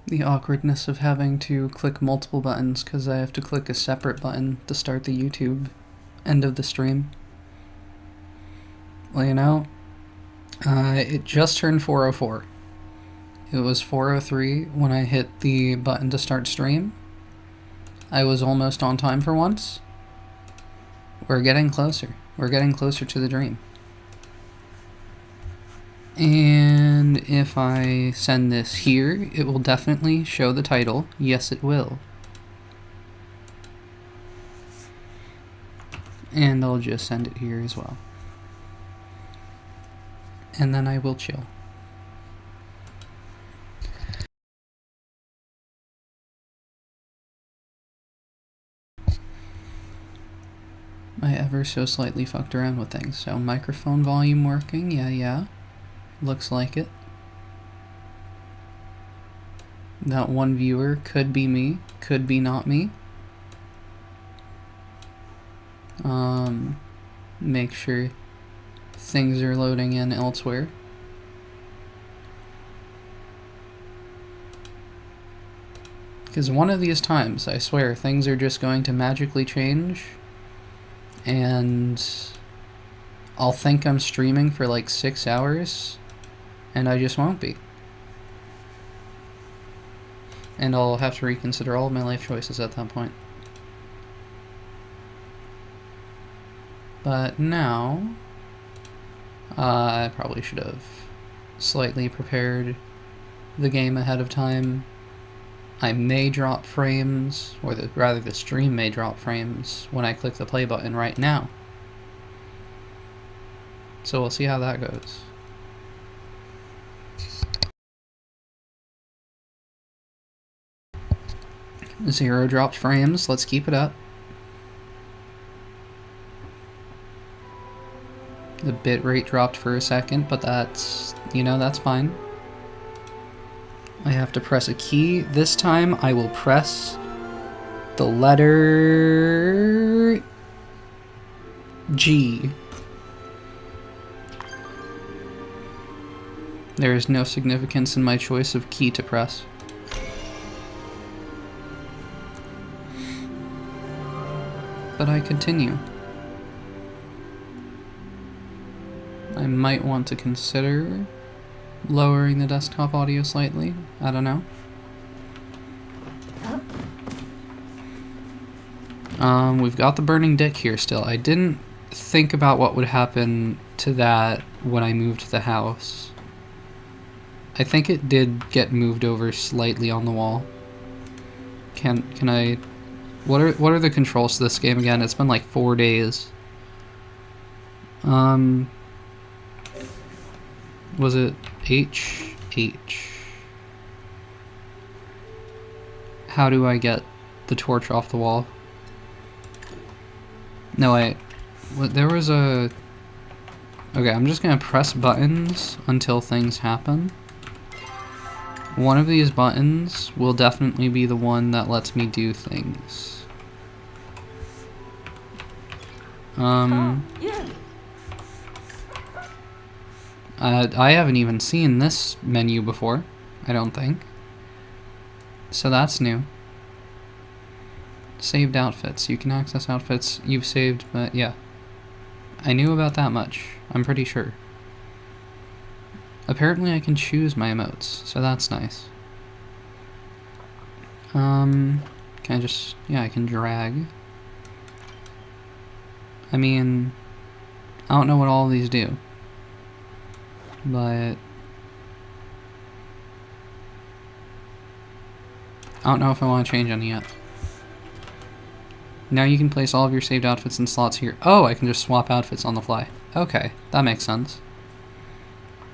The awkwardness of having to click multiple buttons because I have to click a separate button to start the YouTube end of the stream. Well, you know, it just turned 4:04. It was 4:03 when I hit the button to start stream. I was almost on time for once. We're getting closer. We're getting closer to the dream. And if I send this here, it will definitely show the title. Yes, it will. And I'll just send it here as well. And then I will chill. I ever so slightly fucked around with things. So microphone volume working, yeah. Looks like it. That one viewer could be me, could be not me. Make sure things are loading in elsewhere. Because one of these times, I swear, things are just going to magically change. And I'll think I'm streaming for like 6 hours, and I just won't be. And I'll have to reconsider all of my life choices at that point. But now, I probably should have slightly prepared the game ahead of time. I may drop frames, or rather the stream may drop frames when I click the play button right now. So we'll see how that goes. Zero dropped frames, let's keep it up. The bitrate dropped for a second, but that's, that's fine. I have to press a key. This time I will press the letter G. There is no significance in my choice of key to press. But I continue. I might want to consider lowering the desktop audio slightly. I don't know. We've got the burning dick here still. I didn't think about what would happen to that when I moved the house. I think it did get moved over slightly on the wall. Can I... What are the controls to this game again? It's been like 4 days. Was it H? How do I get the torch off the wall? No, wait. There was a... Okay, I'm just gonna press buttons until things happen. One of these buttons will definitely be the one that lets me do things. I haven't even seen this menu before, I don't think. So that's new. Saved outfits. You can access outfits you've saved, but yeah. I knew about that much, I'm pretty sure. Apparently I can choose my emotes, so that's nice. Can I just... Yeah, I can drag. I mean, I don't know what all of these do. But I don't know if I want to change any yet. Now you can place all of your saved outfits in slots here. Oh, I can just swap outfits on the fly. Okay, that makes sense.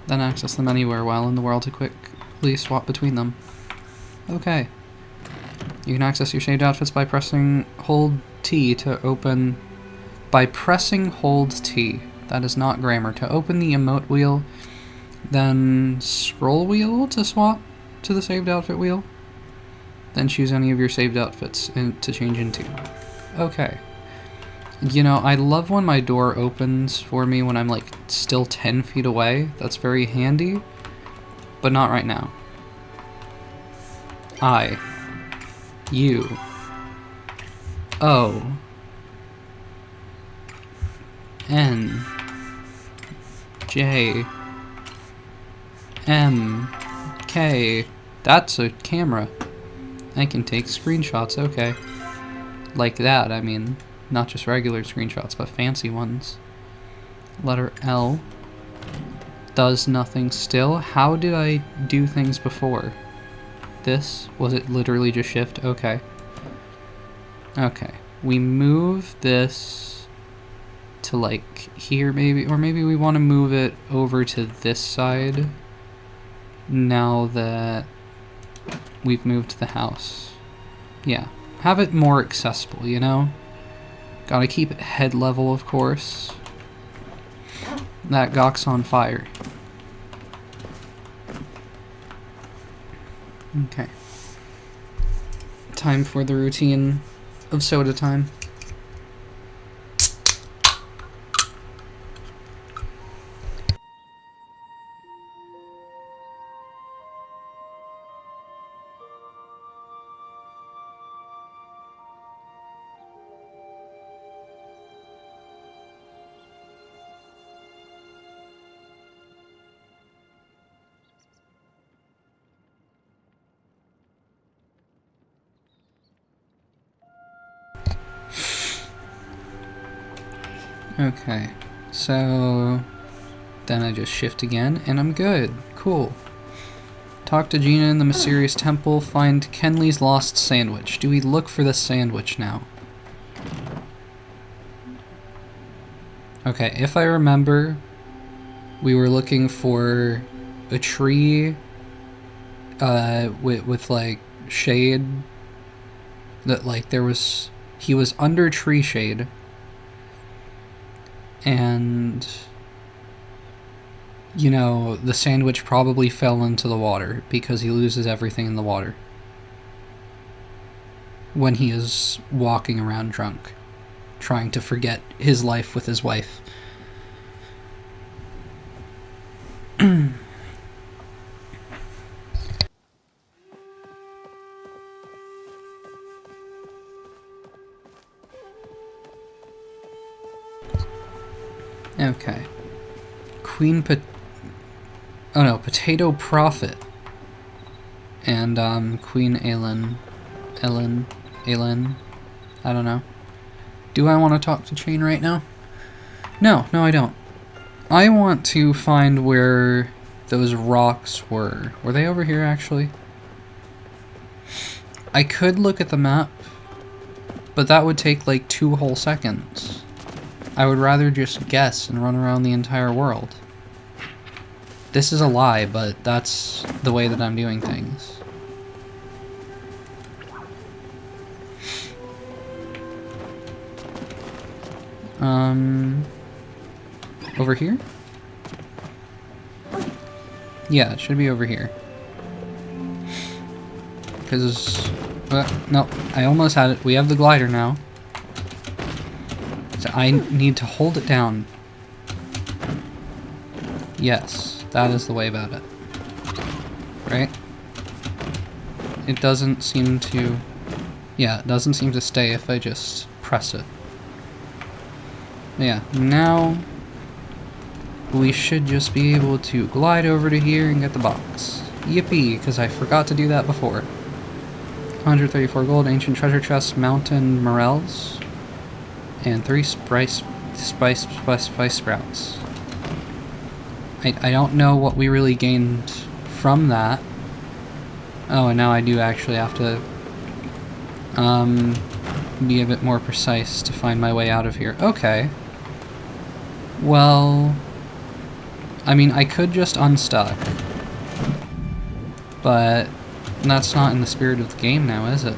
Then access them anywhere while in the world to quickly swap between them. Okay. You can access your saved outfits by pressing hold T to open... By pressing hold T. That is not grammar. To open the emote wheel, then scroll wheel to swap to the saved outfit wheel. Then choose any of your saved outfits to change into. Okay. You know, I love when my door opens for me when I'm like still 10 feet away. That's very handy, but not right now. I U O N J M K. That's a camera. I can take screenshots, okay. Like that, I mean, not just regular screenshots, but fancy ones. Letter L. Does nothing still. How did I do things before? This? Was it literally just shift? Okay. Okay. We move this to like here maybe, or maybe we want to move it over to this side now that we've moved the house. Yeah. Have it more accessible, you know? Gotta keep it head level, of course. That gawk's on fire. Okay. Time for the routine of soda time. Okay, so then I just shift again, and I'm good. Cool. Talk to Gina in the mysterious temple, find Kenley's lost sandwich. Do we look for the sandwich now? Okay, if I remember, we were looking for a tree with like shade, that like he was under tree shade. And, you know, the sandwich probably fell into the water because he loses everything in the water when he is walking around drunk, trying to forget his life with his wife. Okay. Potato Prophet. And, Queen Aelin, I don't know. Do I want to talk to Chain right now? No, I don't. I want to find where those rocks were. Were they over here, actually? I could look at the map, but that would take, like, 2 whole seconds. I would rather just guess and run around the entire world. This is a lie, but that's the way that I'm doing things. Over here? Yeah, it should be over here. Because, no, I almost had it. We have the glider now. So I need to hold it down. Yes, that is the way about it. Right? It doesn't seem to... Yeah, it doesn't seem to stay if I just press it. Yeah, now we should just be able to glide over to here and get the box. Yippee, because I forgot to do that before. 134 gold, ancient treasure chest, mountain morels, and 3 spice sprouts. I don't know what we really gained from that. Oh, and now I do actually have to be a bit more precise to find my way out of here. Okay. Well, I mean, I could just unstuck, but that's not in the spirit of the game now, is it?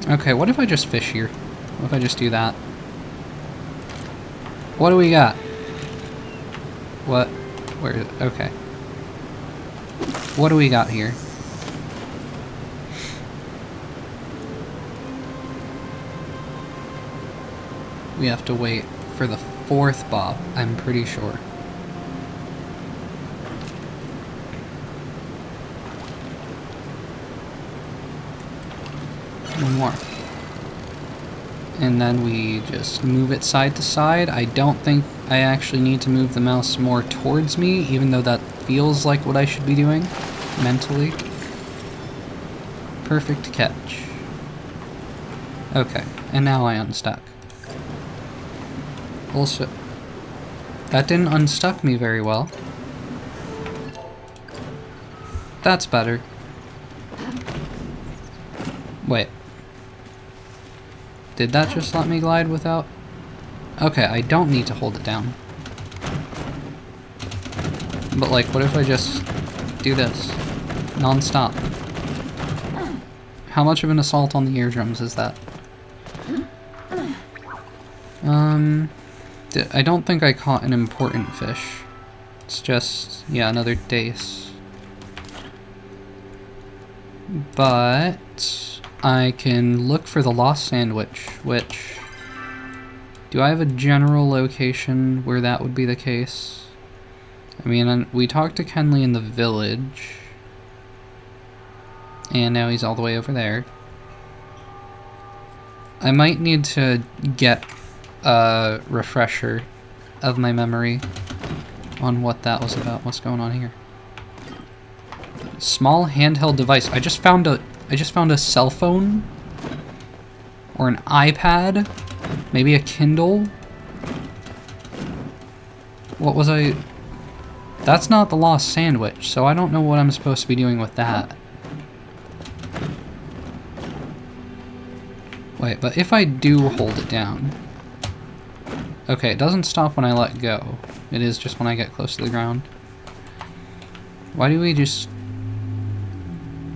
Okay, what if I just fish here? What if I just do that? What do we got? What? Where is it? Okay. What do we got here? We have to wait for the 4th bob, I'm pretty sure. One more. And then we just move it side to side. I don't think I actually need to move the mouse more towards me, even though that feels like what I should be doing mentally. Perfect catch. Okay, and now I unstuck. Also, that didn't unstuck me very well. That's better. Wait. Did that just let me glide without? Okay, I don't need to hold it down. But like, what if I just do this? Non-stop. How much of an assault on the eardrums is that? I don't think I caught an important fish. It's just, yeah, another dace. But I can look for the lost sandwich, which... Do I have a general location where that would be the case? I mean, we talked to Kenley in the village. And now he's all the way over there. I might need to get a refresher of my memory on what that was about. What's going on here? Small handheld device. I just found a cell phone or an iPad, maybe a Kindle. What was I? That's not the lost sandwich, so I don't know what I'm supposed to be doing with that. Wait, but if I do hold it down... Okay, it doesn't stop when I let go. It is just when I get close to the ground. Why do we just...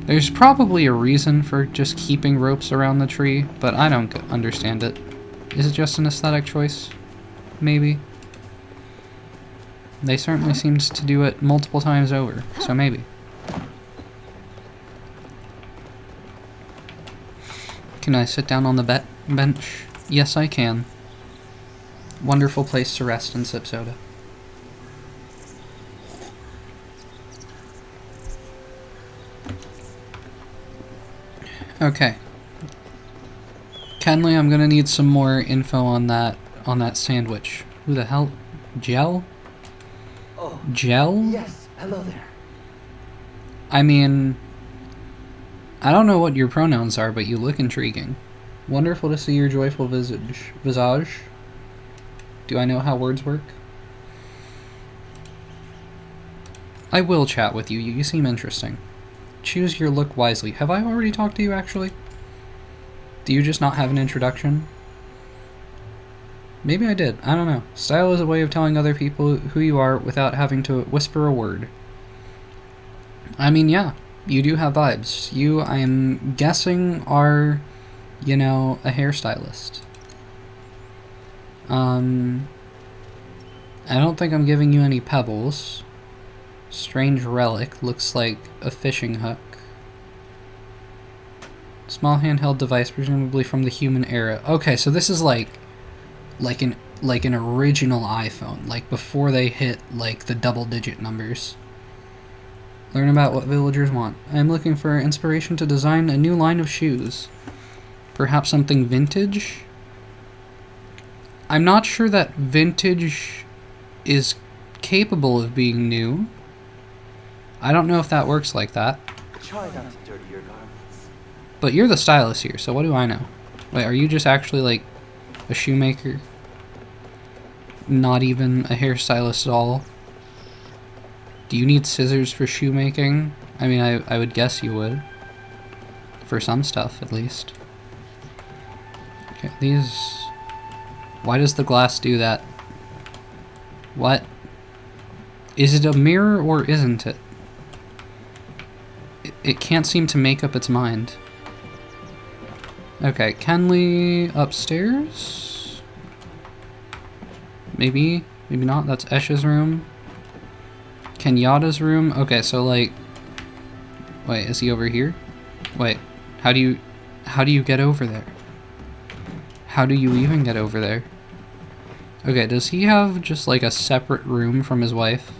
There's probably a reason for just keeping ropes around the tree, but I don't understand it. Is it just an aesthetic choice? Maybe. They certainly seems to do it multiple times over, so maybe. Can I sit down on the bench? Yes, I can. Wonderful place to rest and sip soda. Okay. Kenley, I'm gonna need some more info on that sandwich. Who the hell? Gel? Oh. Gel? Yes, hello there. I mean, I don't know what your pronouns are, but you look intriguing. Wonderful to see your joyful visage. Do I know how words work? I will chat with you. You seem interesting. Choose your look wisely. Have I already talked to you, actually? Do you just not have an introduction? Maybe I did. I don't know. Style is a way of telling other people who you are without having to whisper a word. I mean, yeah. You do have vibes. You, I am guessing, are, you know, a hairstylist. I don't think I'm giving you any pebbles. Strange relic. Looks like a fishing hook. Small handheld device, presumably from the human era. Okay, so this is like an original iPhone, like before they hit like the double-digit numbers. Learn about what villagers want. I'm looking for inspiration to design a new line of shoes. Perhaps something vintage? I'm not sure that vintage is capable of being new. I don't know if that works like that. Try not to dirty your garments. But you're the stylist here, so what do I know? Wait, are you just actually like a shoemaker? Not even a hairstylist at all? Do you need scissors for shoemaking? I mean, I would guess you would. For some stuff, at least. Okay, these... Why does the glass do that? What? Is it a mirror or isn't it? It can't seem to make up its mind. Okay, Kenley upstairs? Maybe, maybe not. That's Esh's room. Kenyatta's room? Okay, so like... Wait, is he over here? Wait, how do you get over there? How do you even get over there? Okay, does he have just like a separate room from his wife?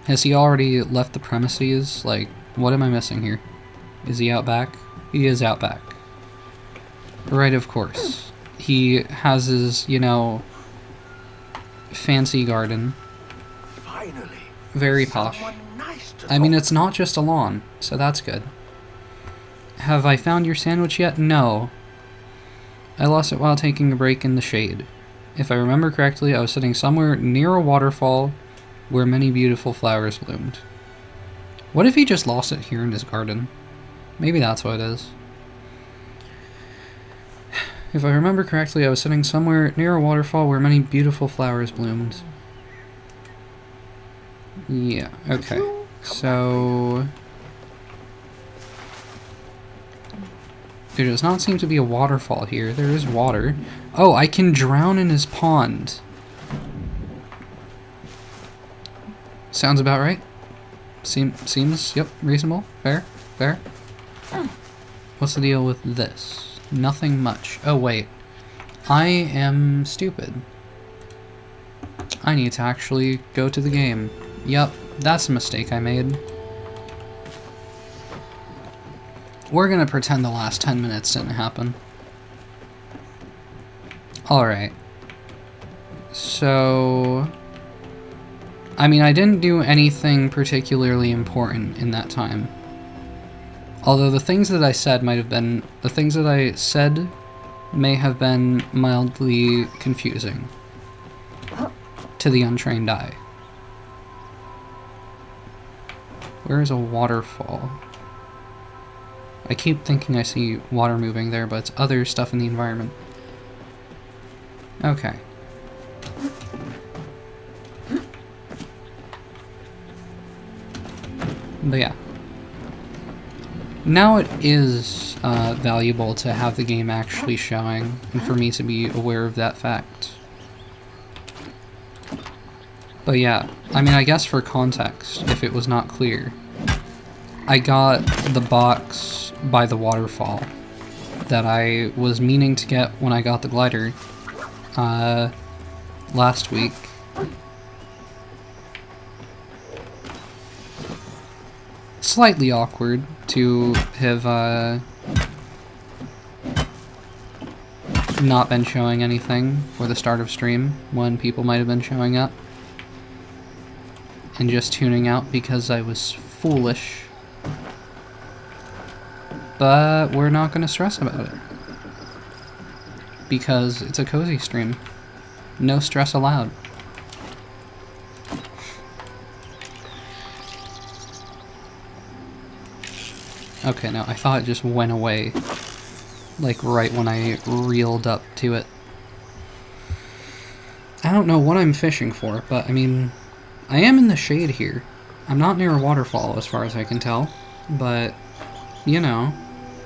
Has he already left the premises? Like, what am I missing here? Is he out back? He is out back. Right, of course. He has his, you know, fancy garden. Finally. Very posh. Someone nice to I mean, talk it's not just a lawn, so that's good. Have I found your sandwich yet? No. I lost it while taking a break in the shade. If I remember correctly, I was sitting somewhere near a waterfall where many beautiful flowers bloomed. What if he just lost it here in his garden? Maybe that's what it is. If I remember correctly, I was sitting somewhere near a waterfall where many beautiful flowers bloomed. Yeah, okay. So... there does not seem to be a waterfall here. There is water. Oh, I can drown in his pond. Sounds about right. Seems, yep, reasonable. Fair, fair. What's the deal with this? Nothing much. Oh, wait. I am stupid. I need to actually go to the game. Yep, that's a mistake I made. We're gonna pretend the last 10 minutes didn't happen. Alright. So... I mean, I didn't do anything particularly important in that time. Although the things that I said might have been... the things that I said may have been mildly confusing to the untrained eye. Where is a waterfall? I keep thinking I see water moving there, but it's other stuff in the environment. Okay. But yeah. Now it is valuable to have the game actually showing, and for me to be aware of that fact. But yeah, I mean, I guess for context, if it was not clear, I got the box by the waterfall that I was meaning to get when I got the glider last week. Slightly awkward to have not been showing anything for the start of stream when people might have been showing up and just tuning out because I was foolish. But we're not going to stress about it because it's a cozy stream. No stress allowed. Okay, no, I thought it just went away, like right when I reeled up to it. I don't know what I'm fishing for, but I mean, I am in the shade here. I'm not near a waterfall as far as I can tell, but, you know,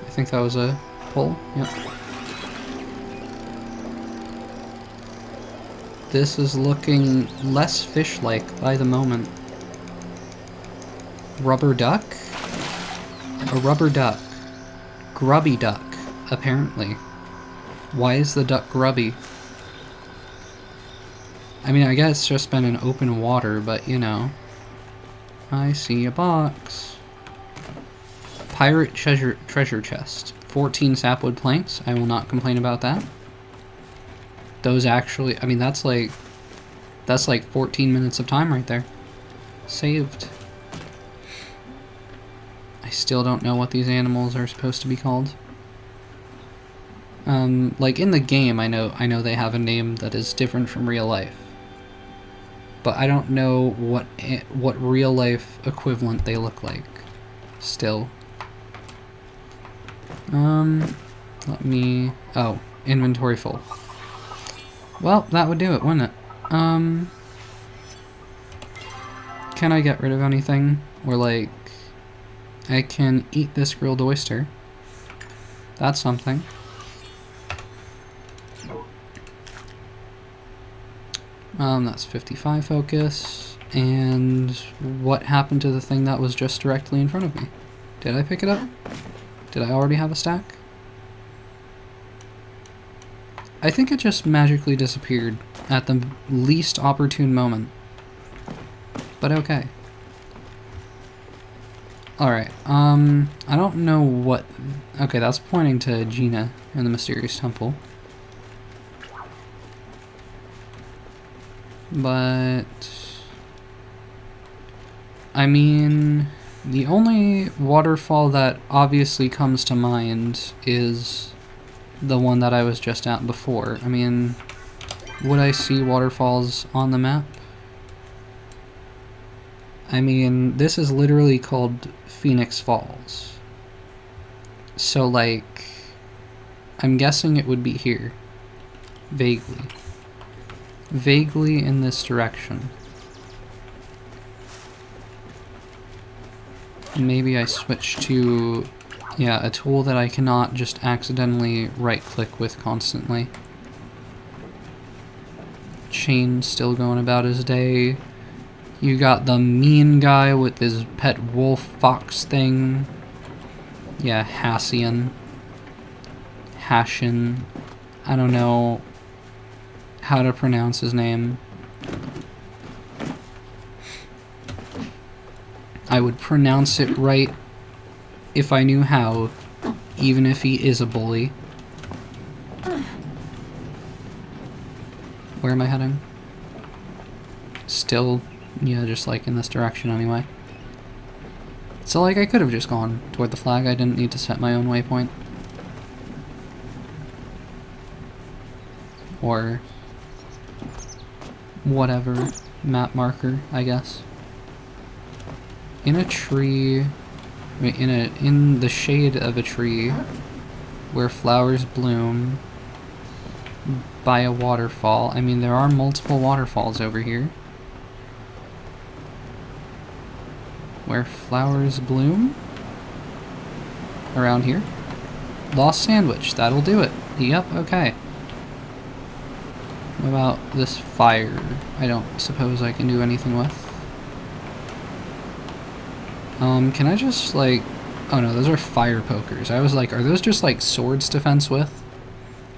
I think that was a pull, yep. This is looking less fish-like by the moment. Rubber duck? A rubber duck. Grubby duck, apparently. Why is the duck grubby? I mean, I guess it's just been in open water, but you know. I see a box. Pirate treasure chest. 14 sapwood planks. I will not complain about that. Those actually, I mean, that's like 14 minutes of time right there. Saved. I still don't know what these animals are supposed to be called. Like in the game, I know they have a name that is different from real life. But I don't know what real life equivalent they look like. Still. Let me... oh, inventory full. Well, that would do it, wouldn't it? Can I get rid of anything? Or like... I can eat this grilled oyster. That's something. That's 55 focus. And what happened to the thing that was just directly in front of me? Did I pick it up? Did I already have a stack? I think it just magically disappeared at the least opportune moment. But okay. Alright, I don't know what... Okay, that's pointing to Gina in the Mysterious Temple. But... I mean... The only waterfall that obviously comes to mind is the one that I was just at before. I mean, would I see waterfalls on the map? I mean, this is literally called Phoenix Falls. So, like, I'm guessing it would be here. Vaguely. Vaguely in this direction. Maybe I switch to, yeah, a tool that I cannot just accidentally right-click with constantly. Chain's still going about his day. You got the mean guy with his pet wolf fox thing. Yeah, Hassian. Hashin. I don't know how to pronounce his name. I would pronounce it right if I knew how, even if he is a bully. Where am I heading? Still, yeah, just like in this direction anyway. So like I could have just gone toward the flag, I didn't need to set my own waypoint. Or whatever map marker, I guess. In a tree, in the shade of a tree where flowers bloom by a waterfall. I mean, there are multiple waterfalls over here where flowers bloom around here. Lost sandwich, that'll do it. Yep, okay. What about this fire? I don't suppose I can do anything with. Can I just, like... Oh no, those are fire pokers. I was like, are those just, like, swords to fence with?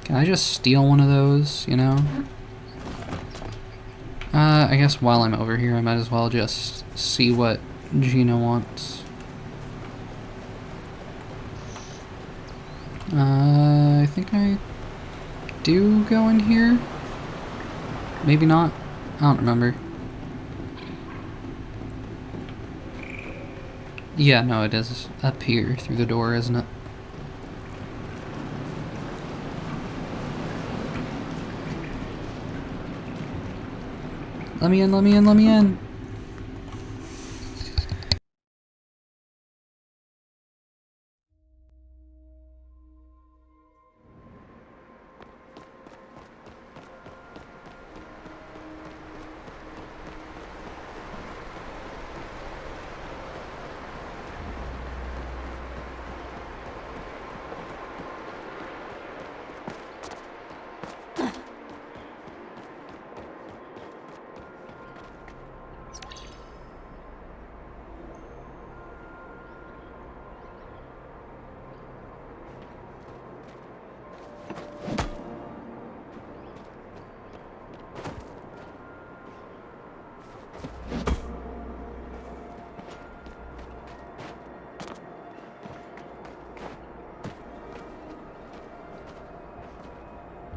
Can I just steal one of those, you know? I guess while I'm over here, I might as well just see what Gina wants. I think I do go in here? Maybe not? I don't remember. Yeah, no, it is up here through the door, isn't it? Let me in, let me in, let me in!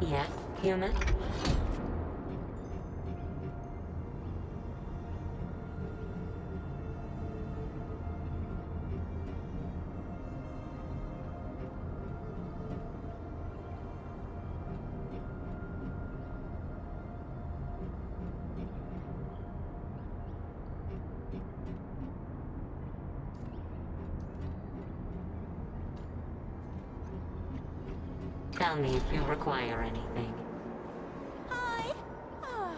Yes, human? Tell me if you require anything. Hi. Huh?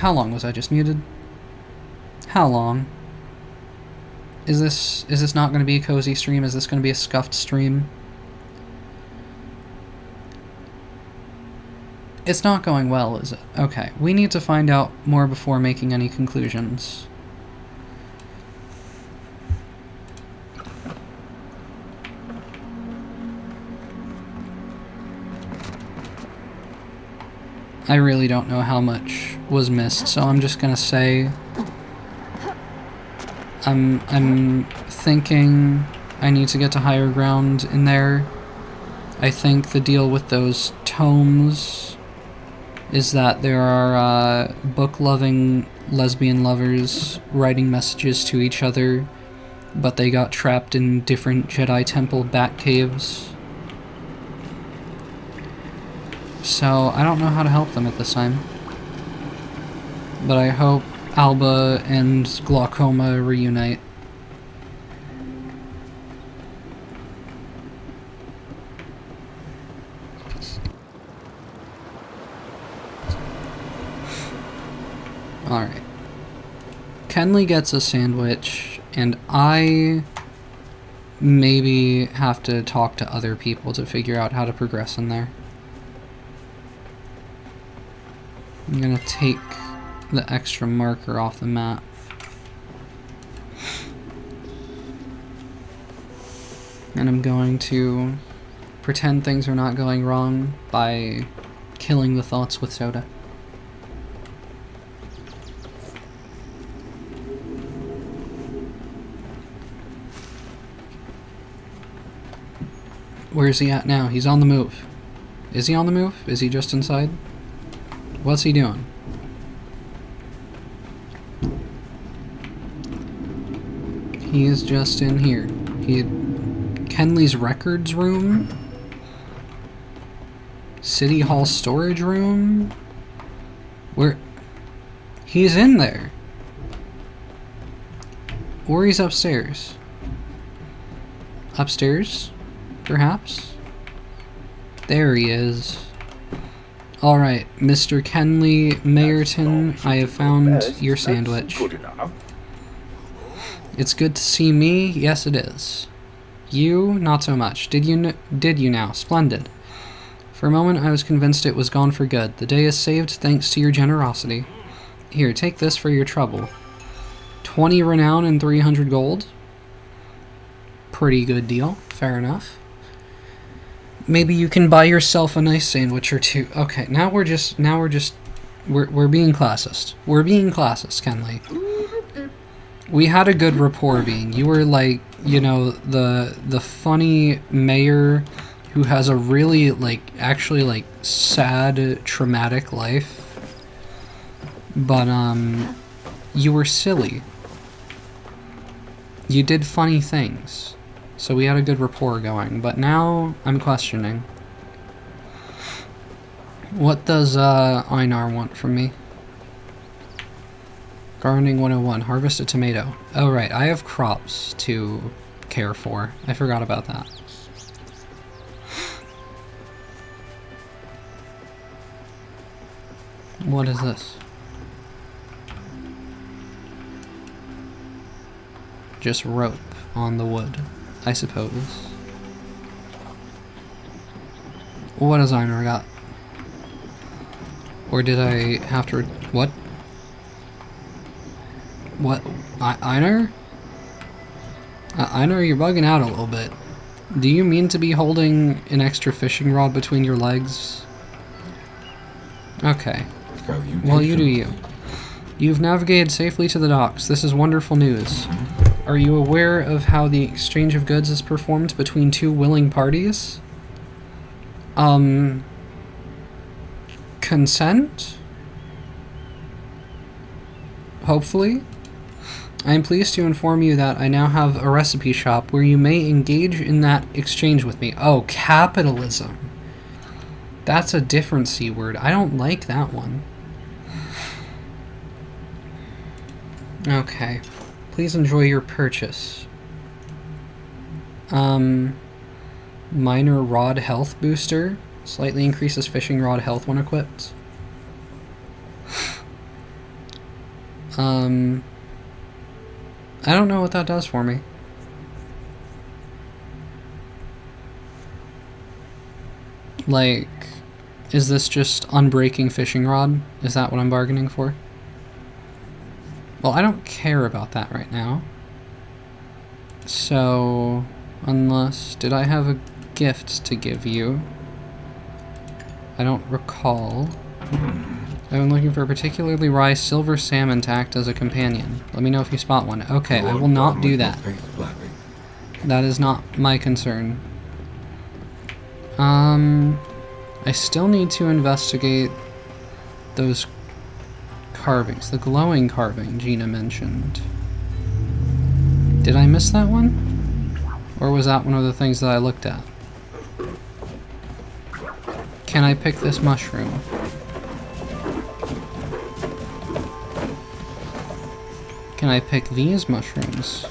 How long was I just muted? How long? Is this not going to be a cozy stream? Is this going to be a scuffed stream? It's not going well, is it? Okay, we need to find out more before making any conclusions. I really don't know how much was missed, so I'm just gonna say I'm thinking I need to get to higher ground in there. I think the deal with those tomes is that there are book-loving lesbian lovers writing messages to each other, but they got trapped in different Jedi Temple bat caves. So I don't know how to help them at this time. But I hope Alba and Glaucoma reunite. Alright. Kenley gets a sandwich, and I maybe have to talk to other people to figure out how to progress in there. I'm gonna take the extra marker off the map. And I'm going to pretend things are not going wrong by killing the thoughts with soda. Where is he at now? He's on the move. Is he on the move? Is he just inside? What's he doing? He is just in here. Kenley's records room? City Hall storage room? Where? He's in there. Or he's upstairs. Upstairs? Perhaps? There he is. Alright, Mr. Kenley Mayerton, I have found your sandwich. Good enough. It's good to see me. Yes, it is. You, not so much. Did you now? Splendid. For a moment, I was convinced it was gone for good. The day is saved thanks to your generosity. Here, take this for your trouble. 20 renown and 300 gold. Pretty good deal. Fair enough. Maybe you can buy yourself a nice sandwich or two. Okay, now we're being classist. We're being classist, Kenley. We had a good rapport being. You were like, you know, the funny mayor who has a really, like, actually, like, sad, traumatic life. But, you were silly. You did funny things. So we had a good rapport going, but now I'm questioning. What does Einar want from me? Gardening 101, harvest a tomato. Oh right, I have crops to care for. I forgot about that. What is this? Just rope on the wood, I suppose. What does Einar got? Or did I have to... What? What? Einar? Einar, you're bugging out a little bit. Do you mean to be holding an extra fishing rod between your legs? Okay. Well, you do you. You've navigated safely to the docks. This is wonderful news. Are you aware of how the exchange of goods is performed between two willing parties? Consent? Hopefully? I am pleased to inform you that I now have a recipe shop where you may engage in that exchange with me. Oh, capitalism. That's a different C word. I don't like that one. Okay. Please enjoy your purchase. Minor rod health booster. Slightly increases fishing rod health when equipped. I don't know what that does for me. Like, is this just unbreaking fishing rod? Is that what I'm bargaining for? Well, I don't care about that right now. So, unless... Did I have a gift to give you? I don't recall. I've been looking for a particularly rye silver salmon to act as a companion. Let me know if you spot one. Okay, I will not do that. That is not my concern. I still need to investigate those carvings. The glowing carving Gina mentioned. Did I miss that one? Or was that one of the things that I looked at? Can I pick this mushroom? Can I pick these mushrooms?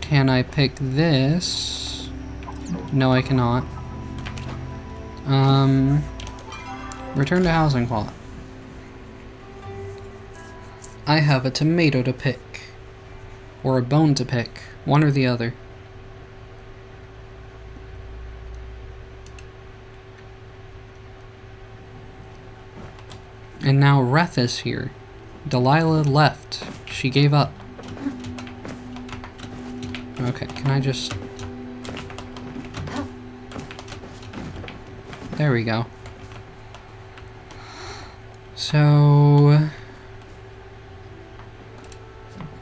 Can I pick this? No, I cannot. Return to housing plot. I have a tomato to pick. Or a bone to pick. One or the other. And now Reth is here. Delilah left. She gave up. Okay, can I just... There we go. So...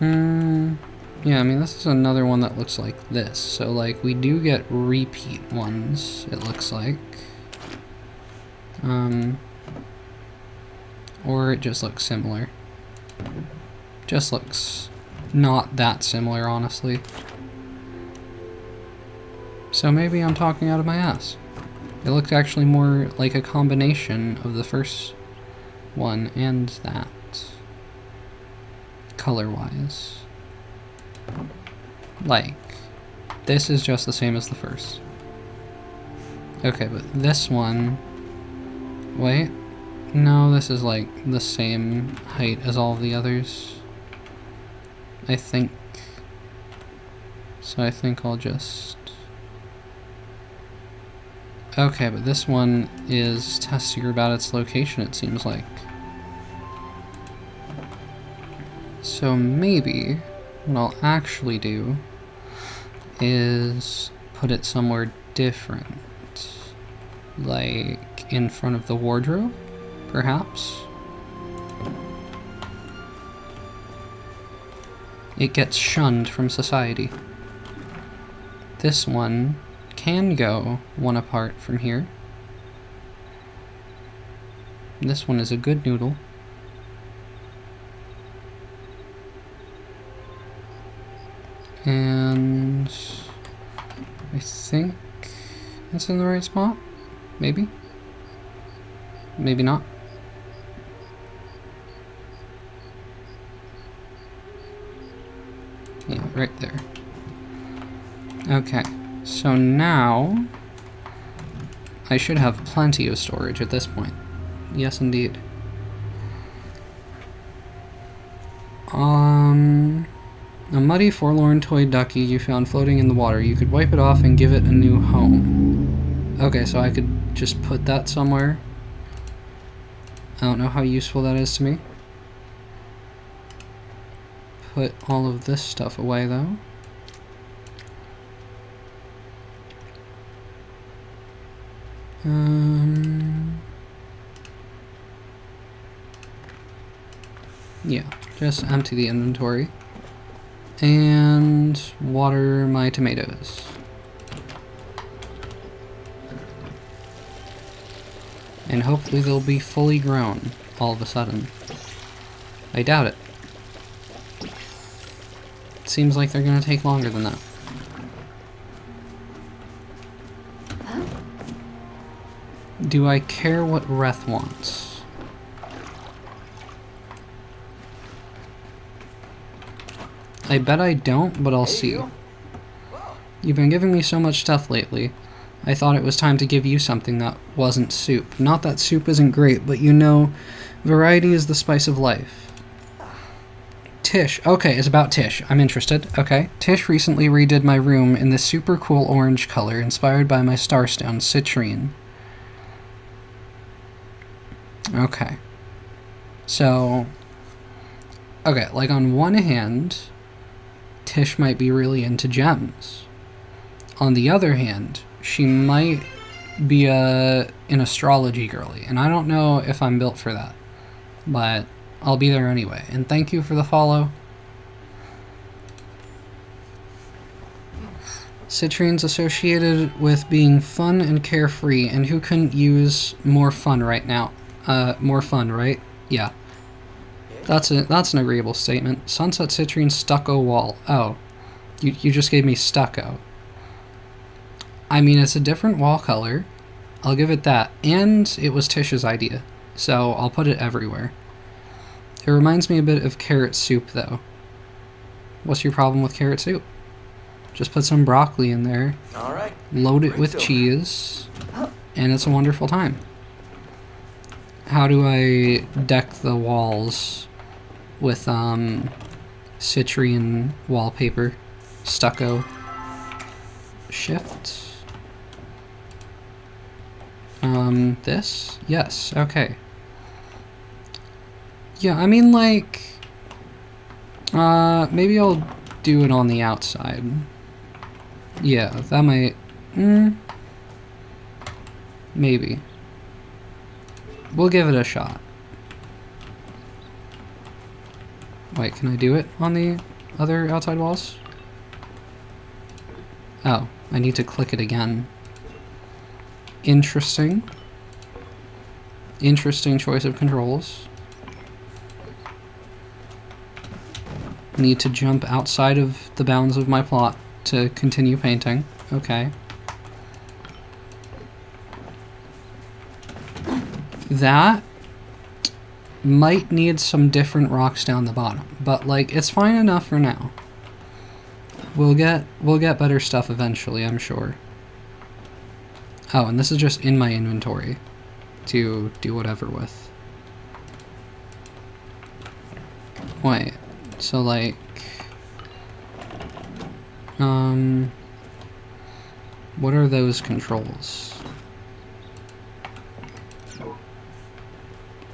yeah, I mean, this is another one that looks like this. So, like, we do get repeat ones, it looks like. Or it just looks similar. Just looks not that similar, honestly. So maybe I'm talking out of my ass. It looked actually more like a combination of the first one and that. Color-wise. Like, this is just the same as the first. Okay, but this one... Wait. No, this is like the same height as all of the others. I think. So I think I'll just... Okay, but this one is testier about its location, it seems like. So maybe what I'll actually do is put it somewhere different. Like in front of the wardrobe, perhaps? It gets shunned from society. This one can go one apart from here. This one is a good noodle. And I think that's in the right spot. Maybe? Maybe not. Yeah, right there. Okay, so now I should have plenty of storage at this point. Yes, indeed. A muddy, forlorn toy ducky you found floating in the water. You could wipe it off and give it a new home. Okay, so I could just put that somewhere. I don't know how useful that is to me. Put all of this stuff away, though. Yeah, just empty the inventory. And water my tomatoes. And hopefully they'll be fully grown all of a sudden. I doubt it. It seems like they're gonna take longer than that. Do I care what Reth wants? I bet I don't, but I'll see. You've been giving me so much stuff lately. I thought it was time to give you something that wasn't soup. Not that soup isn't great, but you know, variety is the spice of life. Tish. Okay, it's about Tish. I'm interested. Okay. Tish recently redid my room in this super cool orange color inspired by my starstone, citrine. Okay. So, okay, like on one hand, Tish might be really into gems. On the other hand, she might be an astrology girly, and I don't know if I'm built for that, but I'll be there anyway. And thank you for the follow. Citrine's associated with being fun and carefree, and who couldn't use more fun right now? More fun, right? Yeah. That's an agreeable statement. Sunset Citrine stucco wall. Oh. You just gave me stucco. I mean, it's a different wall color. I'll give it that. And it was Tish's idea, so I'll put it everywhere. It reminds me a bit of carrot soup, though. What's your problem with carrot soup? Just put some broccoli in there, All right. load it with cheese, and it's a wonderful time. How do I deck the walls with citrine wallpaper? Stucco. Shift. This? Yes, okay. Yeah, I mean, like, maybe I'll do it on the outside. Yeah, that might, maybe. We'll give it a shot. Wait, can I do it on the other outside walls? Oh, I need to click it again. Interesting. Interesting choice of controls. Need to jump outside of the bounds of my plot to continue painting. Okay. That might need some different rocks down the bottom, but like it's fine enough for now. We'll get better stuff eventually, I'm sure. Oh, and this is just in my inventory to do whatever with. Wait, so like, what are those controls?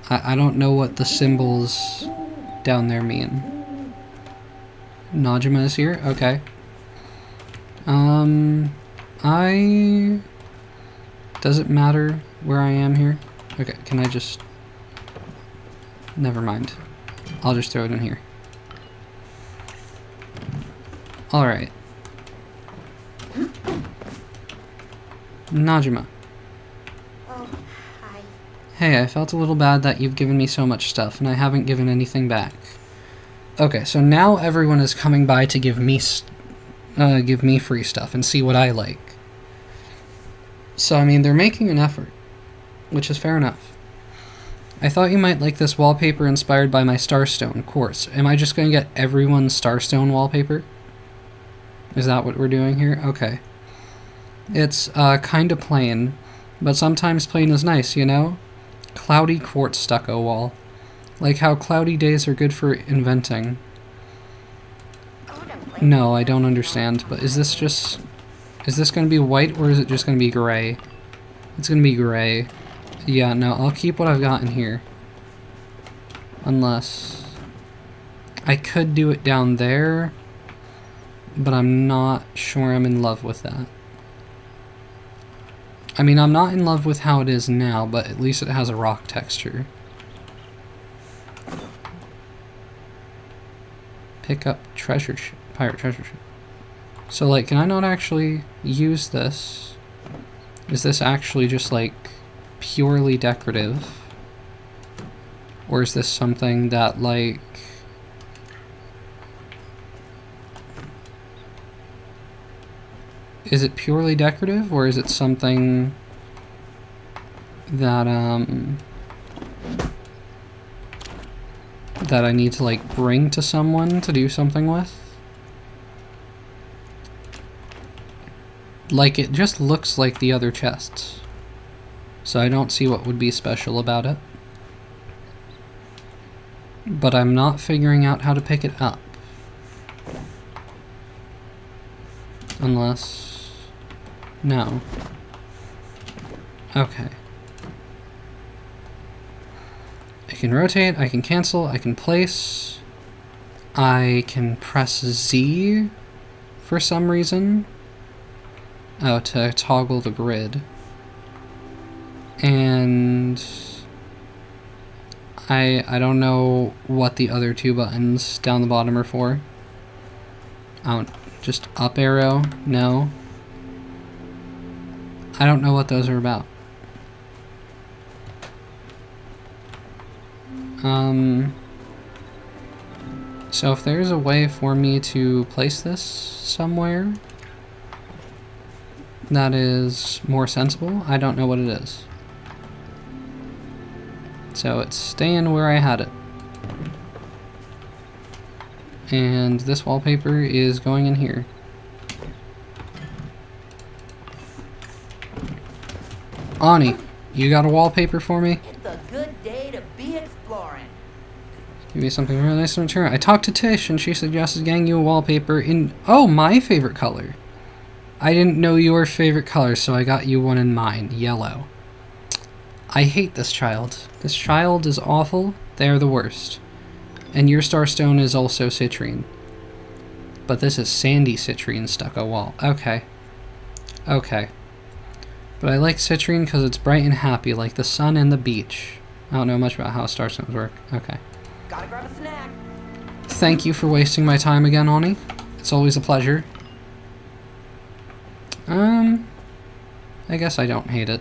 I don't know what the symbols down there mean. Najima is here? Okay. Does it matter where I am here? Okay, can I just... Never mind. I'll just throw it in here. Alright. Najima. Oh, hi. Hey, I felt a little bad that you've given me so much stuff, and I haven't given anything back. Okay, so now everyone is coming by to give me free stuff and see what I like. So, I mean, they're making an effort, which is fair enough. I thought you might like this wallpaper inspired by my Starstone course. Am I just going to get everyone's Starstone wallpaper? Is that what we're doing here? Okay. It's kind of plain, but sometimes plain is nice, you know? Cloudy quartz stucco wall. Like how cloudy days are good for inventing. No, I don't understand, but is this going to be white or is it just going to be gray? It's going to be gray. Yeah, no, I'll keep what I've got in here. Unless... I could do it down there, but I'm not sure I'm in love with that. I mean, I'm not in love with how it is now, but at least it has a rock texture. Pick up treasure ship. Pirate treasure ship. So, like, can I not actually use this? Is this actually just, like, purely decorative? Or is this something that, like... Is it purely decorative, or is it something that, that I need to, like, bring to someone to do something with? Like, it just looks like the other chests. So I don't see what would be special about it. But I'm not figuring out how to pick it up. Unless... No. Okay. I can rotate, I can cancel, I can place. I can press Z for some reason. Oh, to toggle the grid. And... I don't know what the other two buttons down the bottom are for. Oh, just up arrow? No. I don't know what those are about. So if there's a way for me to place this somewhere that is more sensible, I don't know what it is. So it's staying where I had it. And this wallpaper is going in here. Ani, you got a wallpaper for me? It's a good day to be exploring. Give me something really nice in return. I talked to Tish and she suggested getting you a wallpaper in... Oh, my favorite color. I didn't know your favorite color, so I got you one in mine. Yellow. I hate this child. This child is awful. They are the worst. And your starstone is also citrine. But this is sandy citrine stucco wall. Okay. Okay. But I like citrine because it's bright and happy, like the sun and the beach. I don't know much about how starstones work. Okay. Gotta grab a snack. Thank you for wasting my time again, Ani. It's always a pleasure. I guess I don't hate it.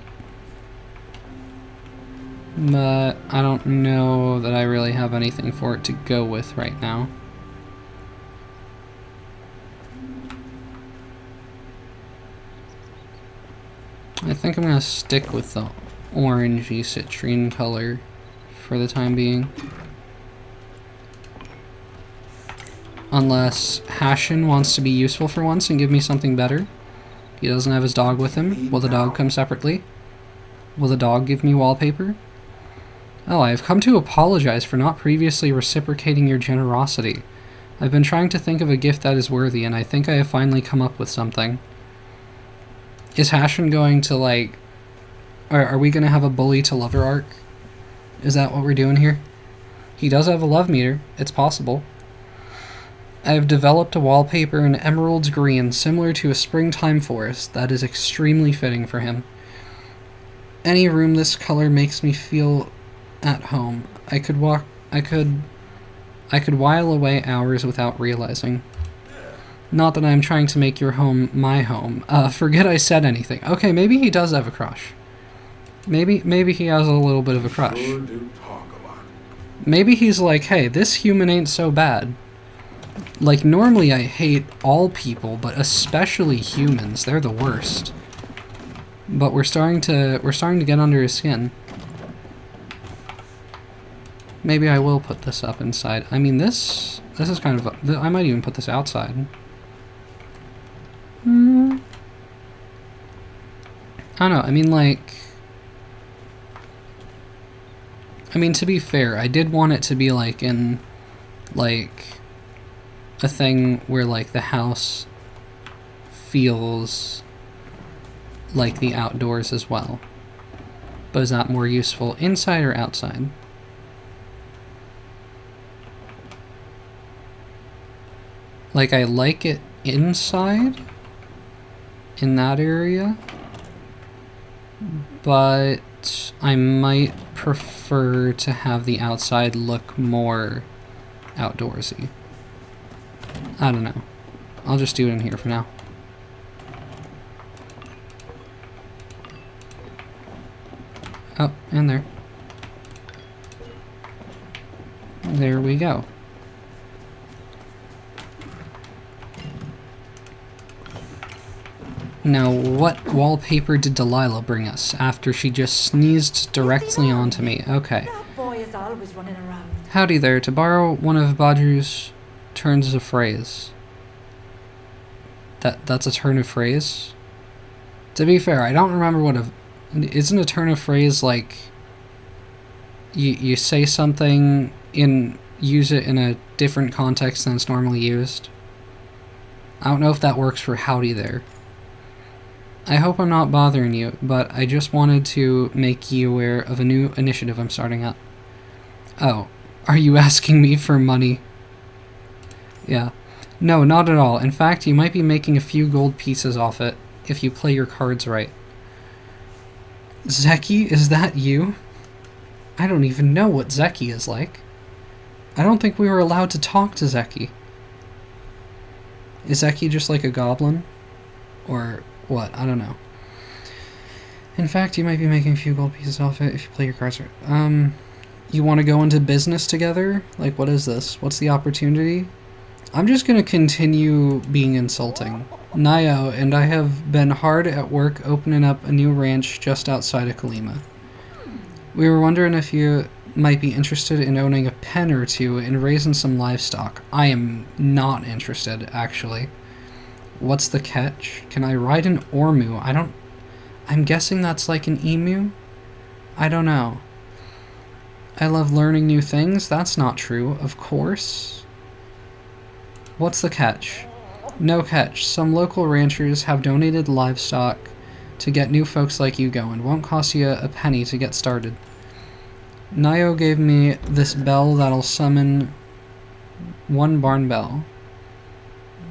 But I don't know that I really have anything for it to go with right now. I think I'm going to stick with the orangey citrine color for the time being. Unless Hashin wants to be useful for once and give me something better. He doesn't have his dog with him. Will the dog come separately? Will the dog give me wallpaper? Oh, I have come to apologize for not previously reciprocating your generosity. I've been trying to think of a gift that is worthy, and I think I have finally come up with something. Is Hashin going to, like... Are we going to have a bully to lover arc? Is that what we're doing here? He does have a love meter. It's possible. I have developed a wallpaper in emerald green, similar to a springtime forest, that is extremely fitting for him. Any room this color makes me feel at home. I could while away hours without realizing. Not that I'm trying to make your home my home. Forget I said anything. Okay, maybe he does have a crush. Maybe he has a little bit of a crush. Sure do talk a lot. Maybe he's like, hey, this human ain't so bad. Like, normally I hate all people, but especially humans. They're the worst. But we're starting to get under his skin. Maybe I will put this up inside. I mean, this is kind of... I might even put this outside. I don't know. I mean, like... I mean, to be fair, I did want it to be, like, in... Like... a thing where, like, the house feels like the outdoors as well. But is that more useful inside or outside? Like, I like it inside, in that area, but I might prefer to have the outside look more outdoorsy. I don't know. I'll just do it in here for now. Oh, and there. There we go. Now, what wallpaper did Delilah bring us after she just sneezed directly onto me? Okay. That boy is always running around. Howdy there. To borrow one of Badru's turns of phrase. That's a turn of phrase? To be fair, I don't remember what a... Isn't a turn of phrase like... You say something in... Use it in a different context than it's normally used? I don't know if that works for howdy there. I hope I'm not bothering you, but I just wanted to make you aware of a new initiative I'm starting up. Oh, are you asking me for money? Yeah. No, not at all. In fact, you might be making a few gold pieces off it, if you play your cards right. Zeki, is that you? I don't even know what Zeki is like. I don't think we were allowed to talk to Zeki. Is Zeki just like a goblin? Or what? I don't know. In fact, you might be making a few gold pieces off it if you play your cards right. You want to go into business together? Like, what is this? What's the opportunity? I'm just going to continue being insulting. Nayo and I have been hard at work opening up a new ranch just outside of Kalima. We were wondering if you might be interested in owning a pen or two and raising some livestock. I am not interested, actually. What's the catch? Can I ride an Ormu? I'm guessing that's like an emu? I don't know. I love learning new things. That's not true, of course. What's the catch? No catch. Some local ranchers have donated livestock to get new folks like you going. Won't cost you a penny to get started. Nayo gave me this bell that'll summon one barn bell.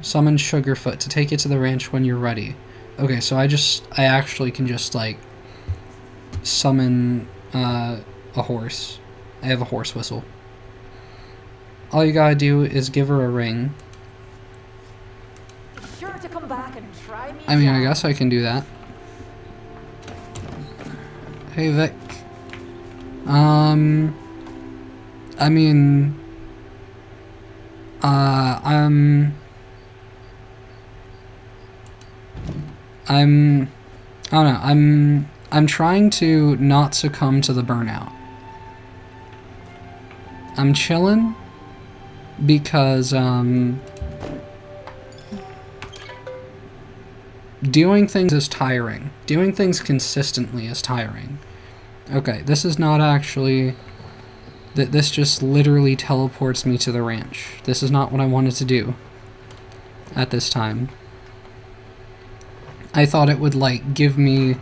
Summon Sugarfoot to take you to the ranch when you're ready. Okay, so I actually can just, like, summon a horse. I have a horse whistle. All you gotta do is give her a ring. Be sure to come back and try me. I mean, I guess I can do that. Hey, Vic. I mean, I don't know, I'm trying to not succumb to the burnout. I'm chilling because, doing things is tiring. Doing things consistently is tiring. Okay, this is not actually... This just literally teleports me to the ranch. This is not what I wanted to do at this time. I thought it would, like, give me,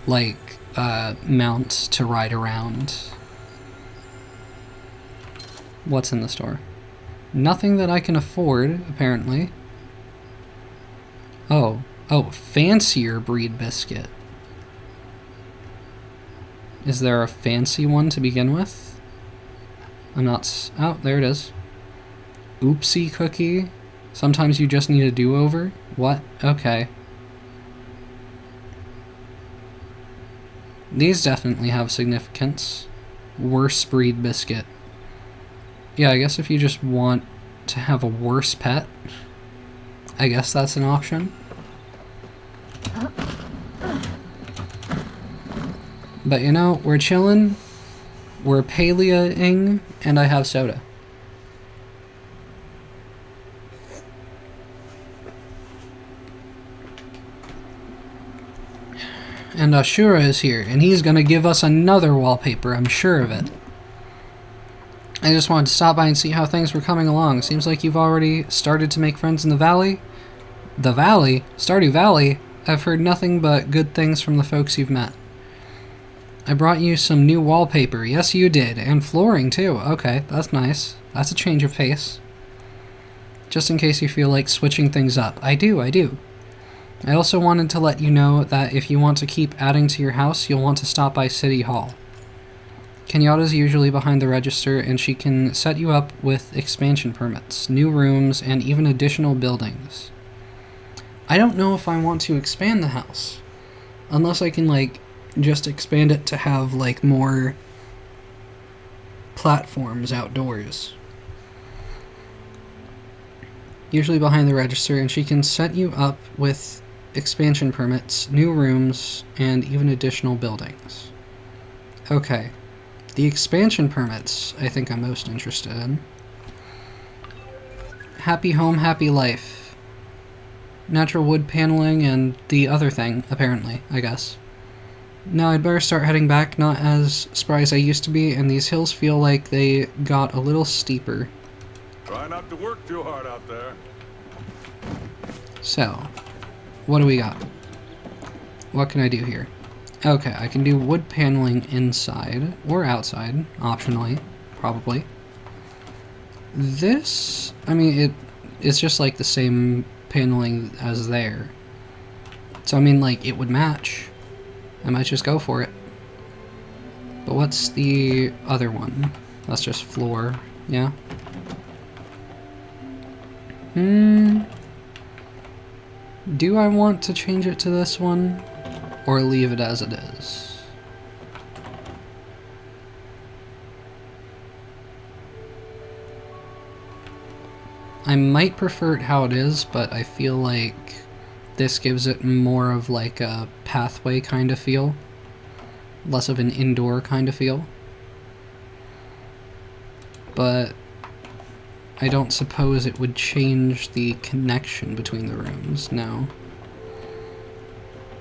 like, mount to ride around. What's in the store? Nothing that I can afford, apparently. Oh, fancier breed biscuit. Is there a fancy one to begin with? I'm not... Oh, there it is. Oopsie cookie? Sometimes you just need a do-over? What? Okay. These definitely have significance. Worse breed biscuit. Yeah, I guess if you just want to have a worse pet, I guess that's an option. But you know, we're chilling, we're palia-ing, and I have soda. And Ashura is here, and he's gonna give us another wallpaper, I'm sure of it. I just wanted to stop by and see how things were coming along. Seems like you've already started to make friends in the valley. The valley? Stardew Valley? I've heard nothing but good things from the folks you've met. I brought you some new wallpaper. Yes, you did. And flooring, too. Okay, that's nice. That's a change of pace. Just in case you feel like switching things up. I do. I also wanted to let you know that if you want to keep adding to your house, you'll want to stop by City Hall. Kenyatta's usually behind the register, and she can set you up with expansion permits, new rooms, and even additional buildings. I don't know if I want to expand the house. Unless I can, like, just expand it to have, like, more platforms outdoors. Usually behind the register, and she can set you up with expansion permits, new rooms, and even additional buildings. Okay. The expansion permits, I think I'm most interested in. Happy home, happy life. natural wood paneling and the other thing, apparently, I guess. Now I'd better start heading back, not as spry as I used to be, and these hills feel like they got a little steeper. Try not to work too hard out there. So, what do we got? What can I do here? Okay, I can do wood paneling inside or outside, optionally, probably. This, I mean, it's just like the same paneling as there. So I mean, like, it would match. I might just go for it. But what's the other one? That's just floor, yeah? Do I want to change it to this one? Or leave it as it is? I might prefer it how it is, but I feel like this gives it more of like a pathway kind of feel. Less of an indoor kind of feel. But I don't suppose it would change the connection between the rooms, no.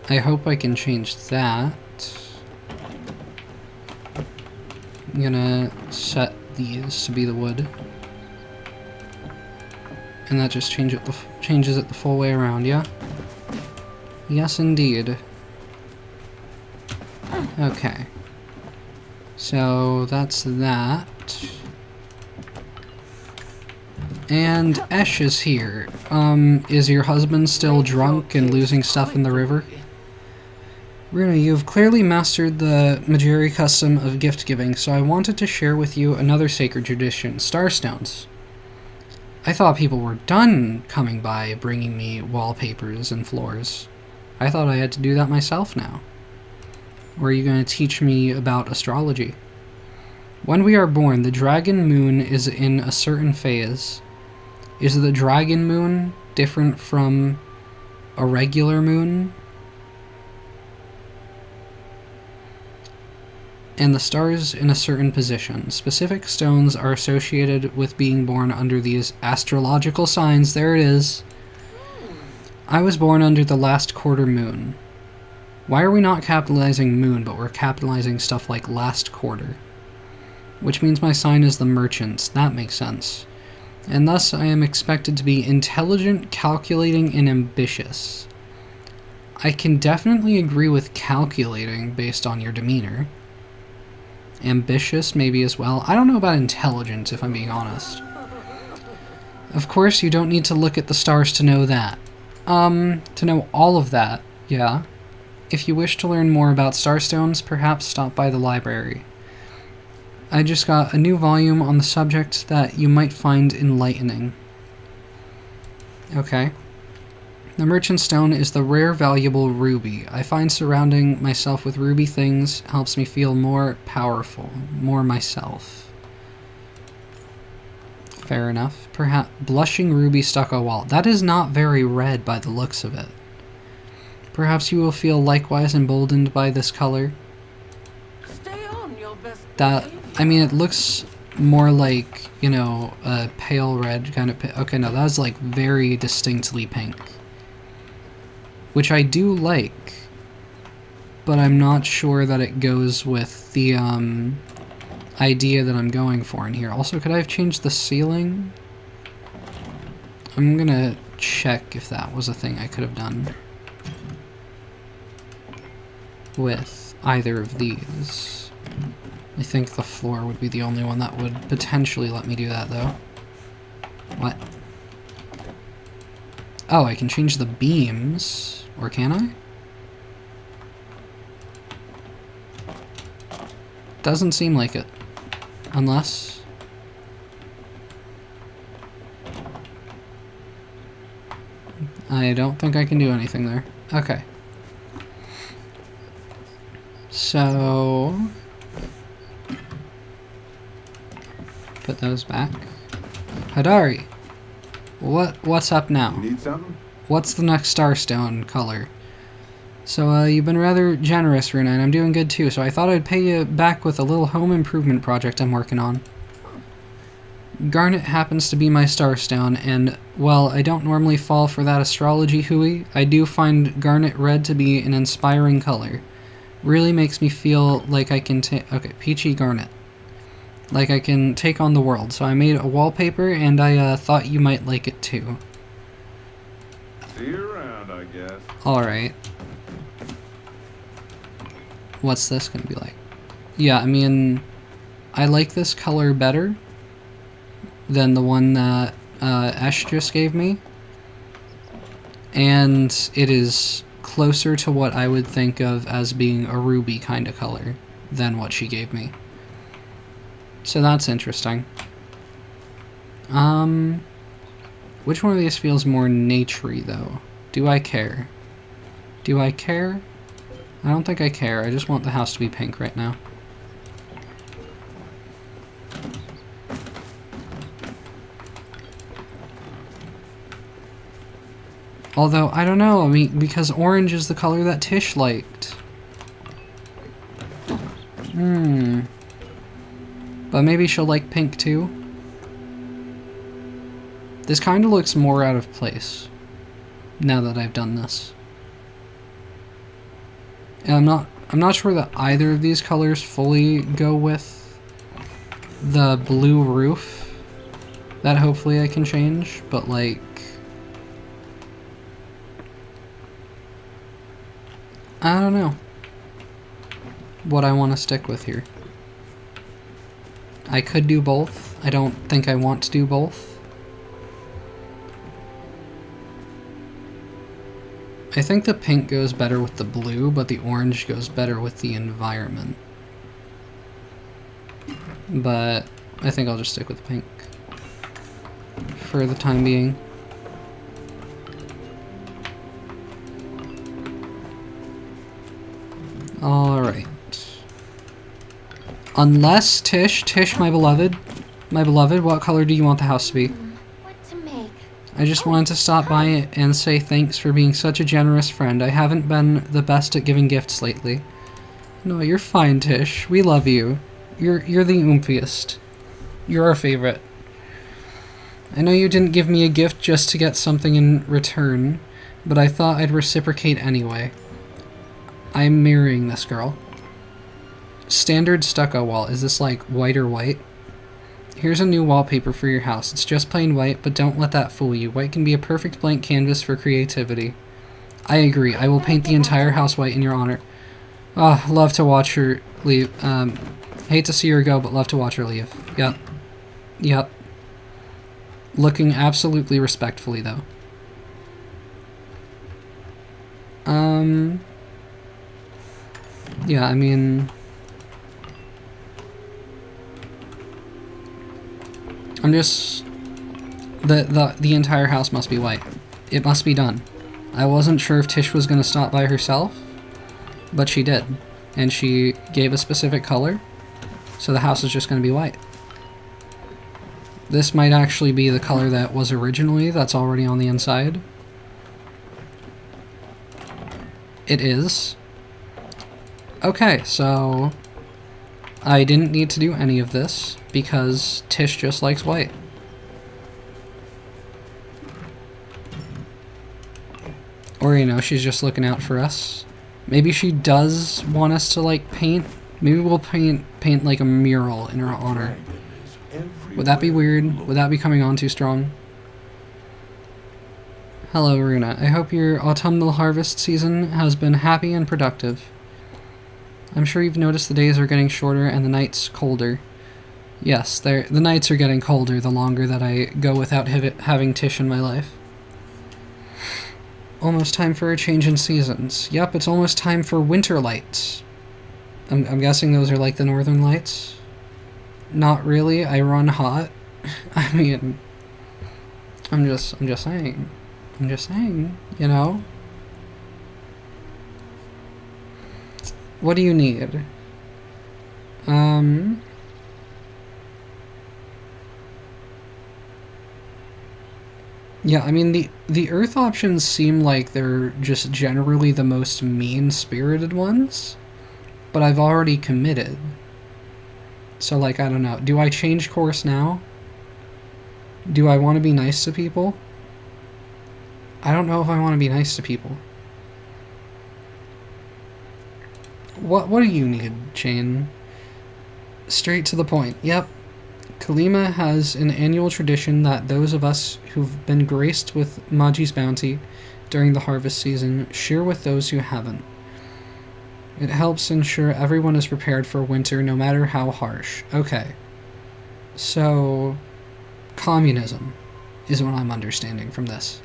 I hope I can change that. I'm gonna set these to be the wood. And that just changes it the full way around, yeah? Yes, indeed. Okay. So, that's that. And Esh is here. Is your husband still drunk and losing stuff in the river? Runa, you have clearly mastered the Majiri custom of gift giving, so I wanted to share with you another sacred tradition, Starstones. I thought people were done coming by bringing me wallpapers and floors. I thought I had to do that myself now. Or are you going to teach me about astrology? When we are born, the dragon moon is in a certain phase. Is the dragon moon different from a regular moon? And the stars in a certain position. Specific stones are associated with being born under these astrological signs. There it is. I was born under the last quarter moon. Why are we not capitalizing moon, but we're capitalizing stuff like last quarter? Which means my sign is the merchants. That makes sense. And thus I am expected to be intelligent, calculating, and ambitious. I can definitely agree with calculating based on your demeanor. Ambitious, maybe as well. I don't know about intelligent, if I'm being honest. Of course, you don't need to look at the stars to know that. To know all of that, yeah. If you wish to learn more about starstones, perhaps stop by the library. I just got a new volume on the subject that you might find enlightening. Okay. The merchant stone is the rare, valuable ruby. I find surrounding myself with ruby things helps me feel more powerful, more myself. Fair enough. Perhaps blushing ruby stucco wall. That is not very red by the looks of it. Perhaps you will feel likewise emboldened by this color. Stay on your best That, I mean, it looks more like, you know, a pale red kind of... Okay, no, that's like very distinctly pink. Which I do like, but I'm not sure that it goes with the idea that I'm going for in here. Also, could I have changed the ceiling? I'm gonna check if that was a thing I could have done with either of these. I think the floor would be the only one that would potentially let me do that, though. What? Oh, I can change the beams. Or can I? Doesn't seem like it. Unless... I don't think I can do anything there. Okay. So... Put those back. Hadari! What's up now? You need something? What's the next starstone color? So, you've been rather generous, Runa, and I'm doing good too, so I thought I'd pay you back with a little home improvement project I'm working on. Garnet happens to be my starstone, and, well, I don't normally fall for that astrology hooey. I do find garnet red to be an inspiring color. Really makes me feel like I can okay, peachy garnet. Like I can take on the world. So I made a wallpaper, and I thought you might like it too. See you around, I guess. Alright. What's this gonna be like? Yeah, I mean, I like this color better than the one that Ash just gave me. And it is closer to what I would think of as being a ruby kind of color than what she gave me. So that's interesting. Which one of these feels more naturey though? Do I care? Do I care? I don't think I care. I just want the house to be pink right now. Although, I don't know, I mean, because orange is the color that Tish liked. But maybe she'll like pink too? This kind of looks more out of place, now that I've done this. And I'm not sure that either of these colors fully go with the blue roof that hopefully I can change, but like, I don't know what I want to stick with here. I could do both. I don't think I want to do both. I think the pink goes better with the blue, but the orange goes better with the environment. But I think I'll just stick with pink for the time being. Alright. Unless Tish, my beloved, what color do you want the house to be? What to make? I just wanted to stop by and say thanks for being such a generous friend. I haven't been the best at giving gifts lately. No, you're fine, Tish. We love you. You're the oompiest. You're our favorite. I know you didn't give me a gift just to get something in return, but I thought I'd reciprocate anyway. I'm marrying this girl. Standard stucco wall. Is this like white or white? Here's a new wallpaper for your house. It's just plain white, but don't let that fool you. White can be a perfect blank canvas for creativity. I agree. I will paint the entire house white in your honor. Ah, love to watch her leave. Hate to see her go, but love to watch her leave. Yep. Yep. Looking absolutely respectfully, though. Yeah, I mean, I'm just, the entire house must be white. It must be done. I wasn't sure if Tish was going to stop by herself, but she did. And she gave a specific color, so the house is just going to be white. This might actually be the color that was originally, that's already on the inside. It is. Okay, so I didn't need to do any of this because Tish just likes white. Or, you know, she's just looking out for us. Maybe she does want us to, like, paint. Maybe we'll paint like a mural in her honor. Would that be weird? Would that be coming on too strong? Hello, Runa. I hope your autumnal harvest season has been happy and productive. I'm sure you've noticed the days are getting shorter and the nights colder. Yes, the nights are getting colder the longer that I go without having Tish in my life. Almost time for a change in seasons. Yep, it's almost time for winter lights. I'm guessing those are like the northern lights? Not really, I run hot. I mean, I'm just saying. I'm just saying, you know? What do you need? Yeah, I mean, the Earth options seem like they're just generally the most mean-spirited ones, but I've already committed. So, like, I don't know. Do I change course now? Do I want to be nice to people? I don't know if I want to be nice to people. What do you need, Chain? Straight to the point. Yep. Kalima has an annual tradition that those of us who've been graced with Maji's bounty during the harvest season share with those who haven't. It helps ensure everyone is prepared for winter, no matter how harsh. Okay. So, communism is what I'm understanding from this.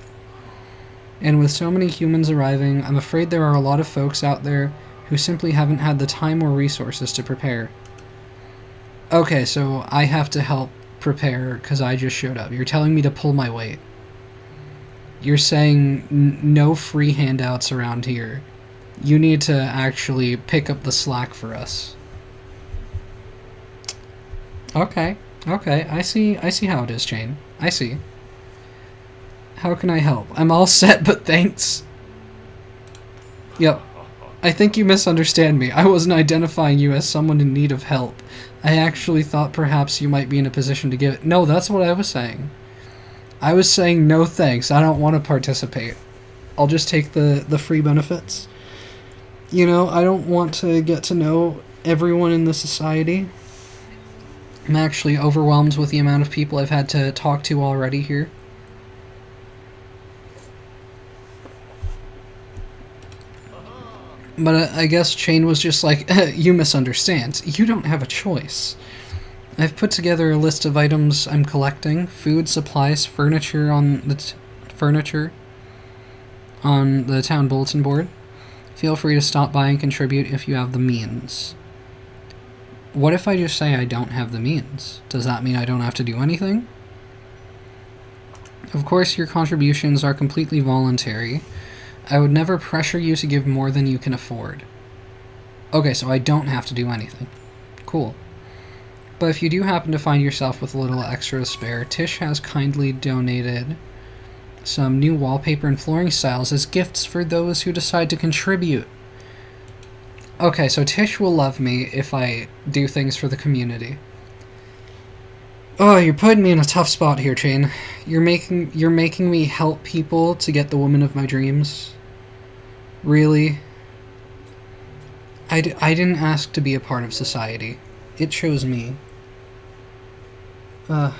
And with so many humans arriving, I'm afraid there are a lot of folks out there who simply haven't had the time or resources to prepare. Okay, so I have to help prepare because I just showed up. You're telling me to pull my weight. You're saying no free handouts around here. You need to actually pick up the slack for us. Okay, I see how it is, Chain. I see. How can I help? I'm all set, but thanks. Yep. I think you misunderstand me. I wasn't identifying you as someone in need of help. I actually thought perhaps you might be in a position to give it. No, that's what I was saying. I was saying no thanks. I don't want to participate. I'll just take the free benefits. You know, I don't want to get to know everyone in the society. I'm actually overwhelmed with the amount of people I've had to talk to already here. But I guess Chain was just like, you misunderstand. You don't have a choice. I've put together a list of items I'm collecting. Food, supplies, furniture on the town bulletin board. Feel free to stop by and contribute if you have the means. What if I just say I don't have the means? Does that mean I don't have to do anything? Of course, your contributions are completely voluntary. I would never pressure you to give more than you can afford. Okay, so I don't have to do anything. Cool. But if you do happen to find yourself with a little extra to spare, Tish has kindly donated some new wallpaper and flooring styles as gifts for those who decide to contribute. Okay, so Tish will love me if I do things for the community. Oh, you're putting me in a tough spot here, Chain. You're making me help people to get the woman of my dreams. Really? I didn't ask to be a part of society. It chose me. The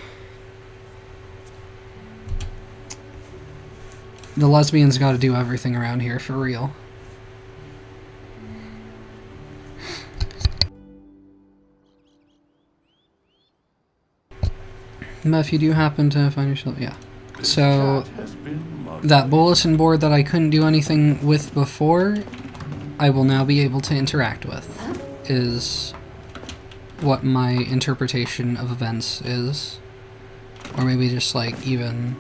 lesbians gotta do everything around here, for real. But if you do happen to find yourself, yeah. So, that bulletin board that I couldn't do anything with before, I will now be able to interact with, is what my interpretation of events is. Or maybe just like even,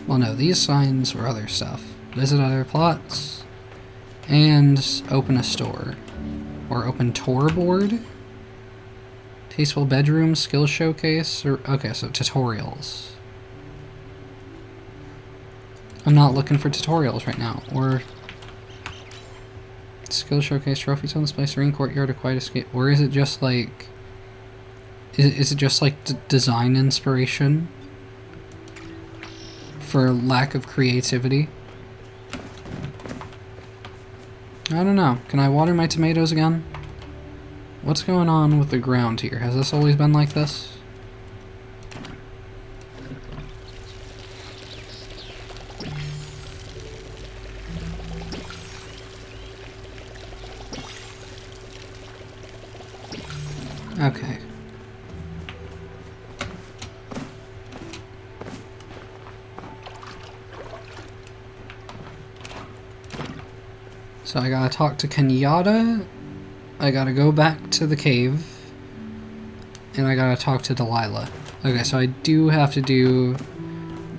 well no, these signs or other stuff. Visit other plots, and open a store. Or open tour board? Tasteful bedroom, skill showcase, or, okay, so tutorials. I'm not looking for tutorials right now, or skill showcase, trophies on display, serene courtyard, a quiet escape, or is it just like, is it just like design inspiration for lack of creativity? I don't know. Can I water my tomatoes again? What's going on with the ground here? Has this always been like this? Okay. So I gotta talk to Kenyatta, I gotta go back to the cave, and I gotta talk to Delilah. Okay, so I do have to do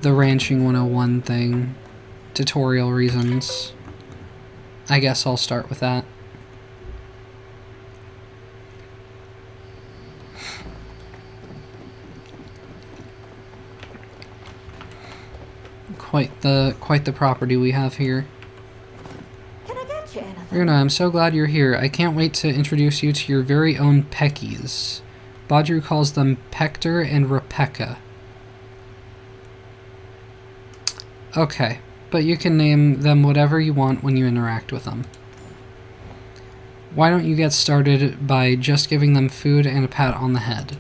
the Ranching 101 thing, tutorial reasons. I guess I'll start with that. Quite the property we have here. Can I get you anything? Runa, I'm so glad you're here. I can't wait to introduce you to your very own Peckies. Badru calls them Pector and Rebecca. Okay, but you can name them whatever you want when you interact with them. Why don't you get started by just giving them food and a pat on the head?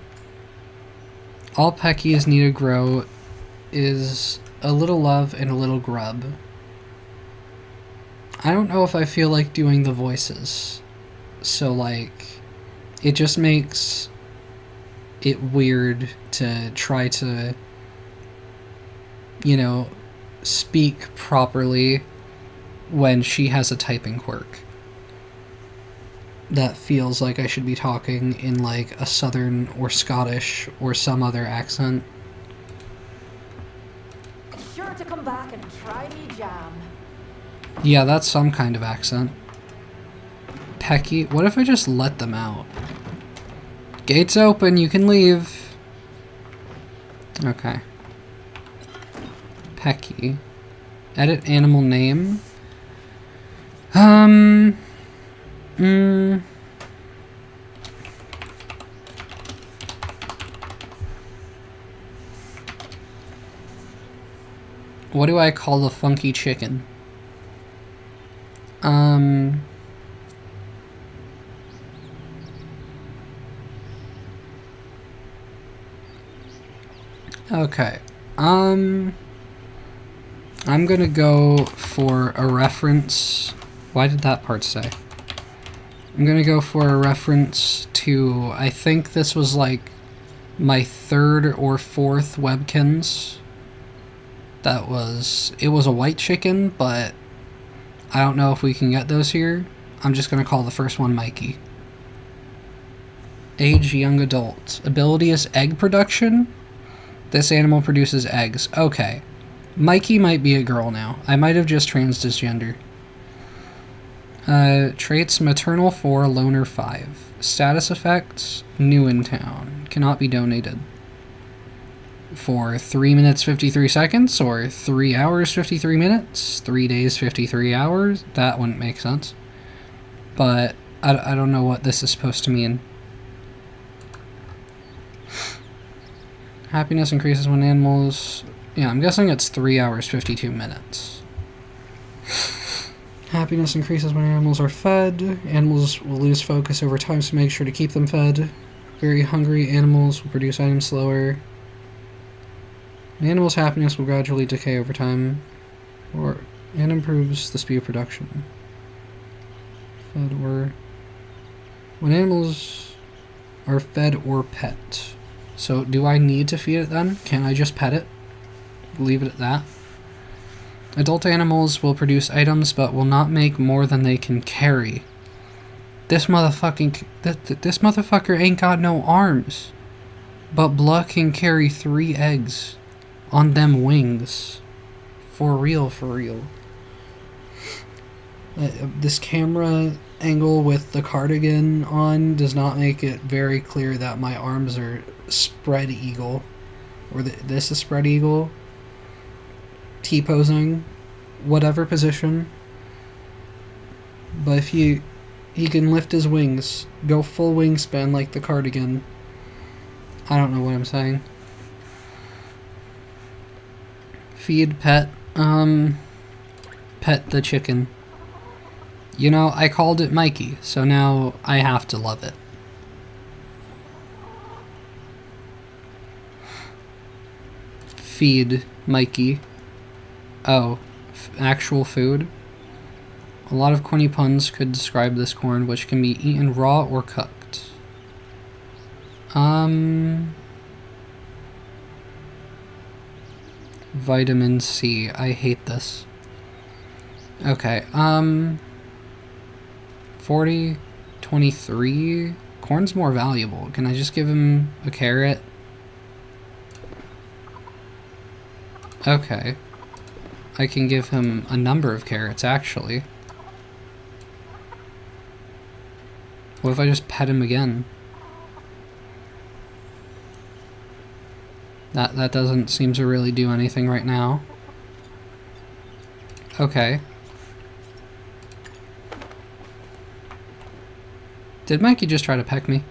All Peckies need to grow is a little love and a little grub. I don't know if I feel like doing the voices. So, like, it just makes it weird to try to, you know, speak properly when she has a typing quirk. That feels like I should be talking in, like, a Southern or Scottish or some other accent. Sure to come back and try me jam. Yeah, that's some kind of accent. Pecky. What if I just let them out? Gates open, you can leave. Okay. Pecky. Edit animal name. What do I call the funky chicken? Okay. I'm gonna go for a reference. Why did that part say? I'm gonna go for a reference to, I think this was like my 3rd or 4th Webkins. It was a white chicken, but I don't know if we can get those here. I'm just gonna call the first one Mikey. Age, young adult. Ability is egg production. This animal produces eggs. Okay. Mikey might be a girl now. I might have just transgender. Traits, maternal 4, loner 5. Status effects, new in town. Cannot be donated. For 3 minutes 53 seconds, or 3 hours 53 minutes, 3 days 53 hours. That wouldn't make sense. But I don't know what this is supposed to mean. Happiness increases when animals... Yeah, I'm guessing it's 3 hours 52 minutes. Happiness increases when animals are fed. Animals will lose focus over time, so make sure to keep them fed. Very hungry animals will produce items slower. An animal's happiness will gradually decay over time, and improves the speed of production. Fed or... When animals are fed or pet. So do I need to feed it then? Can I just pet it? Leave it at that? Adult animals will produce items but will not make more than they can carry. This motherfucker ain't got no arms. But Blah can carry 3 eggs on them wings. For real, for real. This camera angle with the cardigan on does not make it very clear that my arms are spread eagle. Or this is spread eagle. T-posing. Whatever position. But if he can lift his wings, go full wingspan like the cardigan. I don't know what I'm saying. Feed, pet, pet the chicken. You know, I called it Mikey, so now I have to love it. Feed Mikey. Oh, actual food. A lot of corny puns could describe this corn, which can be eaten raw or cooked. Vitamin C. I hate this. Okay, 40, 23. Corn's more valuable. Can I just give him a carrot? Okay. I can give him a number of carrots, actually. What if I just pet him again? That doesn't seem to really do anything right now. Okay. Did Mikey just try to peck me?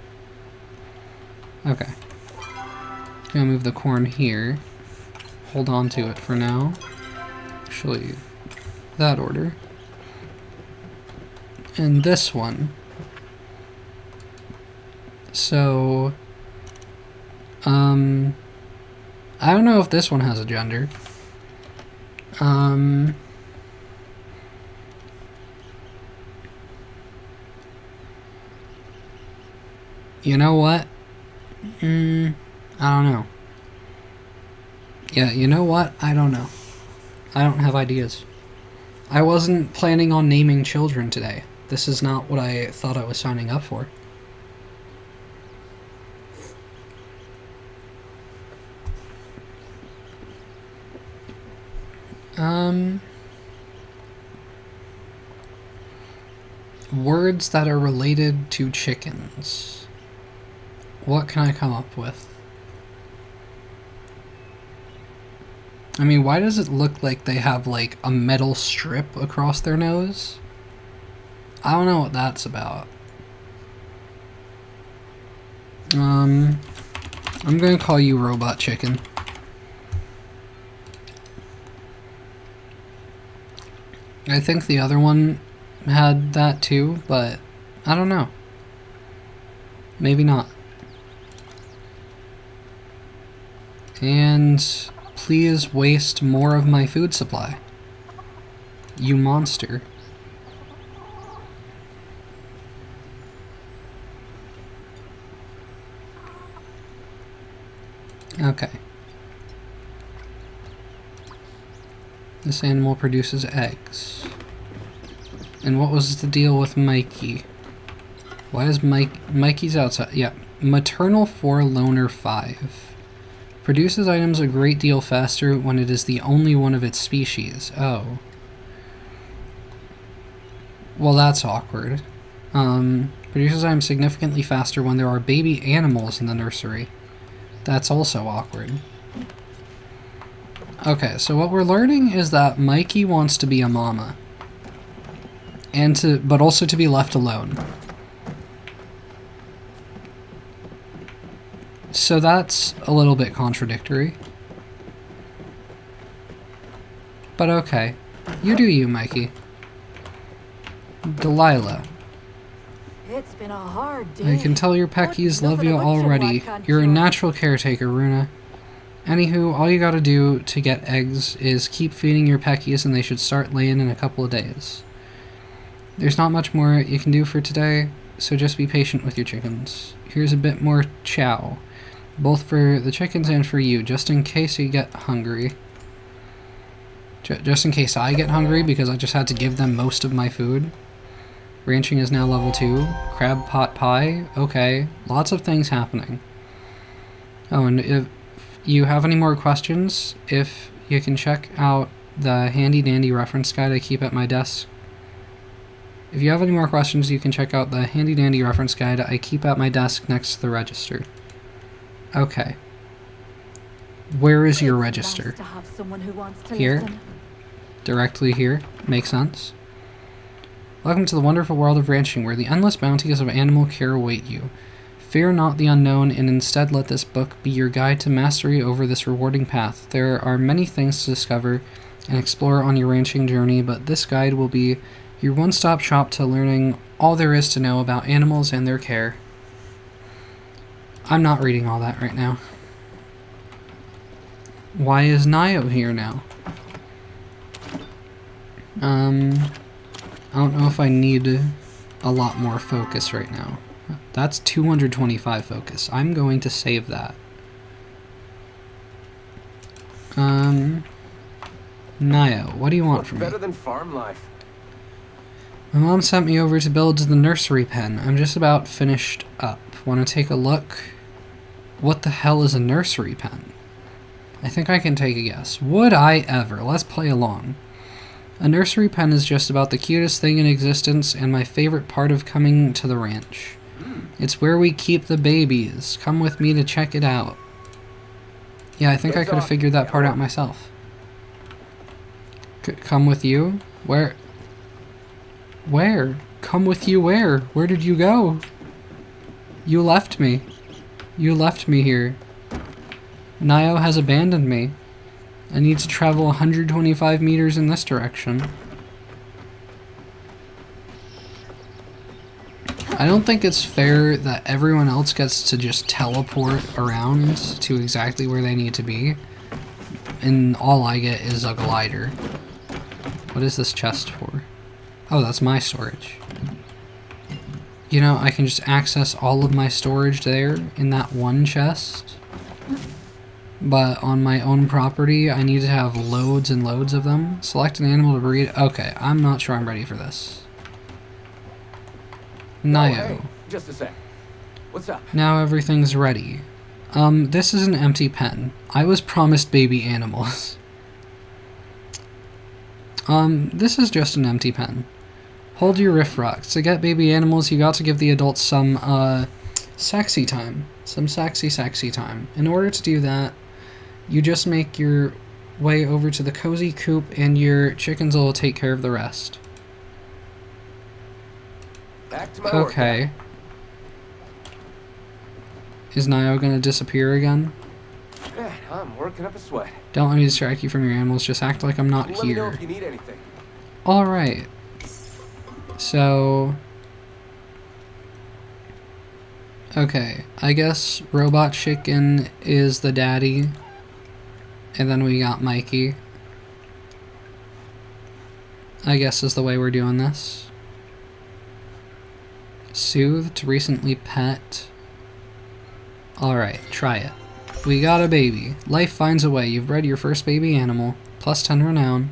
Okay. Gonna move the corn here. Hold on to it for now. actually that order. And this one. So, I don't know if this one has a gender. You know what? I don't know. Yeah, you know what? I don't know. I don't have ideas. I wasn't planning on naming children today. This is not what I thought I was signing up for. Words that are related to chickens. What can I come up with? I mean, why does it look like they have, like, a metal strip across their nose? I don't know what that's about. I'm gonna call you Robot Chicken. I think the other one had that too, but I don't know. Maybe not. And please waste more of my food supply. You monster. Okay. This animal produces eggs. And what was the deal with Mikey? Why is Mikey's outside? Yeah, maternal 4 loner 5. Produces items a great deal faster when it is the only one of its species. Oh. Well, that's awkward. Produces items significantly faster when there are baby animals in the nursery. That's also awkward. Okay, so what we're learning is that Mikey wants to be a mama. But also to be left alone. So that's a little bit contradictory. But okay. You do you, Mikey. Delilah. It's been a hard day. I can tell your Peckies love you already. You're a natural caretaker, Runa. Anywho, all you gotta do to get eggs is keep feeding your Peckies and they should start laying in a couple of days. There's not much more you can do for today, so just be patient with your chickens. Here's a bit more chow, both for the chickens and for you, just in case you get hungry. Just in case I get hungry, because I just had to give them most of my food. Ranching is now level 2. Crab pot pie. Okay. Lots of things happening. Oh, and if you have any more questions, if you can check out the handy dandy reference guide I keep at my desk. If you have any more questions, you can check out the handy dandy reference guide I keep at my desk next to the register. Okay. Where is your register? To have someone who wants to Here? listen. Directly here? Makes sense. Welcome to the wonderful world of ranching, where the endless bounties of animal care await you. Fear not the unknown, and instead let this book be your guide to mastery over this rewarding path. There are many things to discover and explore on your ranching journey, but this guide will be your one-stop shop to learning all there is to know about animals and their care. I'm not reading all that right now. Why is Nio here now? I don't know if I need a lot more focus right now. That's 225 focus. I'm going to save that. Nio, what do you want from me? Better than farm life. My mom sent me over to build the nursery pen. I'm just about finished up. Want to take a look? What the hell is a nursery pen? I think I can take a guess. Would I ever? Let's play along. A nursery pen is just about the cutest thing in existence and my favorite part of coming to the ranch. It's where we keep the babies. Come with me to check it out. Yeah, I think I could have figured that part out myself. Come with you? Where? Where? Come with you where? Where did you go? You left me. You left me here. Nio has abandoned me. I need to travel 125 meters in this direction. I don't think it's fair that everyone else gets to just teleport around to exactly where they need to be, and all I get is a glider. What is this chest for? Oh, that's my storage. You know, I can just access all of my storage there in that one chest. But on my own property, I need to have loads and loads of them. Select an animal to breed. Okay, I'm not sure I'm ready for this. Nio. Hey, just a sec. What's up? Now everything's ready. This is an empty pen. I was promised baby animals. This is just an empty pen. Hold your riff rocks. To get baby animals, you got to give the adults some, sexy time. Some sexy time. In order to do that, you just make your way over to the cozy coop and your chickens will take care of the rest. Back to my Okay. Is Nio gonna disappear again? Man, I'm working up a sweat. Don't let me distract you from your animals, just act like I'm not Let me know here. if you need anything. Alright. So... Okay, I guess Robot Chicken is the daddy. And then we got Mikey. I guess is the way we're doing this. Soothed, recently pet. Alright, try it. We got a baby. Life finds a way. You've bred your first baby animal. Plus 10 renown.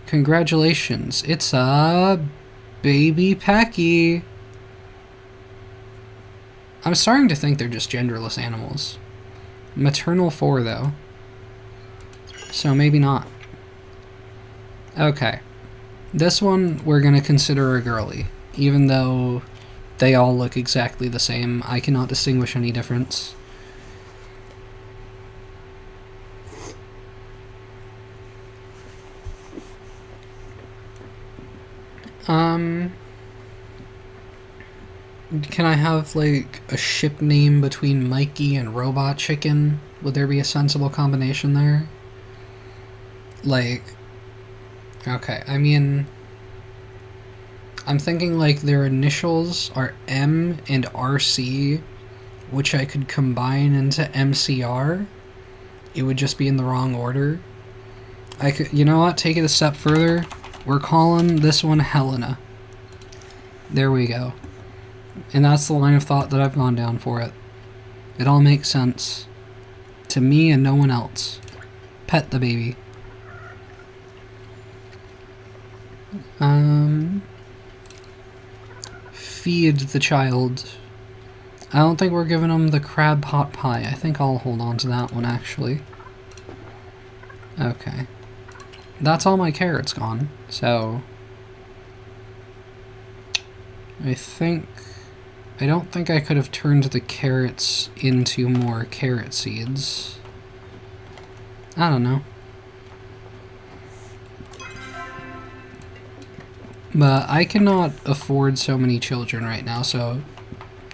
Congratulations. It's a baby Pecky. I'm starting to think they're just genderless animals. Maternal 4 though. So maybe not. Okay. This one we're gonna consider a girly. Even though they all look exactly the same, I cannot distinguish any difference. Can I have, like, a ship name between Mikey and Robot Chicken? Would there be a sensible combination there? Like, okay, I mean, I'm thinking, like, their initials are M and RC, which I could combine into MCR. It would just be in the wrong order. I could, you know what, take it a step further. We're calling this one Helena. There we go. And that's the line of thought that I've gone down for it. It all makes sense. To me and no one else. Pet the baby. Feed the child. I don't think we're giving them the crab pot pie. I think I'll hold on to that one, actually. Okay. That's all my carrots gone, so... I don't think I could have turned the carrots into more carrot seeds. I don't know. But I cannot afford so many children right now, so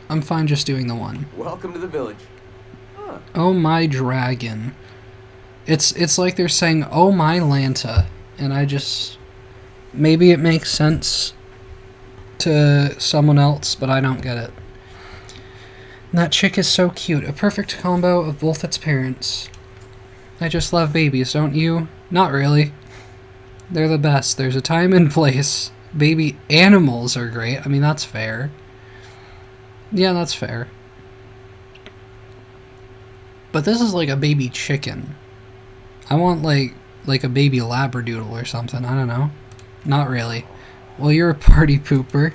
I'm fine just doing the one. Welcome to the village. Huh. Oh my dragon. It's like they're saying, oh my Lanta, and I just... Maybe it makes sense to someone else, but I don't get it. That chick is so cute. A perfect combo of both its parents. I just love babies, don't you? Not really. They're the best. There's a time and place. Baby animals are great. I mean, that's fair. Yeah, that's fair. But this is like a baby chicken. I want like a baby labradoodle or something. I don't know. Not really. Well, you're a party pooper.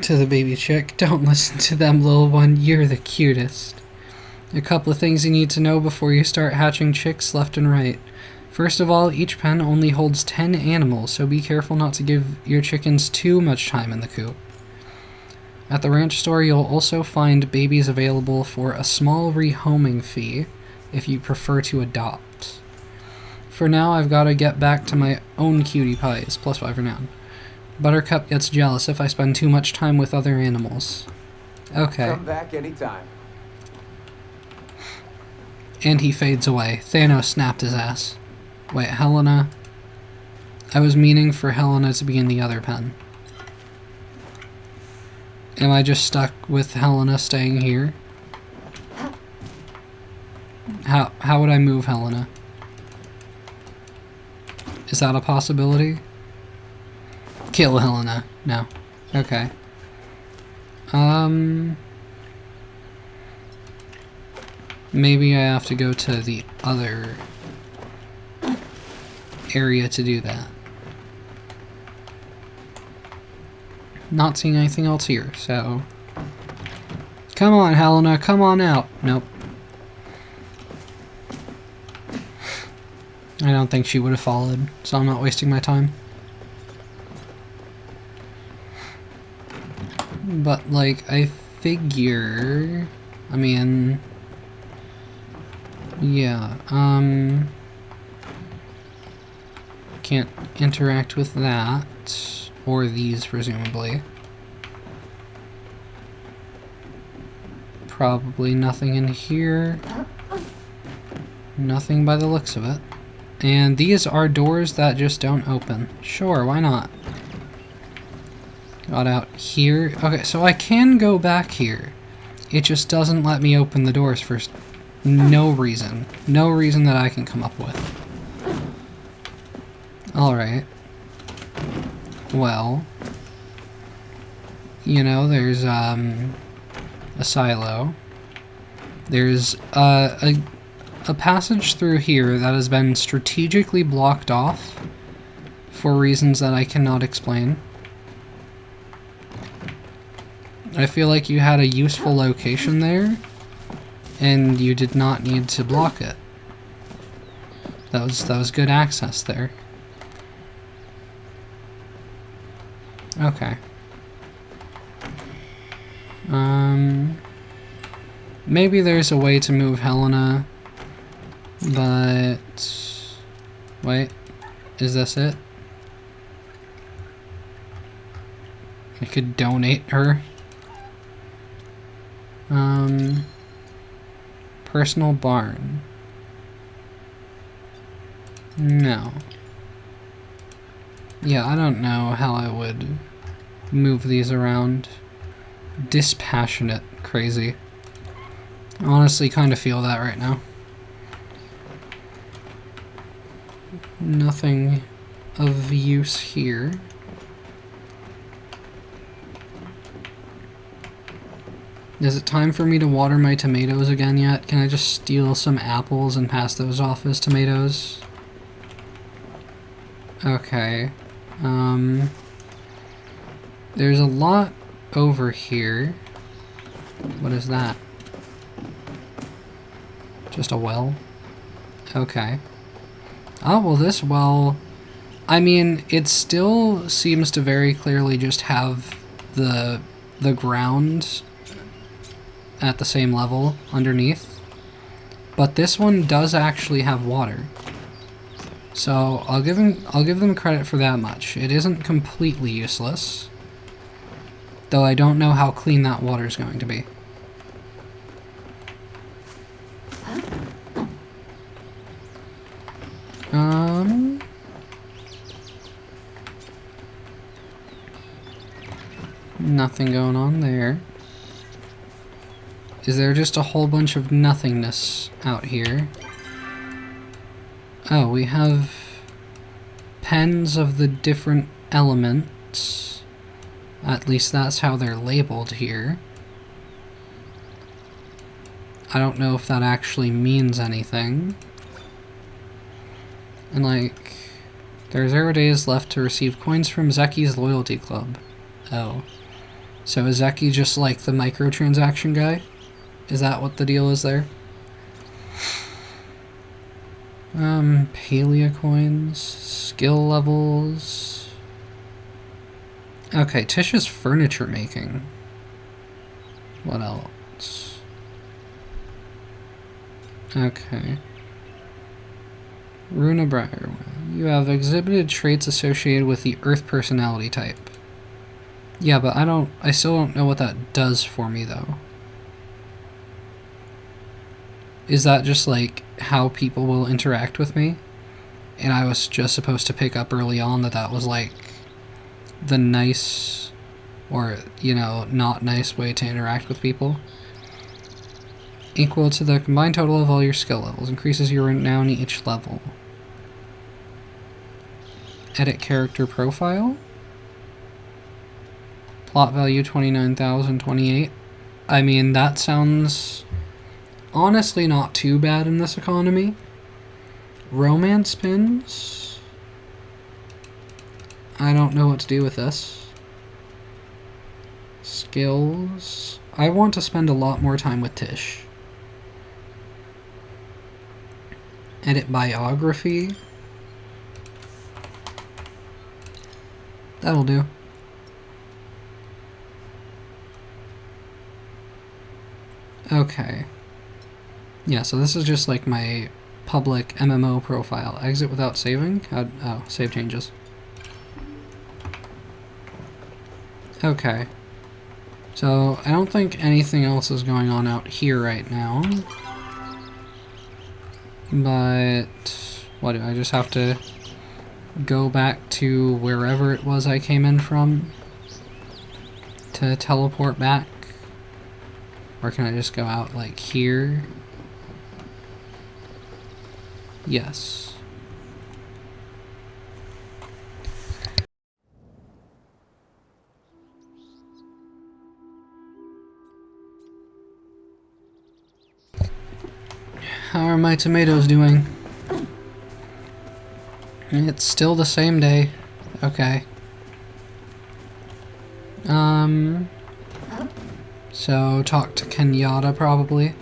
To the baby chick. Don't listen to them, little one. You're the cutest. A couple of things you need to know before you start hatching chicks left and right. First of all, each pen only holds 10 animals, so be careful not to give your chickens too much time in the coop. At the ranch store, you'll also find babies available for a small rehoming fee if you prefer to adopt. For now, I've got to get back to my own cutie pies, plus 5 renown. Buttercup gets jealous if I spend too much time with other animals. Okay. Come back anytime. And he fades away. Thanos snapped his ass. Wait, Helena? I was meaning for Helena to be in the other pen. Am I just stuck with Helena staying here? How would I move Helena? Is that a possibility? Kill Helena. No. Okay. Maybe I have to go to the other area to do that. Not seeing anything else here, so... Come on, Helena, come on out. Nope. I don't think she would have followed, so I'm not wasting my time. But, like, I figure... I mean... Yeah, can't interact with that. Or these, presumably. Probably nothing in here. Nothing by the looks of it. And these are doors that just don't open. Sure, why not? Got out here. Okay, so I can go back here. It just doesn't let me open the doors for no reason. No reason that I can come up with. Alright. Well, you know, there's a silo. There's a passage through here that has been strategically blocked off for reasons that I cannot explain. I feel like you had a useful location there, and you did not need to block it. That was good access there. Okay. Maybe there's a way to move Helena, but... Wait, is this it? I could donate her. Personal barn. No. Yeah, I don't know how I would move these around. Dispassionate crazy. I honestly kind of feel that right now. Nothing of use here. Is it time for me to water my tomatoes again yet? Can I just steal some apples and pass those off as tomatoes? Okay. There's a lot over here. What is that? Just a well? Okay. Oh, well this well... I mean, it still seems to very clearly just have the ground at the same level underneath. But this one does actually have water. So I'll give them credit for that much. It isn't completely useless. Though I don't know how clean that water is going to be. Nothing going on there. Is there just a whole bunch of nothingness out here? Oh, we have pens of the different elements. At least that's how they're labeled here. I don't know if that actually means anything. And like, there are 0 days left to receive coins from Zeki's loyalty club. Oh. So is Zeki just like the microtransaction guy? Is that what the deal is there? Palia coins, skill levels. Okay, Tisha's furniture making. What else? Okay. Runa Briar. You have exhibited traits associated with the Earth personality type. Yeah, but I still don't know what that does for me though. Is that just like how people will interact with me? And I was just supposed to pick up early on that that was like the nice, or, you know, not nice way to interact with people. Equal to the combined total of all your skill levels. Increases your renown each level. Edit character profile. Plot value 29,028. I mean, that sounds honestly not too bad in this economy. Romance pins. I don't know what to do with this. Skills. I want to spend a lot more time with Tish. Edit biography. That'll do. Okay. Yeah, so this is just like my public MMO profile. Exit without saving? Oh, save changes. Okay. So, I don't think anything else is going on out here right now. But what do I just have to go back to wherever it was I came in from to teleport back? Or can I just go out like here? Yes. How are my tomatoes doing? It's still the same day. Okay. So talk to Kenyatta probably.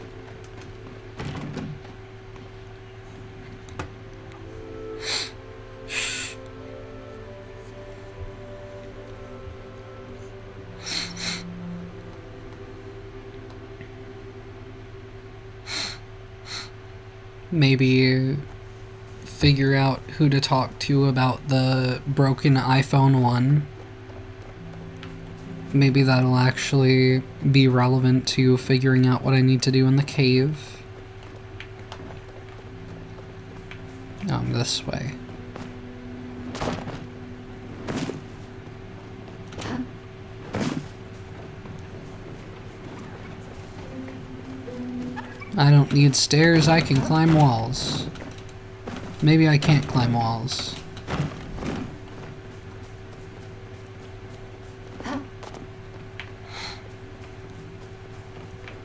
Maybe figure out who to talk to about the broken iPhone 1. Maybe that'll actually be relevant to figuring out what I need to do in the cave. This way. I don't need stairs, I can climb walls. Maybe I can't climb walls.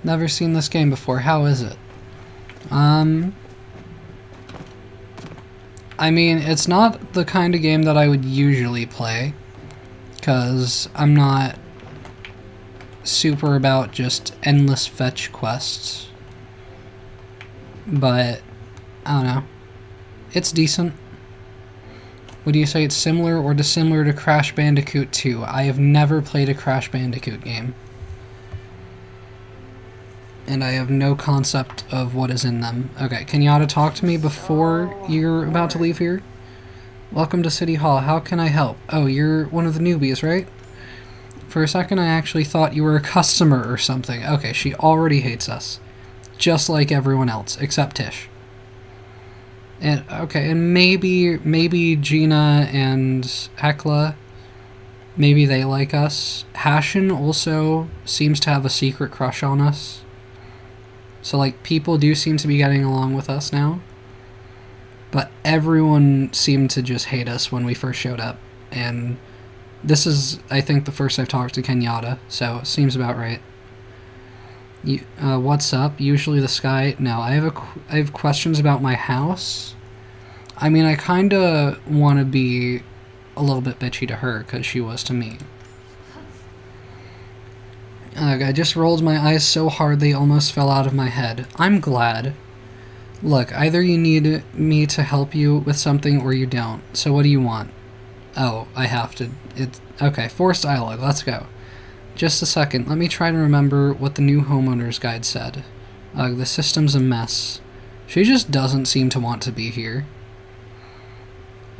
Never seen this game before, how is it? I mean, it's not the kind of game that I would usually play, because I'm not super about just endless fetch quests. But, I don't know. It's decent. Would you say it's similar or dissimilar to Crash Bandicoot 2? I have never played a Crash Bandicoot game. And I have no concept of what is in them. Okay, Kenyatta, talk to me before you're about to leave here. Welcome to City Hall. How can I help? Oh, you're one of the newbies, right? For a second, I actually thought you were a customer or something. Okay, she already hates us. Just like everyone else, except Tish. And okay, and maybe Gina and Hekla, maybe they like us. Hashin also seems to have a secret crush on us. So, like, people do seem to be getting along with us now. But everyone seemed to just hate us when we first showed up. And this is, I think, the first I've talked to Kenyatta, so it seems about right. What's up? Usually the sky... No, I have questions about my house. I mean, I kinda want to be a little bit bitchy to her, because she was to me. I just rolled my eyes so hard they almost fell out of my head. I'm glad. Look, either you need me to help you with something or you don't. So what do you want? Oh, I have to... Okay, forced dialogue, let's go. Just a second, let me try to remember what the new homeowner's guide said. The system's a mess. She just doesn't seem to want to be here.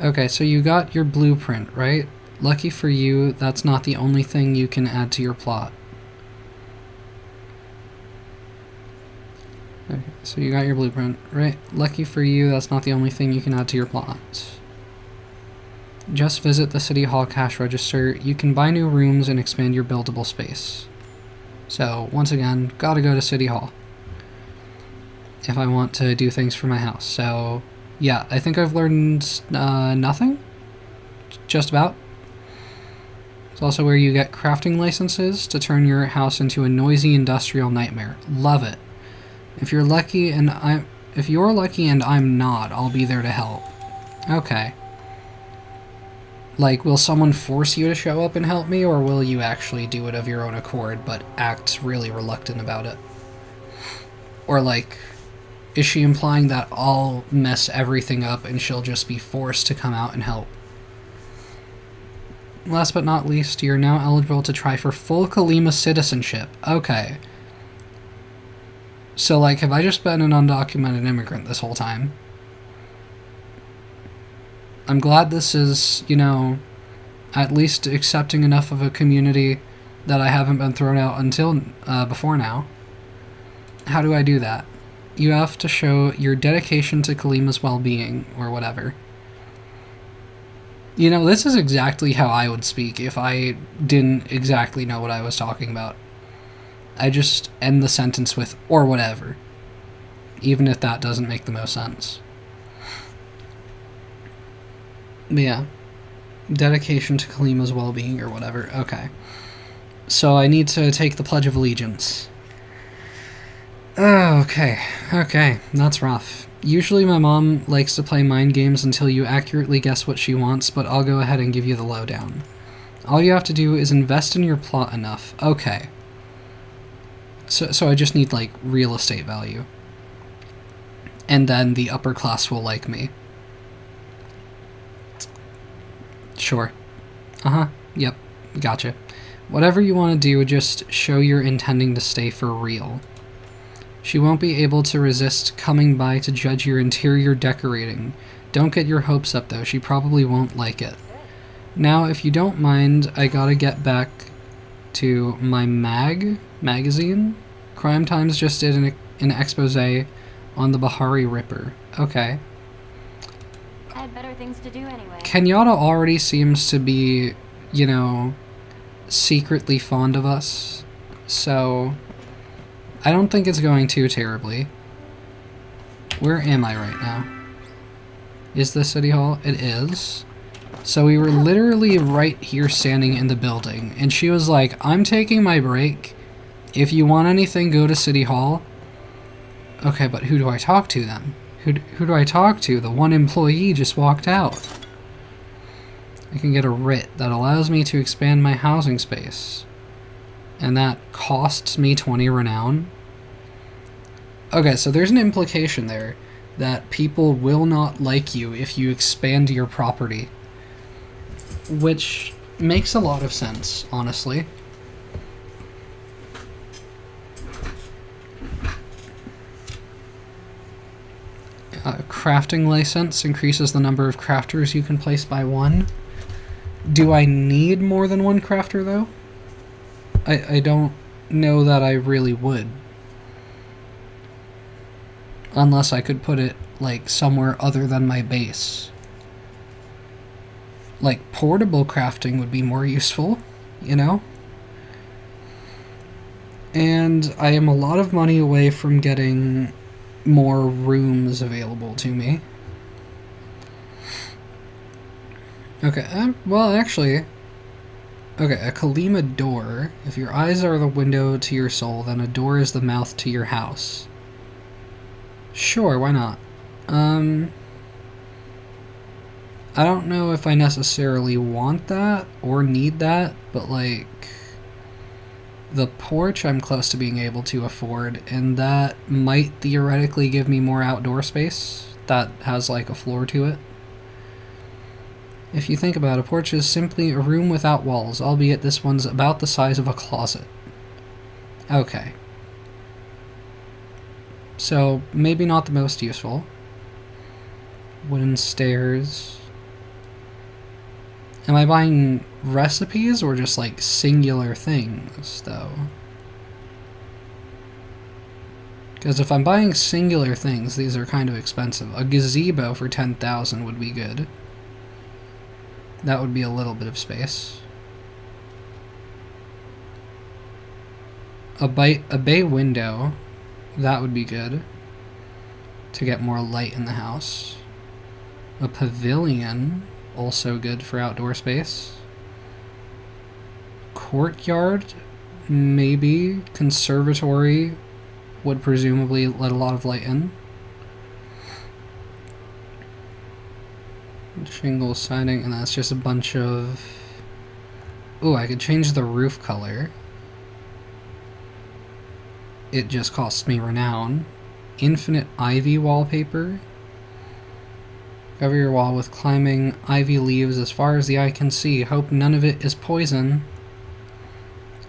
Okay, so you got your blueprint, right? Lucky for you, that's not the only thing you can add to your plot. Okay. So you got your blueprint, right? Lucky for you, that's not the only thing you can add to your plot. Just visit the City Hall cash register. You can buy new rooms and expand your buildable space. So, once again, gotta go to City Hall if I want to do things for my house. So, yeah, I think I've learned nothing. Just about. It's also where you get crafting licenses to turn your house into a noisy industrial nightmare. Love it. If you're lucky and I'm not, I'll be there to help. Okay. Like, will someone force you to show up and help me, or will you actually do it of your own accord, but act really reluctant about it? Or, like, is she implying that I'll mess everything up and she'll just be forced to come out and help? Last but not least, you're now eligible to try for full Kalima citizenship. Okay. So, like, have I just been an undocumented immigrant this whole time? I'm glad this is, you know, at least accepting enough of a community that I haven't been thrown out until before now. How do I do that? You have to show your dedication to Kalima's well-being, or whatever. You know, this is exactly how I would speak if I didn't exactly know what I was talking about. I just end the sentence with, or whatever. Even if that doesn't make the most sense. But yeah. Dedication to Kalima's well-being or whatever. Okay. So I need to take the Pledge of Allegiance. Oh, okay. That's rough. Usually my mom likes to play mind games until you accurately guess what she wants, but I'll go ahead and give you the lowdown. All you have to do is invest in your plot enough. Okay. So I just need, like, real estate value. And then the upper class will like me. Sure. Uh-huh. Yep. Gotcha. Whatever you want to do, just show you're intending to stay for real. She won't be able to resist coming by to judge your interior decorating. Don't get your hopes up, though. She probably won't like it. Now, if you don't mind, I gotta get back to my magazine. Crime Times just did an expose on the Bahari Ripper. Okay. I had better things to do anyway. Kenyatta already seems to be, you know, secretly fond of us, so I don't think it's going too terribly. Where am I right now? Is this City Hall? It is. So we were literally right here standing in the building, and she was like, I'm taking my break. If you want anything, go to City Hall. Okay, but who do I talk to then? Who do I talk to? The one employee just walked out. I can get a writ that allows me to expand my housing space. And that costs me 20 renown. Okay, so there's an implication there that people will not like you if you expand your property. Which makes a lot of sense, honestly. Crafting license increases the number of crafters you can place by 1. Do I need more than 1 crafter, though? I don't know that I really would. Unless I could put it, like, somewhere other than my base. Like, portable crafting would be more useful, you know? And I am a lot of money away from getting more rooms available to me. Okay, well, actually... Okay, a Kalima door. If your eyes are the window to your soul, then a door is the mouth to your house. Sure, why not? I don't know if I necessarily want that or need that, but, like... The porch I'm close to being able to afford, and that might theoretically give me more outdoor space that has, like, a floor to it. If you think about it, a porch is simply a room without walls, albeit this one's about the size of a closet. Okay. So, maybe not the most useful. Wooden stairs. Am I buying recipes or just, like, singular things, though? Because if I'm buying singular things, these are kind of expensive. A gazebo for 10,000 would be good. That would be a little bit of space. A bay window, that would be good to get more light in the house. A pavilion, also good for outdoor space. Courtyard, maybe. Conservatory would presumably let a lot of light in. Shingle siding, and that's just a bunch of... Ooh, I could change the roof color. It just costs me renown. Infinite ivy wallpaper. Cover your wall with climbing ivy leaves as far as the eye can see. Hope none of it is poison.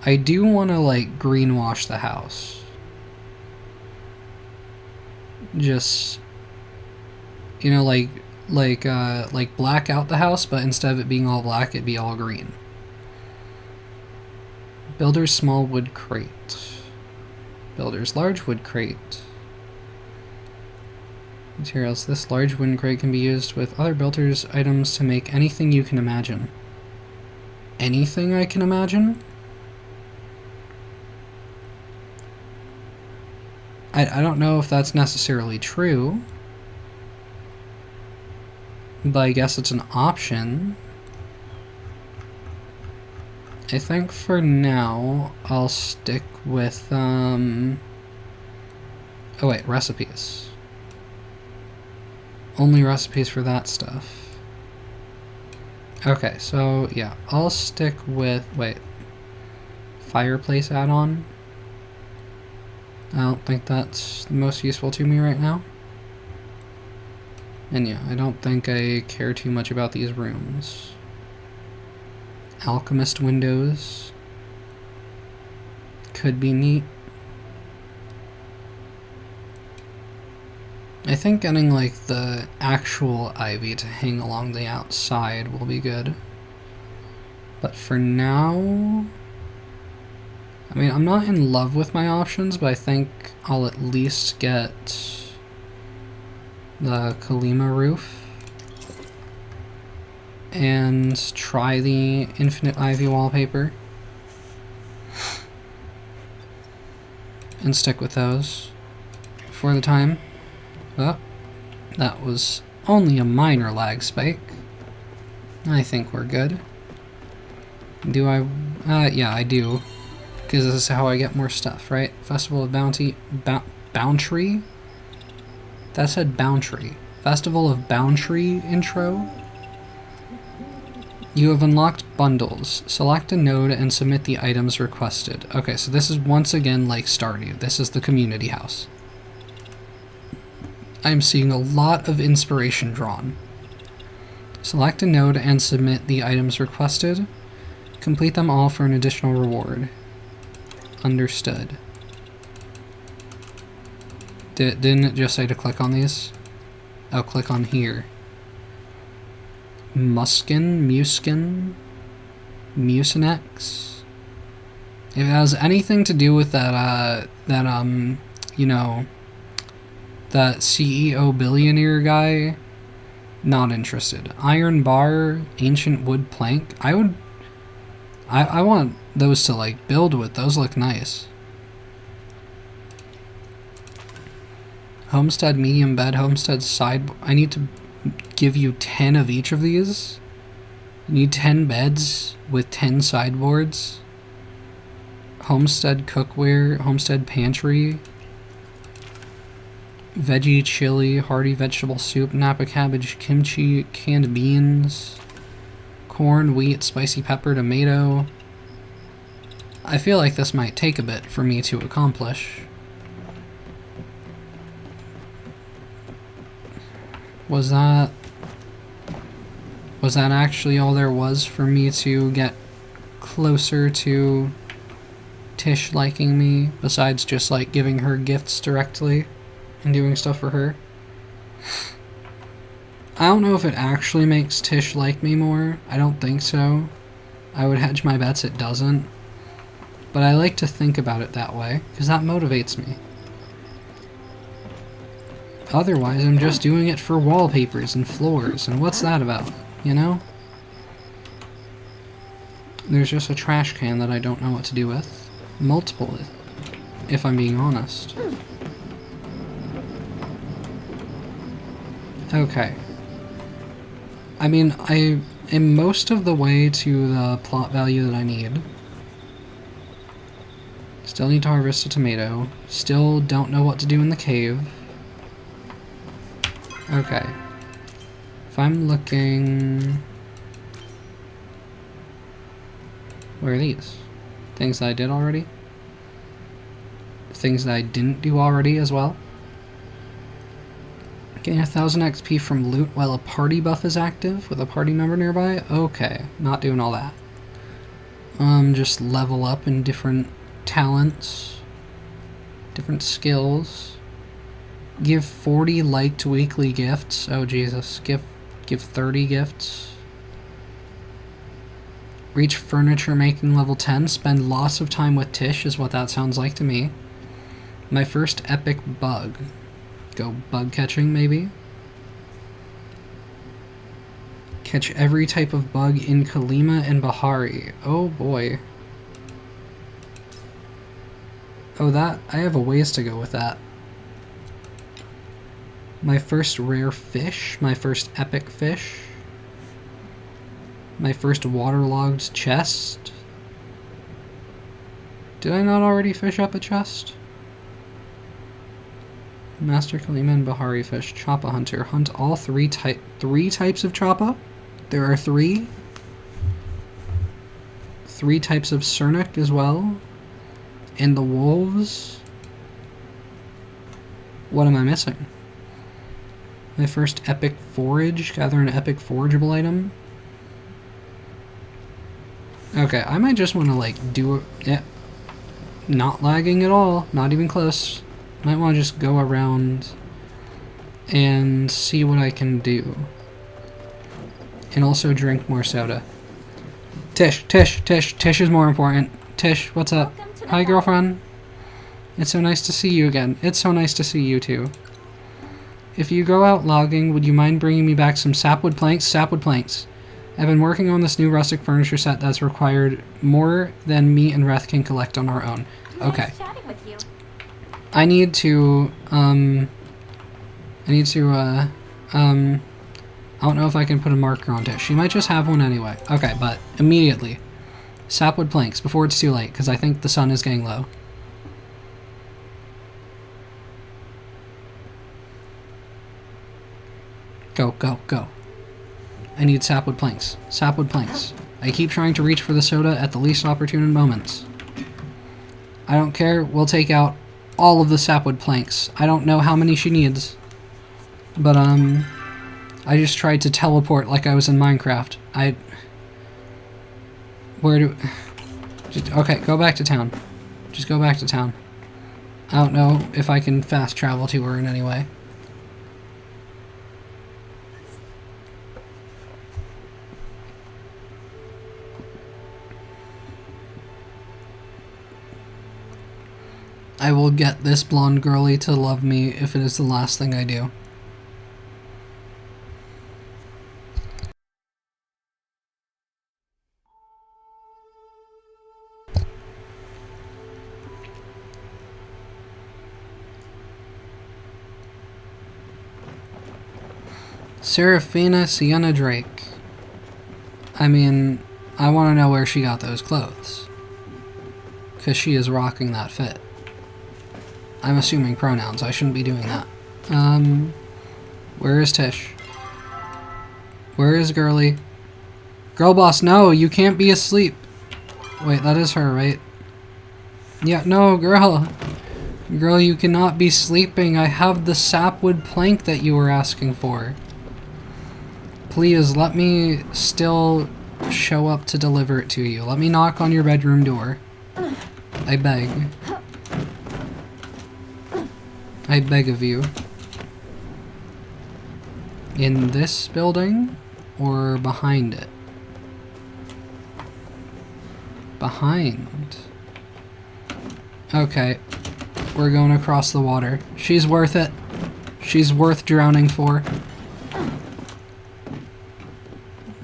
I do want to, like, greenwash the house. Just, you know, like black out the house, but instead of it being all black, it'd be all green. Builder's small wood crate. Builder's large wood crate. Materials. This large wooden crate can be used with other builder's items to make anything you can imagine. Anything I can imagine? I don't know if that's necessarily true, but I guess it's an option. I think for now, I'll stick with, oh wait, recipes. Only recipes for that stuff. Okay, so yeah, I'll stick with, wait, fireplace add-on. I don't think that's the most useful to me right now. And yeah, I don't think I care too much about these rooms. Alchemist windows. Could be neat. I think getting like the actual ivy to hang along the outside will be good. But for now, I mean, I'm not in love with my options, but I think I'll at least get the Kalima roof and try the infinite ivy wallpaper and stick with those for the time. Oh, that was only a minor lag spike. I think we're good. Do I? Yeah, I do. Because this is how I get more stuff, right? Festival of Bounty... Bountree? That said Bountree. Festival of Bountree intro? You have unlocked bundles. Select a node and submit the items requested. Okay, so this is once again like Stardew. This is the community house. I'm seeing a lot of inspiration drawn. Select a node and submit the items requested. Complete them all for an additional reward. Understood. Didn't it just say to click on these? Oh, click on here. Muskin? Mucinex? If it has anything to do with that, you know, that CEO billionaire guy, not interested. Iron bar, ancient wood plank. I want those to, like, build with. Those look nice. Homestead medium bed, homestead side... I need to give you 10 of each of these. You need 10 beds with 10 sideboards. Homestead cookware, homestead pantry. Veggie chili, hearty vegetable soup, Napa cabbage, kimchi, canned beans, corn, wheat, spicy pepper, tomato. I feel like this might take a bit for me to accomplish. Was that actually all there was for me to get closer to Tish liking me, besides just like giving her gifts directly and doing stuff for her? I don't know if it actually makes Tish like me more. I don't think so. I would hedge my bets it doesn't. But I like to think about it that way, because that motivates me. Otherwise, I'm just doing it for wallpapers and floors, and what's that about, you know? There's just a trash can that I don't know what to do with. Multiple, if I'm being honest. Okay. I mean, I am most of the way to the plot value that I need. Still need to harvest a tomato. Still don't know what to do in the cave. Okay. If I'm looking... Where are these? Things that I did already? Things that I didn't do already as well? Getting 1000 XP from loot while a party buff is active with a party member nearby? Okay, not doing all that. Just level up in different talents, different skills. Give 40 liked weekly gifts. Oh Jesus, give 30 gifts. Reach furniture making level 10. Spend lots of time with Tish is what that sounds like to me. My first epic bug. Go bug catching, maybe? Catch every type of bug in Kalima and Bahari. Oh boy. Oh, that... I have a ways to go with that. My first rare fish. My first epic fish. My first waterlogged chest. Did I not already fish up a chest? Master Kalima and Bahari fish. Choppa hunter. Hunt all three types of choppa? There are 3. 3 types of Cernic as well. And the wolves. What am I missing? My first epic forage. Gather an epic forageable item. Okay, I might just want to like do it. Yeah. Not lagging at all. Not even close. Might want to just go around and see what I can do. And also drink more soda. Tish is more important. Tish, what's up? Hi, girlfriend. It's so nice to see you again. It's so nice to see you too. If you go out logging, would you mind bringing me back some sapwood planks? Sapwood planks. I've been working on this new rustic furniture set that's required more than me and Reth can collect on our own. Okay. I need to, I don't know if I can put a marker on it. She might just have one anyway. Okay, but immediately. Sapwood planks before it's too late, because I think the sun is getting low. Go, go, go. I need sapwood planks. Sapwood planks. I keep trying to reach for the soda at the least opportune moments. I don't care. We'll take out all of the sapwood planks. I don't know how many she needs. But, I just tried to teleport like I was in Minecraft. Okay, go back to town. Just go back to town. I don't know if I can fast travel to her in any way. I will get this blonde girlie to love me if it is the last thing I do. Serafina Sienna Drake. I mean, I want to know where she got those clothes. Because she is rocking that fit. I'm assuming pronouns. I shouldn't be doing that. Where is Tish? Where is Girly? Girl boss, no! You can't be asleep! Wait, that is her, right? Yeah, no, girl! Girl, you cannot be sleeping. I have the sapwood plank that you were asking for. Please, let me still show up to deliver it to you. Let me knock on your bedroom door. I beg. I beg of you. In this building? Or behind it? Behind. Okay. We're going across the water. She's worth it. She's worth drowning for.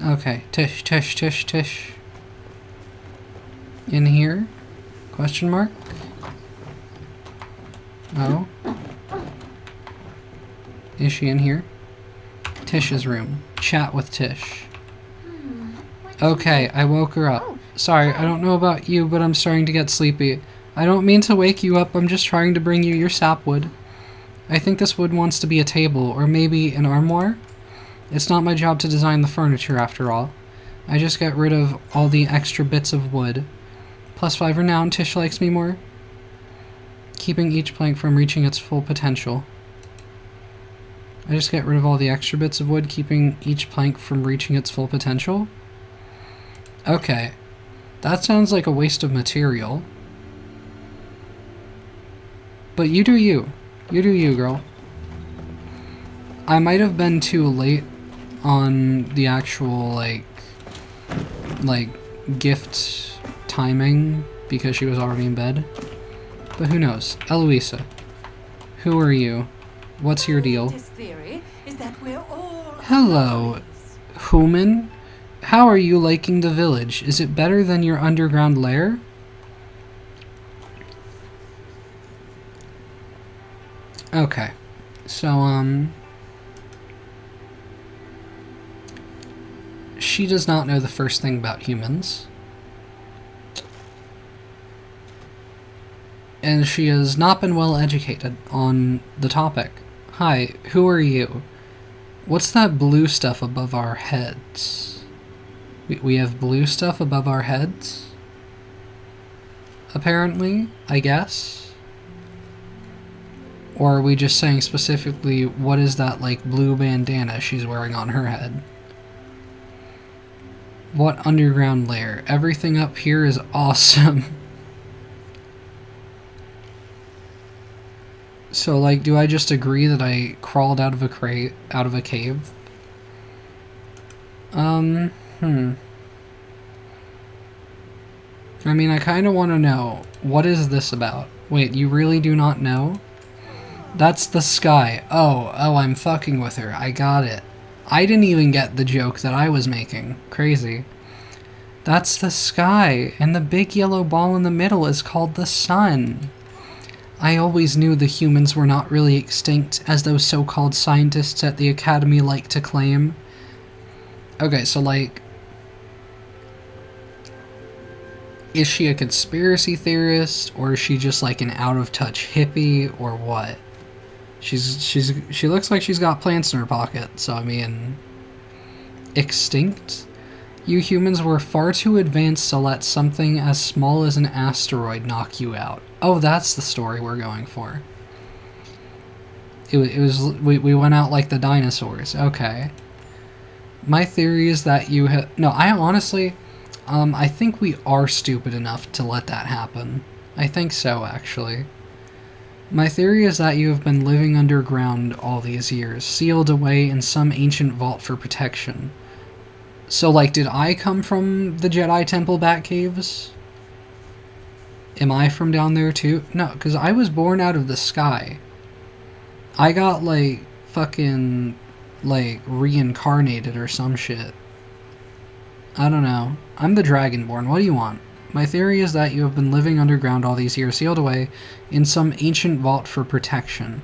Okay, Tish, Tish, Tish, Tish. In here? Question mark? Oh. Is she in here? Tish's room. Chat with Tish. Okay, I woke her up. Sorry, I don't know about you, but I'm starting to get sleepy. I don't mean to wake you up, I'm just trying to bring you your sapwood. I think this wood wants to be a table, or maybe an armoire? It's not my job to design the furniture, after all. I just get rid of all the extra bits of wood. +5 renown, Tish likes me more. Keeping each plank from reaching its full potential. I just get rid of all the extra bits of wood, keeping each plank from reaching its full potential? Okay. That sounds like a waste of material. But you do you. You do you, girl. I might have been too late on the actual, like, gift timing because she was already in bed. But who knows? Eloisa, who are you? What's your deal? His theory is that we're all Hello, human. How are you liking the village? Is it better than your underground lair? Okay, so, she does not know the first thing about humans. And she has not been well educated on the topic. Hi, who are you? What's that blue stuff above our heads? We have blue stuff above our heads? Apparently, I guess. Or are we just saying specifically, what is that, like, blue bandana she's wearing on her head? What underground lair? Everything up here is awesome. So, like, do I just agree that I crawled out of a cave? I mean, I kind of want to know, what is this about? Wait, you really do not know? That's the sky. Oh, I'm fucking with her. I got it. I didn't even get the joke that I was making. Crazy. That's the sky, and the big yellow ball in the middle is called the sun. I always knew the humans were not really extinct, as those so-called scientists at the Academy like to claim. Okay, so, like, is she a conspiracy theorist, or is she just, like, an out-of-touch hippie, or what? She looks like she's got plants in her pocket, so, I mean, extinct? You humans were far too advanced to let something as small as an asteroid knock you out. Oh, that's the story we're going for. We went out like the dinosaurs. Okay. My theory is that you have... No, I honestly... I think we are stupid enough to let that happen. I think so, actually. My theory is that you have been living underground all these years, sealed away in some ancient vault for protection. So, like, did I come from the Jedi Temple Batcaves? Am I from down there too? No, because I was born out of the sky. I got, like, fucking, like, reincarnated or some shit. I don't know. I'm the Dragonborn. What do you want? My theory is that you have been living underground all these years, sealed away in some ancient vault for protection.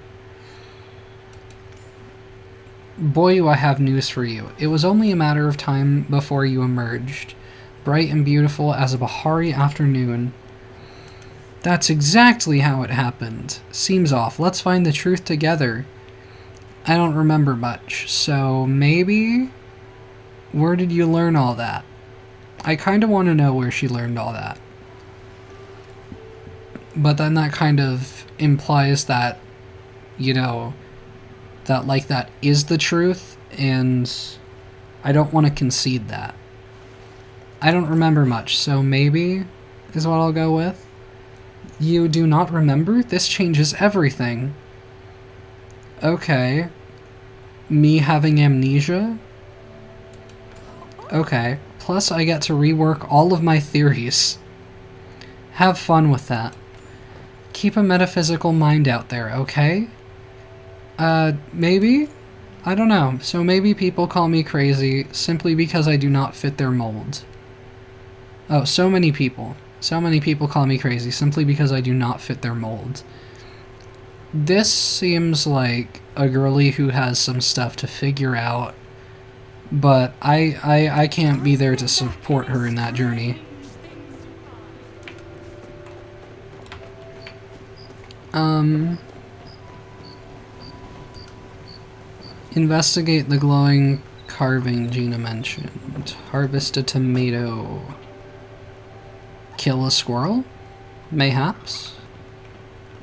Boy, do I have news for you. It was only a matter of time before you emerged, bright and beautiful as a Bahari afternoon. That's exactly how it happened. Seems off. Let's find the truth together. I don't remember much, so maybe? Where did you learn all that? I kind of want to know where she learned all that. But then that kind of implies that, you know, that, like, that is the truth, and I don't want to concede that. I don't remember much, so maybe is what I'll go with. You do not remember? This changes everything. Okay. Me having amnesia? Okay. Plus, I get to rework all of my theories. Have fun with that. Keep a metaphysical mind out there, okay? Maybe? I don't know. So maybe people call me crazy simply because I do not fit their mold. Oh, so many people. So many people call me crazy simply because I do not fit their mold. This seems like a girly who has some stuff to figure out, but I can't be there to support her in that journey. Investigate the glowing carving Gina mentioned. Harvest a tomato. Kill a squirrel? Mayhaps?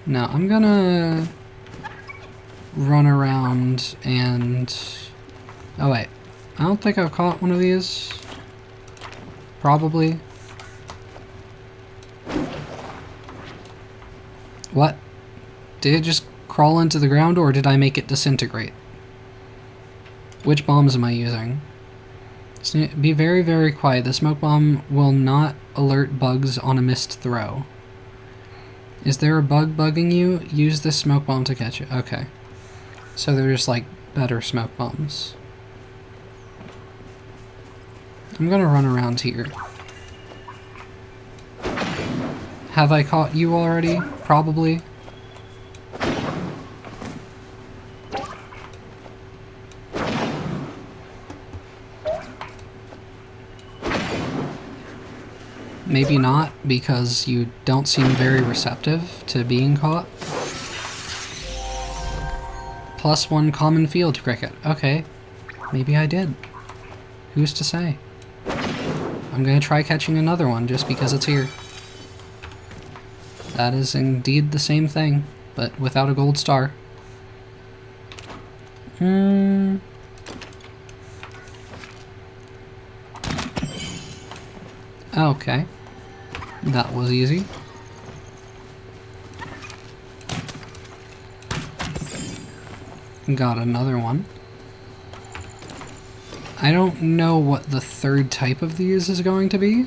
No, I'm gonna run around and... Oh wait, I don't think I've caught one of these. Probably. What? Did it just crawl into the ground or did I make it disintegrate? Which bombs am I using? Be very, very quiet. The smoke bomb will not alert bugs on a missed throw. Is there a bug bugging you? Use this smoke bomb to catch it. Okay. So they're just like better smoke bombs. I'm gonna run around here. Have I caught you already? Probably. Maybe not, because you don't seem very receptive to being caught. +1 common field cricket. Okay, maybe I did. Who's to say? I'm gonna try catching another one just because it's here. That is indeed the same thing, but without a gold star. Okay. That was easy. Got another one. I don't know what the third type of these is going to be.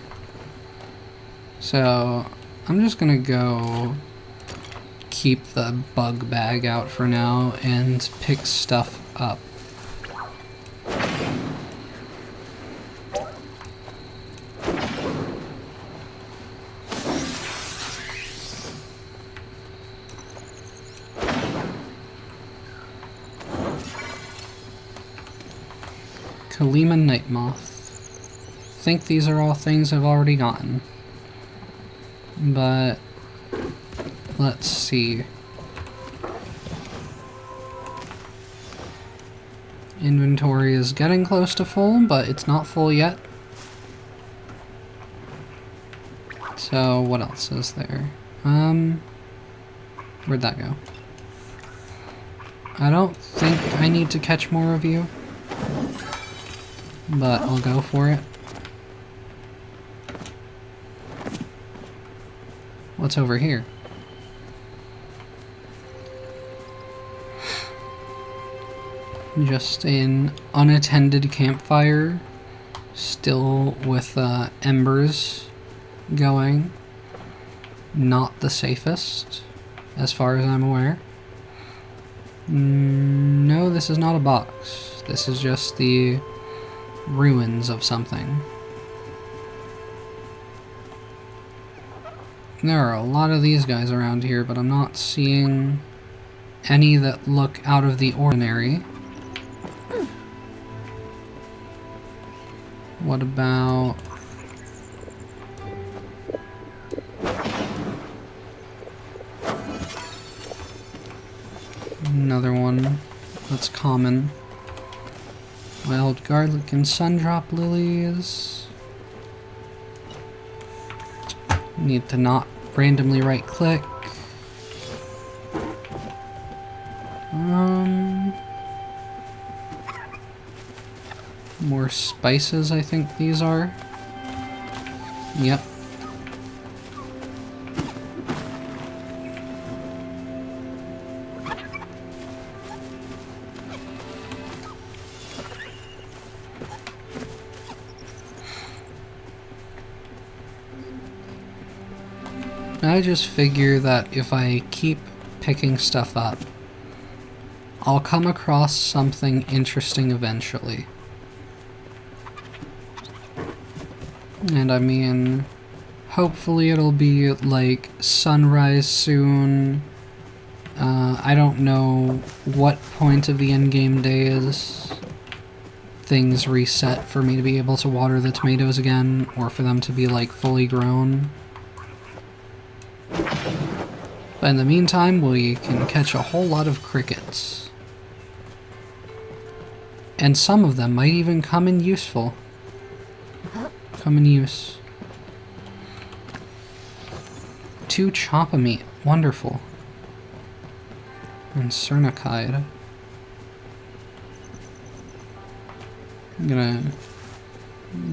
So, I'm just gonna go keep the bug bag out for now and pick stuff up. Kalima Night Moth. Think these are all things I've already gotten. But let's see. Inventory is getting close to full, but it's not full yet. So what else is there? Where'd that go? I don't think I need to catch more of you, but I'll go for it. What's over here? Just an unattended campfire, still with embers going. Not the safest, as far as I'm aware. No, this is not a box. This is just the ruins of something. There are a lot of these guys around here, but I'm not seeing any that look out of the ordinary. What about... another one that's common. Wild garlic and sundrop lilies. Need to not randomly right click. More spices, I think these are. Yep. I just figure that if I keep picking stuff up, I'll come across something interesting eventually. And I mean, hopefully it'll be like sunrise soon. I don't know what point of the endgame day is things reset for me to be able to water the tomatoes again, or for them to be like fully grown. But in the meantime, we can catch a whole lot of crickets. And some of them might even come in useful. Come in use. 2 choppa meat. Wonderful. And Cernicide. I'm gonna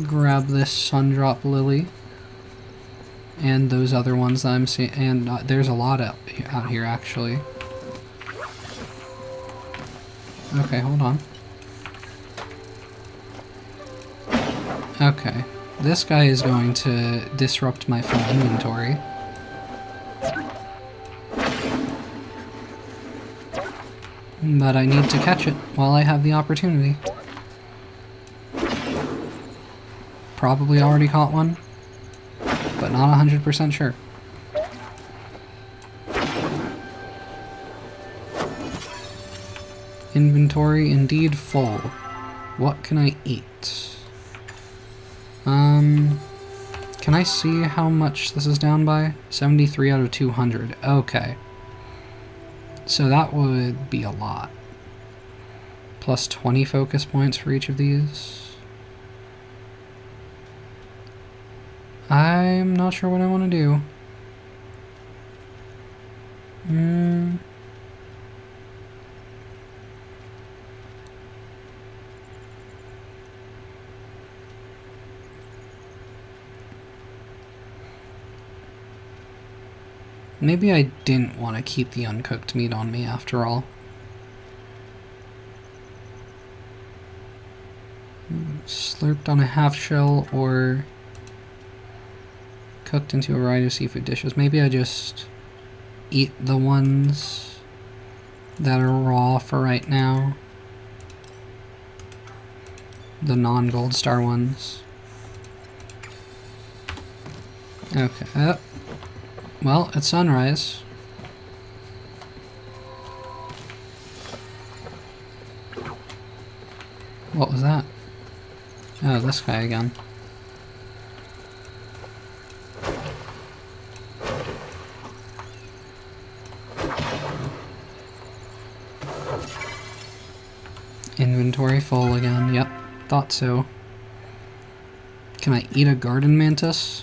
grab this Sundrop Lily. And those other ones that I'm seeing. And there's a lot out here, actually. Okay, hold on. Okay. This guy is going to disrupt my full inventory. But I need to catch it while I have the opportunity. Probably already caught one, but not 100% sure. Inventory indeed full. What can I eat? Can I see how much this is down by? 73 out of 200. Okay. So that would be a lot. Plus 20 focus points for each of these. I'm not sure what I want to do. Maybe I didn't want to keep the uncooked meat on me after all. Slurped on a half shell or cooked into a variety of seafood dishes. Maybe I just eat the ones that are raw for right now. The non-gold star ones. Okay. Well, it's sunrise. What was that? Oh, this guy again. Inventory full again. Yep, thought so. Can I eat a garden mantis?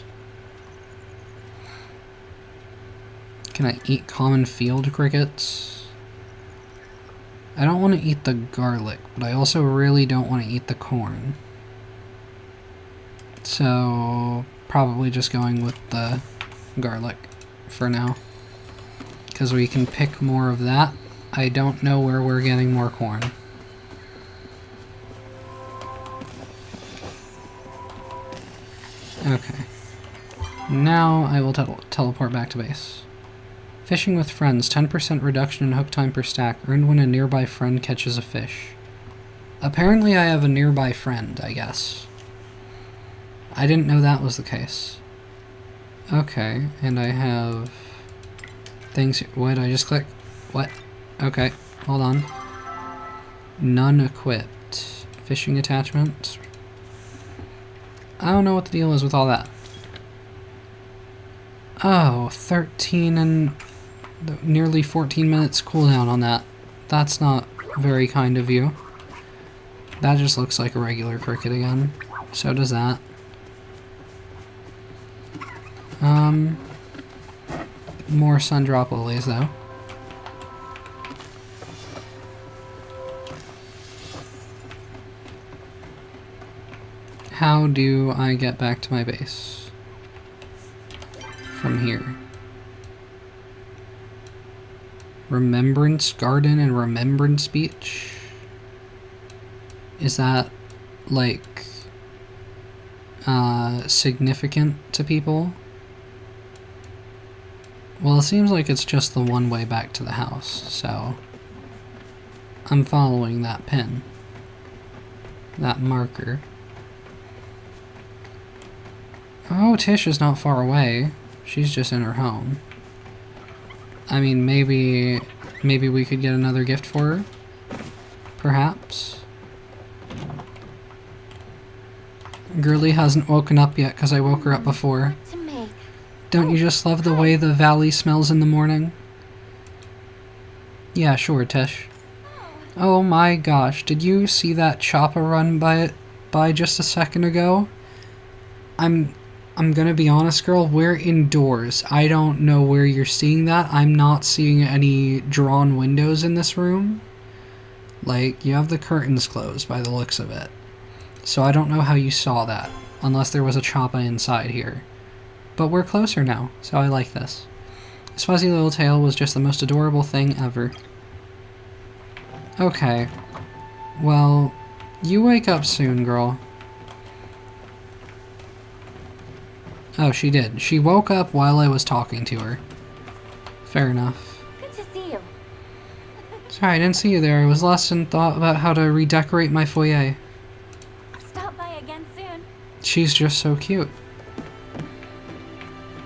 Can I eat common field crickets? I don't want to eat the garlic, but I also really don't want to eat the corn. So, probably just going with the garlic for now. Because we can pick more of that. I don't know where we're getting more corn. Okay. Now I will teleport back to base. Fishing with friends, 10% reduction in hook time per stack, earned when a nearby friend catches a fish. Apparently I have a nearby friend, I guess. I didn't know that was the case. Okay, and I have things. What did I just click? What? Okay, hold on. None equipped. Fishing attachment. I don't know what the deal is with all that. Oh, 13 and nearly 14 minutes cooldown on that. That's not very kind of you. That just looks like a regular cricket again. So does that. More Sundrop lilies though. How do I get back to my base? From here. Remembrance Garden and Remembrance Beach? Is that, like, significant to people? Well, it seems like it's just the one way back to the house, so... I'm following that pin. That marker. Oh, Tish is not far away. She's just in her home. I mean, maybe we could get another gift for her? Perhaps? Girly hasn't woken up yet because I woke her up before. To make. Don't you just love the way the valley smells in the morning? Yeah, sure, Tish. Oh my gosh, did you see that chopper run by just a second ago? I'm gonna be honest, girl, we're indoors. I don't know where you're seeing that. I'm not seeing any drawn windows in this room. Like, you have the curtains closed by the looks of it. So I don't know how you saw that, unless there was a choppa inside here. But we're closer now, so I like this. His fuzzy little tail was just the most adorable thing ever. Okay. Well, you wake up soon, girl. Oh, she did. She woke up while I was talking to her. Fair enough. Good to see you. Sorry, I didn't see you there. I was lost in thought about how to redecorate my foyer. Stop by again soon. She's just so cute.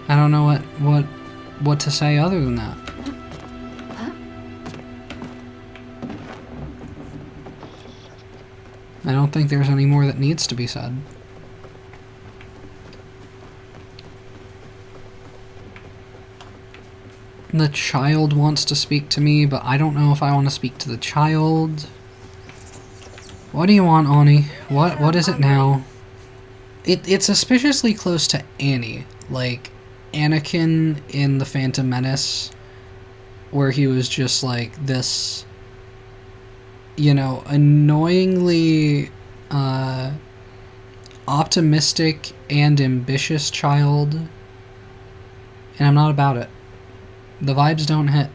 I don't know what to say other than that. I don't think there's any more that needs to be said. The child wants to speak to me, but I don't know if I want to speak to the child. What do you want, Ani? What is it now? It's suspiciously close to Annie. Like, Anakin in The Phantom Menace, where he was just like this, you know, annoyingly optimistic and ambitious child. And I'm not about it. The vibes don't hit.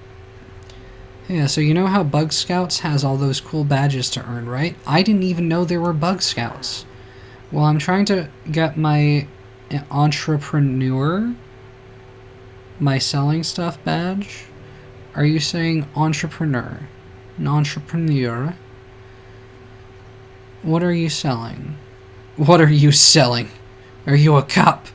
Yeah, so you know how Bug Scouts has all those cool badges to earn, right? I didn't even know there were Bug Scouts. Well, I'm trying to get my entrepreneur, my selling stuff badge. Are you saying entrepreneur? An entrepreneur? What are you selling? What are you selling? Are you a cop?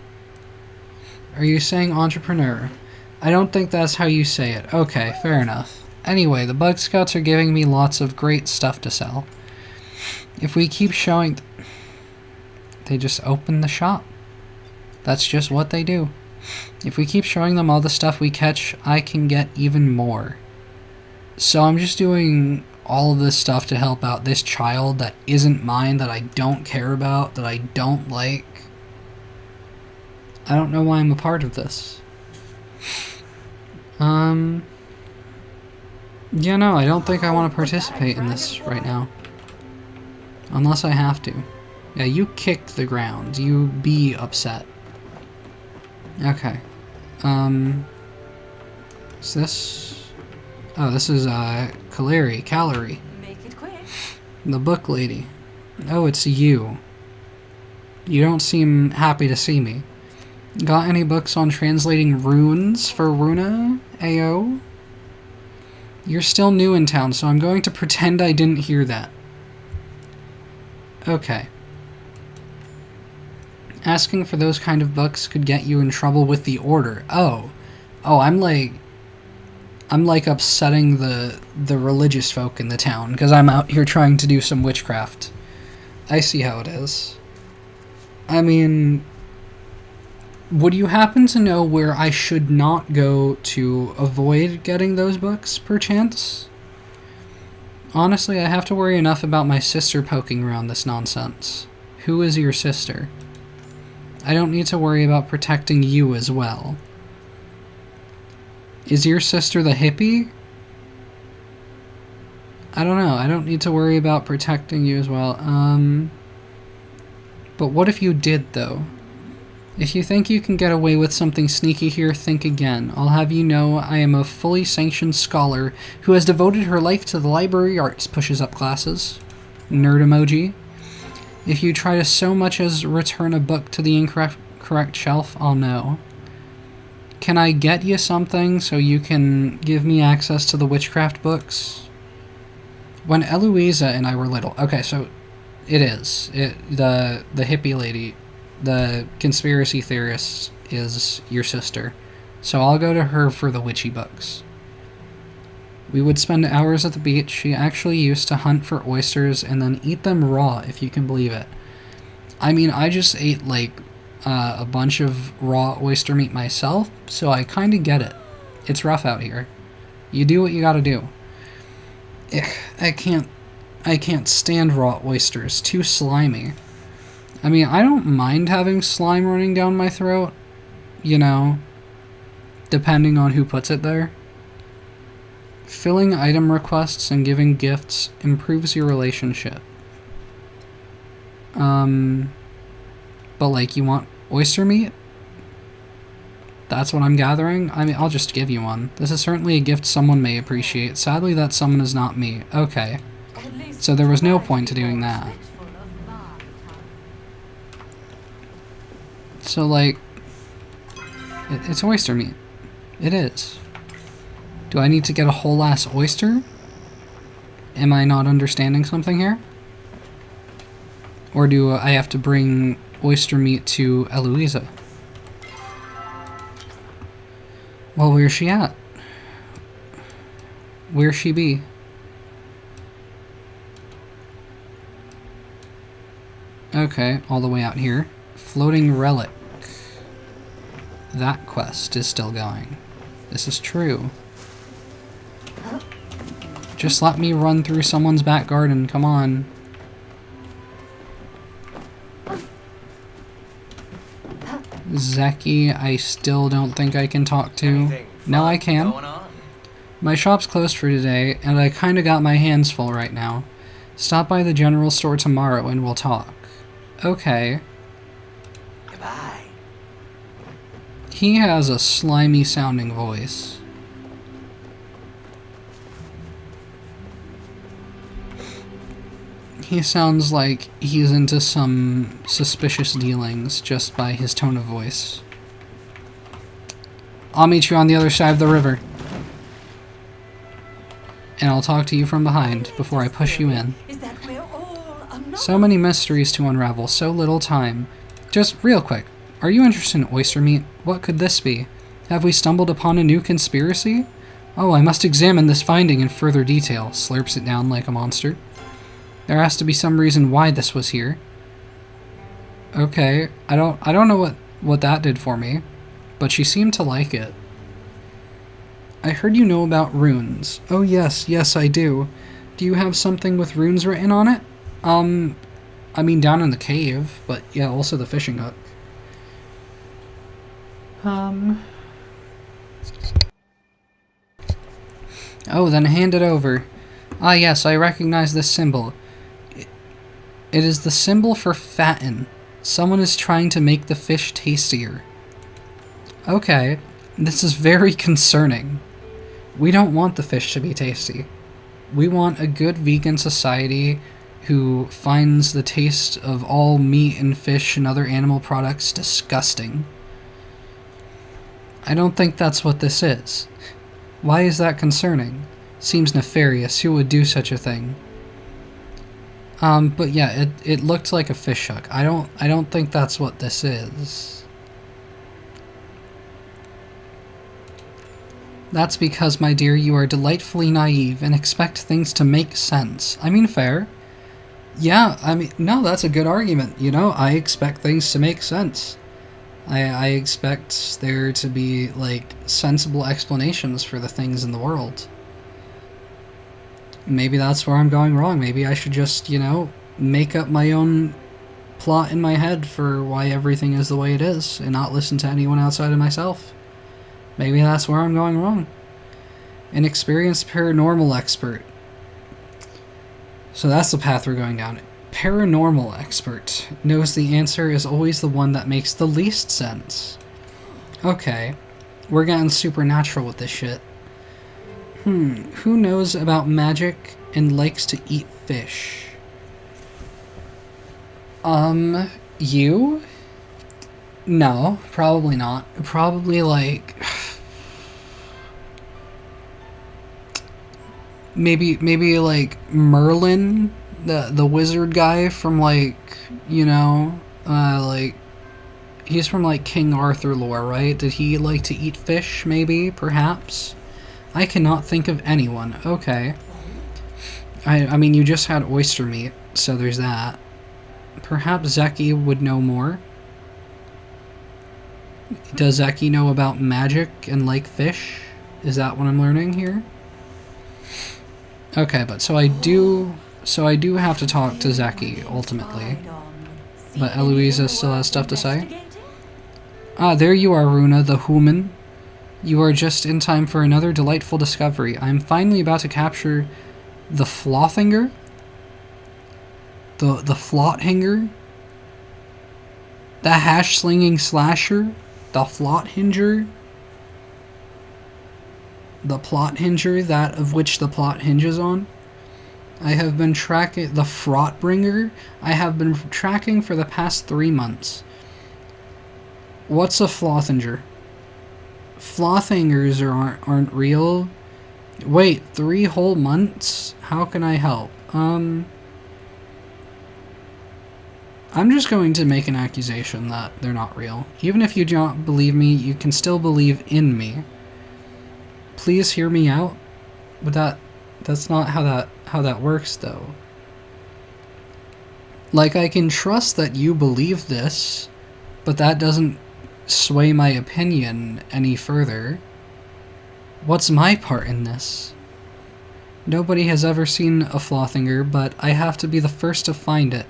Are you saying entrepreneur? I don't think that's how you say it. Okay, fair enough. Anyway, the Bug Scouts are giving me lots of great stuff to sell. If we keep showing... They just open the shop. That's just what they do. If we keep showing them all the stuff we catch, I can get even more. So I'm just doing all of this stuff to help out this child that isn't mine, that I don't care about, that I don't like. I don't know why I'm a part of this. Yeah, no, I don't think I want to participate in this right now. Unless I have to. Yeah, you kick the ground. You be upset. Okay. Is this... Oh, this is, Calorie. Make it quick. The book lady. Oh, it's you. You don't seem happy to see me. Got any books on translating runes for Runa, AO? You're still new in town, so I'm going to pretend I didn't hear that. Okay. Asking for those kind of books could get you in trouble with the order. Oh, I'm like upsetting the religious folk in the town because I'm out here trying to do some witchcraft. I see how it is. I mean, would you happen to know where I should not go to avoid getting those books, perchance? Honestly, I have to worry enough about my sister poking around this nonsense. Who is your sister? I don't need to worry about protecting you as well. Is your sister the hippie? I don't know. I don't need to worry about protecting you as well. But what if you did, though? If you think you can get away with something sneaky here, think again. I'll have you know I am a fully sanctioned scholar who has devoted her life to the library arts. Pushes up glasses. Nerd emoji. If you try to so much as return a book to the incorrect shelf, I'll know. Can I get you something so you can give me access to the witchcraft books? When Eloisa and I were little... Okay, so it is. The hippie lady, the conspiracy theorist, is your sister. So I'll go to her for the witchy books. We would spend hours at the beach. She actually used to hunt for oysters and then eat them raw, if you can believe it. I mean, I just ate, like, a bunch of raw oyster meat myself, so I kind of get it. It's rough out here. You do what you gotta do. I can't stand raw oysters. Too slimy. I mean, I don't mind having slime running down my throat, you know, depending on who puts it there. Filling item requests and giving gifts improves your relationship. But like, you want oyster meat? That's what I'm gathering? I mean, I'll just give you one. This is certainly a gift someone may appreciate. Sadly, that someone is not me. Okay. So there was no point to doing that. So, like, it's oyster meat. It is. Do I need to get a whole ass oyster? Am I not understanding something here? Or do I have to bring oyster meat to Eloisa? Well, where's she at? Where's she be? Okay, all the way out here. Floating relic. That quest is still going. This is true. Just let me run through someone's back garden, come on. Zeki, I still don't think I can talk to. No, I can. My shop's closed for today, and I kinda got my hands full right now. Stop by the general store tomorrow and we'll talk. Okay. Goodbye. He has a slimy sounding voice. He sounds like he's into some suspicious dealings just by his tone of voice. I'll meet you on the other side of the river. And I'll talk to you from behind before I push you in. Is that we're all So many mysteries to unravel, so little time. Just real quick, are you interested in oyster meat? What could this be? Have we stumbled upon a new conspiracy? Oh, I must examine this finding in further detail. Slurps it down like a monster. There has to be some reason why this was here. Okay, I don't know what that did for me, but she seemed to like it. I heard you know about runes. Oh yes, I do. Do you have something with runes written on it? I mean down in the cave, but yeah, also the fishing hook. Oh, then hand it over. Ah yes, I recognize this symbol. It is the symbol for fatten. Someone is trying to make the fish tastier. Okay, this is very concerning. We don't want the fish to be tasty. We want a good vegan society who finds the taste of all meat and fish and other animal products disgusting. I don't think that's what this is. Why is that concerning? Seems nefarious. Who would do such a thing? But yeah, it looked like a fish hook. I don't think that's what this is. That's because, my dear, you are delightfully naive and expect things to make sense. I mean, fair. Yeah, I mean, no, that's a good argument. You know, I expect things to make sense. I expect there to be, like, sensible explanations for the things in the world. Maybe that's where I'm going wrong. Maybe I should just, you know, make up my own plot in my head for why everything is the way it is and not listen to anyone outside of myself. Maybe that's where I'm going wrong. An experienced paranormal expert. So that's the path we're going down. Paranormal expert knows the answer is always the one that makes the least sense. Okay, we're getting supernatural with this shit. Who knows about magic and likes to eat fish? You? No, probably not. Probably, like, maybe like Merlin, the wizard guy from like, you know, like he's from like King Arthur lore, right? Did he like to eat fish? Maybe, perhaps. I cannot think of anyone. Okay. I mean, you just had oyster meat, so there's that. Perhaps Zeki would know more. Does Zeki know about magic and like fish? Is that what I'm learning here? Okay, but so I do have to talk to Zeki ultimately. But Eloisa still has stuff to say. Ah, there you are, Runa, the human. You are just in time for another delightful discovery. I am finally about to capture the Flothinger? The Flothinger? The hash-slinging slasher? The Flothinger? The Plothinger, that of which the plot hinges on? I have been tracking the Frotbringer. I have been tracking for the past 3 months. What's a Flothinger? Flothingers aren't real. Wait, 3 whole months? How can I help? I'm just going to make an accusation that they're not real. Even if you do not believe me, you can still believe in me. Please hear me out. But that's not how that works, though. Like, I can trust that you believe this, but that doesn't sway my opinion any further. What's my part in this? Nobody has ever seen a Flothinger, but I have to be the first to find it.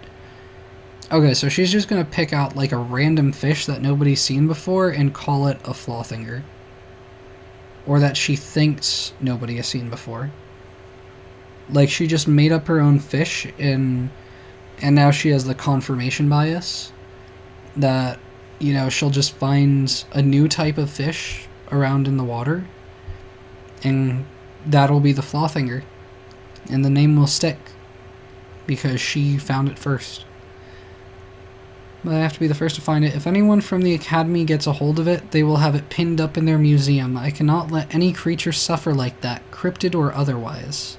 Okay, so she's just gonna pick out like a random fish that nobody's seen before and call it a Flothinger. Or that she thinks nobody has seen before. Like, she just made up her own fish and now she has the confirmation bias that, you know, she'll just find a new type of fish around in the water and that'll be the Flothinger. And the name will stick because she found it first. But I have to be the first to find it. If anyone from the Academy gets a hold of it, they will have it pinned up in their museum. I cannot let any creature suffer like that, cryptid or otherwise.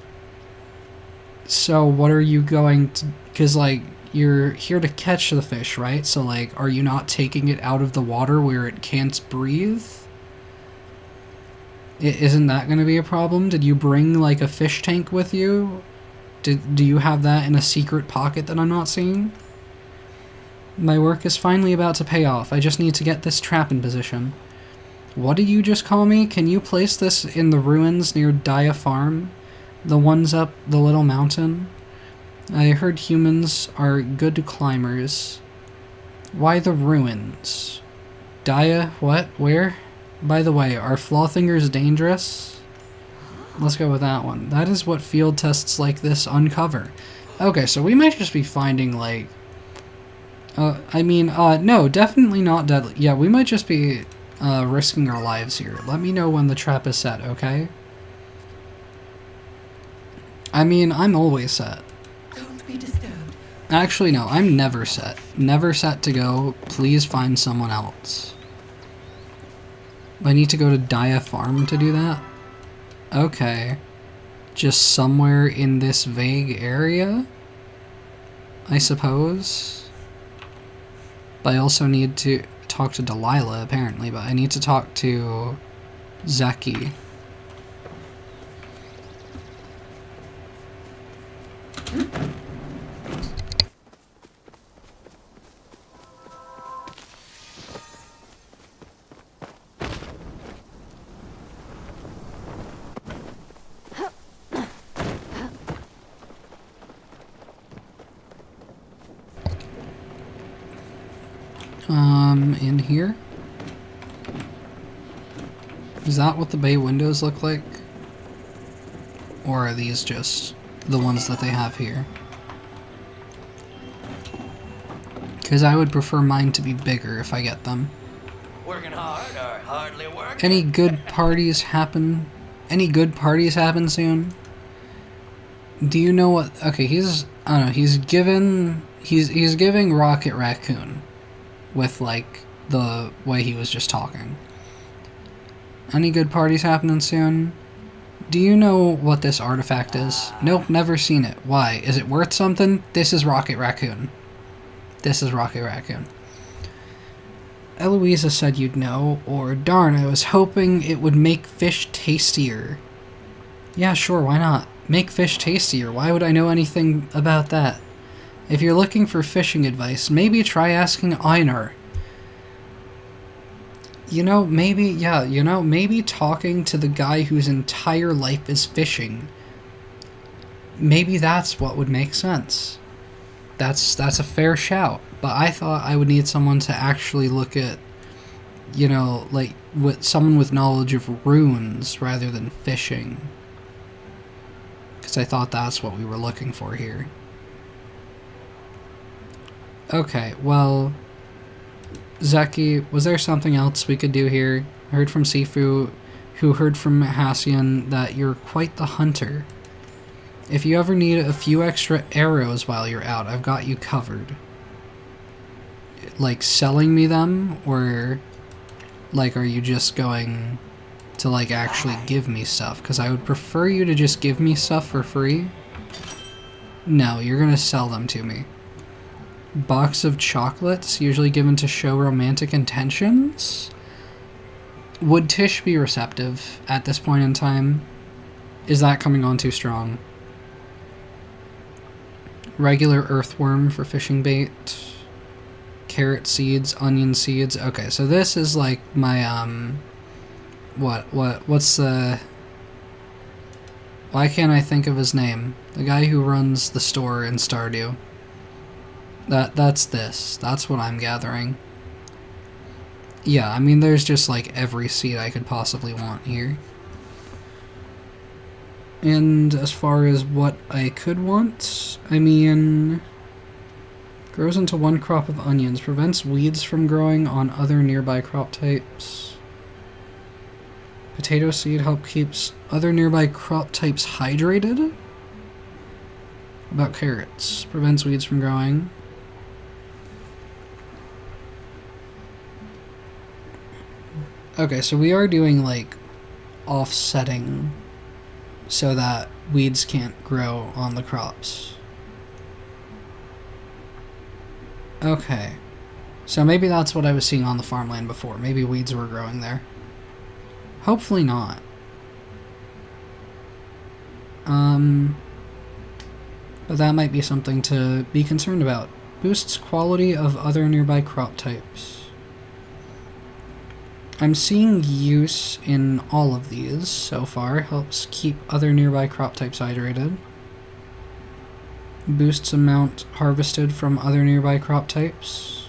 So what are you going to... Because, like, you're here to catch the fish, right? So, like, are you not taking it out of the water where it can't breathe? Isn't that going to be a problem? Did you bring, like, a fish tank with you? Do you have that in a secret pocket that I'm not seeing? My work is finally about to pay off. I just need to get this trap in position. What did you just call me? Can you place this in the ruins near Dia Farm? The ones up the little mountain? I heard humans are good climbers. Why the ruins? Dia? What? Where? By the way, are Flothingers dangerous? Let's go with that one. That is what field tests like this uncover. Okay, so we might just be finding, like... no, definitely not deadly. Yeah, we might just be risking our lives here. Let me know when the trap is set, okay? I mean, I'm always set. Don't be disturbed. Actually, no, I'm never set. Never set to go. Please find someone else. I need to go to Dia Farm to do that? Okay. Just somewhere in this vague area? I suppose? But I also need to talk to Delilah, apparently, but I need to talk to Zeki. In here? Is that what the bay windows look like? Or are these just the ones that they have here? Because I would prefer mine to be bigger if I get them. Working hard or hardly working? Any good parties happen? Any good parties happen soon? Do you know what? Okay, I don't know. He's giving Rocket Raccoon with like the way he was just talking. Any good parties happening soon? Do you know what this artifact is? Nope, never seen it. Why? Is it worth something? This is Rocket Raccoon. This is Rocket Raccoon. Eloisa said you'd know, or darn, I was hoping it would make fish tastier. Yeah, sure, why not? Make fish tastier. Why would I know anything about that? If you're looking for fishing advice, maybe try asking Einar. Maybe talking to the guy whose entire life is fishing. Maybe that's what would make sense. That's a fair shout. But I thought I would need someone to actually look at, with someone with knowledge of runes rather than fishing. Because I thought that's what we were looking for here. Okay, well, Zeki, was there something else we could do here? I heard from Sifu, who heard from Hassian that you're quite the hunter. If you ever need a few extra arrows while you're out, I've got you covered. Like, selling me them, or, like, are you just going to, like, actually give me stuff? Because I would prefer you to just give me stuff for free. No, you're gonna sell them to me. Box of chocolates, usually given to show romantic intentions? Would Tish be receptive at this point in time? Is that coming on too strong? Regular earthworm for fishing bait. Carrot seeds, onion seeds. Okay, so this is like my, what's the... Why can't I think of his name? The guy who runs the store in Stardew. That's this. That's what I'm gathering. Yeah, I mean, there's just like every seed I could possibly want here. And as far as what I could want, I mean... Grows into one crop of onions. Prevents weeds from growing on other nearby crop types. Potato seed keeps other nearby crop types hydrated. What about carrots? Prevents weeds from growing. Okay, so we are doing, like, offsetting so that weeds can't grow on the crops. Okay. So maybe that's what I was seeing on the farmland before. Maybe weeds were growing there. Hopefully not. But that might be something to be concerned about. Boosts quality of other nearby crop types. I'm seeing use in all of these so far. Helps keep other nearby crop types hydrated. Boosts amount harvested from other nearby crop types.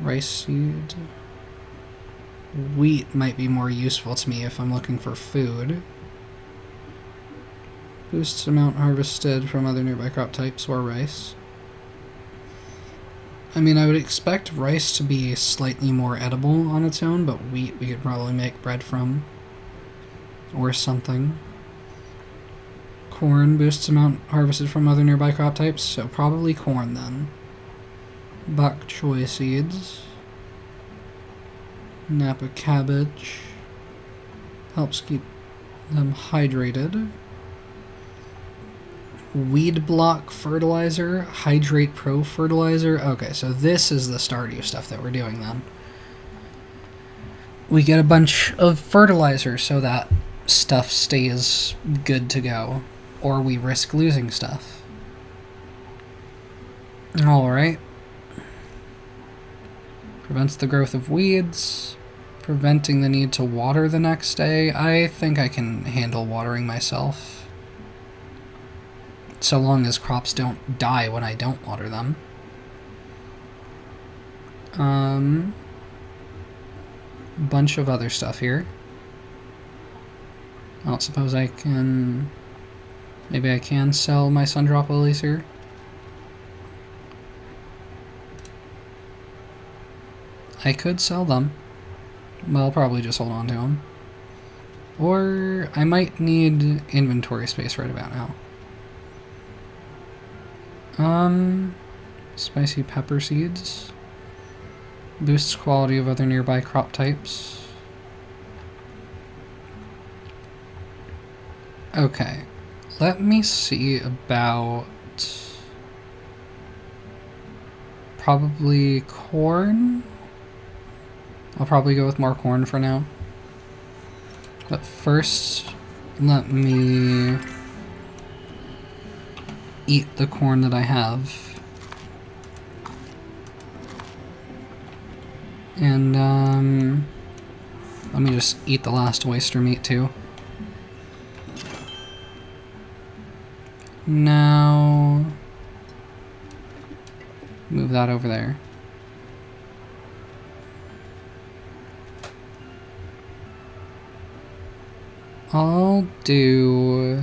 Rice seed. Wheat might be more useful to me if I'm looking for food. Boosts amount harvested from other nearby crop types or rice. I mean, I would expect rice to be slightly more edible on its own, but wheat we could probably make bread from. Or something. Corn boosts amount harvested from other nearby crop types, so probably corn then. Bok choy seeds. Napa cabbage. Helps keep them hydrated. Weed block fertilizer. Hydrate Pro fertilizer. Okay, so this is the Stardew stuff that we're doing then. We get a bunch of fertilizer so that stuff stays good to go. Or we risk losing stuff. Alright. Prevents the growth of weeds. Preventing the need to water the next day. I think I can handle watering myself. So long as crops don't die when I don't water them. Bunch of other stuff here. I don't suppose I can... Maybe I can sell my Sundrop lilies here. I could sell them. But I'll probably just hold on to them. Or I might need inventory space right about now. Spicy pepper seeds. Boosts quality of other nearby crop types. Okay. Let me see about... probably corn? I'll probably go with more corn for now. But first, let me eat the corn that I have. And, let me just eat the last oyster meat too. Now, move that over there. I'll do...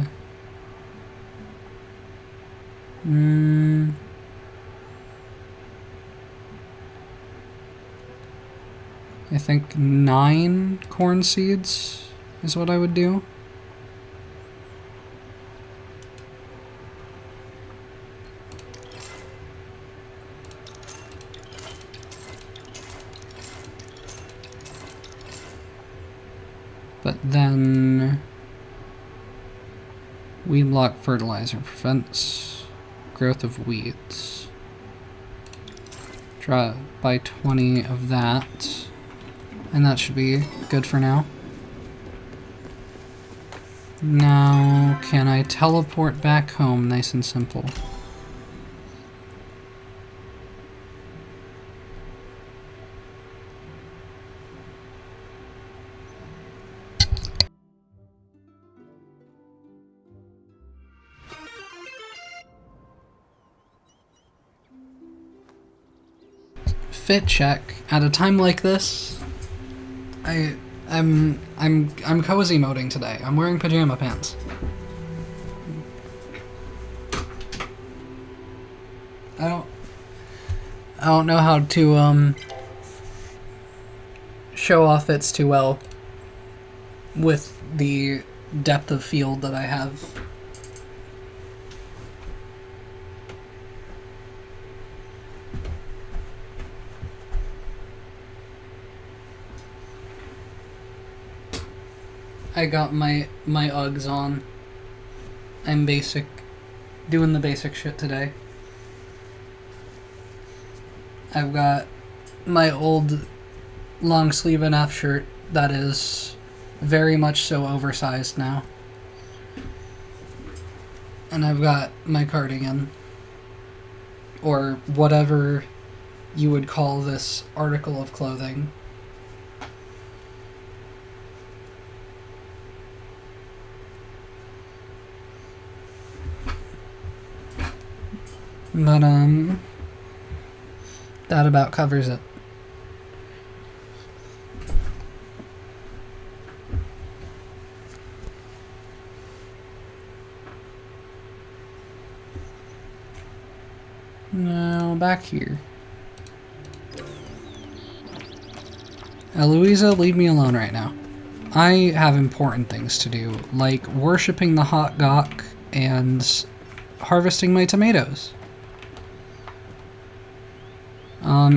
I think 9 corn seeds is what I would do. But then weed block fertilizer prevents growth of weeds. Draw by 20 of that, and that should be good for now. Now, can I teleport back home nice and simple? Fit check. At a time like this, I'm cozy moding today. I'm wearing pajama pants. I don't know how to show off fits too well with the depth of field that I have. I got my Uggs on. I'm doing the basic shit today. I've got my old long sleeve NF shirt that is very much so oversized now. And I've got my cardigan, or whatever you would call this article of clothing. But, that about covers it. Now, back here. Eloisa, leave me alone right now. I have important things to do, like worshipping the hot gawk and harvesting my tomatoes.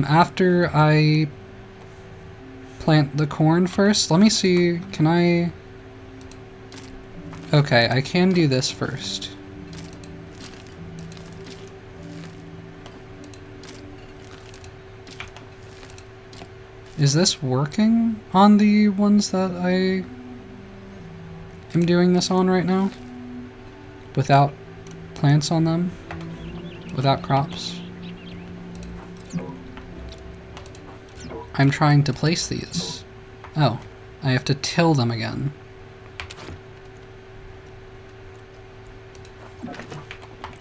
After I plant the corn first, let me see, can I... Okay, I can do this first. Is this working on the ones that I am doing this on right now? Without plants on them? Without crops? I'm trying to place these. Oh, I have to till them again.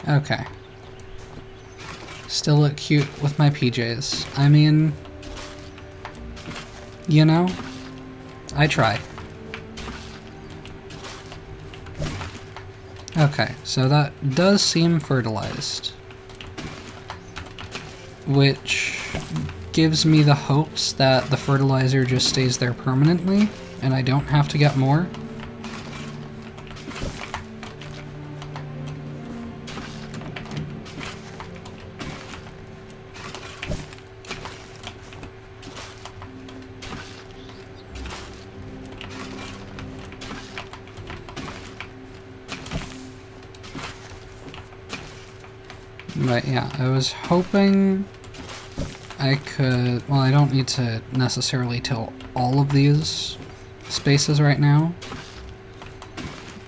Okay. Still look cute with my PJs. I mean, you know, I try. Okay, so that does seem fertilized. Which gives me the hopes that the fertilizer just stays there permanently, and I don't have to get more. But yeah, I was hoping I could... Well, I don't need to necessarily till all of these spaces right now.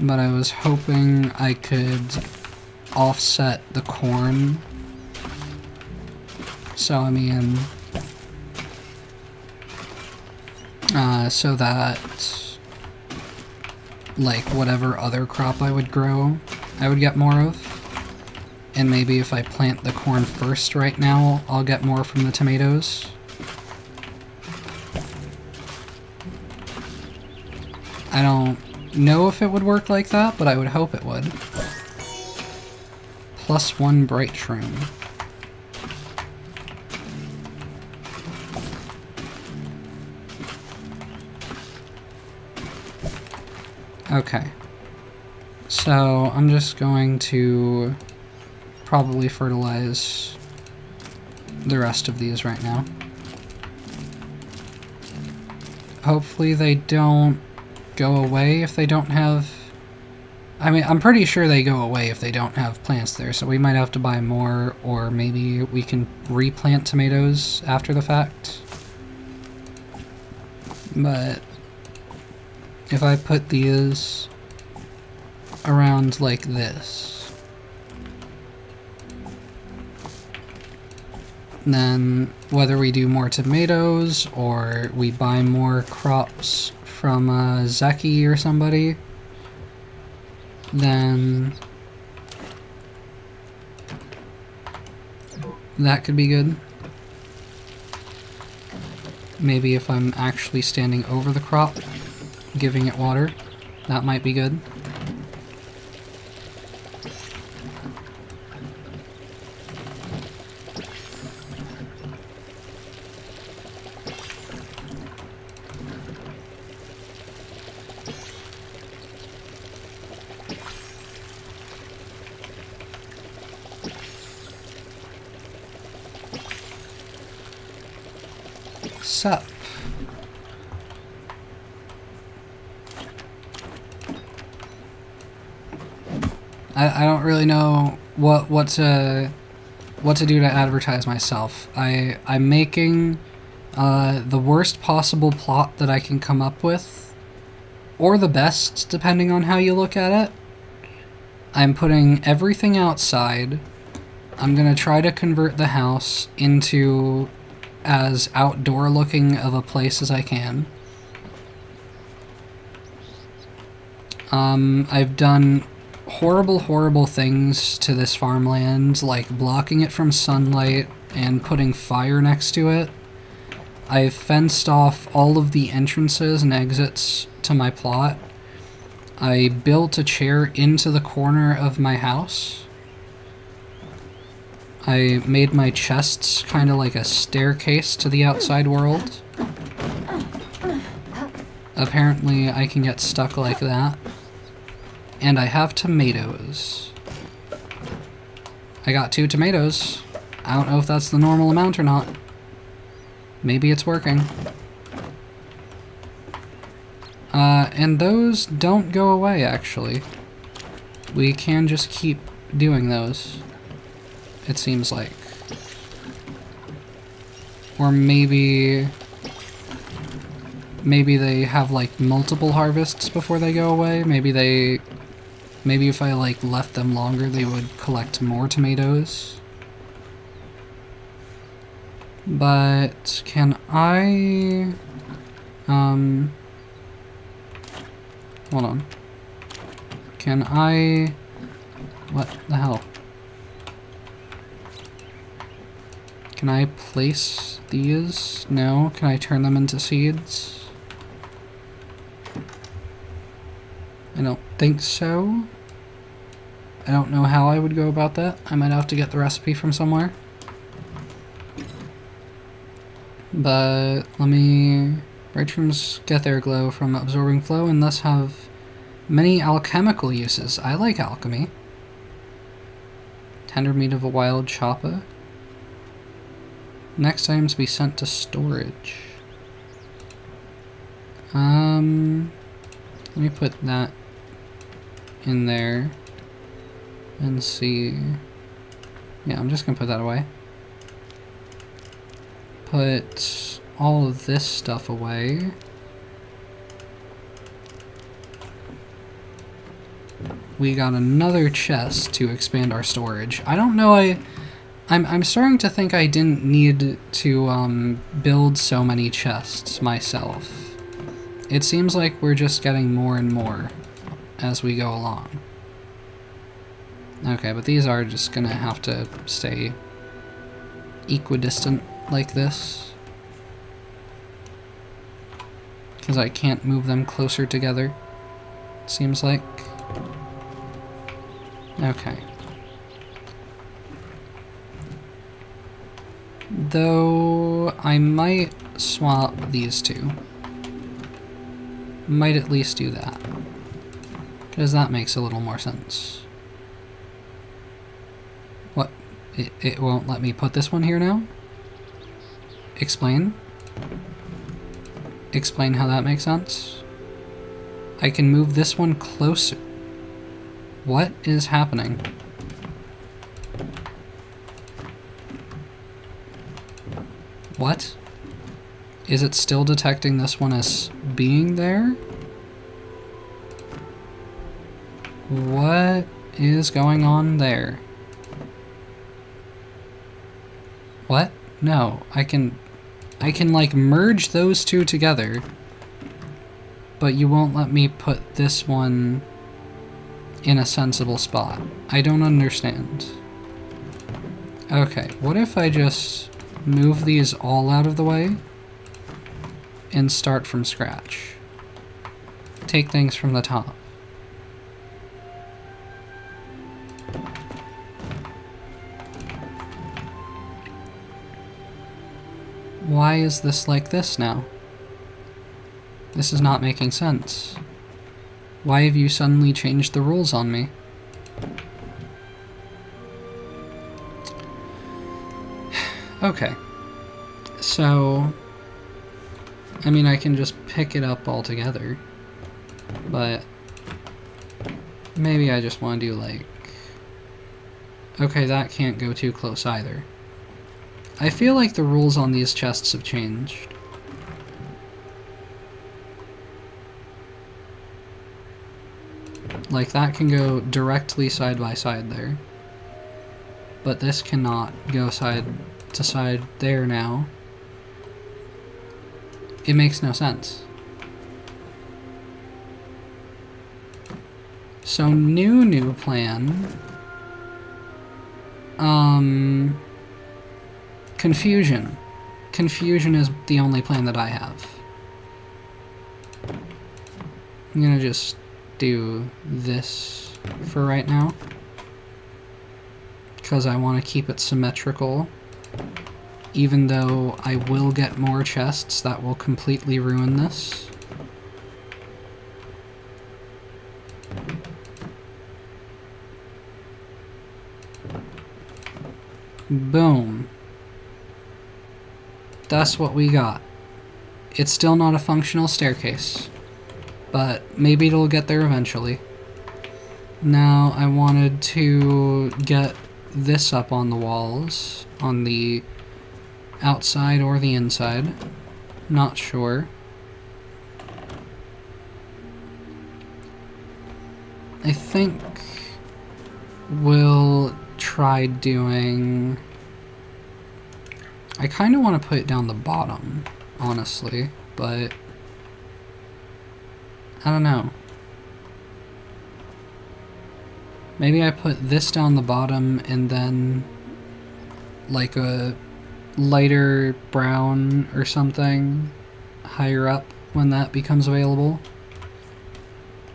But I was hoping I could offset the corn. So, I mean... so that... like, whatever other crop I would grow, I would get more of. And maybe if I plant the corn first right now, I'll get more from the tomatoes. I don't know if it would work like that, but I would hope it would. +1 bright shroom. Okay. So I'm just going to probably fertilize the rest of these right now. Hopefully they don't go away if they don't have... I mean, I'm pretty sure they go away if they don't have plants there, so we might have to buy more, or maybe we can replant tomatoes after the fact. But if I put these around like this, then whether we do more tomatoes or we buy more crops from Zeki or somebody, then that could be good. Maybe if I'm actually standing over the crop, giving it water, that might be good. Sup? I don't really know what to do to advertise myself. I'm making the worst possible plot that I can come up with, or the best, depending on how you look at it. I'm putting everything outside. I'm gonna try to convert the house into as outdoor looking of a place as I can. I've done horrible things to this farmland, like blocking it from sunlight and putting fire next to it. I've fenced off all of the entrances and exits to my plot. I built a chair into the corner of my house. I made my chests kind of like a staircase to the outside world. Apparently I can get stuck like that. And I have tomatoes. I got 2 tomatoes. I don't know if that's the normal amount or not. Maybe it's working. And those don't go away, actually. We can just keep doing those, it seems like. Or maybe they have like multiple harvests before they go away. Maybe if I like left them longer, they would collect more tomatoes. But can I hold on. Can I... What the hell? Can I place these? No. Can I turn them into seeds? I don't think so. I don't know how I would go about that. I might have to get the recipe from somewhere. But let me... Bright shrooms get their glow from absorbing flow and thus have many alchemical uses. I like alchemy. Tender meat of a wild choppa. Next items be sent to storage. Let me put that in there and see. Yeah, I'm just gonna put that away. Put all of this stuff away. We got another chest to expand our storage. I don't know, I'm starting to think I didn't need to build so many chests myself. It seems like we're just getting more and more as we go along. Okay, but these are just gonna have to stay equidistant like this, because I can't move them closer together, it seems like. Okay. Though I might swap these two. Might at least do that, because that makes a little more sense. What? It won't let me put this one here now? Explain? Explain how that makes sense? I can move this one closer. What is happening? What? Is it still detecting this one as being there? What is going on there? What? No, I can like merge those two together, but you won't let me put this one in a sensible spot. I don't understand. Okay, what if I just move these all out of the way and start from scratch? Take things from the top. Why is this like this now? This is not making sense. Why have you suddenly changed the rules on me? Okay. So, I mean, I can just pick it up all together, but maybe I just want to do like... Okay, that can't go too close either. I feel like the rules on these chests have changed. Like, that can go directly side by side there. But this cannot go side to side there now. It makes no sense. So, new plan. Confusion. Confusion is the only plan that I have. I'm gonna just do this for right now, because I want to keep it symmetrical. Even though I will get more chests, that will completely ruin this. Boom. That's what we got. It's still not a functional staircase, but maybe it'll get there eventually. Now I wanted to get this up on the walls, on the outside or the inside. Not sure. I think we'll try doing... I kind of want to put it down the bottom, honestly, but I don't know. Maybe I put this down the bottom and then like a lighter brown or something higher up when that becomes available.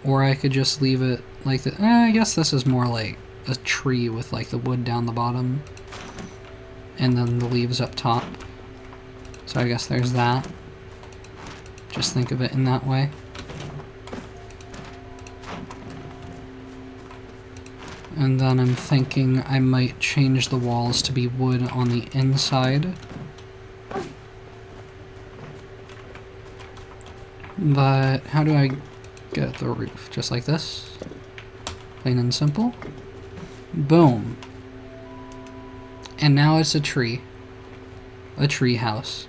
Or I could just leave it like that. I guess this is more like a tree with like the wood down the bottom and then the leaves up top. So I guess there's that. Just think of it in that way. And then I'm thinking I might change the walls to be wood on the inside. But how do I get the roof? Just like this? Plain and simple? Boom. And now it's a tree. A tree house.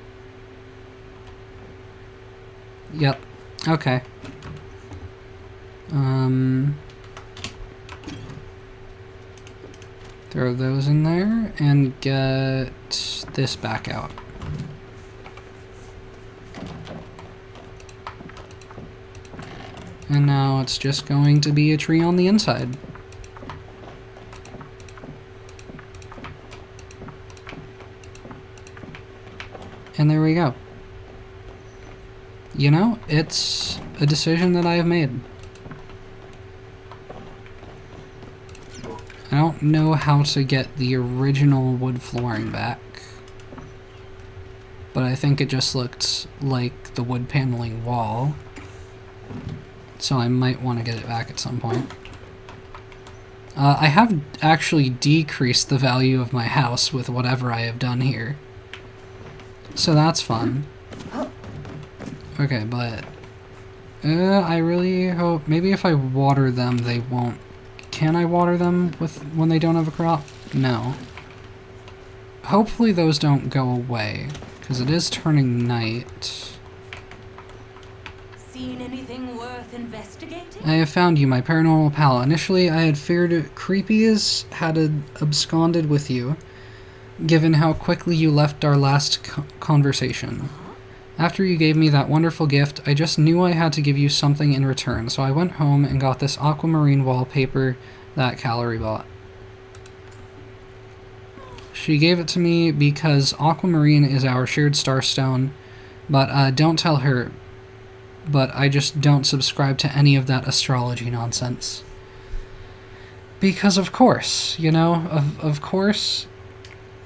Yep. Okay. Throw those in there and get this back out. And now it's just going to be a tree on the inside. And there we go. You know, it's a decision that I have made. I don't know how to get the original wood flooring back, but I think it just looked like the wood paneling wall, so I might want to get it back at some point. I have actually decreased the value of my house with whatever I have done here, so that's fun. Okay, but I really hope maybe if I water them they won't. Can I water them when they don't have a crop? No. Hopefully those don't go away, because it is turning night. Seen anything worth investigating? I have found you, my paranormal pal. Initially, I had feared creepies had absconded with you, given how quickly you left our last conversation. After you gave me that wonderful gift, I just knew I had to give you something in return, so I went home and got this aquamarine wallpaper that Calorie bought. She gave it to me because aquamarine is our shared starstone, but don't tell her, but I just don't subscribe to any of that astrology nonsense. Because of course, you know, of course,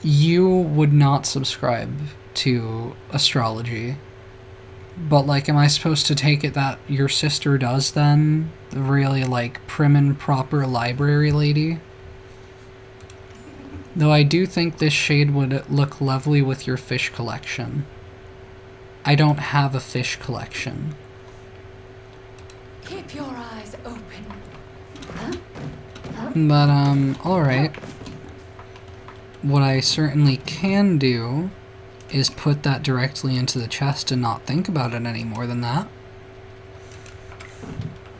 you would not subscribe to astrology. But, like, am I supposed to take it that your sister does then? The really, like, prim and proper library lady? Though I do think this shade would look lovely with your fish collection. I don't have a fish collection. Keep your eyes open. But, alright. What I certainly can do is put that directly into the chest and not think about it any more than that.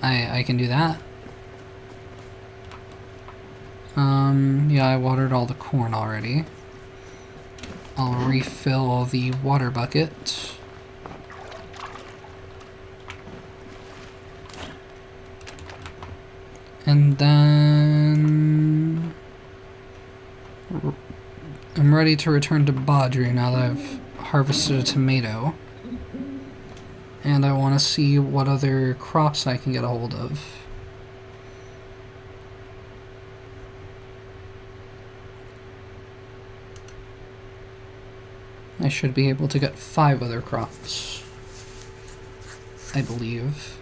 I can do that. Yeah, I watered all the corn already. I'll refill the water bucket. And then I'm ready to return to Baudry now that I've harvested a tomato. And I want to see what other crops I can get a hold of. I should be able to get 5 other crops, I believe.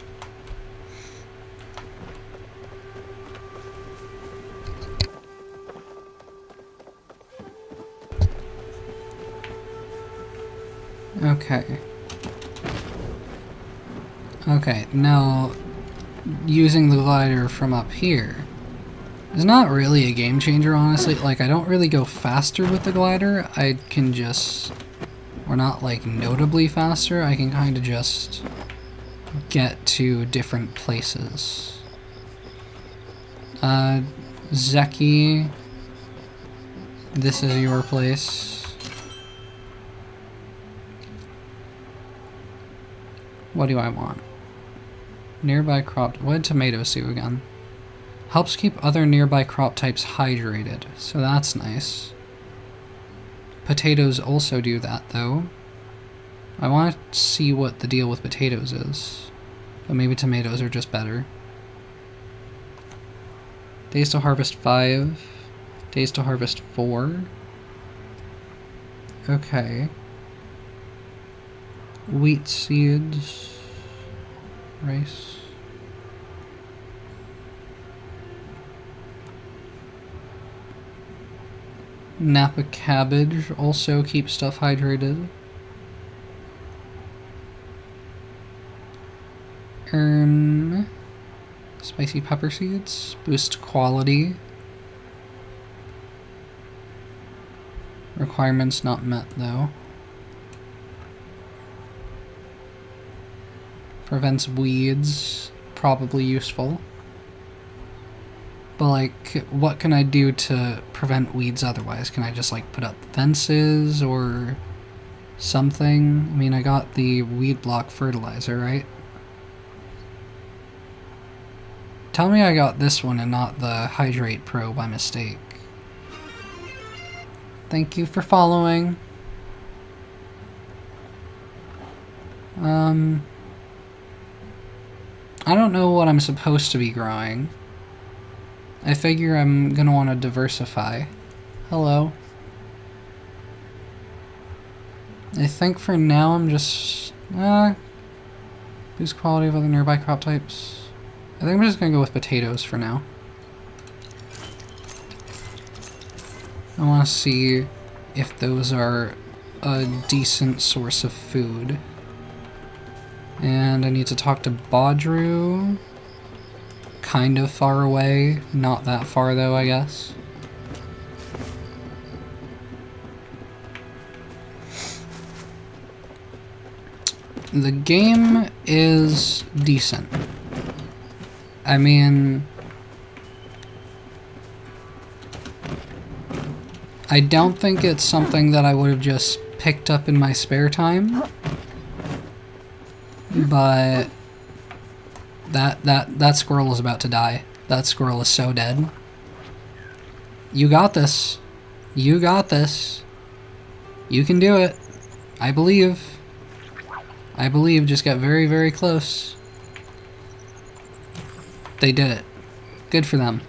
Okay. Okay, now using the glider from up here is not really a game changer, honestly. Like, I don't really go faster with the glider. I can just, or not like notably faster, I can kind of just get to different places. Zeki, this is your place. What do I want? Nearby crop. What did tomatoes do again? Helps keep other nearby crop types hydrated, so that's nice. Potatoes also do that, though. I want to see what the deal with potatoes is. But maybe tomatoes are just better. Days to harvest 5. Days to harvest 4. Okay. Wheat seeds. Rice. Napa cabbage also keeps stuff hydrated. Spicy pepper seeds boost quality. Requirements not met, though. Prevents weeds. Probably useful. But, like, what can I do to prevent weeds otherwise? Can I just, like, put up fences or something? I mean, I got the weed block fertilizer, right? Tell me I got this one and not the Hydrate Pro by mistake. Thank you for following. I don't know what I'm supposed to be growing. I figure I'm gonna want to diversify. Hello. I think for now I'm just... boost quality of other nearby crop types. I think I'm just gonna go with potatoes for now. I want to see if those are a decent source of food. And I need to talk to Baudru. Kind of far away. Not that far though, I guess. The game is decent. I mean, I don't think it's something that I would have just picked up in my spare time, but that squirrel is about to die. That squirrel is so dead. You got this. You got this. You can do it. I believe. I believe. Just got very, very close. They did it. Good for them.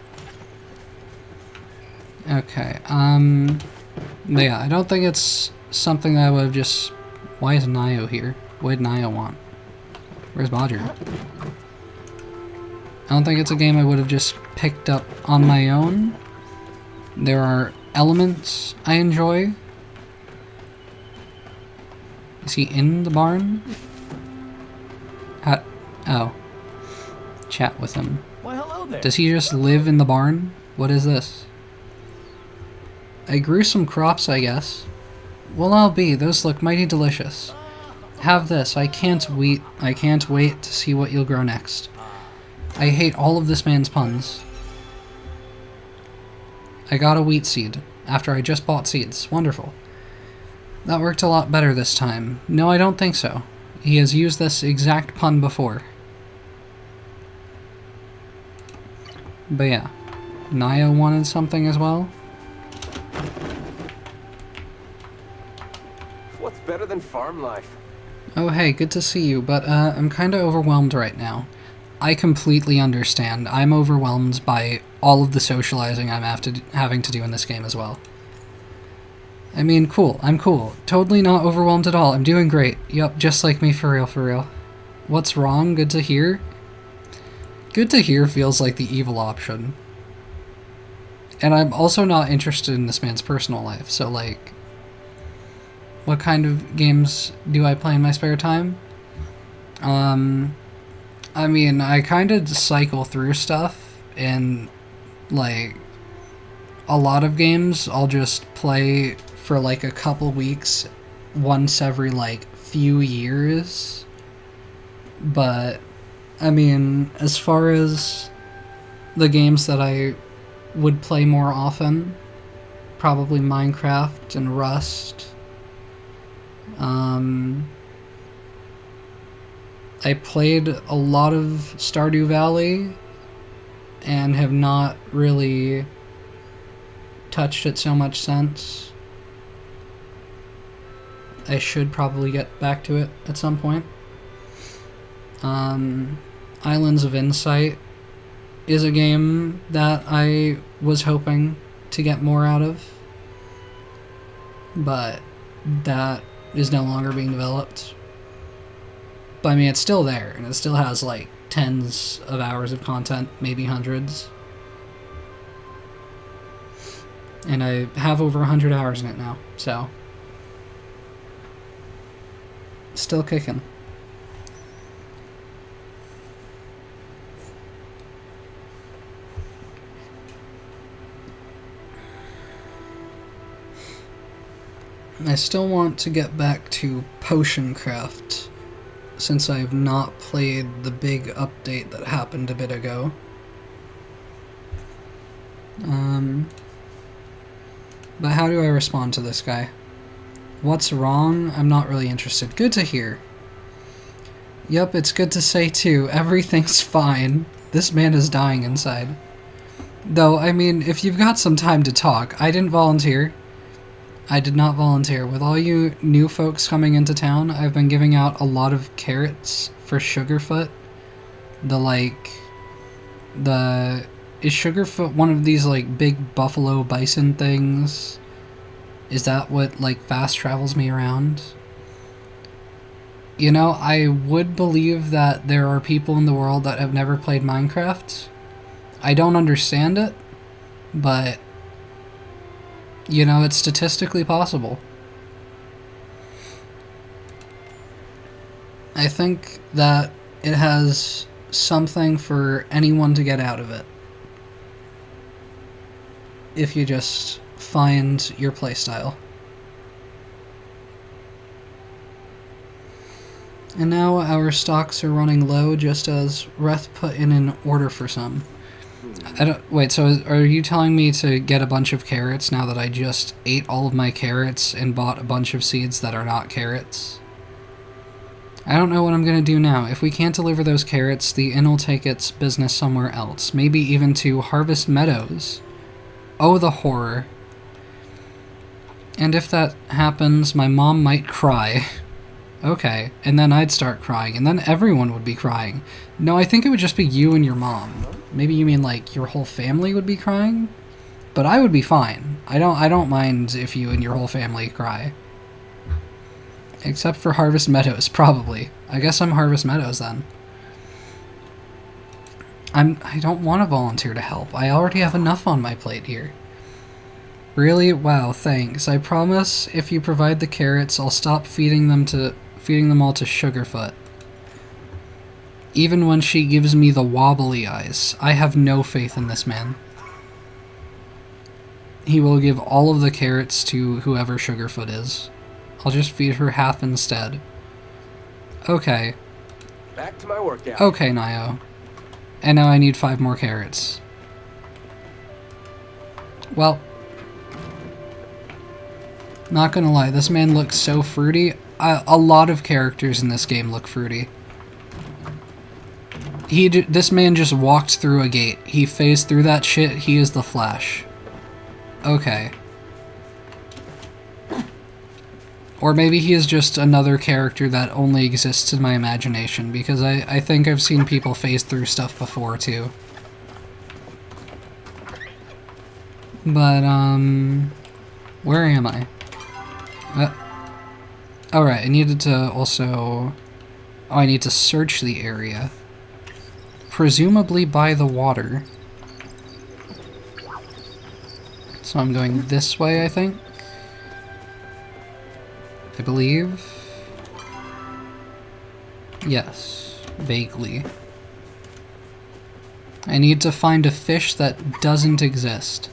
Okay, but yeah, I don't think it's something that I would have just... Why is Nio here? What did Nio want? Where's Bodger? I don't think it's a game I would have just picked up on my own. There are elements I enjoy. Is he in the barn? Oh. Chat with him. Well, hello there. Does he just live in the barn? What is this? I grew some crops, I guess. Well, I'll be. Those look mighty delicious. Have this. I can't wait to see what you'll grow next. I hate all of this man's puns. I got a wheat seed after I just bought seeds. Wonderful. That worked a lot better this time. No, I don't think so. He has used this exact pun before. But yeah, Naya wanted something as well. What's better than farm life? Oh hey, good to see you, but I'm kinda overwhelmed right now. I completely understand. I'm overwhelmed by all of the socializing I'm having to do in this game as well. I mean, cool, I'm cool. Totally not overwhelmed at all, I'm doing great. Yup, just like me, for real, for real. What's wrong? Good to hear? Good to hear feels like the evil option. And I'm also not interested in this man's personal life, so like... What kind of games do I play in my spare time? I mean, I kind of cycle through stuff, and like... A lot of games I'll just play for like a couple weeks, once every like few years. But... I mean, as far as the games that I would play more often, probably Minecraft and Rust. I played a lot of Stardew Valley and have not really touched it so much since. I should probably get back to it at some point. Islands of Insight is a game that I was hoping to get more out of, but that is no longer being developed. But I mean, it's still there, and it still has like tens of hours of content, maybe hundreds. And I have over 100 hours in it now, so still kicking. I still want to get back to potion craft, since I have not played the big update that happened a bit ago. But how do I respond to this guy? What's wrong? I'm not really interested. Good to hear. Yup, it's good to say too. Everything's fine. This man is dying inside. Though, I mean, if you've got some time to talk, I didn't volunteer. I did not volunteer. With all you new folks coming into town, I've been giving out a lot of carrots for Sugarfoot. Is Sugarfoot one of these, like, big buffalo bison things? Is that what, like, fast travels me around? You know, I would believe that there are people in the world that have never played Minecraft. I don't understand it, but, you know, it's statistically possible. I think that it has something for anyone to get out of it, if you just find your playstyle. And now our stocks are running low, just as Reth put in an order for some. Wait, so are you telling me to get a bunch of carrots now that I just ate all of my carrots and bought a bunch of seeds that are not carrots? I don't know what I'm gonna do now. If we can't deliver those carrots, the inn will take its business somewhere else. Maybe even to Harvest Meadows. Oh, the horror. And if that happens, my mom might cry. Okay, and then I'd start crying, and then everyone would be crying. No, I think it would just be you and your mom. Maybe you mean like your whole family would be crying? But I would be fine. I don't mind if you and your whole family cry. Except for Harvest Meadows, probably. I guess I'm Harvest Meadows then. I don't want to volunteer to help. I already have enough on my plate here. Really? Wow, thanks. I promise if you provide the carrots, I'll stop feeding them all to Sugarfoot. Even when she gives me the wobbly eyes, I have no faith in this man. He will give all of the carrots to whoever Sugarfoot is. I'll just feed her half instead. Okay. Back to my workout. Okay, Nio. And now I need 5 more carrots. Well, not gonna lie, this man looks so fruity. A lot of characters in this game look fruity. This man just walked through a gate. He phased through that shit. He is the Flash. Okay. Or maybe he is just another character that only exists in my imagination, because I think I've seen people phase through stuff before, too. But, where am I? Alright, I needed to also... Oh, I need to search the area. Presumably by the water. So I'm going this way, I think? I believe? Yes, vaguely. I need to find a fish that doesn't exist.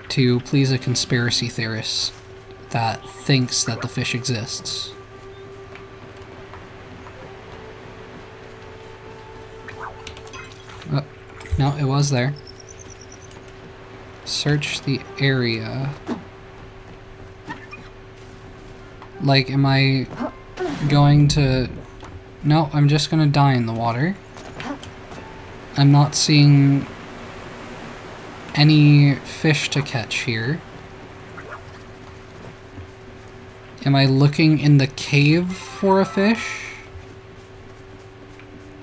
To please a conspiracy theorist that thinks that the fish exists. Oh, no, it was there. Search the area. Like, am I going to... No, I'm just gonna die in the water. I'm not seeing any fish to catch here. Am I looking in the cave for a fish?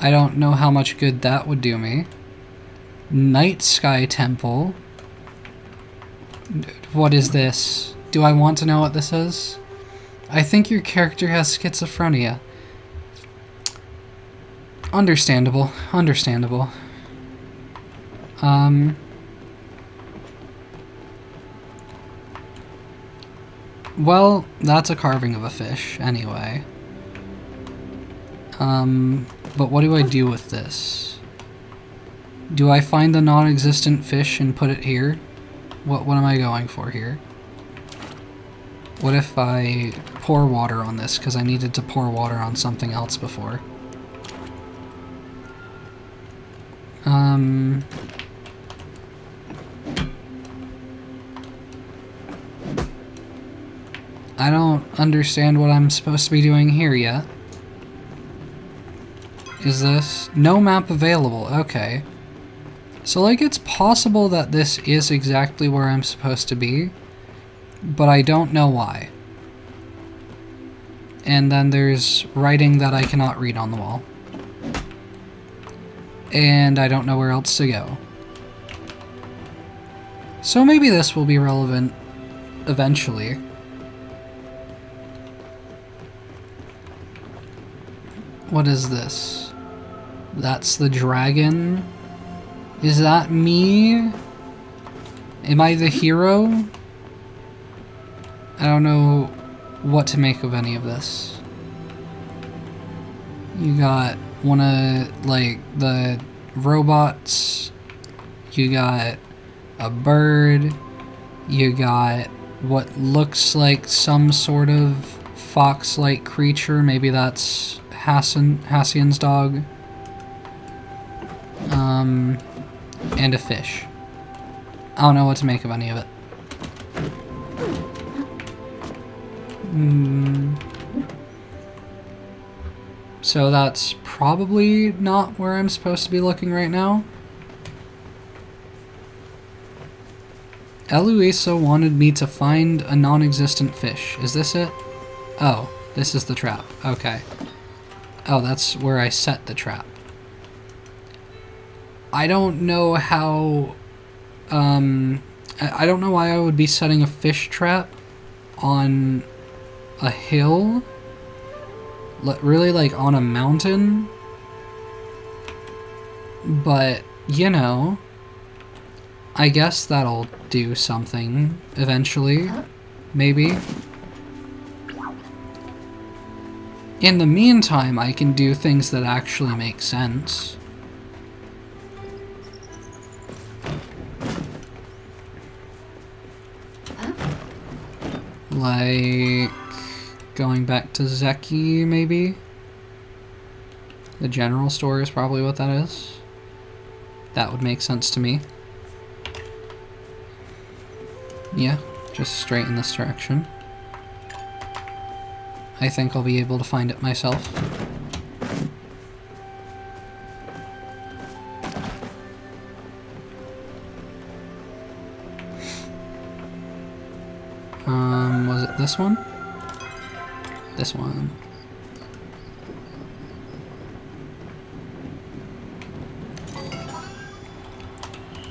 I don't know how much good that would do me. Night Sky Temple. What is this? Do I want to know what this is? I think your character has schizophrenia. Understandable. Understandable. Well, that's a carving of a fish, anyway. But what do I do with this? Do I find the non-existent fish and put it here? What am I going for here? What if I pour water on this? Because I needed to pour water on something else before. I don't understand what I'm supposed to be doing here yet. Is this? No map available. Okay. So, like, it's possible that this is exactly where I'm supposed to be, but I don't know why. And then there's writing that I cannot read on the wall. And I don't know where else to go. So maybe this will be relevant eventually. What is this? That's the dragon? Is that me? Am I the hero? I don't know what to make of any of this. You got one of, like, the robots. You got a bird. You got what looks like some sort of fox-like creature. Maybe that's Hassian's dog. And a fish. I don't know what to make of any of it. So that's probably not where I'm supposed to be looking right now. Eloisa wanted me to find a non-existent fish. Is this it? Oh, this is the trap. Okay. Oh, that's where I set the trap. I don't know how... I don't know why I would be setting a fish trap on a hill. Really, like, on a mountain. But, you know, I guess that'll do something eventually. Maybe. In the meantime, I can do things that actually make sense. Like going back to Zeki, maybe? The general store is probably what that is. That would make sense to me. Yeah, just straight in this direction. I think I'll be able to find it myself. Was it this one? This one.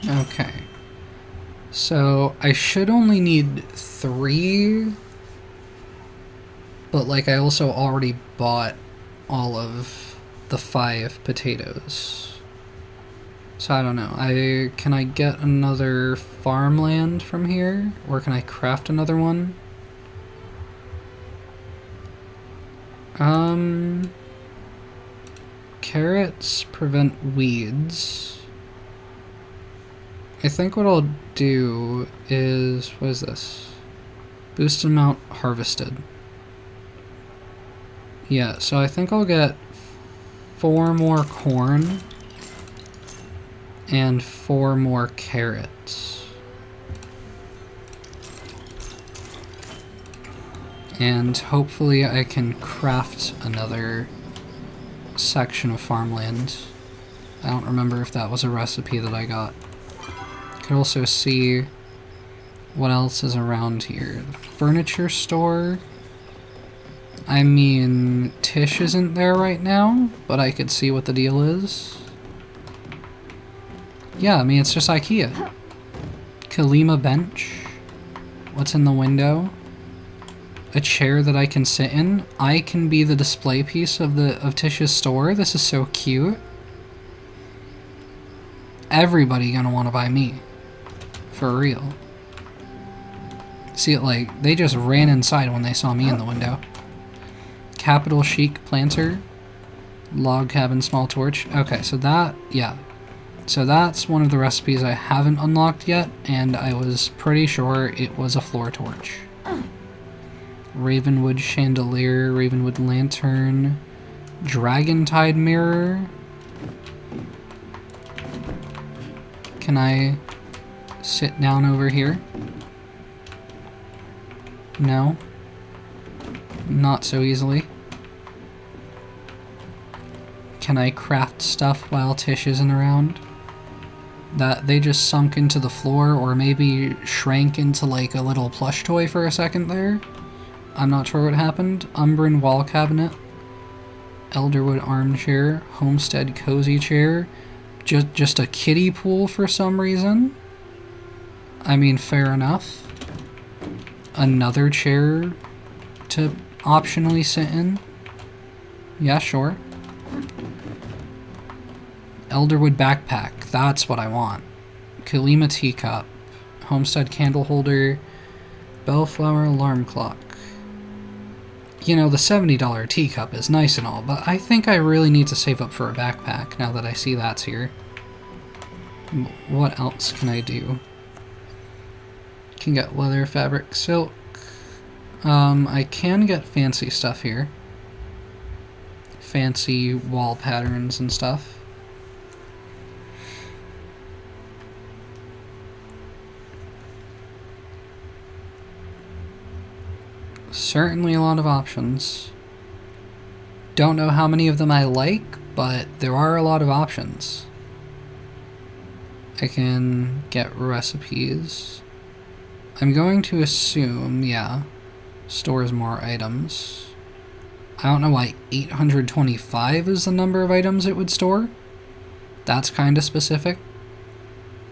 Okay. So, I should only need 3, but, like, I also already bought all of the 5 potatoes. So I don't know. Can I get another farmland from here? Or can I craft another one? Carrots prevent weeds. I think what I'll do is... what is this? Boost amount harvested. Yeah, so I think I'll get 4 more corn and 4 more carrots. And hopefully I can craft another section of farmland. I don't remember if that was a recipe that I got. Could also see what else is around here. The furniture store. I mean, Tish isn't there right now, but I could see what the deal is. Yeah, I mean, it's just IKEA. Kalima bench. What's in the window? A chair that I can sit in. I can be the display piece of Tish's store. This is so cute. Everybody gonna want to buy me. For real. See it, like, they just ran inside when they saw me in the window. Capital chic planter. Log cabin small torch. Okay, so that, yeah. So that's one of the recipes I haven't unlocked yet, and I was pretty sure it was a floor torch. Ravenwood chandelier, Ravenwood lantern, Dragontide mirror. Can I sit down over here? No. Not so easily. Can I craft stuff while Tish isn't around? That they just sunk into the floor, or maybe shrank into like a little plush toy for a second there? I'm not sure what happened. Umbran wall cabinet. Elderwood armchair. Homestead cozy chair. Just a kiddie pool for some reason? I mean, fair enough. Another chair to optionally sit in? Yeah, sure. Elderwood backpack. That's what I want. Kalima teacup. Homestead candle holder. Bellflower alarm clock. You know, the $70 teacup is nice and all, but I think I really need to save up for a backpack now that I see that's here. What else can I do? Can get leather, fabric, silk. I can get fancy stuff here. Fancy wall patterns and stuff. Certainly a lot of options. Don't know how many of them I like, but there are a lot of options. I can get recipes. I'm going to assume, yeah, stores more items. I don't know why 825 is the number of items it would store. That's kind of specific,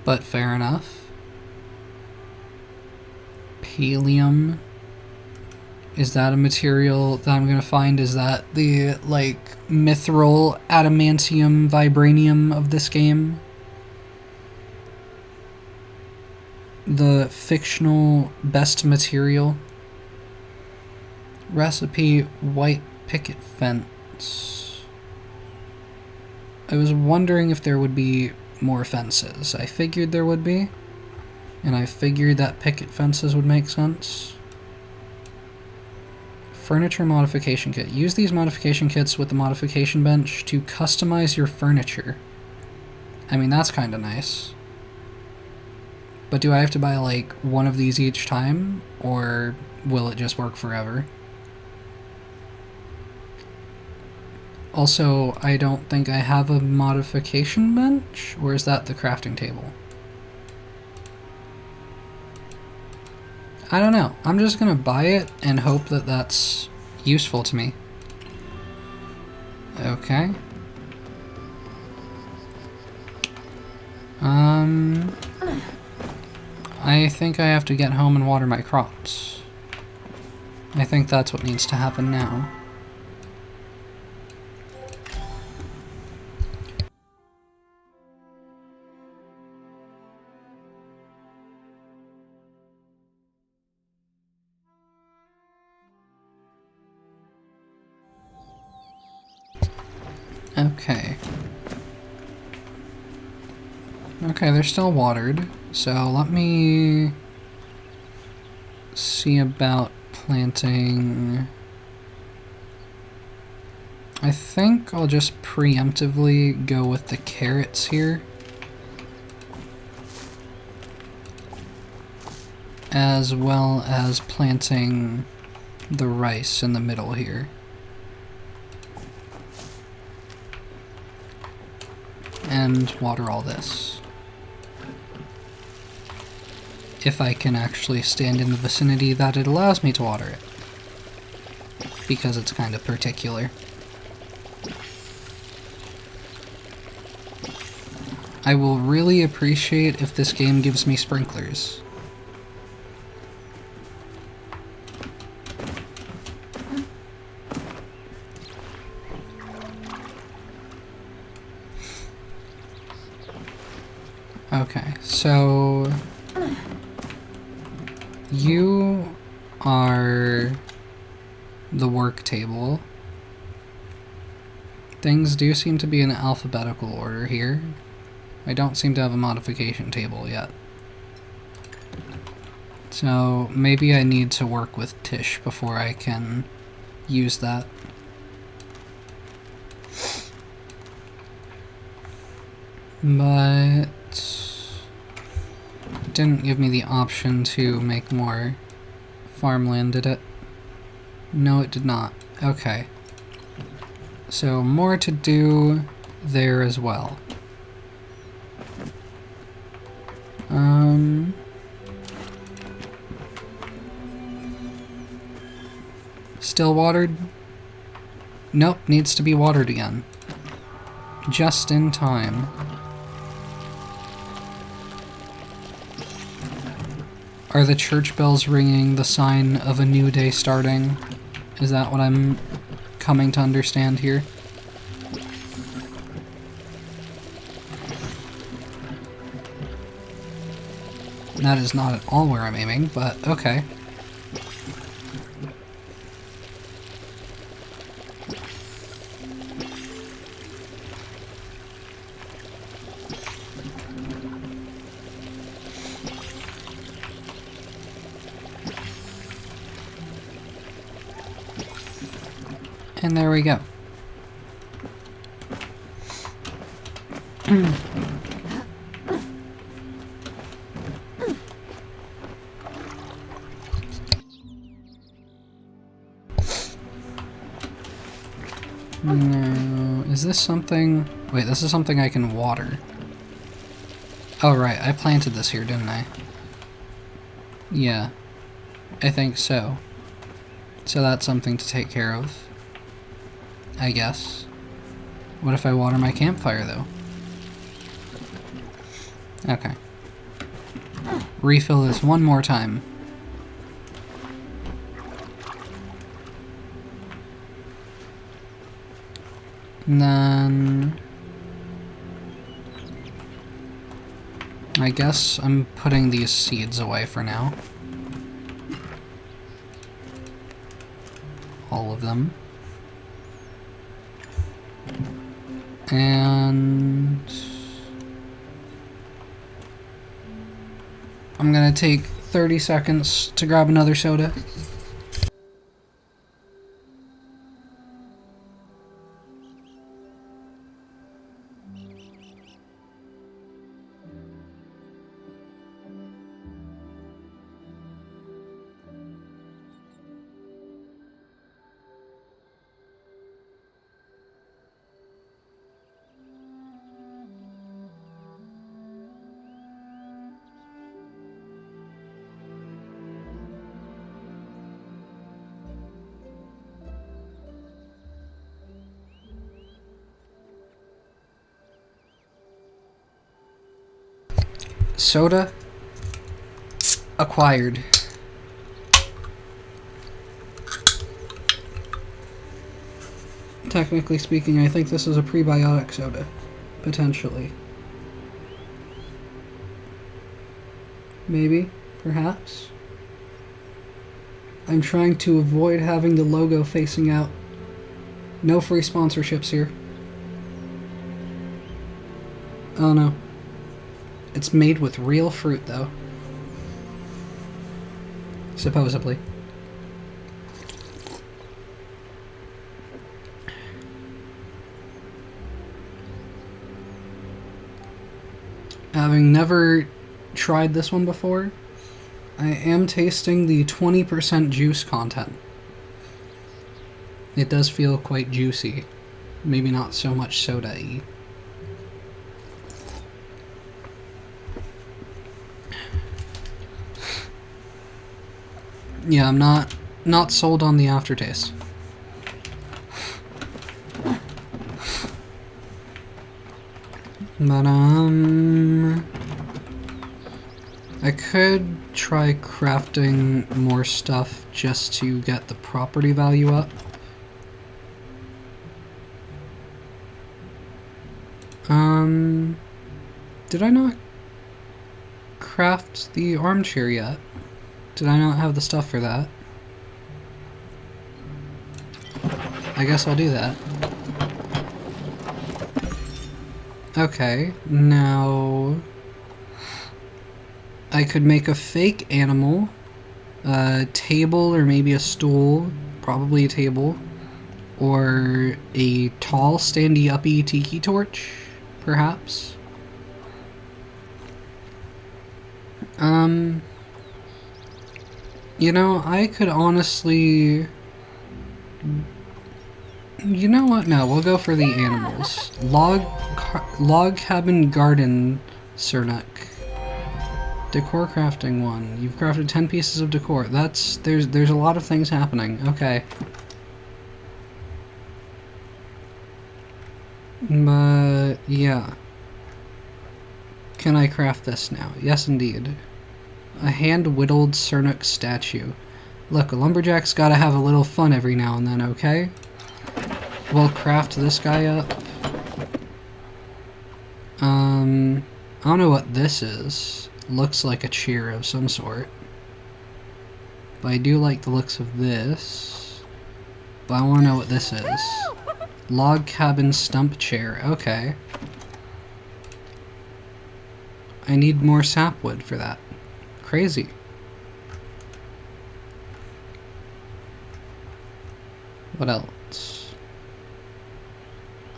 but fair enough. Pallium. Is that a material that I'm going to find? Is that the, like, mithril adamantium vibranium of this game? The fictional best material. Recipe, white picket fence. I was wondering if there would be more fences. I figured there would be. And I figured that picket fences would make sense. Furniture modification kit. Use these modification kits with the modification bench to customize your furniture. I mean, that's kind of nice. But do I have to buy, like, one of these each time? Or will it just work forever? Also, I don't think I have a modification bench? Or is that the crafting table? I don't know. I'm just gonna buy it and hope that that's useful to me. Okay. I think I have to get home and water my crops. I think that's what needs to happen now. Okay. Okay, they're still watered, so let me see about planting. I think I'll just preemptively go with the carrots here, as well as planting the rice in the middle here. And water all this. If I can actually stand in the vicinity that it allows me to water it. Because it's kind of particular. I will really appreciate if this game gives me sprinklers. Okay, so you are the work table. Things do seem to be in alphabetical order here. I don't seem to have a modification table yet. So maybe I need to work with Tish before I can use that. But it didn't give me the option to make more farmland, did it? No, it did not. Okay. So more to do there as well. Still watered? Nope, needs to be watered again. Just in time. Are the church bells ringing the sign of a new day starting? Is that what I'm coming to understand here? That is not at all where I'm aiming, but okay. And there we go. No, is this something? Wait, this is something I can water. Oh right, I planted this here, didn't I? Yeah, I think so. So that's something to take care of, I guess. What if I water my campfire, though? Okay. Refill this one more time. And then I guess I'm putting these seeds away for now. All of them. And I'm gonna take 30 seconds to grab another soda. Soda acquired. Technically speaking, I think this is a prebiotic soda. Potentially. Maybe. Perhaps. I'm trying to avoid having the logo facing out. No free sponsorships here. Oh no. It's made with real fruit, though. Supposedly. Having never tried this one before, I am tasting the 20% juice content. It does feel quite juicy. Maybe not so much soda-y. Yeah, I'm not sold on the aftertaste. But I could try crafting more stuff just to get the property value up. Did I not craft the armchair yet? Did I not have the stuff for that? I guess I'll do that. Okay, now I could make a fake animal A table or maybe a stool, probably a table, or a tall standy-uppy tiki torch, perhaps. You know, I could honestly... You know what? No, we'll go for the animals. Log cabin garden, Cernuk. Decor crafting 1. You've crafted 10 pieces of decor. There's a lot of things happening. Okay. But yeah. Can I craft this now? Yes, indeed. A hand-whittled Cernuk statue. Look, a lumberjack's gotta have a little fun every now and then, okay? We'll craft this guy up. I don't know what this is. Looks like a chair of some sort. But I do like the looks of this. But I want to know what this is. Log cabin stump chair. Okay. I need more sapwood for that. Crazy. What else?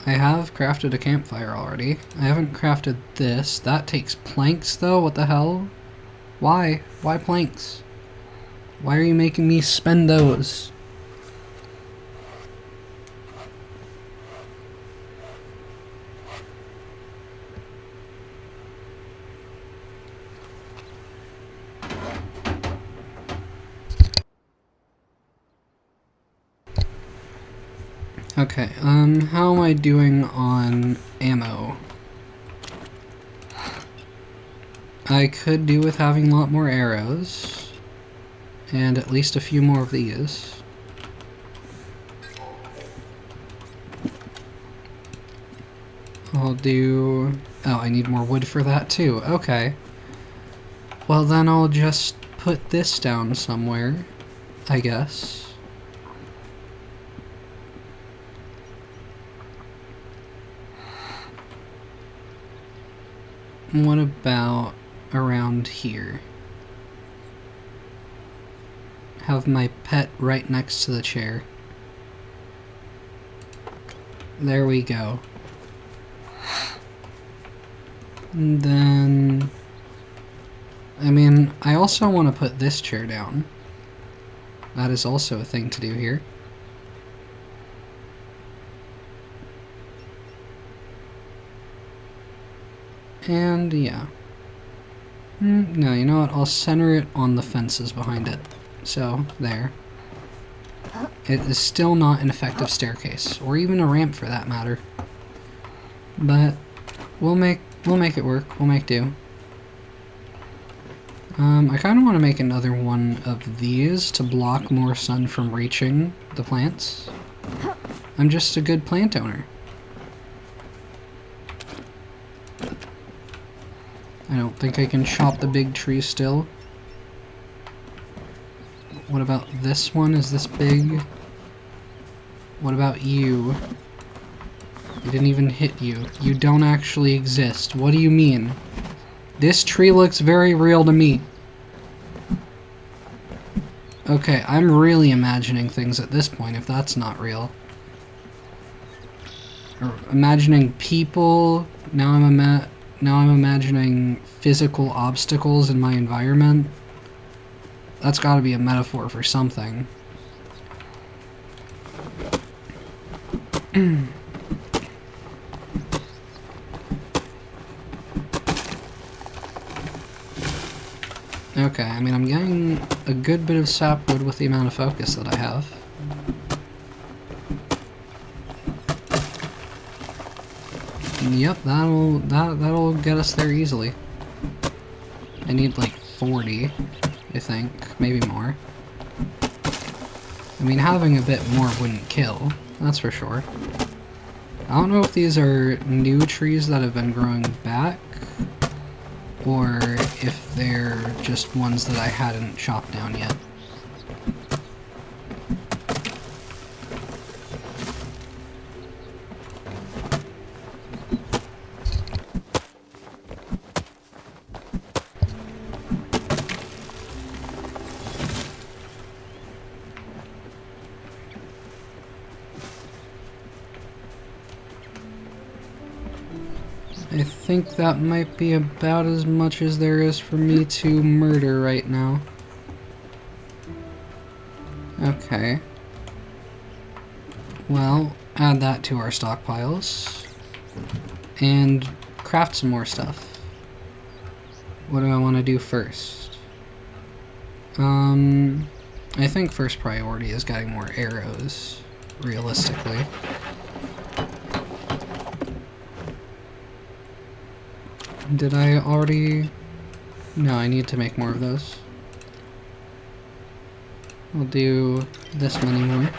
I have crafted a campfire already. I haven't crafted this. That takes planks though? What the hell? Why? Why planks? Why are you making me spend those? Okay, how am I doing on ammo? I could do with having a lot more arrows, and at least a few more of these. I'll do... Oh, I need more wood for that too. Okay. Well, then I'll just put this down somewhere, I guess. What about around here? Have my pet right next to the chair. There we go. And then... I mean, I also want to put this chair down. That is also a thing to do here. And yeah. No, you know what? I'll center it on the fences behind it. So, there. It is still not an effective staircase, or even a ramp for that matter. But we'll make it work. We'll make do. I kind of want to make another one of these to block more sun from reaching the plants. I'm just a good plant owner. I don't think I can chop the big tree still. What about this one? Is this big? What about you? I didn't even hit you. You don't actually exist. What do you mean? This tree looks very real to me. Okay, I'm really imagining things at this point, if that's not real. Or imagining people. Now I'm imagining physical obstacles in my environment. That's gotta be a metaphor for something. Okay, I mean, I'm getting a good bit of sapwood with the amount of focus that I have. Yep, that'll get us there easily. I need like 40, I think, maybe more. I mean, having a bit more wouldn't kill, that's for sure. I don't know if these are new trees that have been growing back, or if they're just ones that I hadn't chopped down yet. I think that might be about as much as there is for me to murder right now. Okay. Well, add that to our stockpiles. And craft some more stuff. What do I want to do first? I think first priority is getting more arrows, realistically. Did I already... No, I need to make more of those. We'll do this many more.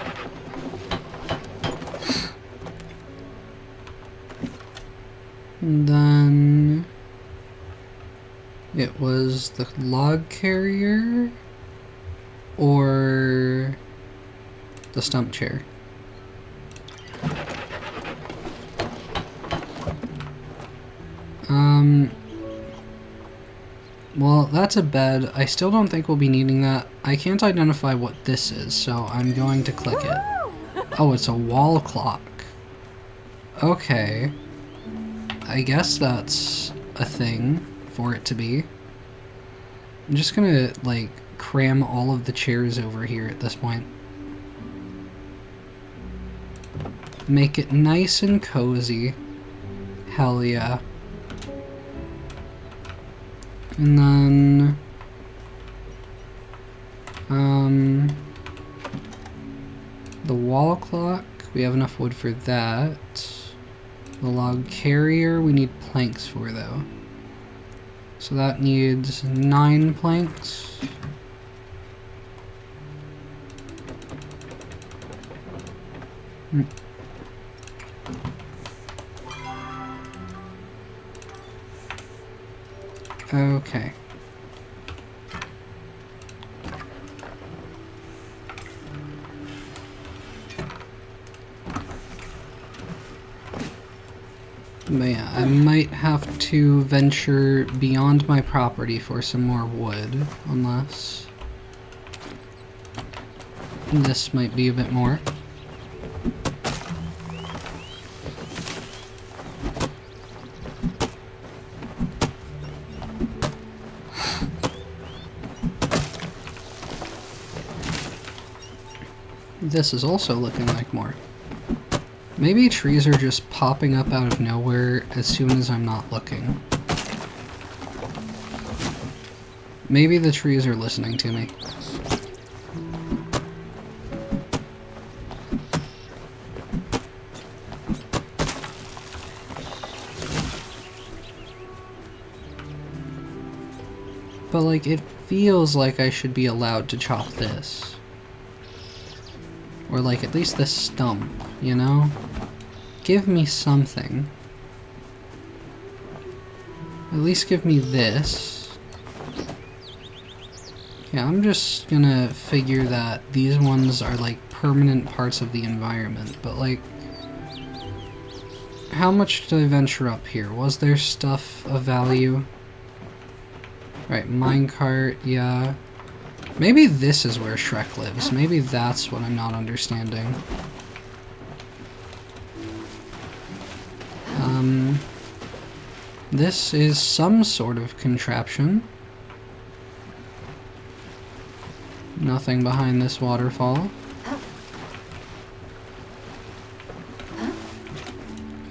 And then... It was the log carrier or the stump chair. Well, that's a bed. I still don't think we'll be needing that. I can't identify what this is, so I'm going to click it. Oh, it's a wall clock. Okay. I guess that's a thing for it to be. I'm just gonna, like, cram all of the chairs over here at this point. Make it nice and cozy. Hell yeah. And then... the wall clock, we have enough wood for that. The log carrier, we need planks for, though. So that needs 9 planks. Okay. But yeah, I might have to venture beyond my property for some more wood, unless this might be a bit more. This is also looking like more. Maybe trees are just popping up out of nowhere as soon as I'm not looking. Maybe the trees are listening to me. But like, it feels like I should be allowed to chop this. Or like, at least this stump, you know? Give me something. At least give me this. Yeah, I'm just gonna figure that these ones are like permanent parts of the environment, but like... How much did I venture up here? Was there stuff of value? Right, minecart, yeah. Maybe this is where Shrek lives. Maybe that's what I'm not understanding. This is some sort of contraption. Nothing behind this waterfall.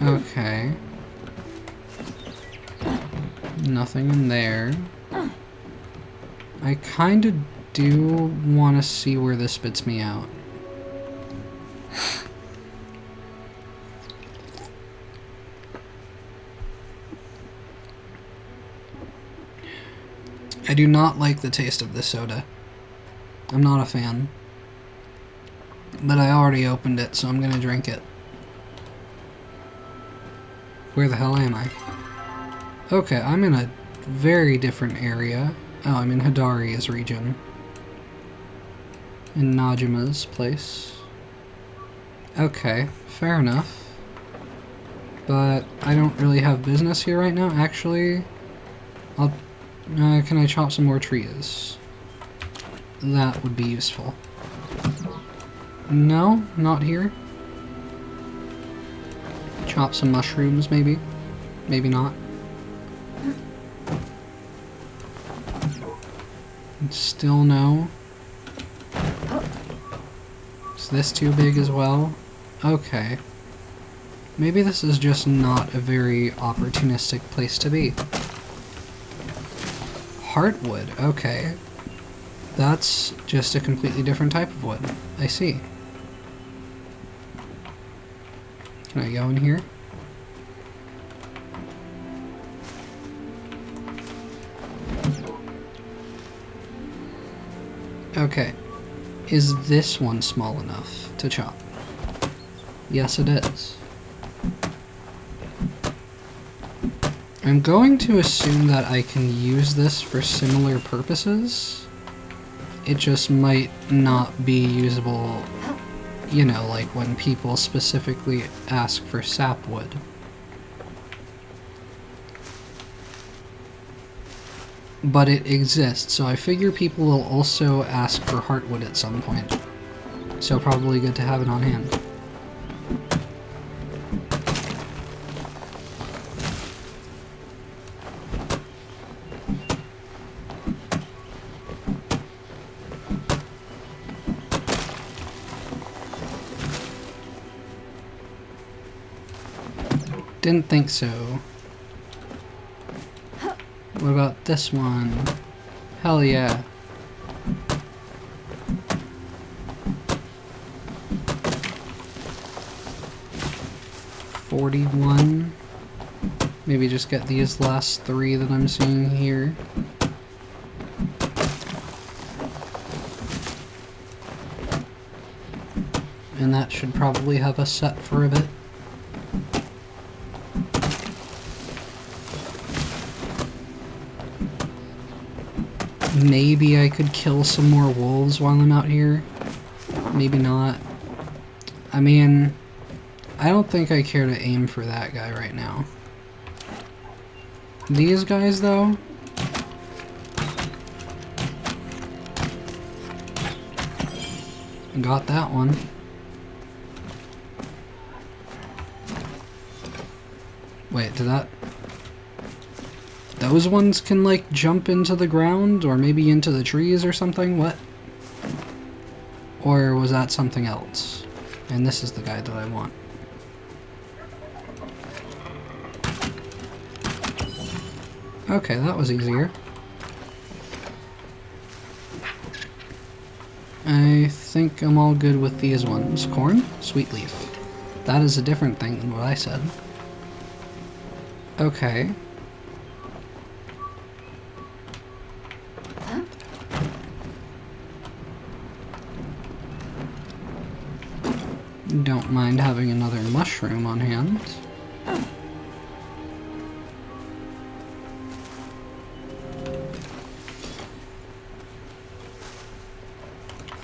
Okay. Nothing in there. I kinda do want to see where this spits me out. I do not like the taste of this soda. I'm not a fan. But I already opened it, so I'm gonna drink it. Where the hell am I? Okay, I'm in a very different area. Oh, I'm in Hidari's region. In Najima's place. Okay, fair enough. But I don't really have business here right now. Actually, I'll... can I chop some more trees? That would be useful. No, not here. Chop some mushrooms, maybe. Maybe not. Still no. Is this too big as well? Okay. Maybe this is just not a very opportunistic place to be. Heartwood, okay. That's just a completely different type of wood. I see. Can I go in here? Okay. Is this one small enough to chop? Yes, it is. I'm going to assume that I can use this for similar purposes. It just might not be usable, you know, like when people specifically ask for sapwood. But it exists, so I figure people will also ask for heartwood at some point. So probably good to have it on hand. Didn't think so. What about this one? Hell yeah. $41. Maybe just get these last 3 that I'm seeing here. And that should probably have us set for a bit. Maybe I could kill some more wolves while I'm out here. Maybe not. I mean, I don't think I care to aim for that guy right now. These guys, though? Got that one. Wait, did that... Those ones can, like, jump into the ground, or maybe into the trees or something? What? Or was that something else? And this is the guy that I want. Okay, that was easier. I think I'm all good with these ones. Corn? Sweet leaf. That is a different thing than what I said. Okay. Don't mind having another mushroom on hand.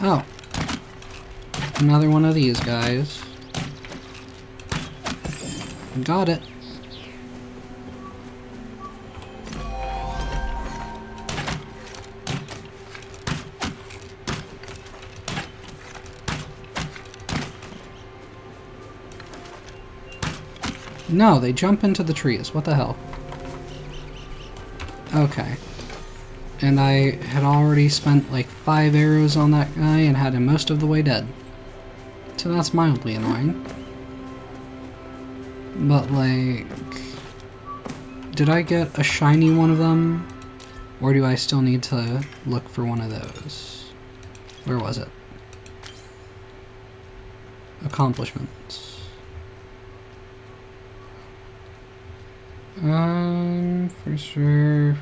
Oh. Another one of these guys. Got it. No, they jump into the trees. What the hell? Okay. And I had already spent like 5 arrows on that guy and had him most of the way dead. So that's mildly annoying. But like... Did I get a shiny one of them? Or do I still need to look for one of those? Where was it? Accomplishments. For sure,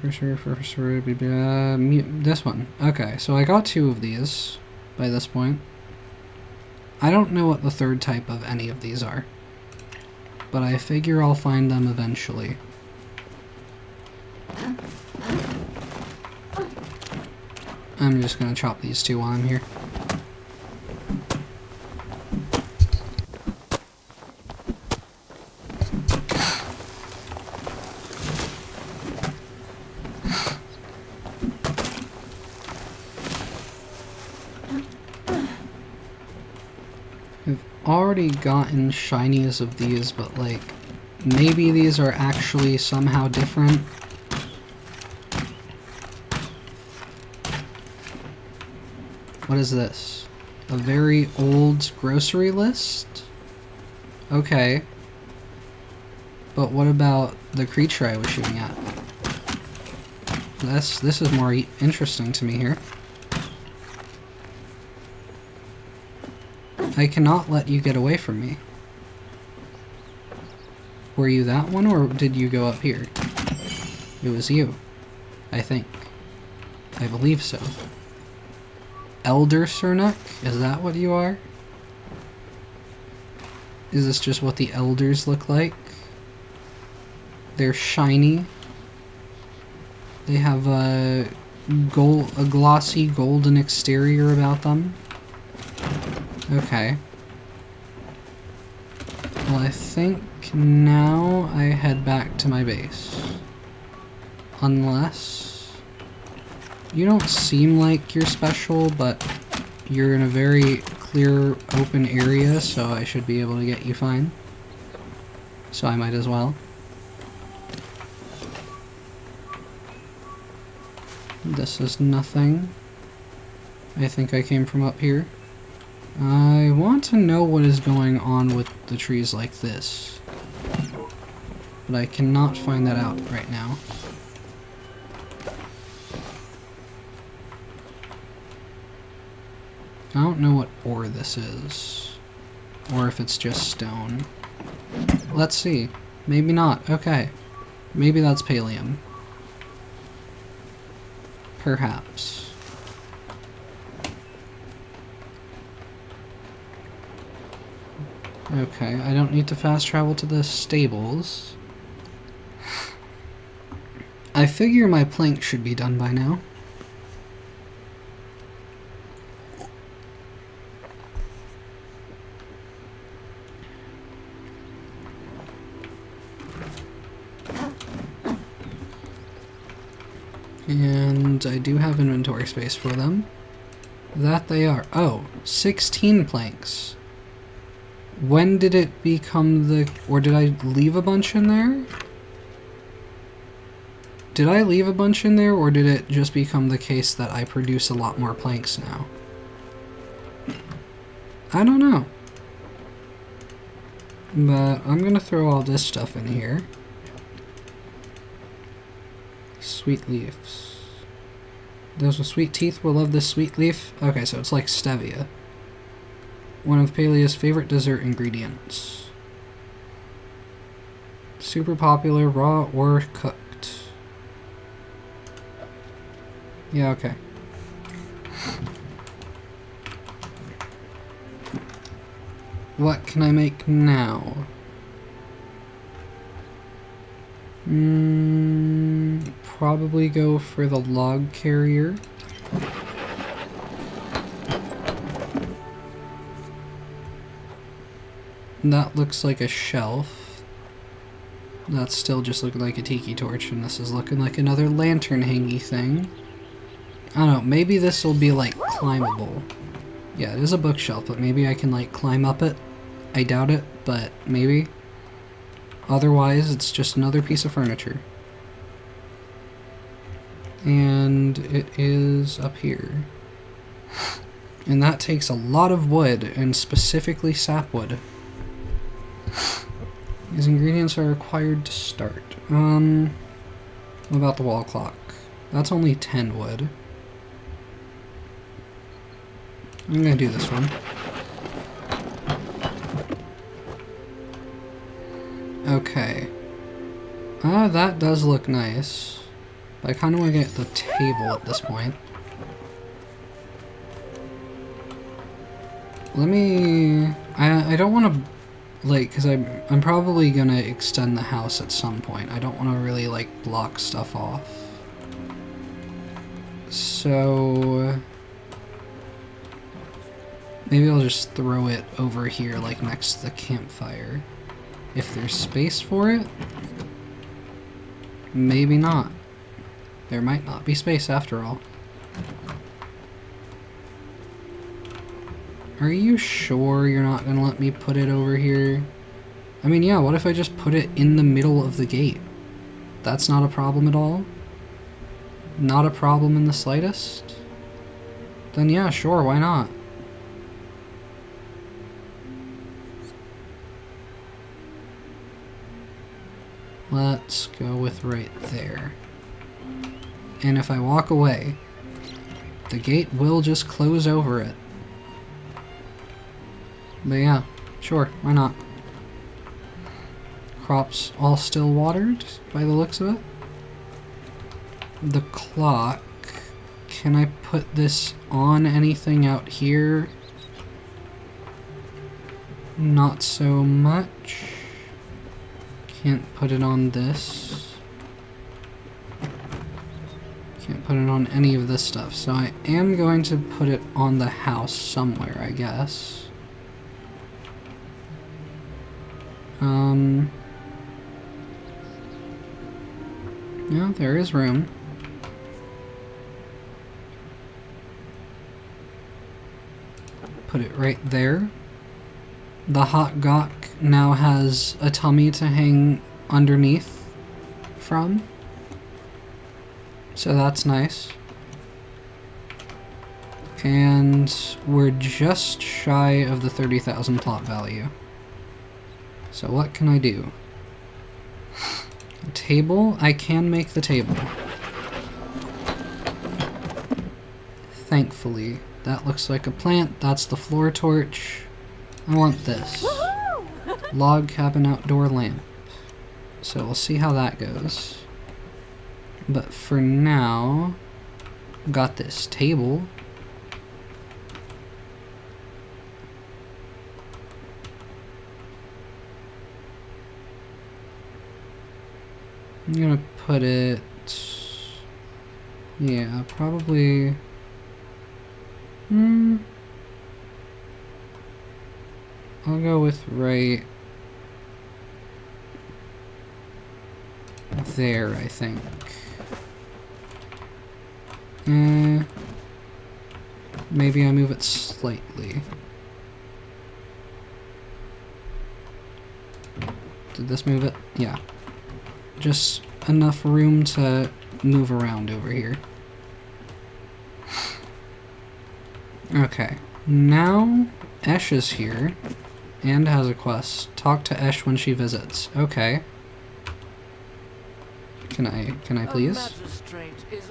this one. Okay, so I got 2 of these by this point. I don't know what the third type of any of these are, but I figure I'll find them eventually. I'm just gonna chop these 2 while I'm here. Already gotten shinies of these, but like maybe these are actually somehow different. What is this? A very old grocery list? Okay. But what about the creature I was shooting at? This is more interesting to me here. I cannot let you get away from me. Were you that one, or did you go up here? It was you. I think. I believe so. Elder Cernuk? Is that what you are? Is this just what the elders look like? They're shiny. They have a glossy golden exterior about them. Okay. Well, I think now I head back to my base. Unless... You don't seem like you're special, but you're in a very clear, open area, so I should be able to get you fine. So I might as well. This is nothing. I think I came from up here. I want to know what is going on with the trees like this. But I cannot find that out right now. I don't know what ore this is. Or if it's just stone. Let's see. Maybe not. Okay. Maybe that's pallium. Perhaps. Okay, I don't need to fast travel to the stables. I figure my plank should be done by now. And I do have inventory space for them. That they are. Oh, 16 planks. When did it become the... Or did I leave a bunch in there? Did I leave a bunch in there, or did it just become the case that I produce a lot more planks now? I don't know. But I'm gonna throw all this stuff in here. Sweet leaves. Those with sweet teeth will love this sweet leaf. Okay, so it's like stevia. One of Palia's favorite dessert ingredients. Super popular, raw or cooked. Yeah, okay. What can I make now? Probably go for the log carrier. That looks like a shelf. That's still just looking like a tiki torch, and this is looking like another lantern hangy thing. I don't know, maybe this will be like climbable. Yeah, it is a bookshelf, but maybe I can like climb up it. I doubt it, but maybe. Otherwise, it's just another piece of furniture. And it is up here. And that takes a lot of wood, and specifically sapwood. These ingredients are required to start. What about the wall clock? That's only 10 wood. I'm gonna do this one. Okay. That does look nice. But I kind of want to get the table at this point. Let me... I don't want to... Like, because I'm probably going to extend the house at some point. I don't want to really, like, block stuff off. So... Maybe I'll just throw it over here, like, next to the campfire. If there's space for it? Maybe not. There might not be space after all. Are you sure you're not gonna let me put it over here? I mean, yeah, what if I just put it in the middle of the gate? That's not a problem at all? Not a problem in the slightest? Then yeah, sure, why not? Let's go with right there. And if I walk away, the gate will just close over it. But yeah, sure, why not? Crops all still watered, by the looks of it. The clock. Can I put this on anything out here? Not so much. Can't put it on this. Can't put it on any of this stuff. So I am going to put it on the house somewhere, I guess. Yeah, there is room. Put it right there. The hot gawk now has a tummy to hang underneath from. So that's nice. And we're just shy of the 30,000 plot value. So what can I do? A table? I can make the table. Thankfully. That looks like a plant. That's the floor torch. I want this. Log cabin outdoor lamp. So we'll see how that goes. But for now, got this table. I'm gonna put it... Yeah, probably... I'll go with right there, I think. Maybe I move it slightly. Did this move it? Yeah. Just enough room to move around over here. Okay. Now Esh is here and has a quest. Talk to Esh when she visits. Okay. Can I please?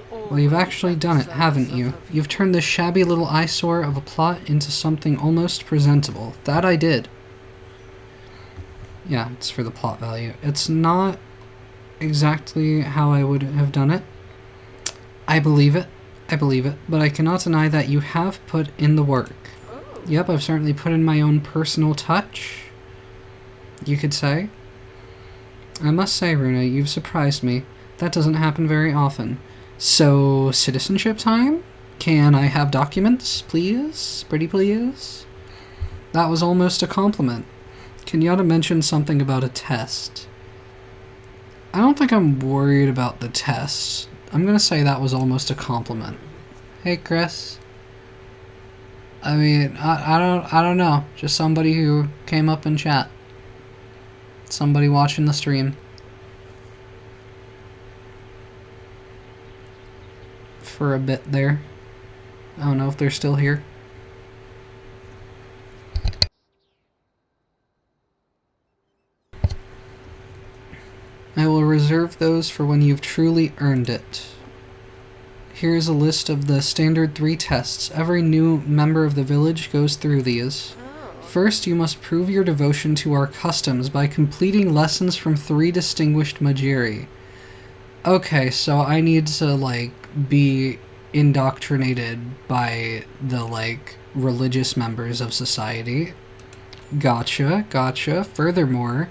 Well, you've actually done it, haven't you? You've turned this shabby little eyesore of a plot into something almost presentable. That I did. Yeah, it's for the plot value. It's not exactly how I would have done it. I believe it, but I cannot deny that you have put in the work. Yep, I've certainly put in my own personal touch, you could say. I must say, Runa, you've surprised me. That doesn't happen very often. So, citizenship time? Can I have documents, please? Pretty please? That was almost a compliment. Kenyatta mentioned something about a test. I don't think I'm worried about the test. I'm gonna say that was almost a compliment. Hey, Chris. I mean, I don't know. Just somebody who came up in chat. Somebody watching the stream. For a bit there. I don't know if they're still here. I will reserve those for when you've truly earned it. Here's a list of the standard 3 tests. Every new member of the village goes through these. First, you must prove your devotion to our customs by completing lessons from 3 distinguished Majiri. Okay, so I need to, like, be indoctrinated by the, like, religious members of society. Gotcha. Furthermore,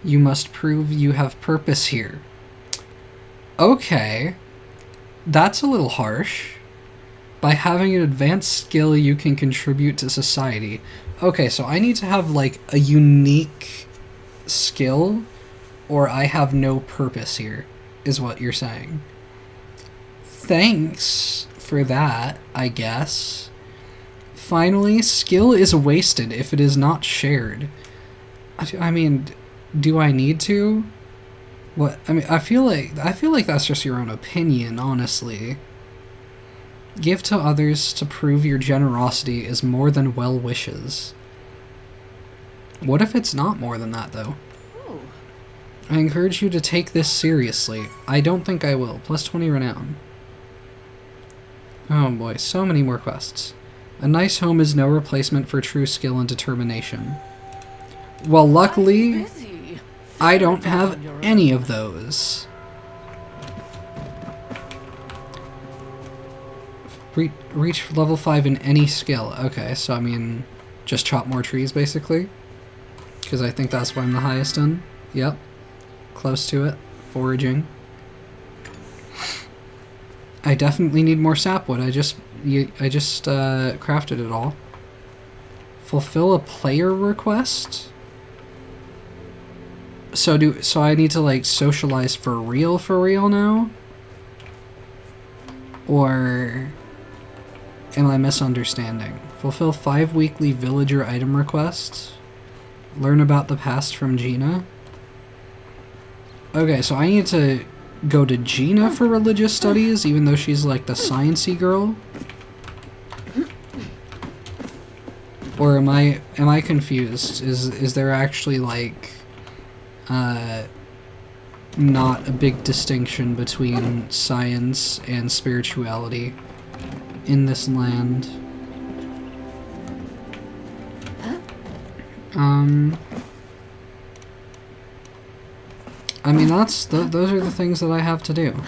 you must prove you have purpose here. Okay. That's a little harsh. By having an advanced skill, you can contribute to society. Okay, so I need to have, like, a unique skill, or I have no purpose here, is what you're saying. Thanks for that, I guess. Finally, skill is wasted if it is not shared. I mean, do I need to? What I mean, I feel like that's just your own opinion, honestly. Give to others to prove your generosity is more than well wishes. What if it's not more than that, though? Ooh. I encourage you to take this seriously. I don't think I will. Plus 20 renown. Oh boy, so many more quests. A nice home is no replacement for true skill and determination. Well, luckily, Busy. I don't have any of those. Reach level 5 in any skill. Okay, so I mean, just chop more trees, basically. Because I think that's what I'm the highest in. Yep. Close to it. Foraging. I definitely need more sapwood. I just crafted it all. Fulfill a player request? So I need to like socialize for real now? Or am I misunderstanding? Fulfill 5 weekly villager item requests. Learn about the past from Gina. Okay, so I need to go to Gina for religious studies, even though she's like the sciencey girl. Or am I confused? Is there actually like not a big distinction between science and spirituality in this land? I mean, those are the things that I have to do.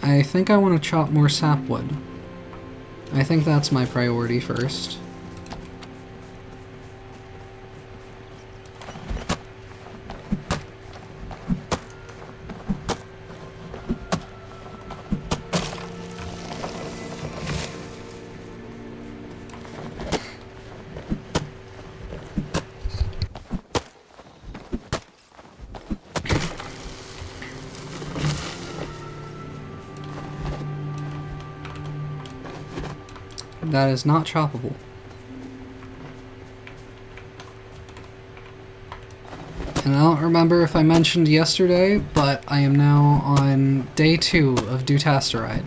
I think I want to chop more sapwood. I think that's my priority first. That is not choppable. And I don't remember if I mentioned yesterday, but I am now on day 2 of dutasteride.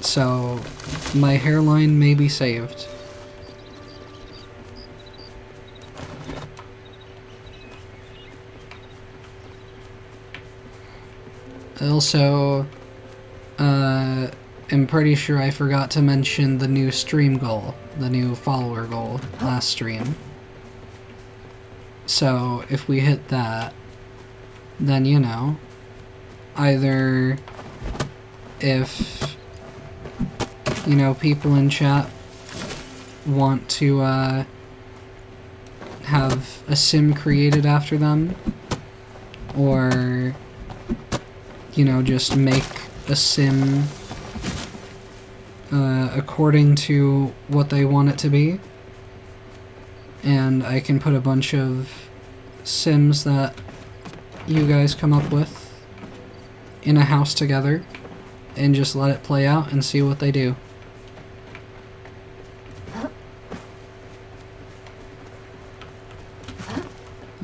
So my hairline may be saved. I also, I'm pretty sure I forgot to mention the new stream goal, the new follower goal last stream. So if we hit that, then you know, either if, you know, people in chat want to have a sim created after them, or, you know, just make a sim according to what they want it to be, and I can put a bunch of sims that you guys come up with in a house together and just let it play out and see what they do.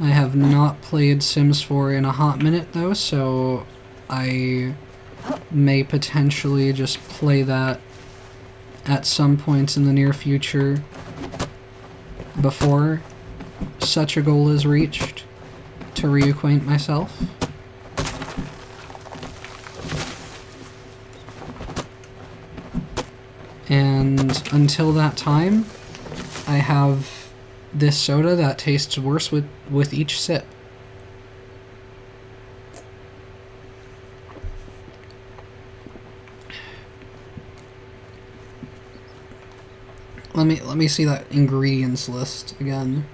I have not played Sims 4 in a hot minute though, so I may potentially just play that at some point in the near future before such a goal is reached, to reacquaint myself. And until that time, I have this soda that tastes worse with each sip. Let me see that ingredients list again.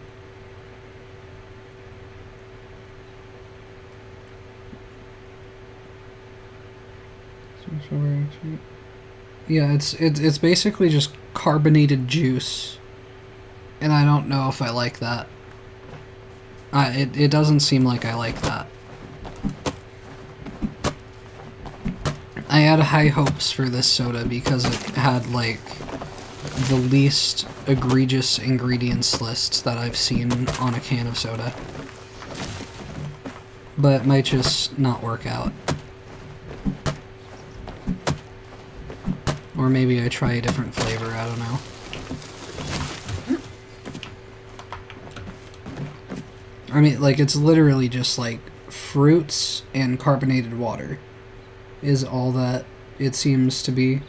Yeah, it's basically just carbonated juice, and I don't know if I like that. It doesn't seem like I like that. I had high hopes for this soda because it had like the least egregious ingredients list that I've seen on a can of soda. But it might just not work out. Or maybe I try a different flavor, I don't know. I mean, like, it's literally just, like, fruits and carbonated water is all that it seems to be.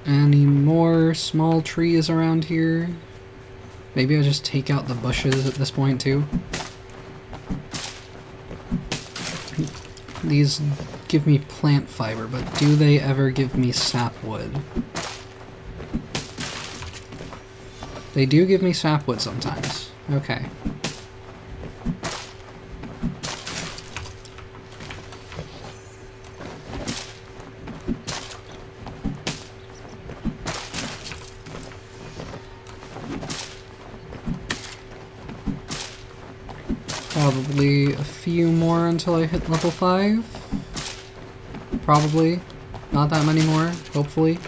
Any more small trees around here? Maybe I just take out the bushes at this point, too. These give me plant fiber, but do they ever give me sapwood? They do give me sapwood sometimes. Okay. Probably a few more until I hit level 5. Probably. Not that many more, hopefully.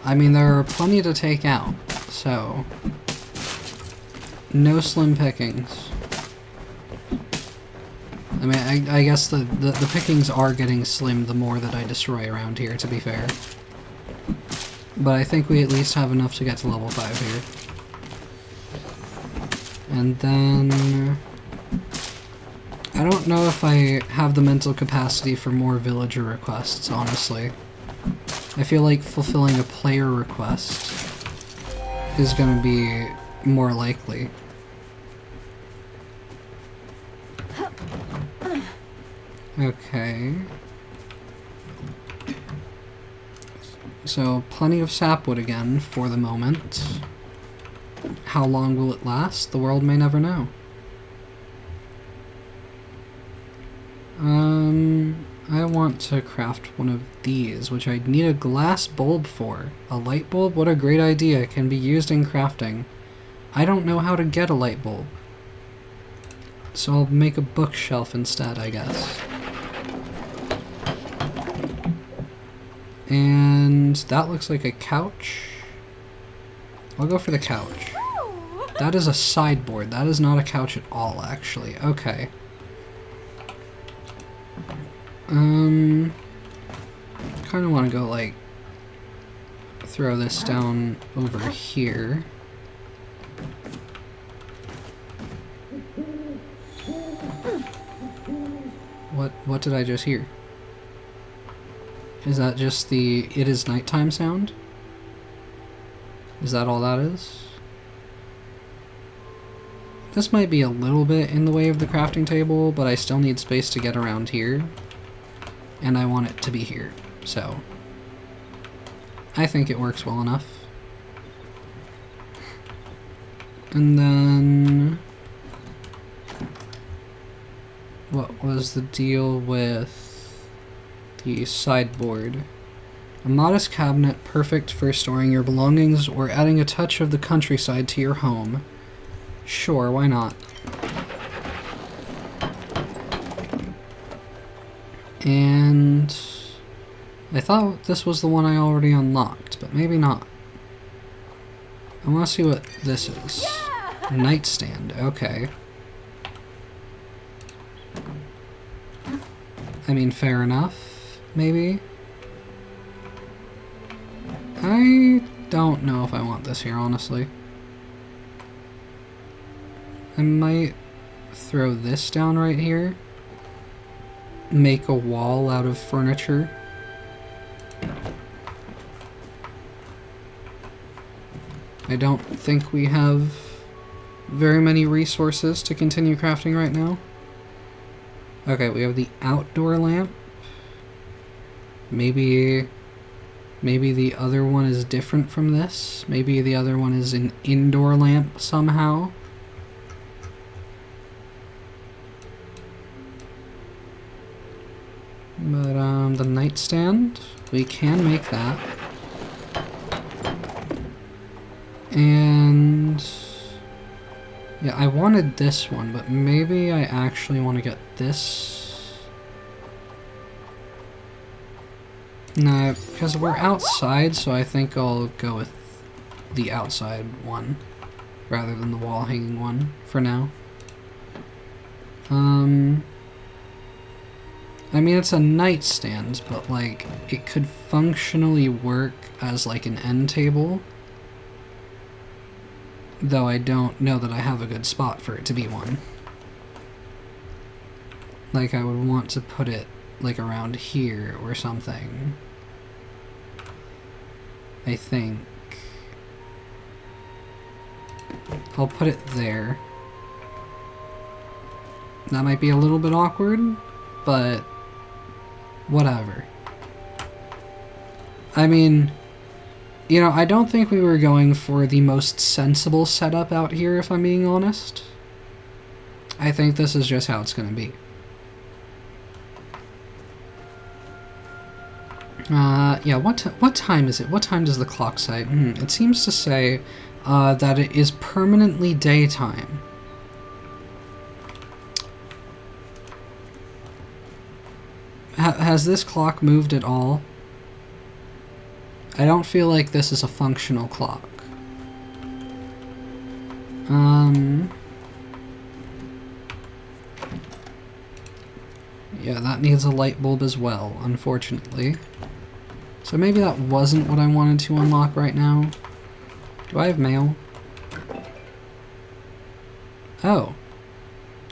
I mean, there are plenty to take out, so... no slim pickings. I mean, I guess the pickings are getting slim the more that I destroy around here, to be fair. But I think we at least have enough to get to level 5 here. And then... I don't know if I have the mental capacity for more villager requests, honestly. I feel like fulfilling a player request is gonna be more likely. Okay. So, plenty of sapwood again for the moment. How long will it last? The world may never know. I want to craft one of these, which I'd need a glass bulb for. A light bulb? What a great idea. It can be used in crafting. I don't know how to get a light bulb. So I'll make a bookshelf instead, I guess. And that looks like a couch. I'll go for the couch. That is a sideboard. That is not a couch at all, actually. Okay. Kind of want to go, like, throw this down over here. What did I just hear? Is that just the "it is nighttime" sound? Is that all that is? This might be a little bit in the way of the crafting table, but I still need space to get around here. And I want it to be here, so I think it works well enough. And then what was the deal with the sideboard? A modest cabinet perfect for storing your belongings or adding a touch of the countryside to your home. Sure, why not? And I thought this was the one I already unlocked, but maybe not. I want to see what this is. Yeah! Nightstand, okay. I mean, fair enough, maybe? I don't know if I want this here, honestly. I might throw this down right here. Make a wall out of furniture. I don't think we have very many resources to continue crafting right now. Okay, we have the outdoor lamp. Maybe the other one is different from this. Maybe the other one is an indoor lamp somehow. But, the nightstand, we can make that. And Yeah, I wanted this one, but maybe I actually want to get this. No, because we're outside, so I think I'll go with the outside one rather than the wall hanging one for now. I mean, it's a nightstand, but like it could functionally work as like an end table, though I don't know that I have a good spot for it to be one. Like I would want to put it like around here or something, I think. I'll put it there. That might be a little bit awkward, but whatever. I mean, you know, I don't think we were going for the most sensible setup out here, if I'm being honest. I think this is just how it's gonna be. Yeah, what time is it? What time does the clock say? It seems to say that it is permanently daytime. Has this clock moved at all? I don't feel like this is a functional clock. Yeah, that needs a light bulb as well, unfortunately. So maybe that wasn't what I wanted to unlock right now. Do I have mail? Oh.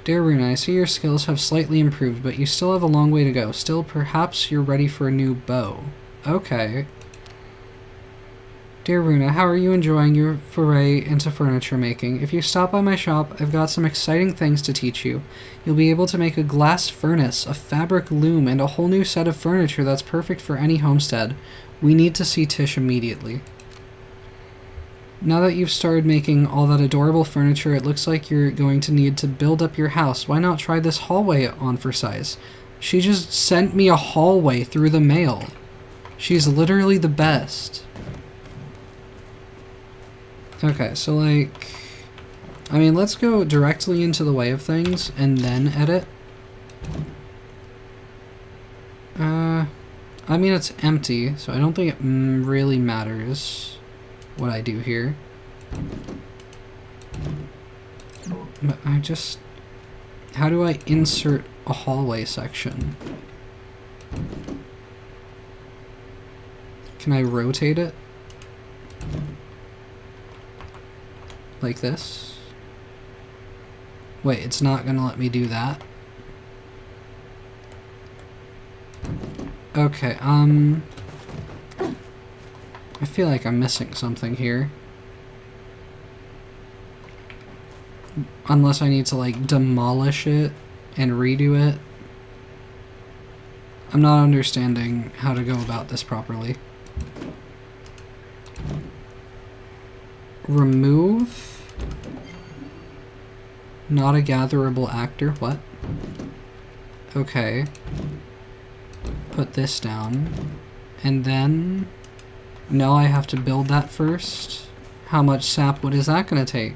Dear Runa, I see your skills have slightly improved, but you still have a long way to go. Still, perhaps you're ready for a new bow. Okay. Dear Runa, how are you enjoying your foray into furniture making? If you stop by my shop, I've got some exciting things to teach you. You'll be able to make a glass furnace, a fabric loom, and a whole new set of furniture that's perfect for any homestead. We need to see Tish immediately. Now that you've started making all that adorable furniture, it looks like you're going to need to build up your house. Why not try this hallway on for size? She just sent me a hallway through the mail. She's literally the best. Okay, so like, I mean, let's go directly into the way of things and then edit. I mean, it's empty, so I don't think it really matters what I do here. But I just... How do I insert a hallway section? Can I rotate it? Like this? Wait, it's not gonna let me do that? Okay, I feel like I'm missing something here. Unless I need to, like, demolish it and redo it. I'm not understanding how to go about this properly. Remove? Not a gatherable actor? What? Okay. Put this down. And then... No, I have to build that first. How much sapwood is that gonna take?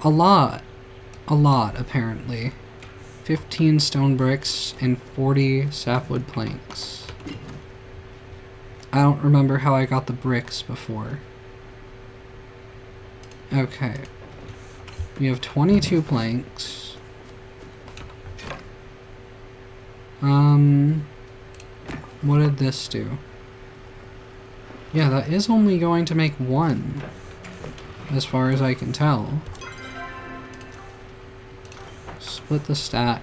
A lot. A lot, apparently. 15 stone bricks and 40 sapwood planks. I don't remember how I got the bricks before. Okay. We have 22 planks. What did this do? Yeah, that is only going to make one, as far as I can tell. Split the stack.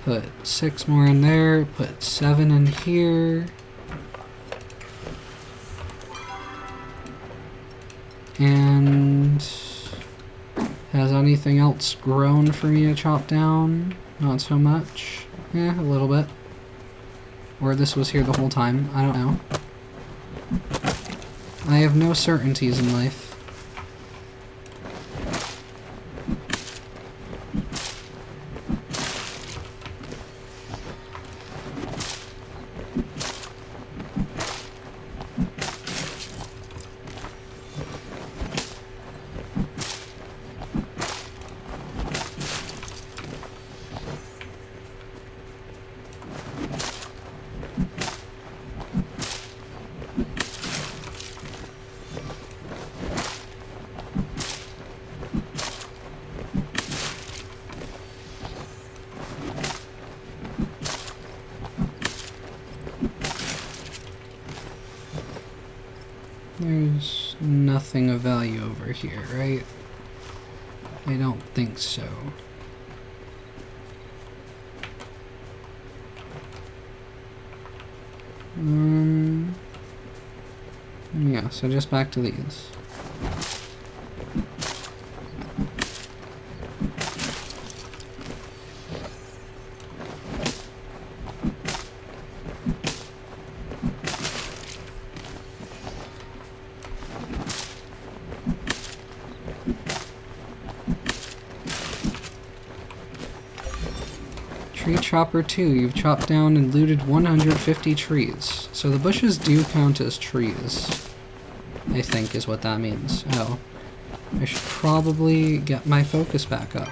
Put 6 more in there, put 7 in here. And has anything else grown for me to chop down? Not so much. Eh, a little bit. Or this was here the whole time. I don't know. I have no certainties in life. There's nothing of value over here, right? I don't think so. Yeah, so just back to these. Tree Chopper 2, you've chopped down and looted 150 trees. So the bushes do count as trees, I think is what that means. Oh. I should probably get my focus back up.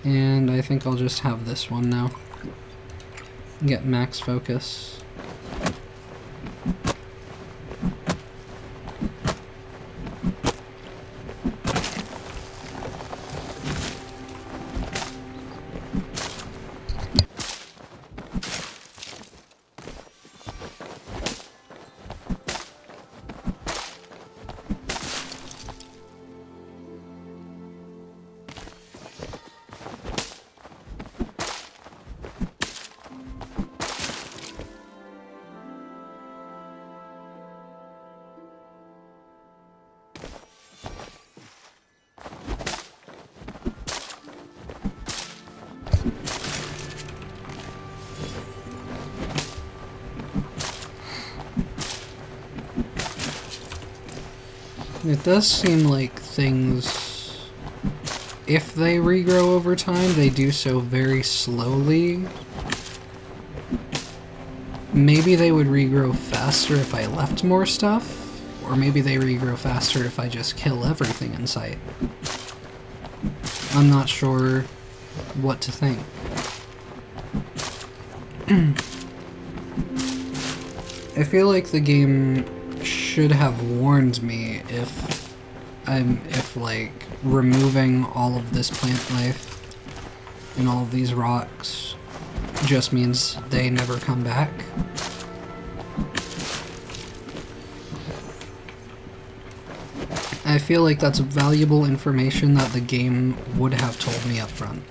And I think I'll just have this one now. Get max focus. It does seem like things, if they regrow over time, they do so very slowly. Maybe they would regrow faster if I left more stuff, or maybe they regrow faster if I just kill everything in sight. I'm not sure what to think. I feel like the game should have warned me if like removing all of this plant life and all of these rocks just means they never come back. I feel like that's valuable information that the game would have told me up front.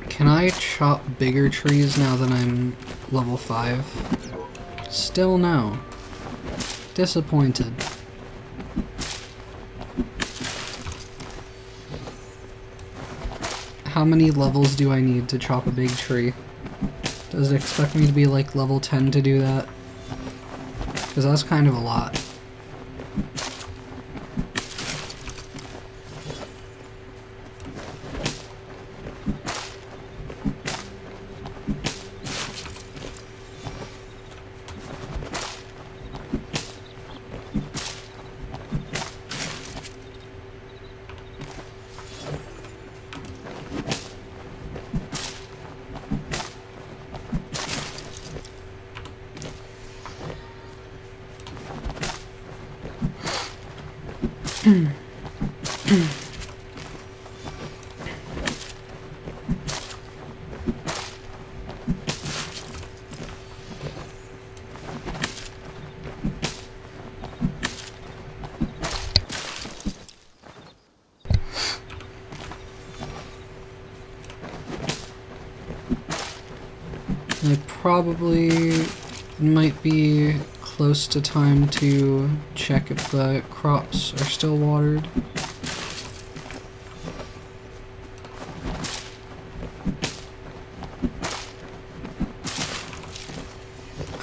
Can I chop bigger trees now that I'm level 5? Still no. Disappointed. How many levels do I need to chop a big tree? Does it expect me to be like level 10 to do that? Because that's kind of a lot. I probably might be close to time to check if the crops are still watered.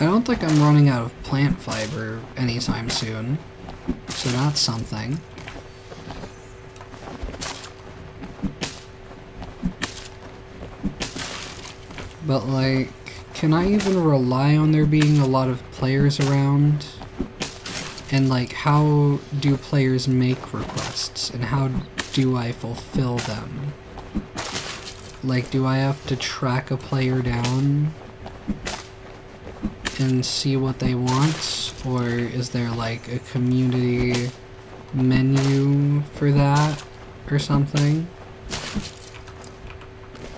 I don't think I'm running out of plant fiber anytime soon, so that's something. But like, can I even rely on there being a lot of players around? And like, how do players make requests? And how do I fulfill them? Like, do I have to track a player down and see what they want? Or is there like a community menu for that or something?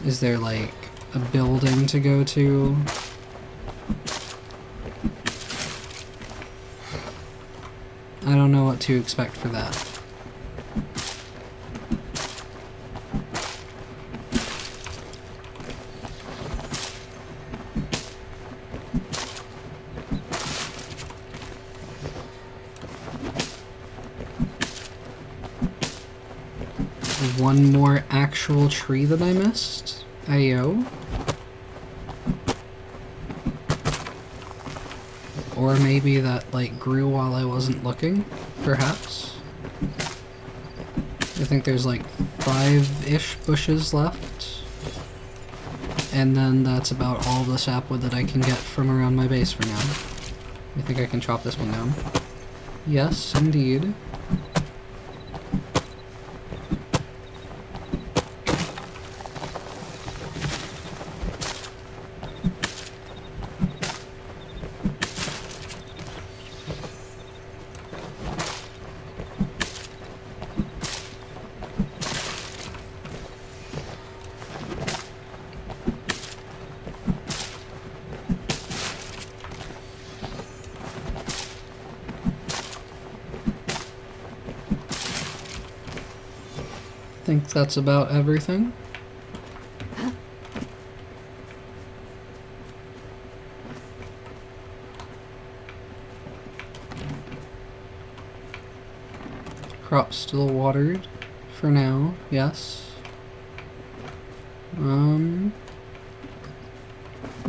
Is there like a building to go to? I don't know what to expect for that. One more actual tree that I missed? Ayo. Or maybe that, like, grew while I wasn't looking, perhaps? I think there's, like, 5-ish bushes left. And then that's about all the sapwood that I can get from around my base for now. I think I can chop this one down. Yes, indeed. I think that's about everything. Crop's still watered for now, yes.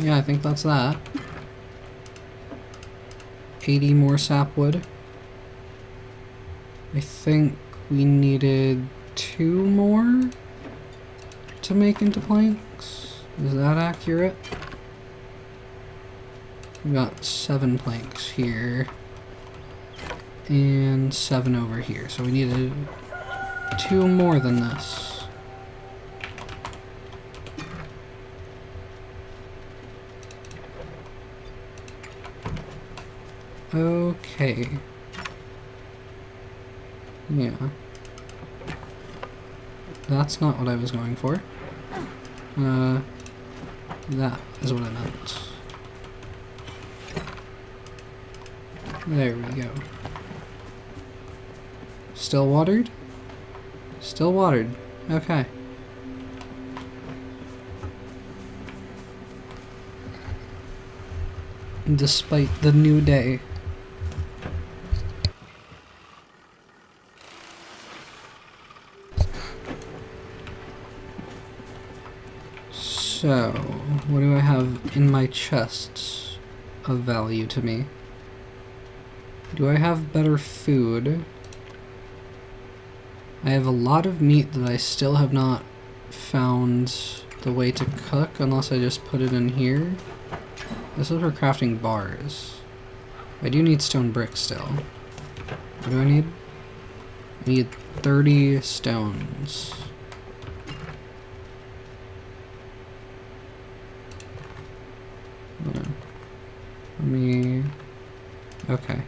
Yeah, I think that's that. 80 more sapwood. I think we needed 2 more to make into planks. Is that accurate? We got 7 planks here and 7 over here, so we needed 2 more than this. Okay. Yeah. That's not what I was going for. That is what I meant. There we go. Still watered? Still watered. Okay. Despite the new day. So, what do I have in my chest of value to me? Do I have better food? I have a lot of meat that I still have not found the way to cook unless I just put it in here. This is for crafting bars. I do need stone bricks still. What do I need? I need 30 stones. Hold on. Let me... Okay.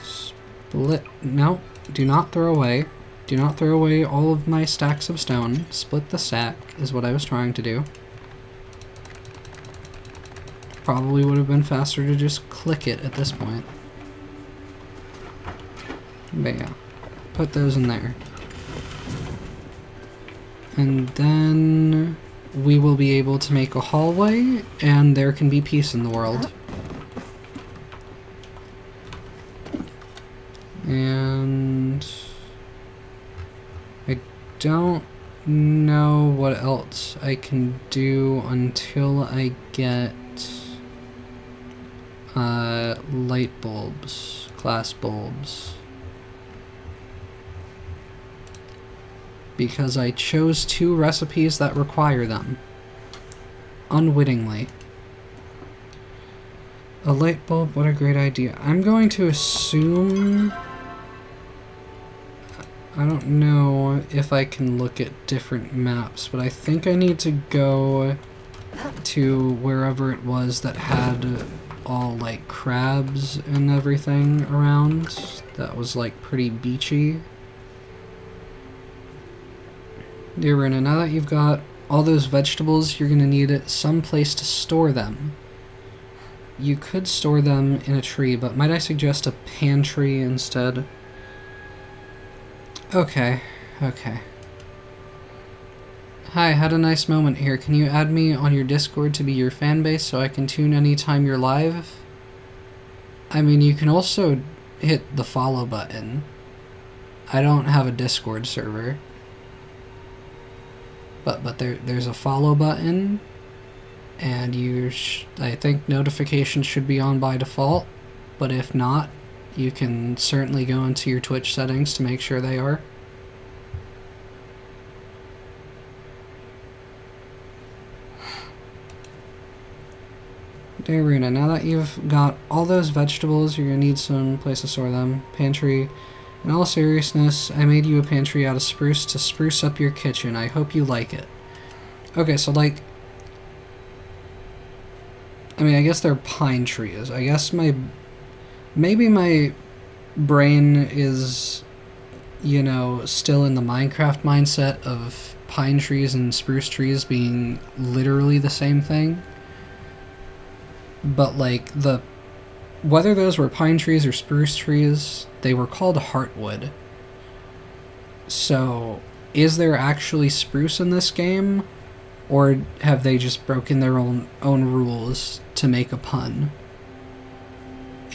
Split... No, do not throw away. Do not throw away all of my stacks of stone. Split the stack is what I was trying to do. Probably would have been faster to just click it at this point. But yeah, put those in there. And then we will be able to make a hallway, and there can be peace in the world. And I don't know what else I can do until I get light bulbs, glass bulbs. Because I chose 2 recipes that require them. unwittingly. A light bulb, what a great idea. I'm going to assume... I don't know if I can look at different maps, but I think I need to go to wherever it was that had all, like, crabs and everything around. That was, like, pretty beachy. Dear Runa, now that you've got all those vegetables, you're gonna need some place to store them. You could store them in a tree, but might I suggest a pantry instead? Okay, okay. Hi, had a nice moment here. Can you add me on your Discord to be your fan base so I can tune anytime you're live? I mean, you can also hit the follow button. I don't have a Discord server. But there's a follow button, and I think notifications should be on by default, but if not, you can certainly go into your Twitch settings to make sure they are. Dear Runa, now that you've got all those vegetables, you're gonna need some place to store them. Pantry. In all seriousness, I made you a pantry out of spruce to spruce up your kitchen. I hope you like it. Okay, so like... I mean, I guess they're pine trees. I guess maybe my brain is, you know, still in the Minecraft mindset of pine trees and spruce trees being literally the same thing. But, like, whether those were pine trees or spruce trees, they were called heartwood. So, is there actually spruce in this game? Or have they just broken their own rules to make a pun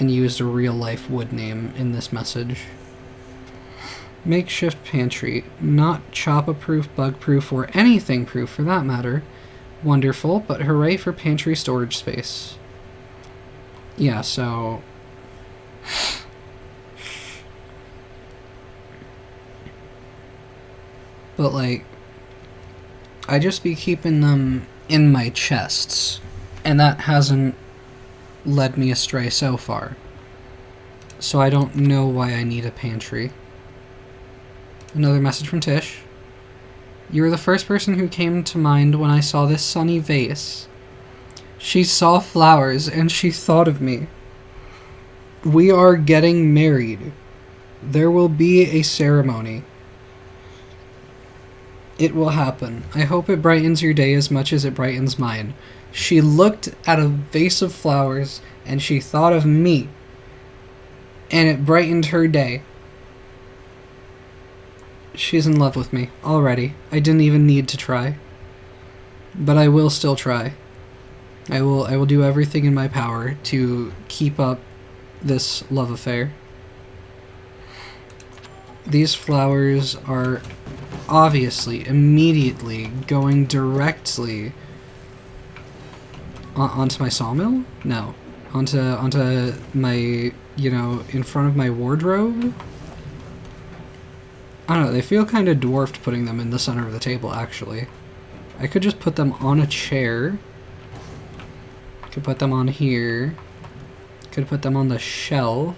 and used a real-life wood name in this message? Makeshift pantry. Not choppa-proof, bug-proof, or anything-proof for that matter. Wonderful, but hooray for pantry storage space. Yeah, so... But, like, I just be keeping them in my chests, and that hasn't led me astray so far. So I don't know why I need a pantry. Another message from Tish. You were the first person who came to mind when I saw this sunny vase. She saw flowers, and she thought of me. We are getting married. There will be a ceremony. It will happen. I hope it brightens your day as much as it brightens mine. She looked at a vase of flowers, and she thought of me. And it brightened her day. She's in love with me, already. I didn't even need to try. But I will still try. I will do everything in my power to keep up this love affair. These flowers are obviously immediately going directly onto my sawmill? No. Onto my, you know, in front of my wardrobe? I don't know, they feel kind of dwarfed putting them in the center of the table, actually. I could just put them on a chair. Could put them on here. Could put them on the shelf.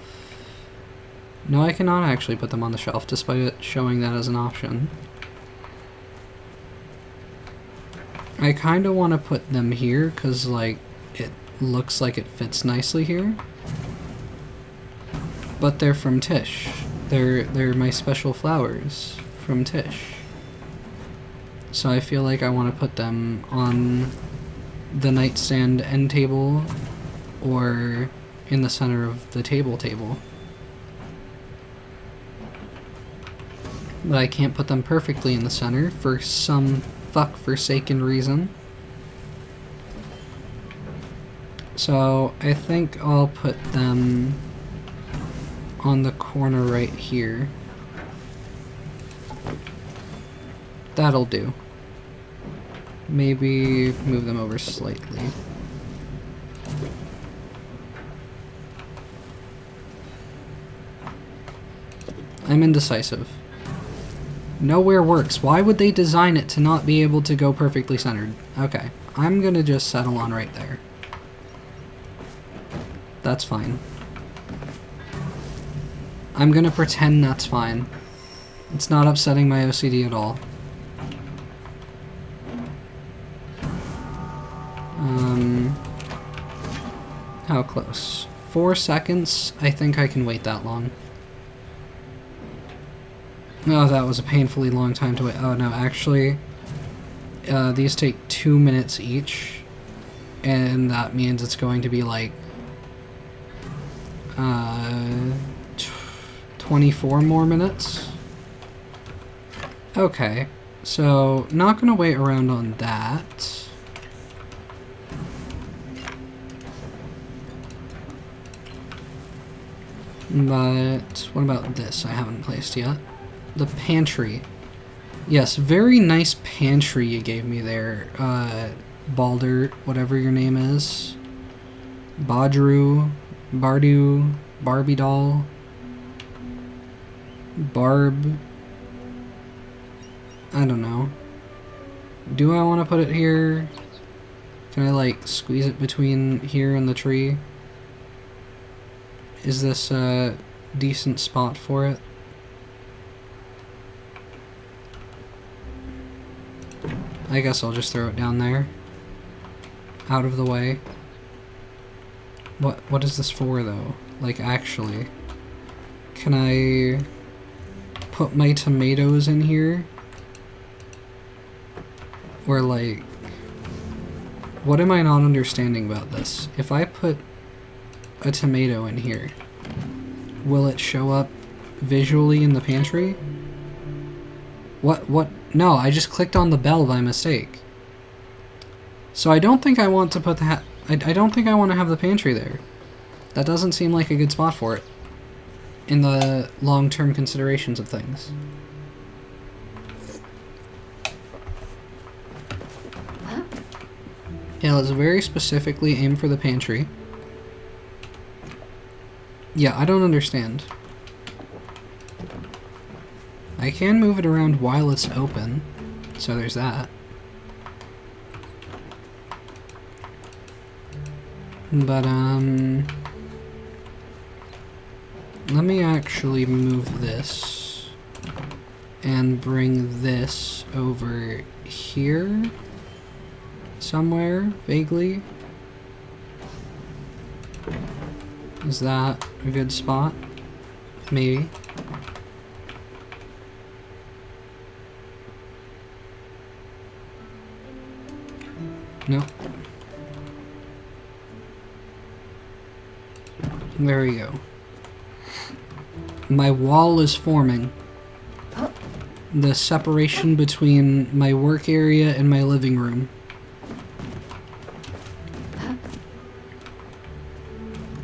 No, I cannot actually put them on the shelf, despite it showing that as an option. I kind of want to put them here, because, like, it looks like it fits nicely here. But they're from Tish. They're my special flowers from Tish. So I feel like I want to put them on the nightstand end table or in the center of the table. But I can't put them perfectly in the center for some fuck-forsaken reason. So I think I'll put them on the corner right here. That'll do. Maybe move them over slightly. I'm indecisive. Nowhere works. Why would they design it to not be able to go perfectly centered? Okay, I'm gonna just settle on right there. That's fine. I'm gonna pretend that's fine. It's not upsetting my OCD at all. How close? 4 seconds? I think I can wait that long. Oh, that was a painfully long time to wait. Oh no, actually, these take 2 minutes each, and that means it's going to be like 24 more minutes. Okay, so not gonna wait around on that. But what about this? I haven't placed yet. The pantry. Yes, very nice pantry you gave me there, Balder, whatever your name is. Badru, Bardu, Barbie doll, Barb. I don't know. Do I want to put it here? Can I like squeeze it between here and the tree? Is this a decent spot for it? I guess I'll just throw it down there. Out of the way. What is this for though? Like actually. Can I put my tomatoes in here? Or like, what am I not understanding about this? If I put a tomato in here, will it show up visually in the pantry? What? No, I just clicked on the bell by mistake. So I don't think I want to put the I don't think I want to have the pantry there. That doesn't seem like a good spot for it in the long-term considerations of things. Yeah, let's very specifically aim for the pantry. Yeah, I don't understand. I can move it around while it's open, so there's that. But, let me actually move this and bring this over here somewhere, vaguely. Is that a good spot? Maybe. No. There we go. My wall is forming. The separation between my work area and my living room.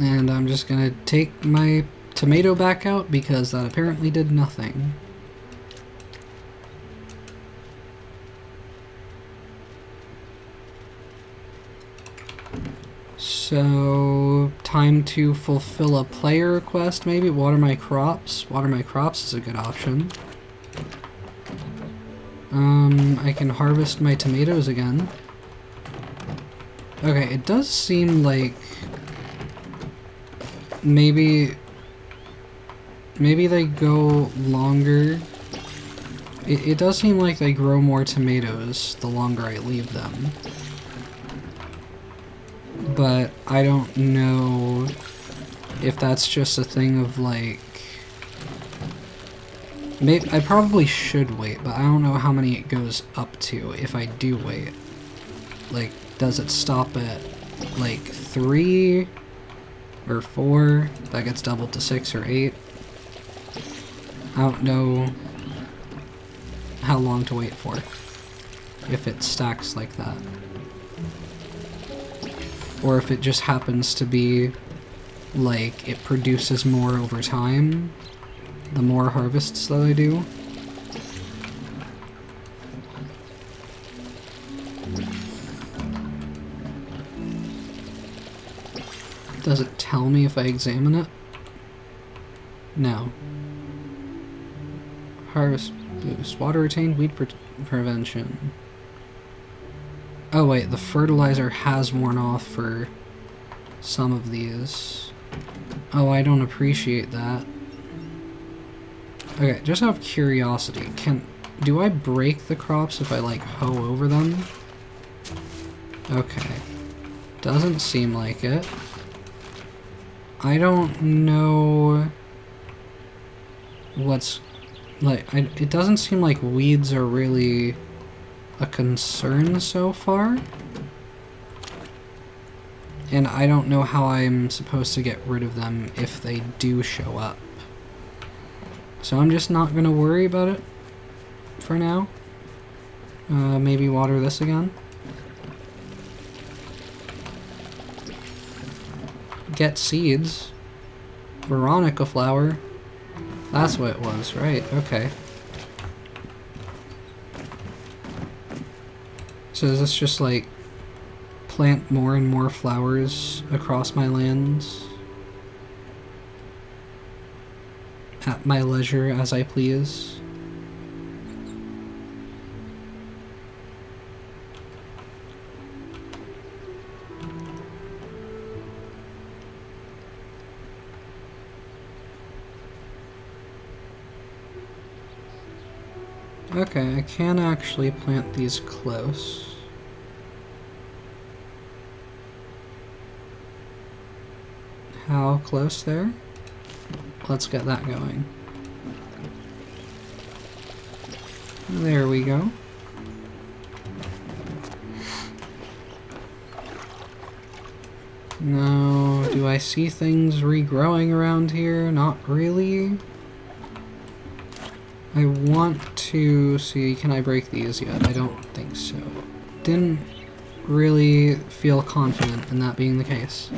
And I'm just gonna take my tomato back out because that apparently did nothing. So, time to fulfill a player request, maybe? Water my crops. Water my crops is a good option. I can harvest my tomatoes again. Okay, it does seem like maybe they go longer. It does seem like they grow more tomatoes the longer I leave them. But I don't know if that's just a thing of like... Maybe, I probably should wait, but I don't know how many it goes up to if I do wait. Like, does it stop at like 3 or 4? That gets doubled to 6 or 8. I don't know how long to wait for if it stacks like that. Or if it just happens to be like it produces more over time, the more harvests that I do. Does it tell me if I examine it? No. Harvest Boost. Water retained weed prevention. Oh wait, the fertilizer has worn off for some of these. Oh, I don't appreciate that. Okay, just out of curiosity, do I break the crops if I like hoe over them? Okay. Doesn't seem like it. I don't know what's like it doesn't seem like weeds are really a concern so far. And I don't know how I'm supposed to get rid of them if they do show up. So I'm just not gonna worry about it for now. Maybe water this again. Get seeds. Veronica flower. That's what it was, right, okay. So is this just like plant more and more flowers across my lands at my leisure as I please? Okay, I can actually plant these close. How close there? Let's get that going. There we go. Now, do I see things regrowing around here? Not really. I want to see, can I break these yet? I don't think so. Didn't really feel confident in that being the case.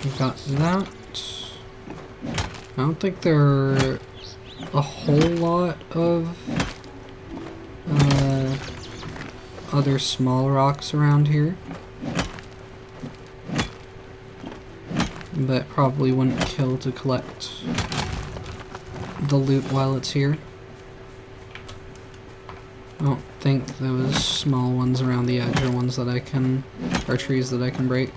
We've got that. I don't think there are a whole lot of other small rocks around here. But probably wouldn't kill to collect the loot while it's here. I don't think those small ones around the edge are ones that I can, or trees that I can break.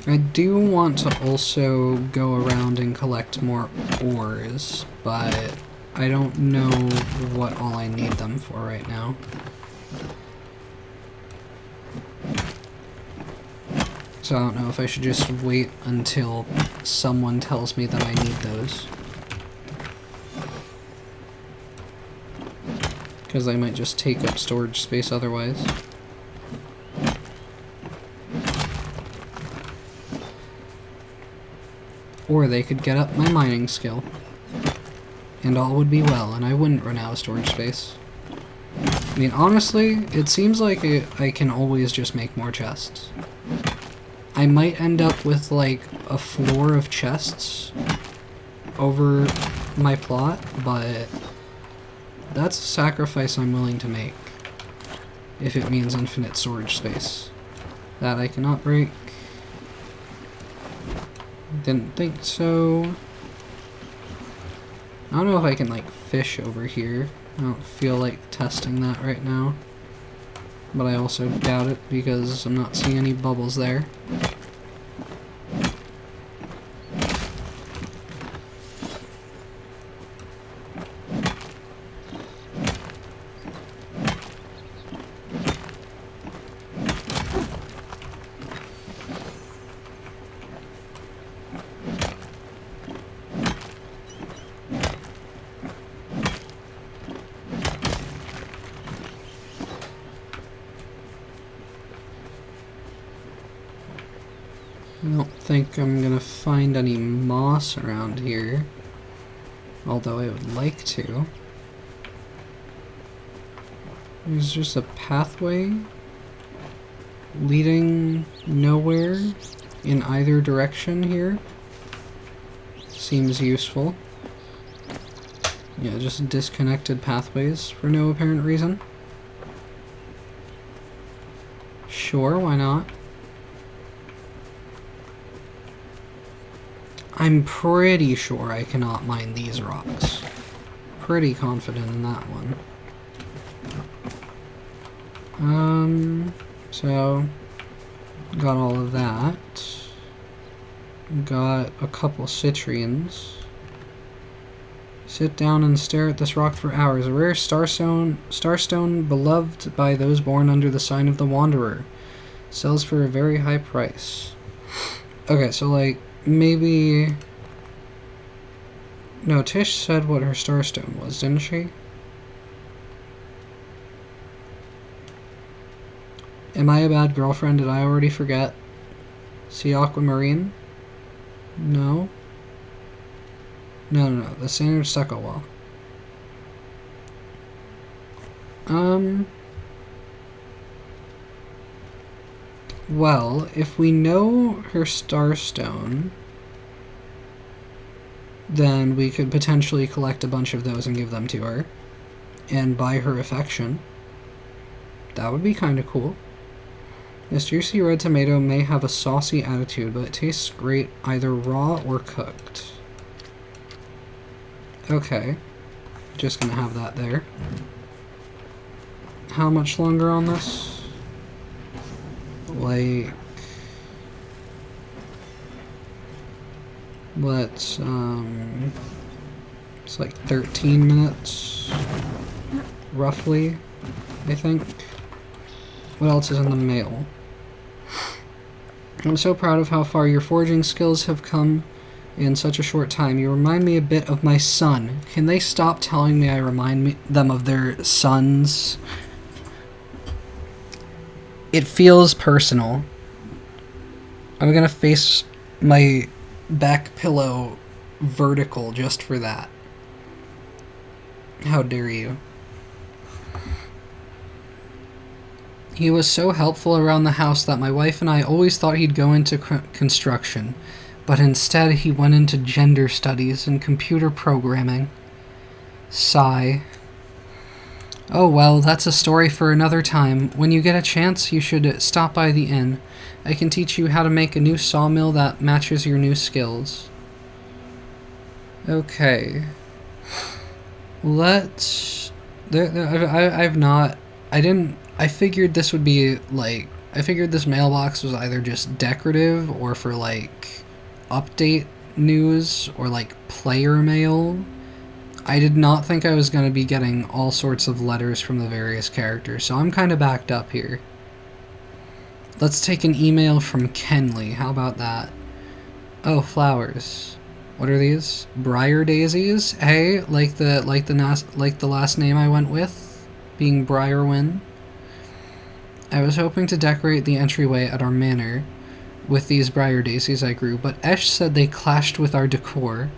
I do want to also go around and collect more ores, but I don't know what all I need them for right now. So I don't know if I should just wait until someone tells me that I need those. Because they might just take up storage space otherwise. Or they could get up my mining skill. And all would be well, and I wouldn't run out of storage space. I mean, honestly, it seems like I can always just make more chests. I might end up with, like, a floor of chests over my plot, but that's a sacrifice I'm willing to make. If it means infinite storage space. That I cannot break. Didn't think so. I don't know if I can like fish over here. I don't feel like testing that right now. But I also doubt it because I'm not seeing any bubbles there. I don't think I'm gonna find any moss around here, although I would like to. There's just a pathway leading nowhere in either direction here. Seems useful. Yeah, just disconnected pathways for no apparent reason. Sure, why not? I'm pretty sure I cannot mine these rocks. Pretty confident in that one. So got all of that. Got a couple citrians. Sit down and stare at this rock for hours. A rare starstone beloved by those born under the sign of the Wanderer. Sells for a very high price. Okay, so like, maybe... No, Tish said what her starstone was, didn't she? Am I a bad girlfriend? Did I already forget? Sea aquamarine? No. No. The standard stucco wall. Well, if we know her starstone, then we could potentially collect a bunch of those and give them to her. And buy her affection. That would be kind of cool. This juicy red tomato may have a saucy attitude, but it tastes great either raw or cooked. Okay. Just gonna have that there. How much longer on this? Like... Let's, it's like 13 minutes, roughly, I think. What else is in the mail? I'm so proud of how far your forging skills have come in such a short time. You remind me a bit of my son. Can they stop telling me I remind them of their sons? It feels personal. I'm gonna face my back pillow vertical just for that. How dare you? He was so helpful around the house that my wife and I always thought he'd go into construction, but instead he went into gender studies and computer programming. Sigh. Oh well, that's a story for another time. When you get a chance, you should stop by the inn. I can teach you how to make a new sawmill that matches your new skills. Okay. Let's... I figured this would be, like... I figured this mailbox was either just decorative or for, like, update news or, like, player mail. I did not think I was going to be getting all sorts of letters from the various characters, so I'm kind of backed up here. Let's take an email from Kenley. How about that? Oh, flowers. What are these? Briar daisies? Hey, like the last name I went with, being Briarwyn. I was hoping to decorate the entryway at our manor with these briar daisies I grew, but Esh said they clashed with our decor.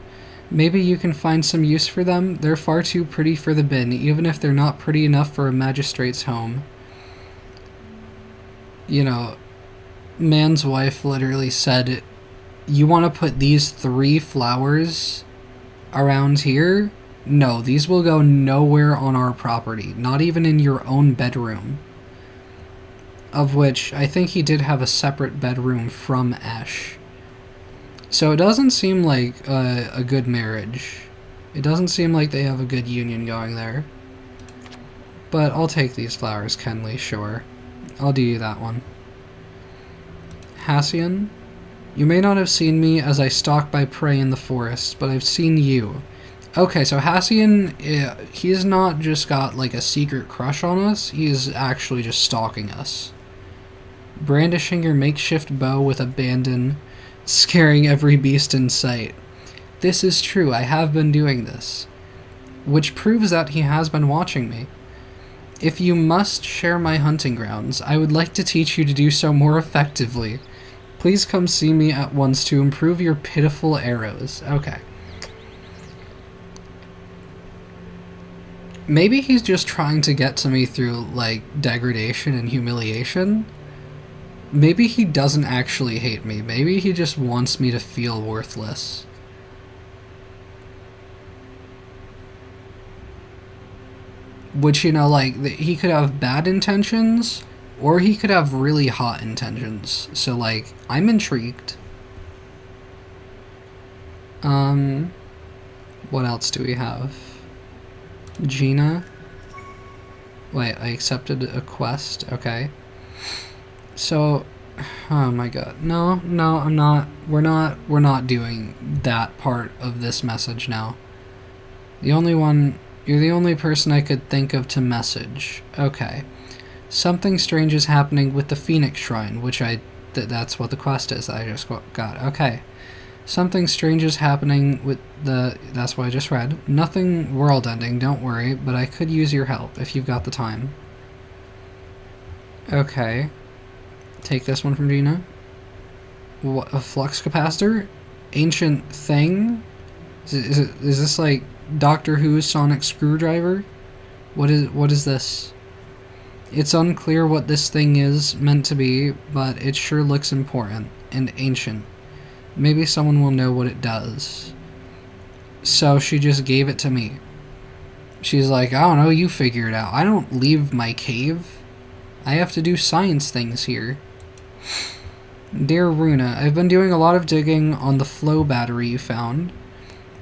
Maybe you can find some use for them? They're far too pretty for the bin, even if they're not pretty enough for a magistrate's home. You know, man's wife literally said, you want to put these 3 flowers around here? No, these will go nowhere on our property, not even in your own bedroom. Of which, I think he did have a separate bedroom from Esh. So it doesn't seem like a good marriage. It doesn't seem like they have a good union going there. But I'll take these flowers, Kenley, sure. I'll do you that one. Hassian, you may not have seen me as I stalk by prey in the forest, but I've seen you. Okay, so Hassian, he's not just got like a secret crush on us, he's actually just stalking us. Brandishing your makeshift bow with abandon, scaring every beast in sight. This is true, I have been doing this. Which proves that he has been watching me. If you must share my hunting grounds, I would like to teach you to do so more effectively. Please come see me at once to improve your pitiful arrows. Okay. Maybe he's just trying to get to me through, like, degradation and humiliation. Maybe he doesn't actually hate me. Maybe he just wants me to feel worthless. Which, you know, like, he could have bad intentions, or he could have really hot intentions. So, like, I'm intrigued. What else do we have? Gina. Wait, I accepted a quest. Okay. So, oh my god. No, I'm not. We're not doing that part of this message now. You're the only person I could think of to message. Okay. Something strange is happening with the Phoenix Shrine, which that's what the quest is that I just got. Okay. Something strange is happening with that's what I just read. Nothing world-ending, don't worry, but I could use your help if you've got the time. Okay. Take this one from Gina. What, a flux capacitor? Ancient thing? Is this like Doctor Who's sonic screwdriver? What is this? It's unclear what this thing is meant to be, but it sure looks important and ancient. Maybe someone will know what it does. So she just gave it to me. She's like, I don't know, you figure it out. I don't leave my cave. I have to do science things here. Dear Runa, I've been doing a lot of digging on the flow battery you found.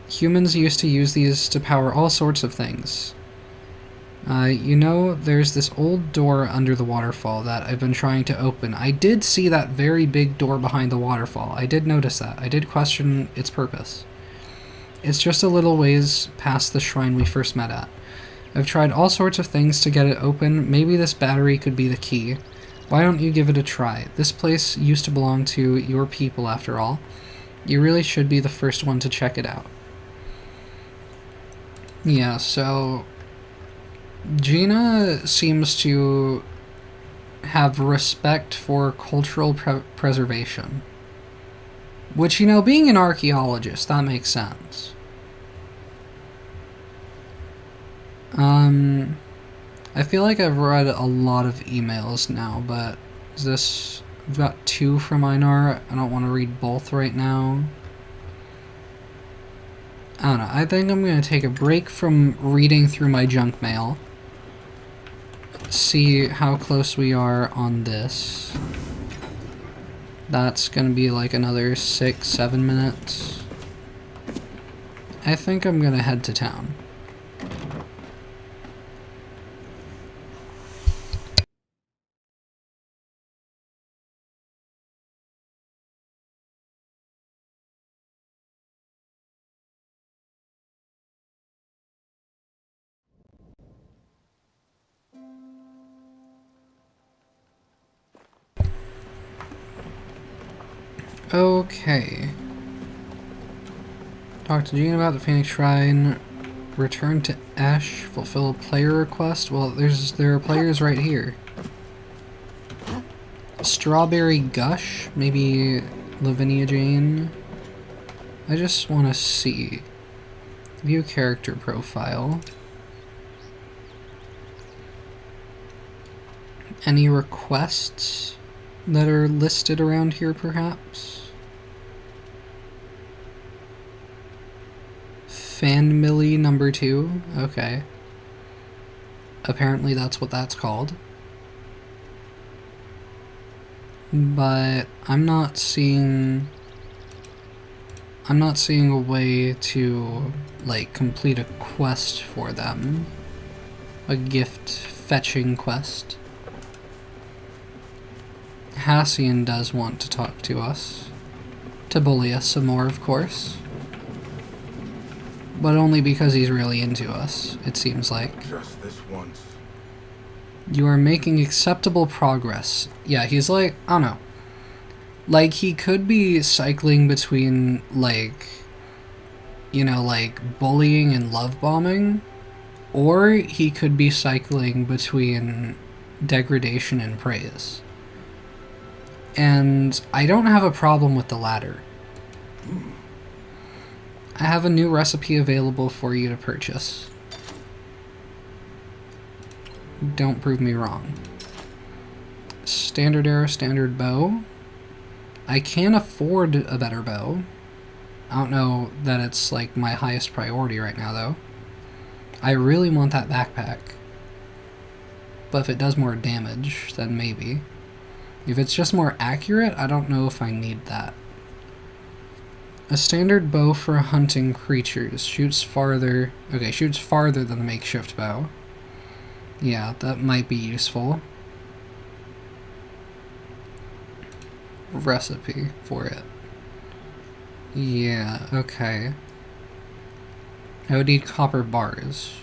Humans used to use these to power all sorts of things. You know, there's this old door under the waterfall that I've been trying to open. I did see that very big door behind the waterfall. I did notice that. I did question its purpose. It's just a little ways past the shrine we first met at. I've tried all sorts of things to get it open. Maybe this battery could be the key. Why don't you give it a try? This place used to belong to your people, after all. You really should be the first one to check it out. Yeah, so Gina seems to have respect for cultural preservation. Which, you know, being an archaeologist, that makes sense. I feel like I've read a lot of emails now, but is this... I've got 2 from Einar. I don't want to read both right now. I don't know. I think I'm going to take a break from reading through my junk mail. See how close we are on this. That's going to be like another 6-7 minutes. I think I'm going to head to town. Okay. Talk to Jean about the Phoenix Shrine. Return to Ash. Fulfill a player request. Well, there are players right here. Strawberry Gush. Maybe Lavinia Jane. I just want to see. View character profile. Any requests that are listed around here, perhaps? Fan Millie number 2. Okay. Apparently that's what that's called. But I'm not seeing a way to, like, complete a quest for them. A gift fetching quest. Hassian does want to talk to us. To bully us some more, of course. But only because he's really into us, it seems like. Just this once. You are making acceptable progress. Yeah, he's like, I don't know. Like, he could be cycling between, like, you know, like, bullying and love bombing. Or he could be cycling between degradation and praise. And I don't have a problem with the latter. I have a new recipe available for you to purchase. Don't prove me wrong. Standard arrow, standard bow. I can afford a better bow. I don't know that it's like my highest priority right now though. I really want that backpack. But if it does more damage, then maybe. If it's just more accurate, I don't know if I need that. A standard bow for hunting creatures. Shoots farther. Okay, shoots farther than the makeshift bow. Yeah, that might be useful. Recipe for it. Yeah, okay. I would need copper bars.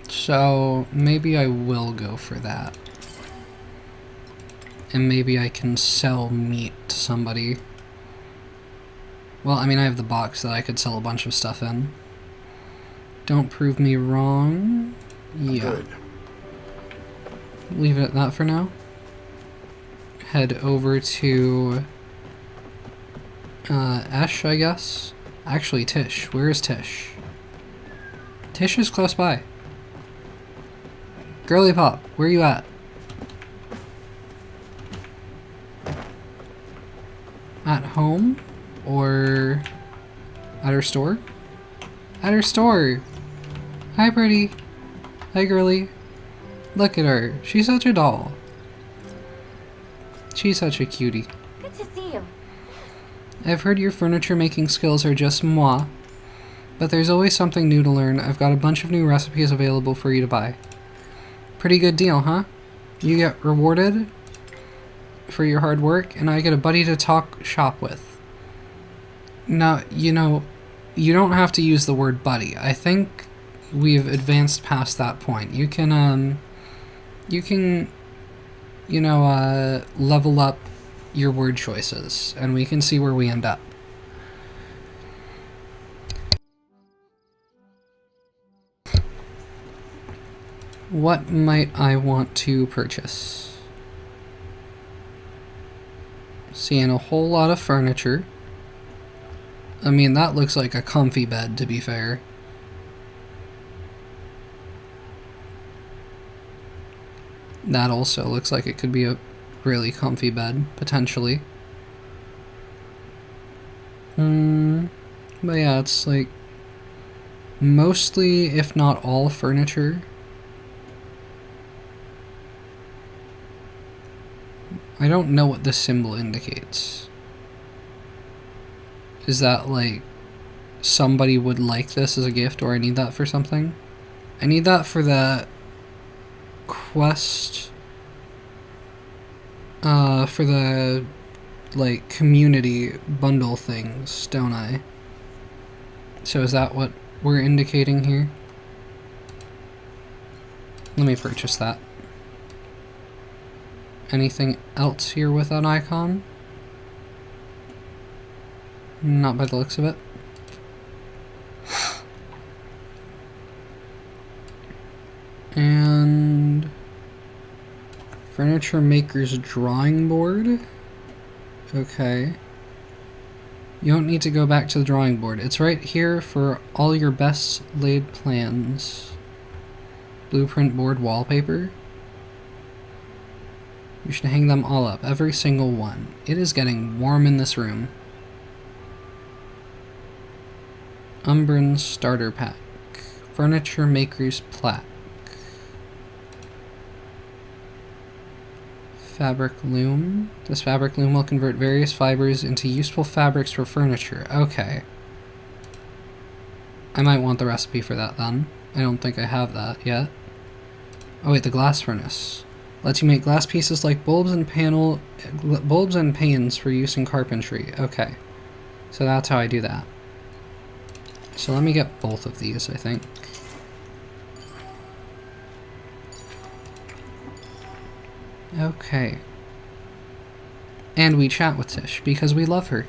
So maybe I will go for that. And maybe I can sell meat to somebody. Well, I mean, I have the box that I could sell a bunch of stuff in. Don't prove me wrong. Yeah. Good. Leave it at that for now. Head over to Esh, I guess. Actually, Tish. Where is Tish? Tish is close by. Girly Pop, where you at? At home? Or at her store? At her store! Hi, pretty. Hi, girly. Look at her. She's such a doll. She's such a cutie. Good to see you. I've heard your furniture making skills are just moi, but there's always something new to learn. I've got a bunch of new recipes available for you to buy. Pretty good deal, huh? You get rewarded for your hard work, and I get a buddy to talk shop with. Now, you know, you don't have to use the word buddy. I think we've advanced past that point. You can, you know, level up your word choices, and we can see where we end up. What might I want to purchase? Seeing a whole lot of furniture. I mean, that looks like a comfy bed, to be fair. That also looks like it could be a really comfy bed, potentially. But yeah, it's like mostly, if not all, furniture. I don't know what this symbol indicates. Is that like somebody would like this as a gift, or I need that for something? I need that for the quest, for the like community bundle things, don't I? So is that what we're indicating here? Let me purchase that. Anything else here with an icon? Not by the looks of it. And furniture maker's drawing board. Okay. You don't need to go back to the drawing board. It's right here for all your best laid plans. Blueprint board wallpaper. You should hang them all up, every single one. It is getting warm in this room. Umbran starter pack. Furniture maker's plaque. Fabric loom. This fabric loom will convert various fibers into useful fabrics for furniture. Okay. I might want the recipe for that then. I don't think I have that yet. Oh wait, the glass furnace. Lets you make glass pieces like bulbs and panes for use in carpentry. Okay. So that's how I do that. So let me get both of these, I think. Okay. And we chat with Tish, because we love her.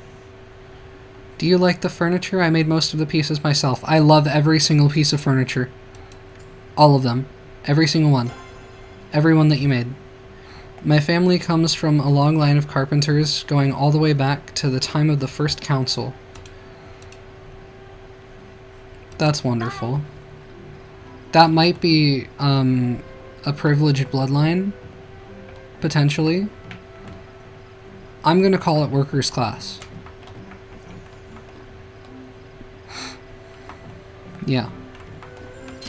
Do you like the furniture? I made most of the pieces myself. I love every single piece of furniture. All of them. Every single one. Every one that you made. My family comes from a long line of carpenters, going all the way back to the time of the first council. That's wonderful. That might be, a privileged bloodline. potentially. I'm gonna call it workers' class. Yeah.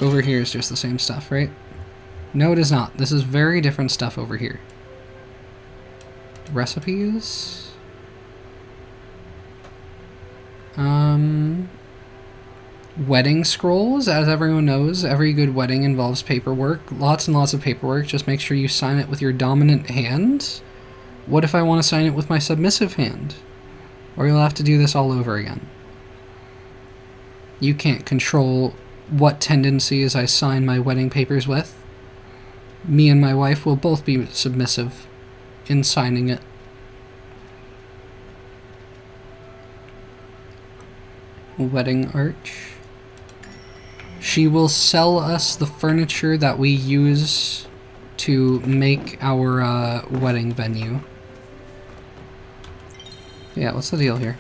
Over here is just the same stuff, right? No, it is not. This is very different stuff over here. Recipes? Wedding scrolls, as everyone knows, every good wedding involves paperwork. Lots and lots of paperwork. Just make sure you sign it with your dominant hand. What if I want to sign it with my submissive hand? Or you'll have to do this all over again. You can't control what tendencies I sign my wedding papers with. Me and my wife will both be submissive in signing it. Wedding arch. She will sell us the furniture that we use to make our wedding venue. Yeah, what's the deal here?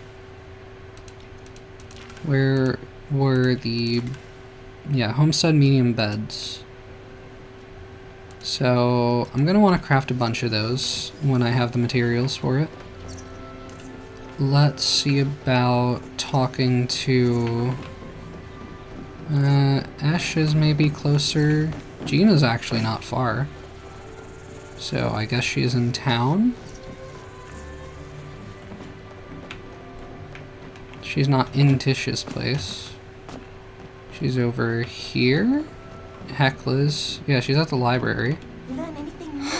Where were the... Yeah, homestead medium beds. So, I'm gonna want to craft a bunch of those when I have the materials for it. Let's see about talking to... Ash is maybe closer. Gina's actually not far. So I guess she's in town. She's not in Tish's place. She's over here. Hecla's. Yeah, she's at the library. Learn anything new?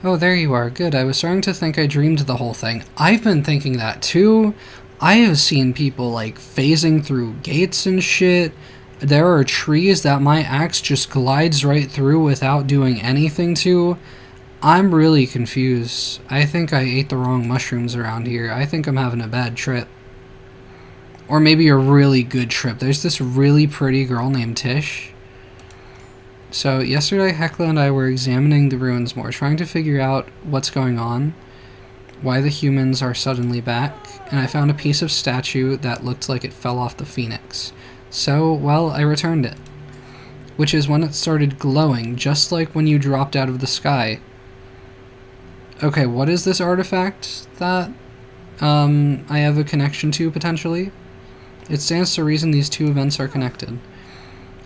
Oh, there you are. Good. I was starting to think I dreamed the whole thing. I've been thinking that too. I have seen people like phasing through gates and shit. There are trees that my axe just glides right through without doing anything to. I'm really confused. I think I ate the wrong mushrooms around here. I think I'm having a bad trip. Or maybe a really good trip. There's this really pretty girl named Tish. So yesterday Hecla and I were examining the ruins more, trying to figure out what's going on, why the humans are suddenly back, and I found a piece of statue that looked like it fell off the phoenix. So, well, I returned it. Which is when it started glowing, just like when you dropped out of the sky. Okay, what is this artifact that I have a connection to, potentially? It stands to reason these two events are connected.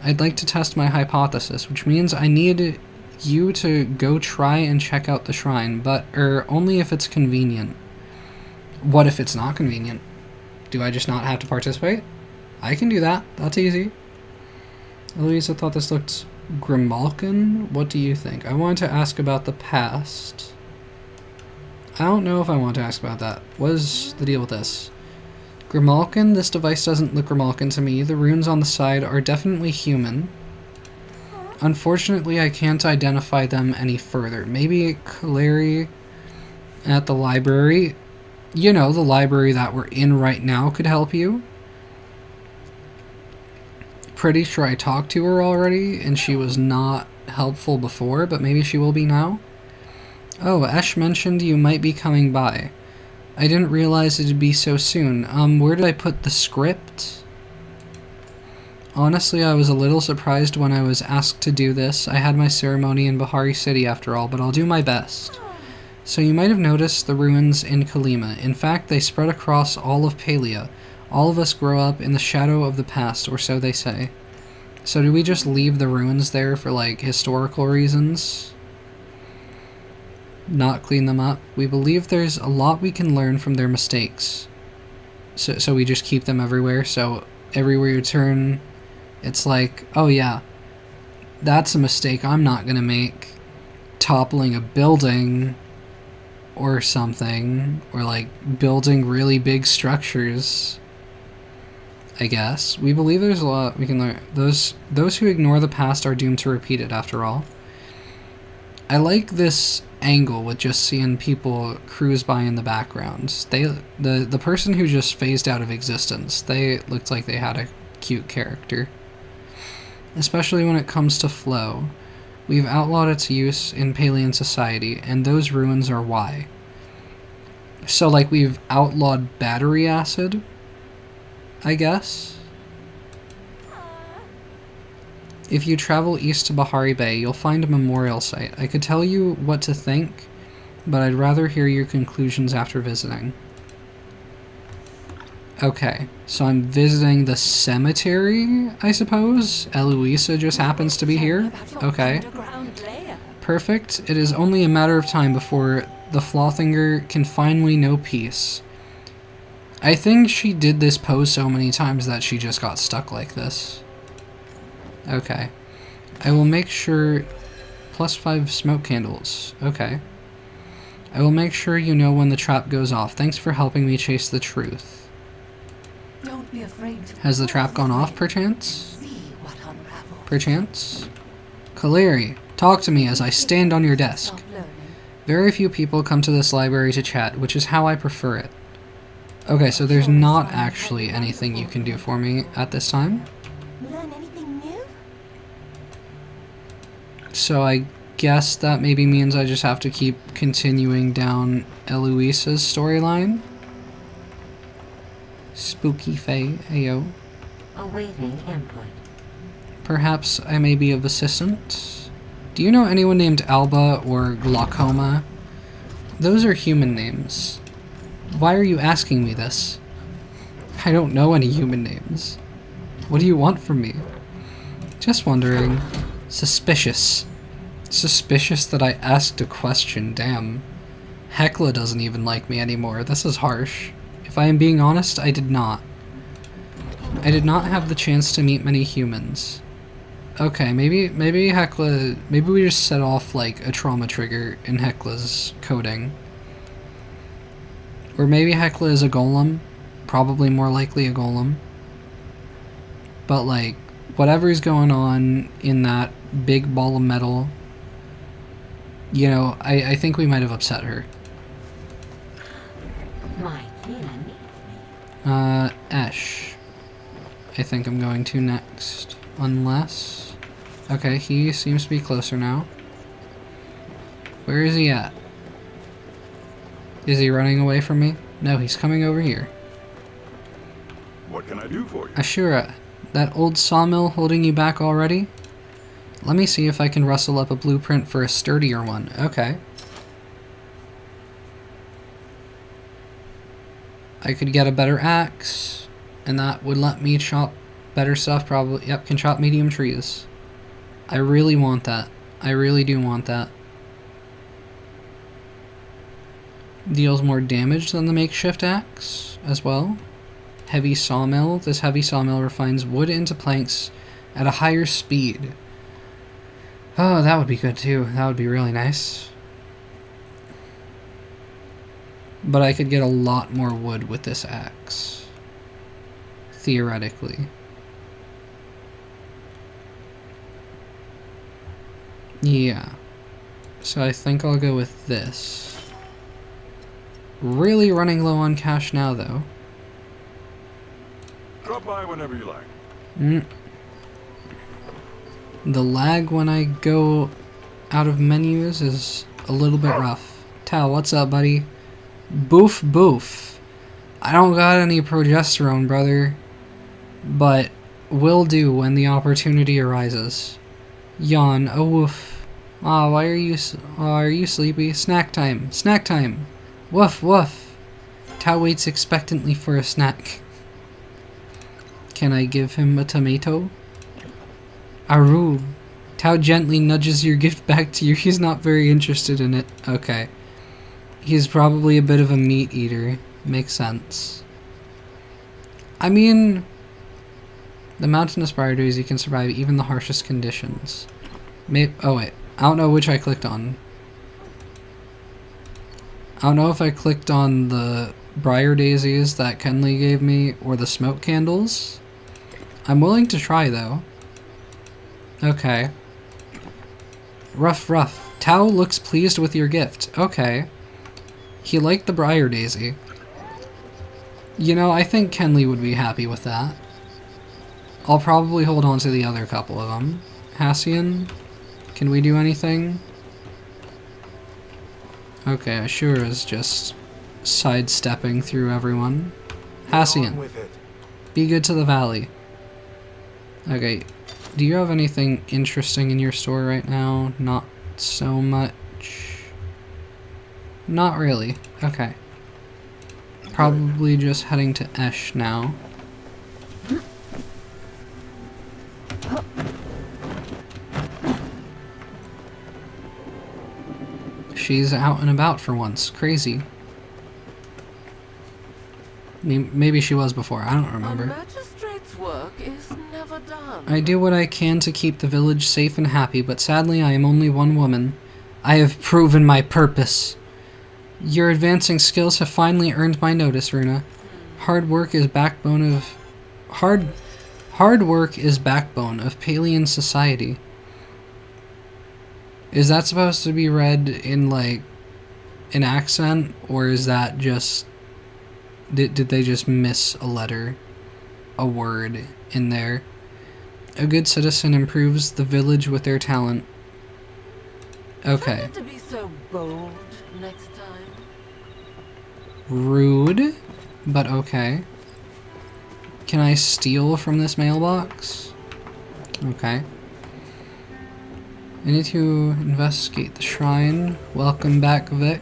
I'd like to test my hypothesis, which means I need you to go try and check out the shrine, but only if it's convenient. What if it's not convenient? Do I just not have to participate? I can do that. That's easy. Eloise, I thought this looked Grimalkin. What do you think? I wanted to ask about the past. I don't know if I want to ask about that. What is the deal with this? Grimalkin? This device doesn't look Grimalkin to me. The runes on the side are definitely human. Unfortunately, I can't identify them any further. Maybe Caleri at the library, you know, the library that we're in right now, could help you. Pretty sure I talked to her already, and she was not helpful before, but maybe she will be now. Oh, Ash mentioned you might be coming by. I didn't realize it'd be so soon. Where did I put the script? Honestly, I was a little surprised when I was asked to do this. I had my ceremony in Bahari City after all, but I'll do my best. So you might have noticed the ruins in Kalima. In fact, they spread across all of Palia. All of us grow up in the shadow of the past, or so they say. So do we just leave the ruins there for, like, historical reasons? Not clean them up? We believe there's a lot we can learn from their mistakes. So we just keep them everywhere, so everywhere you turn, it's like, oh yeah, that's a mistake I'm not gonna make. Toppling a building or something, or like building really big structures, I guess. We believe there's a lot we can learn. Those who ignore the past are doomed to repeat it, after all. I like this angle with just seeing people cruise by in the background. The person who just phased out of existence, they looked like they had a cute character. Especially when it comes to flow. We've outlawed its use in Palian society, and those ruins are why. So, like, we've outlawed battery acid, I guess? If you travel east to Bahari Bay, you'll find a memorial site. I could tell you what to think, but I'd rather hear your conclusions after visiting. Okay, so I'm visiting the cemetery, I suppose? Eloisa just happens to be here? Okay. Perfect. It is only a matter of time before the Flothinger can finally know peace. I think she did this pose so many times that she just got stuck like this. Okay. I will make sure... +5 smoke candles. Okay. I will make sure you know when the trap goes off. Thanks for helping me chase the truth. Don't be afraid to Has the trap gone off, perchance? see what unravels. Perchance? Kaleri, talk to me as I stand on your desk. Stop learning. Very few people come to this library to chat, which is how I prefer it. Okay, so there's not actually anything you can do for me at this time. Learn anything new? So I guess that maybe means I just have to keep continuing down Eloisa's storyline. Spooky Fae, ayo. Awaiting input. Perhaps I may be of assistance. Do you know anyone named Alba or Glaucoma? Those are human names. Why are you asking me this? I don't know any human names. What do you want from me? Just wondering. Suspicious. Suspicious that I asked a question, damn. Hecla doesn't even like me anymore. This is harsh. If I am being honest, I did not. I did not have the chance to meet many humans. Okay, maybe Hecla... Maybe we just set off, like, a trauma trigger in Hecla's coding. Or maybe Hecla is a golem. Probably more likely a golem. But, like, whatever's going on in that big ball of metal... You know, I think we might have upset her. My Kina needs me. Esh. I think I'm going to next. Unless... Okay, he seems to be closer now. Where is he at? Is he running away from me? No, he's coming over here. What can I do for you? Ashura, that old sawmill holding you back already? Let me see if I can rustle up a blueprint for a sturdier one. Okay. I could get a better axe, and that would let me chop better stuff probably. Yep, can chop medium trees. I really want that. I really do want that. Deals more damage than the makeshift axe as well. Heavy sawmill. This heavy sawmill refines wood into planks at a higher speed. Oh, that would be good too. That would be really nice. But I could get a lot more wood with this axe. Theoretically. Yeah. So I think I'll go with this. Really running low on cash now, though. Drop by whenever you like. The lag when I go out of menus is a little bit rough. Tao, what's up, buddy? Boof, boof. I don't got any progesterone, brother. But will do when the opportunity arises. Yawn, oh woof. Ah, why are you sleepy? Snack time, snack time. Woof, woof. Tao waits expectantly for a snack. Can I give him a tomato? Aru. Tao gently nudges your gift back to you. He's not very interested in it. Okay. He's probably a bit of a meat eater. Makes sense. I mean, the mountainous briar daisy can survive even the harshest conditions. Oh wait, I don't know which I clicked on. I don't know if I clicked on the briar daisies that Kenley gave me or the smoke candles. I'm willing to try though. Okay. Rough, rough. Tao looks pleased with your gift. Okay. He liked the briar daisy. You know, I think Kenley would be happy with that. I'll probably hold on to the other couple of them. Hassian, can we do anything? Okay, Ashura is just sidestepping through everyone. Hassian, be good to the valley. Okay, Do you have anything interesting in your store right now? Not so much. Not really. Okay. Probably just heading to Esh now. She's out and about for once. Crazy. Maybe she was before. I don't remember. A magistrate's work is never done. I do what I can to keep the village safe and happy, but sadly I am only one woman. I have proven my purpose. Your advancing skills have finally earned my notice, Runa. Hard work is backbone of Palian society. Is that supposed to be read in like an accent, or is that just did they just miss a letter, a word in there? A good citizen improves the village with their talent. Okay. Try not to be so bold next time. Rude, but okay. Can I steal from this mailbox? Okay. I need to investigate the shrine. Welcome back, Vic.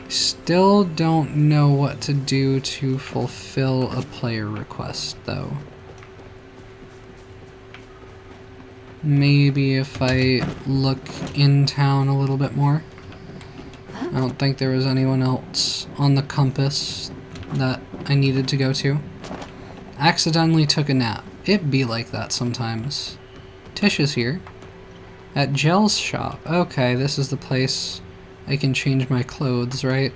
Still don't know what to do to fulfill a player request, though. Maybe if I look in town a little bit more. I don't think there was anyone else on the compass that I needed to go to. Accidentally took a nap. It be like that sometimes. Tish is here. At Gel's shop. Okay, this is the place I can change my clothes, right?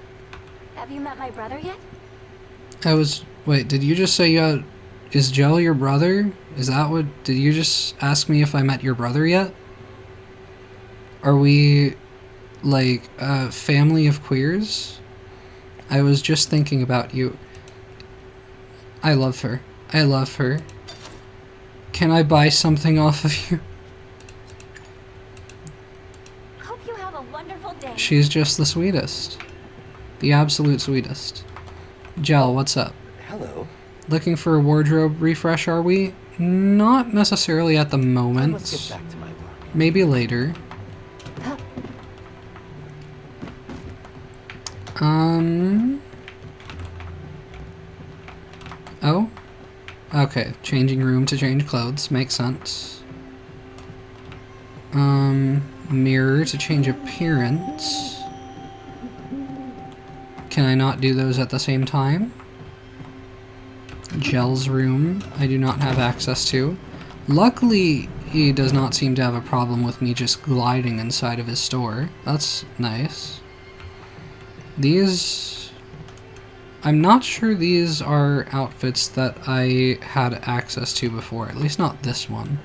Have you met my brother yet? Wait, did you just say is Gel your brother? Is that what, did you just ask me if I met your brother yet? Are we, like, a family of queers? I was just thinking about you. I love her. I love her. Can I buy something off of you? Hope you have a wonderful day. She's just the sweetest. The absolute sweetest. Gel, what's up? Hello. Looking for a wardrobe refresh, are we? Not necessarily at the I moment. must get back to my work. Maybe later. Oh? Okay, changing room to change clothes. Makes sense. Mirror to change appearance. Can I not do those at the same time? Gel's room, I do not have access to. Luckily, he does not seem to have a problem with me just gliding inside of his store. That's nice. These... I'm not sure these are outfits that I had access to before, at least not this one.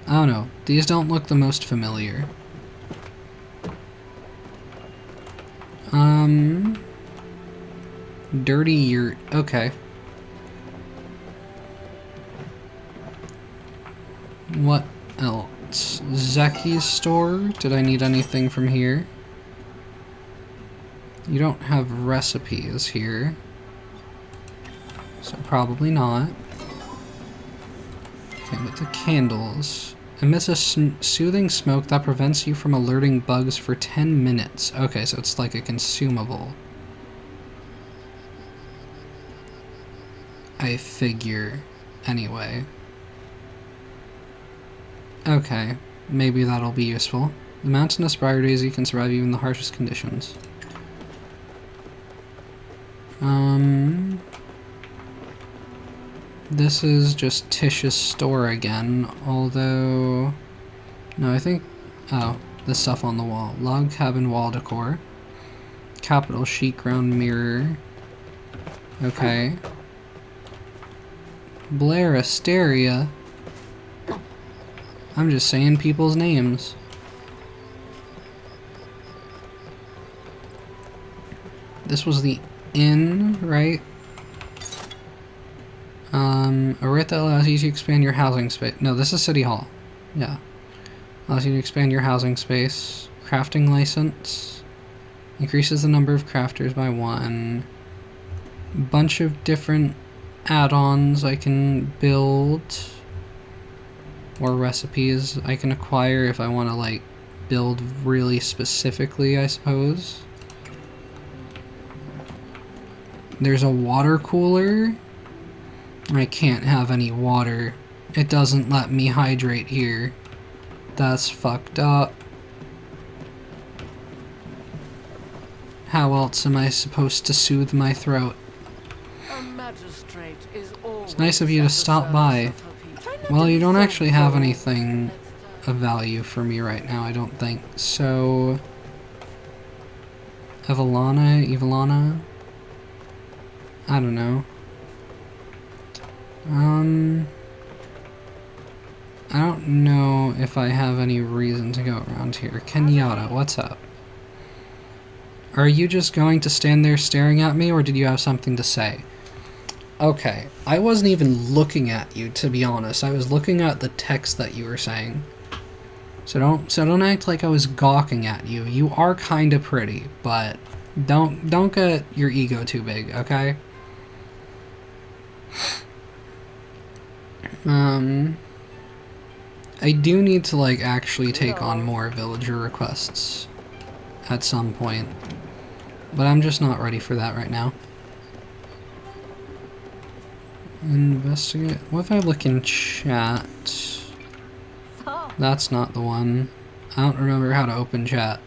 I don't know, these don't look the most familiar. Dirty yurt, okay. What else? Zeki's store, did I need anything from here? You don't have recipes here, so probably not. Okay, but the candles. Emits a soothing smoke that prevents you from alerting bugs for 10 minutes. Okay, so it's like a consumable. I figure. Anyway. Okay, maybe that'll be useful. The mountainous briar daisy can survive even the harshest conditions. This is just Tish's store again, although... No, I think... Oh, the stuff on the wall. Log cabin wall decor. Capital chic ground mirror. Okay. Blair Asteria. I'm just saying people's names. This was the inn, right? A writ that allows you to expand your housing space. No, this is City Hall. Yeah. Allows you to expand your housing space. Crafting license. Increases the number of crafters by 1. Bunch of different add-ons I can build, or recipes I can acquire if I want to like build really specifically, I suppose. There's a water cooler. I can't have any water. It doesn't let me hydrate here. That's fucked up. How else am I supposed to soothe my throat? A magistrate is always It's nice of you to stop by. Well, you don't actually have anything of value for me right now, I don't think. So... Evelana? I don't know. I don't know if I have any reason to go around here. Kenyatta, what's up? Are you just going to stand there staring at me, or did you have something to say? Okay, I wasn't even looking at you, to be honest. I was looking at the text that you were saying. So don't act like I was gawking at you. You are kinda pretty, but don't get your ego too big, okay? I do need to like actually take on more villager requests at some point, but I'm just not ready for that right now. Investigate. What if I look in chat? That's not the one. I don't remember how to open chat.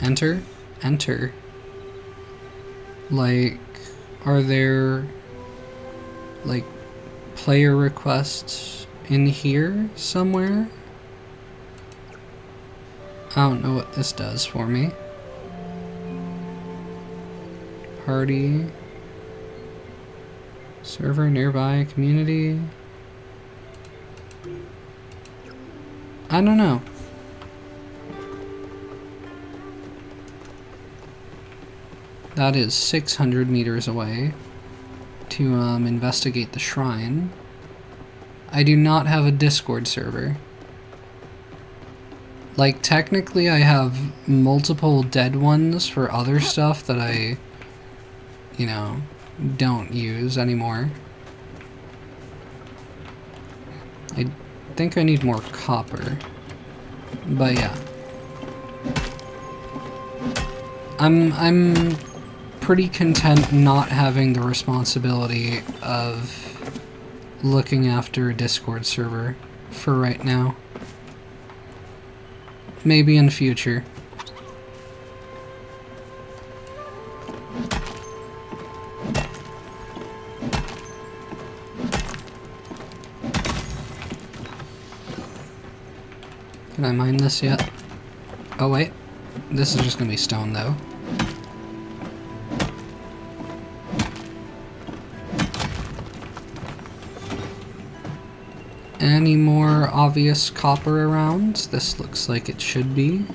Enter? Enter. Like, are there like player requests in here somewhere? I don't know what this does for me. Party. Server nearby, community. I don't know. That is 600 meters away to investigate the shrine. I do not have a Discord server. Like, technically I have multiple dead ones for other stuff that I, you know, don't use anymore. I think I need more copper. But yeah. I'm pretty content not having the responsibility of looking after a Discord server for right now. Maybe in future. Can I mine this yet? Oh wait, this is just gonna be stone though. Any more obvious copper around? This looks like it should be.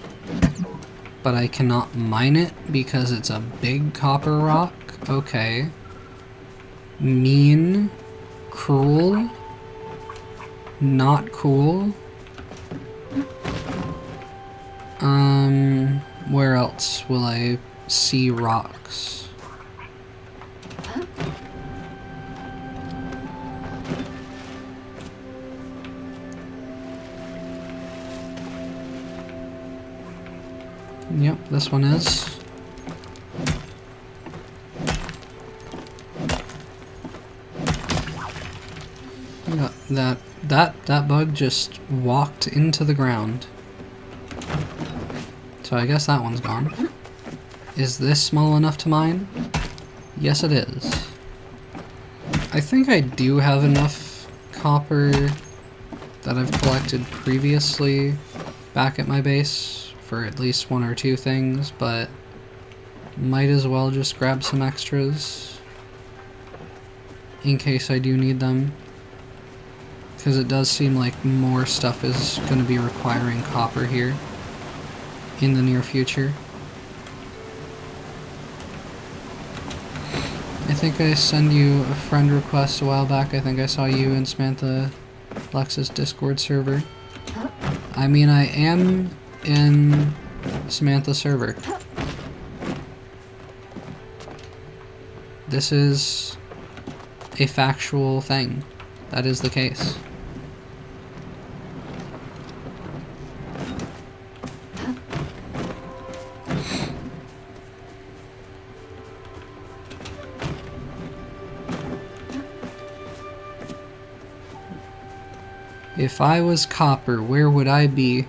But I cannot mine it because it's a big copper rock. Okay. Mean. Cruel. Not cool. Where else will I see rocks? Yep, this one is. That bug just walked into the ground. So I guess that one's gone. Is this small enough to mine? Yes, it is. I think I do have enough copper that I've collected previously back at my base for at least one or two things, but might as well just grab some extras in case I do need them. Because it does seem like more stuff is going to be requiring copper here in the near future. I think I sent you a friend request a while back. I think I saw you in Samantha Lex's Discord server. I mean, I am in Samantha server. This is a factual thing. That is the case. If I was copper, where would I be?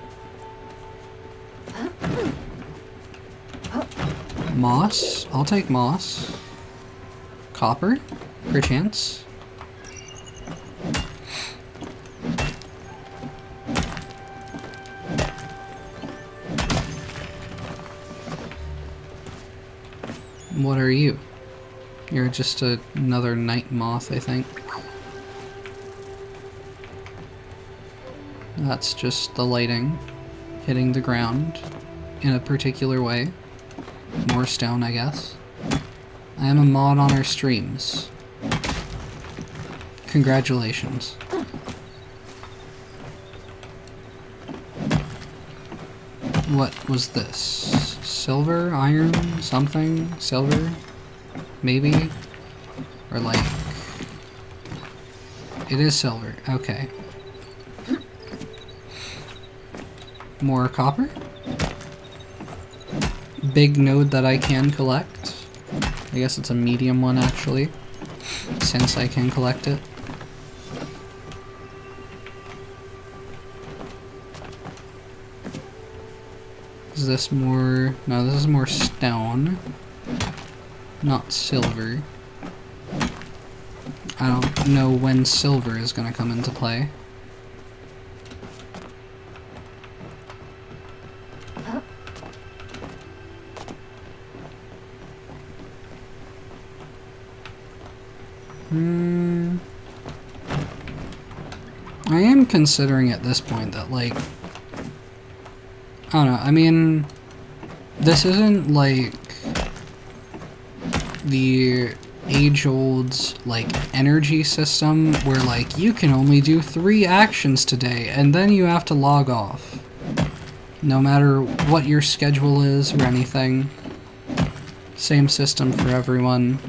Moss? I'll take moss. Copper? Perchance? What are you? You're just another night moth, I think. That's just the lighting hitting the ground in a particular way. More stone, I guess. I am a mod on our streams. Congratulations. What was this? Silver? Iron? Something? Silver? Maybe? Or like... It is silver. Okay. More copper? Big node that I can collect. I guess it's a medium one actually, since I can collect it. Is this more... No, this is more stone. Not silver. I don't know when silver is gonna come into play. I am considering at this point that, like, I don't know, I mean, this isn't like the age-old, like, energy system where, like, you can only do 3 actions today and then you have to log off. No matter what your schedule is or anything. Same system for everyone.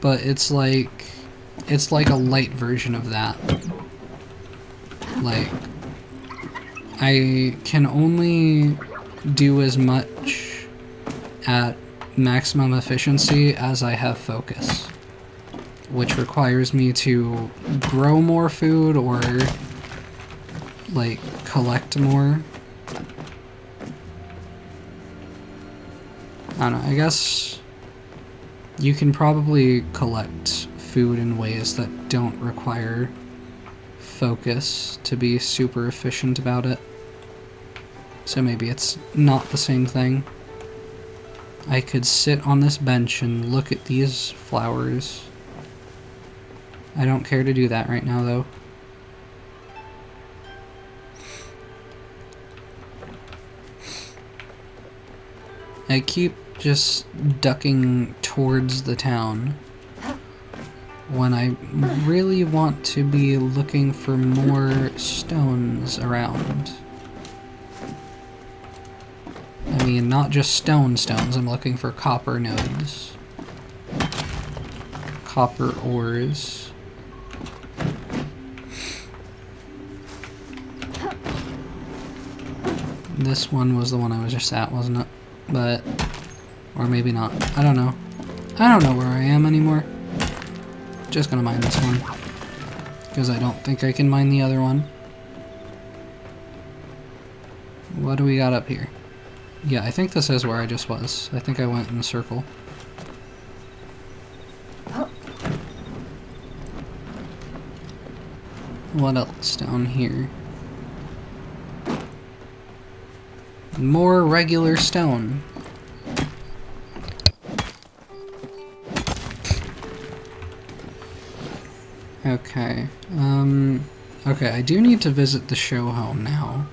But it's like a light version of that. Like, I can only do as much at maximum efficiency as I have focus, which requires me to grow more food or, like, collect more. I don't know, I guess you can probably collect food in ways that don't require focus to be super efficient about it. So maybe it's not the same thing. I could sit on this bench and look at these flowers. I don't care to do that right now, though. I keep just ducking towards the town when I really want to be looking for more stones around. I mean, not just stones, I'm looking for copper nodes. Copper ores. This one was the one I was just at, wasn't it? But, or maybe not. I don't know. I don't know where I am anymore. Just gonna mine this one. Because I don't think I can mine the other one. What do we got up here? Yeah, I think this is where I just was. I think I went in a circle. What else down here? More regular stone. Okay, okay, I do need to visit the show home now.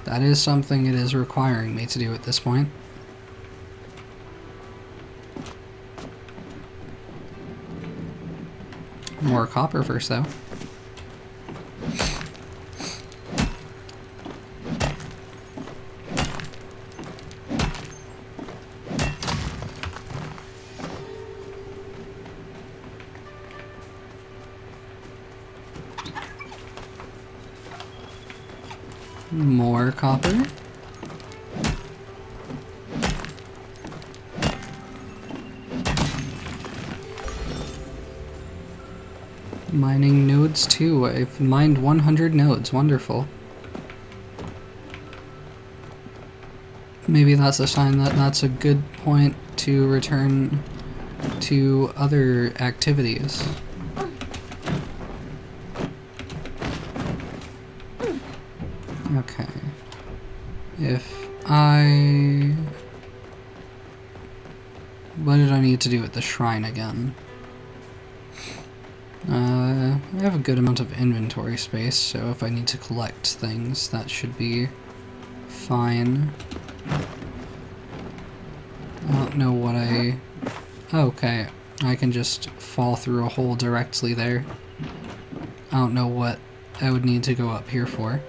That is something it is requiring me to do at this point. More copper first, though. More copper. Mining nodes too. I've mined 100 nodes. Wonderful. Maybe that's a sign that that's a good point to return to other activities. Okay. If I... What did I need to do at the shrine again? I have a good amount of inventory space, so if I need to collect things, that should be fine. I don't know what I... Okay, I can just fall through a hole directly there. I don't know what I would need to go up here for.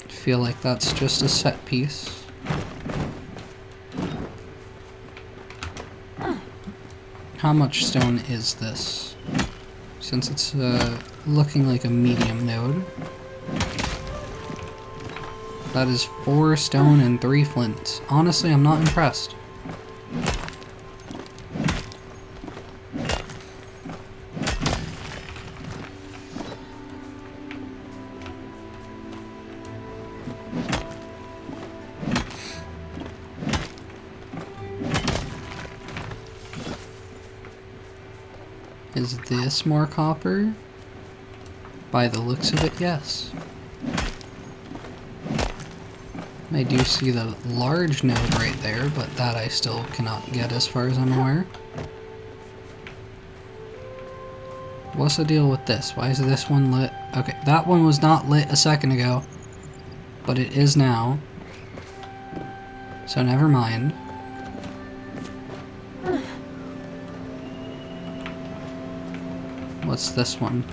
I feel like that's just a set piece. How much stone is this? Since it's looking like a medium node. That is 4 stone and 3 flint. Honestly, I'm not impressed. Is this more copper? By the looks of it, yes. I do see the large node right there, but that I still cannot get as far as I'm aware. What's the deal with this? Why is this one lit? Okay, that one was not lit a second ago, but it is now. So never mind. What's this one?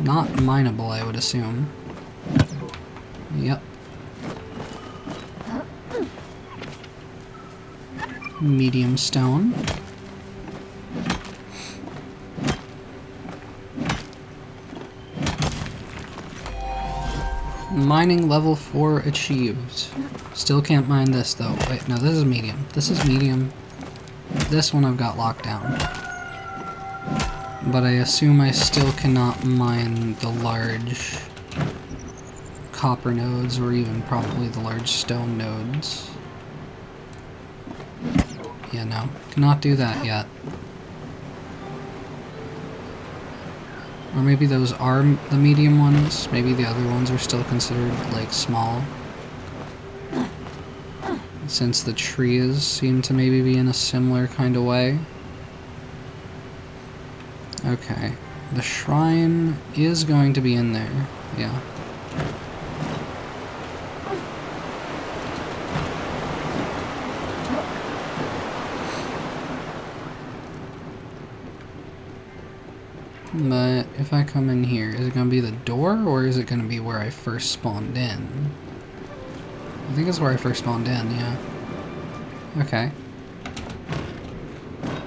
Not mineable, I would assume. Yep. Medium stone. Mining level 4 achieved. Still can't mine this though. Wait, no, this is medium. This is medium. This one I've got locked down. But I assume I still cannot mine the large copper nodes or even probably the large stone nodes. Yeah, no. Cannot do that yet. Or maybe those are the medium ones. Maybe the other ones are still considered, like, small. Since the trees seem to maybe be in a similar kind of way. Okay. The shrine is going to be in there. Yeah. But if I come in here, is it going to be the door or is it going to be where I first spawned in? I think it's where I first spawned in, yeah. Okay.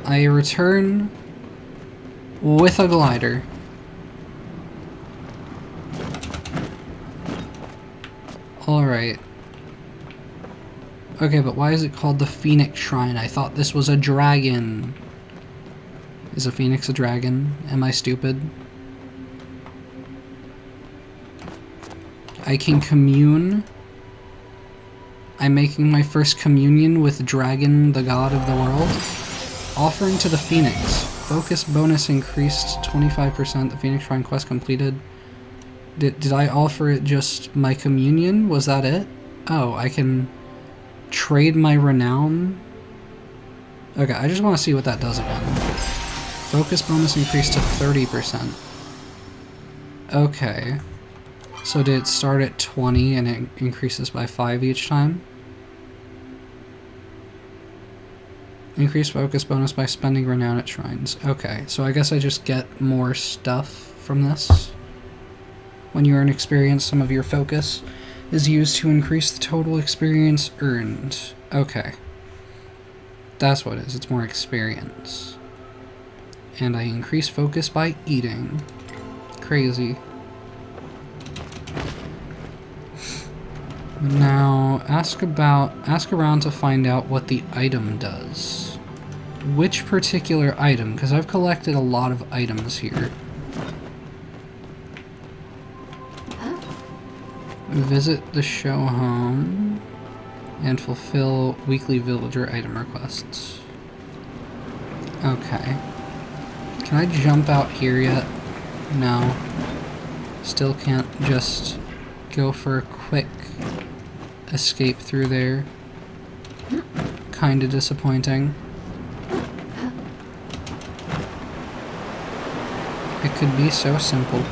I return with a glider. Alright. Okay, but why is it called the Phoenix Shrine? I thought this was a dragon. Is a phoenix a dragon? Am I stupid? I can commune. I'm making my first communion with Dragon, the god of the world. Offering to the Phoenix. Focus bonus increased 25%. The Phoenix Shrine quest completed. Did I offer it just my communion? Was that it? Oh, I can trade my renown? Okay, I just want to see what that does again. Focus bonus increased to 30%. Okay. So did it start at 20 and it increases by 5 each time? Increase focus bonus by spending renown at shrines. Okay, so I guess I just get more stuff from this. When you earn experience, some of your focus is used to increase the total experience earned. Okay. That's what it is. It's more experience. And I increase focus by eating. crazy. Now, ask around to find out what the item does. Which particular item? Because I've collected a lot of items here. Visit the show home and fulfill weekly villager item requests. Okay. Can I jump out here yet? No. Still can't just go for a quick escape through there. Kinda disappointing. It could be so simple.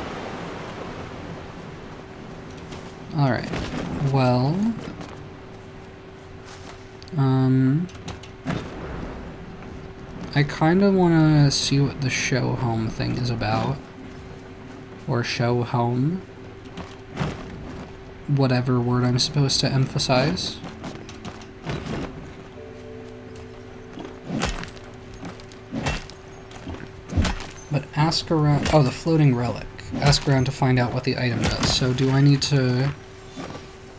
Alright. Well... I kinda wanna see what the show home thing is about. Or show home. Whatever word I'm supposed to emphasize. But ask around... Oh, the floating relic. Ask around to find out what the item does. So do I need to...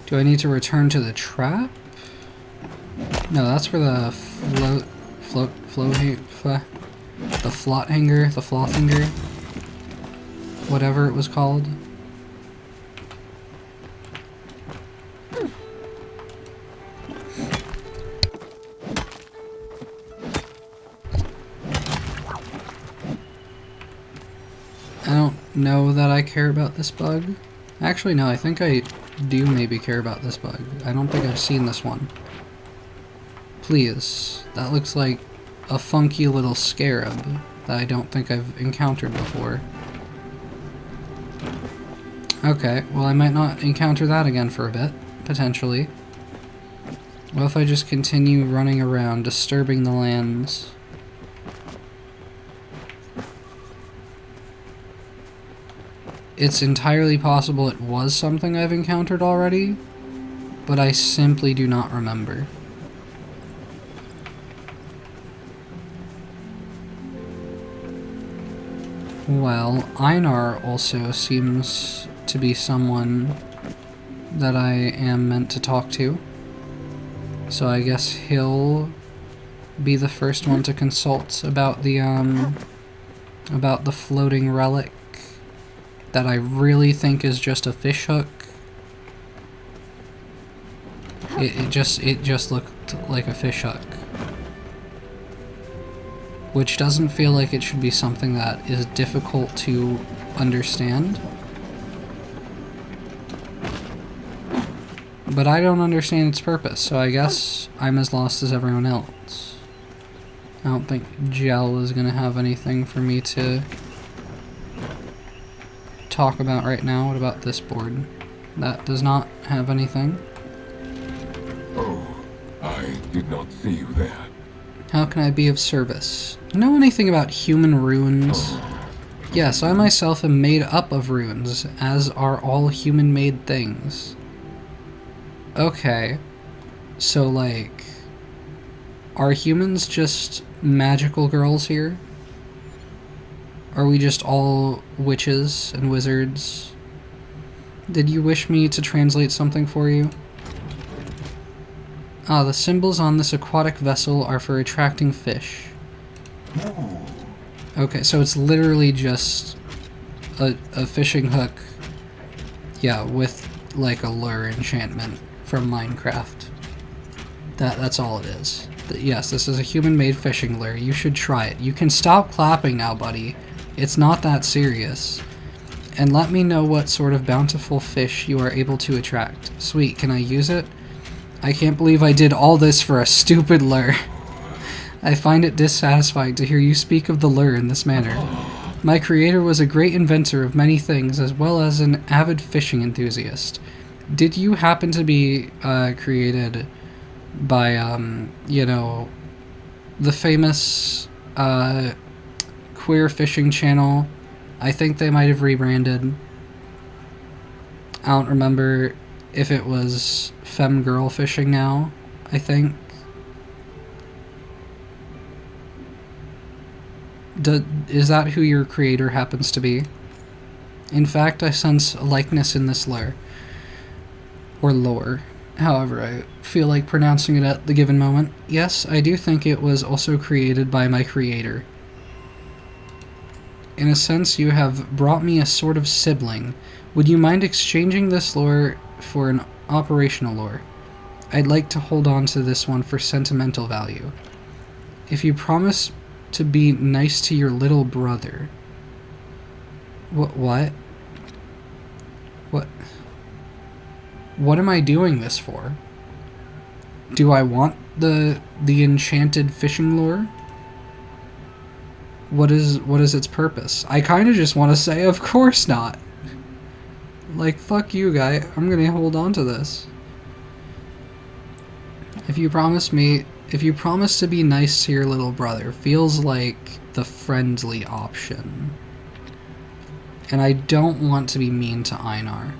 Do I need to return to the trap? No, that's for the the float hanger, the floth hanger. Whatever it was called. I don't know that I care about this bug. Actually, no, I think I do maybe care about this bug. I don't think I've seen this one. Please. That looks like a funky little scarab that I don't think I've encountered before. Okay, well I might not encounter that again for a bit, potentially. What if I just continue running around, disturbing the lands? It's entirely possible it was something I've encountered already, but I simply do not remember. Well, Einar also seems to be someone that I am meant to talk to. So I guess he'll be the first one to consult about the floating relic that I really think is just a fish hook. It just looked like a fish hook. Which doesn't feel like it should be something that is difficult to understand. But I don't understand its purpose, so I guess I'm as lost as everyone else. I don't think Gel is gonna have anything for me to talk about right now. What about this board? That does not have anything. Oh, I did not see you there. How can I be of service? Know anything about human runes? Yes, I myself am made up of runes, as are all human-made things. Okay. So, like, are humans just magical girls here? Are we just all witches and wizards? Did you wish me to translate something for you? Ah, the symbols on this aquatic vessel are for attracting fish. Okay, so it's literally just a fishing hook, yeah, with like a lure enchantment from Minecraft. That's all it is. Yes, this is a human-made fishing lure. You should try it. You can stop clapping now, buddy. It's not that serious. And let me know what sort of bountiful fish you are able to attract. Sweet, can I use it? I can't believe I did all this for a stupid lure. I find it dissatisfying to hear you speak of the lure in this manner. My creator was a great inventor of many things, as well as an avid fishing enthusiast. Did you happen to be created by, you know, the famous queer fishing channel? I think they might have rebranded. I don't remember if it was Femme Girl Fishing now, I think. Is that who your creator happens to be? In fact, I sense a likeness in this lure. Or lore. However, I feel like pronouncing it at the given moment. Yes, I do think it was also created by my creator. In a sense, you have brought me a sort of sibling. Would you mind exchanging this lore for an operational lore? I'd like to hold on to this one for sentimental value. If you promise to be nice to your little brother... What? What am I doing this for? Do I want the enchanted fishing lure? What is its purpose? I kind of just want to say, of course not. Like, fuck you, guy. I'm gonna hold on to this. If you promise to be nice to your little brother, feels like the friendly option. And I don't want to be mean to Einar.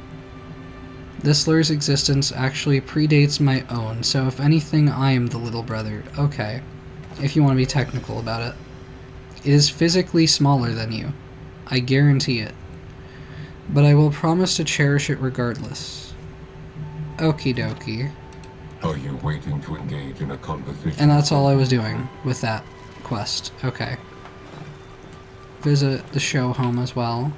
This lure's existence actually predates my own, so if anything, I am the little brother. Okay, if you want to be technical about it. It is physically smaller than you. I guarantee it. But I will promise to cherish it regardless. Okie dokie. Are you waiting to engage in a conversation? And that's all I was doing with that quest. Okay. Visit the show home as well.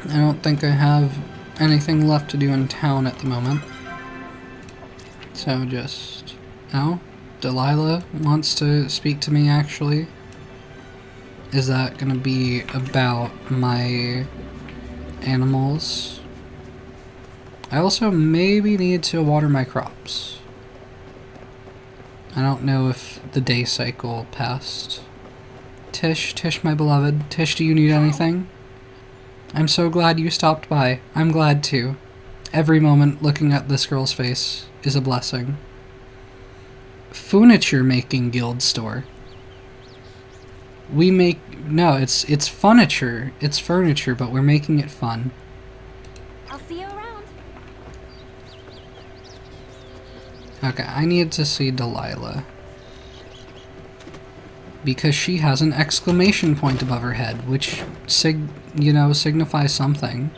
I don't think I have anything left to do in town at the moment. So just... Oh, Delilah wants to speak to me, actually. Is that gonna be about my animals? I also maybe need to water my crops. I don't know if the day cycle passed. Tish, my beloved. Tish, do you need anything? I'm so glad you stopped by. I'm glad too. Every moment looking at this girl's face is a blessing. Furniture making guild store. We make... No, it's furniture. It's furniture, but we're making it fun. I'll see you around. Okay, I need to see Delilah. Because she has an exclamation point above her head, which, signifies something.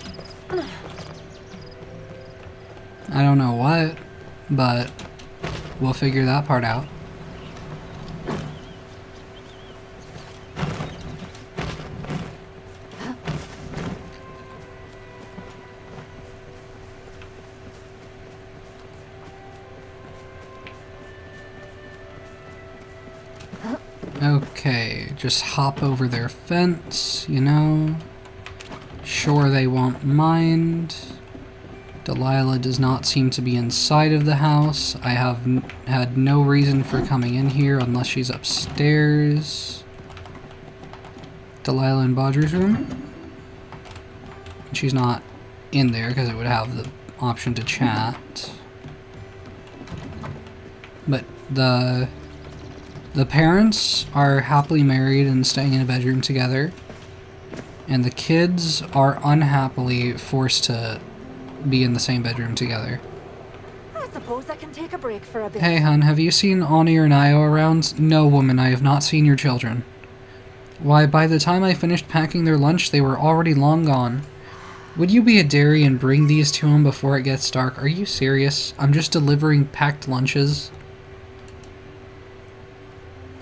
I don't know what, but we'll figure that part out. Okay, just hop over their fence, Sure, they won't mind. Delilah does not seem to be inside of the house. I have had no reason for coming in here unless she's upstairs. Delilah in Bodger's room. She's not in there because it would have the option to chat. But the parents are happily married and staying in a bedroom together. And the kids are unhappily forced to be in the same bedroom together. I suppose I can take a break for a bit. Hey, hun, have you seen Ani or Nio around? No, woman, I have not seen your children. Why, by the time I finished packing their lunch, they were already long gone. Would you be a dairy and bring these to them before it gets dark? Are you serious? I'm just delivering packed lunches.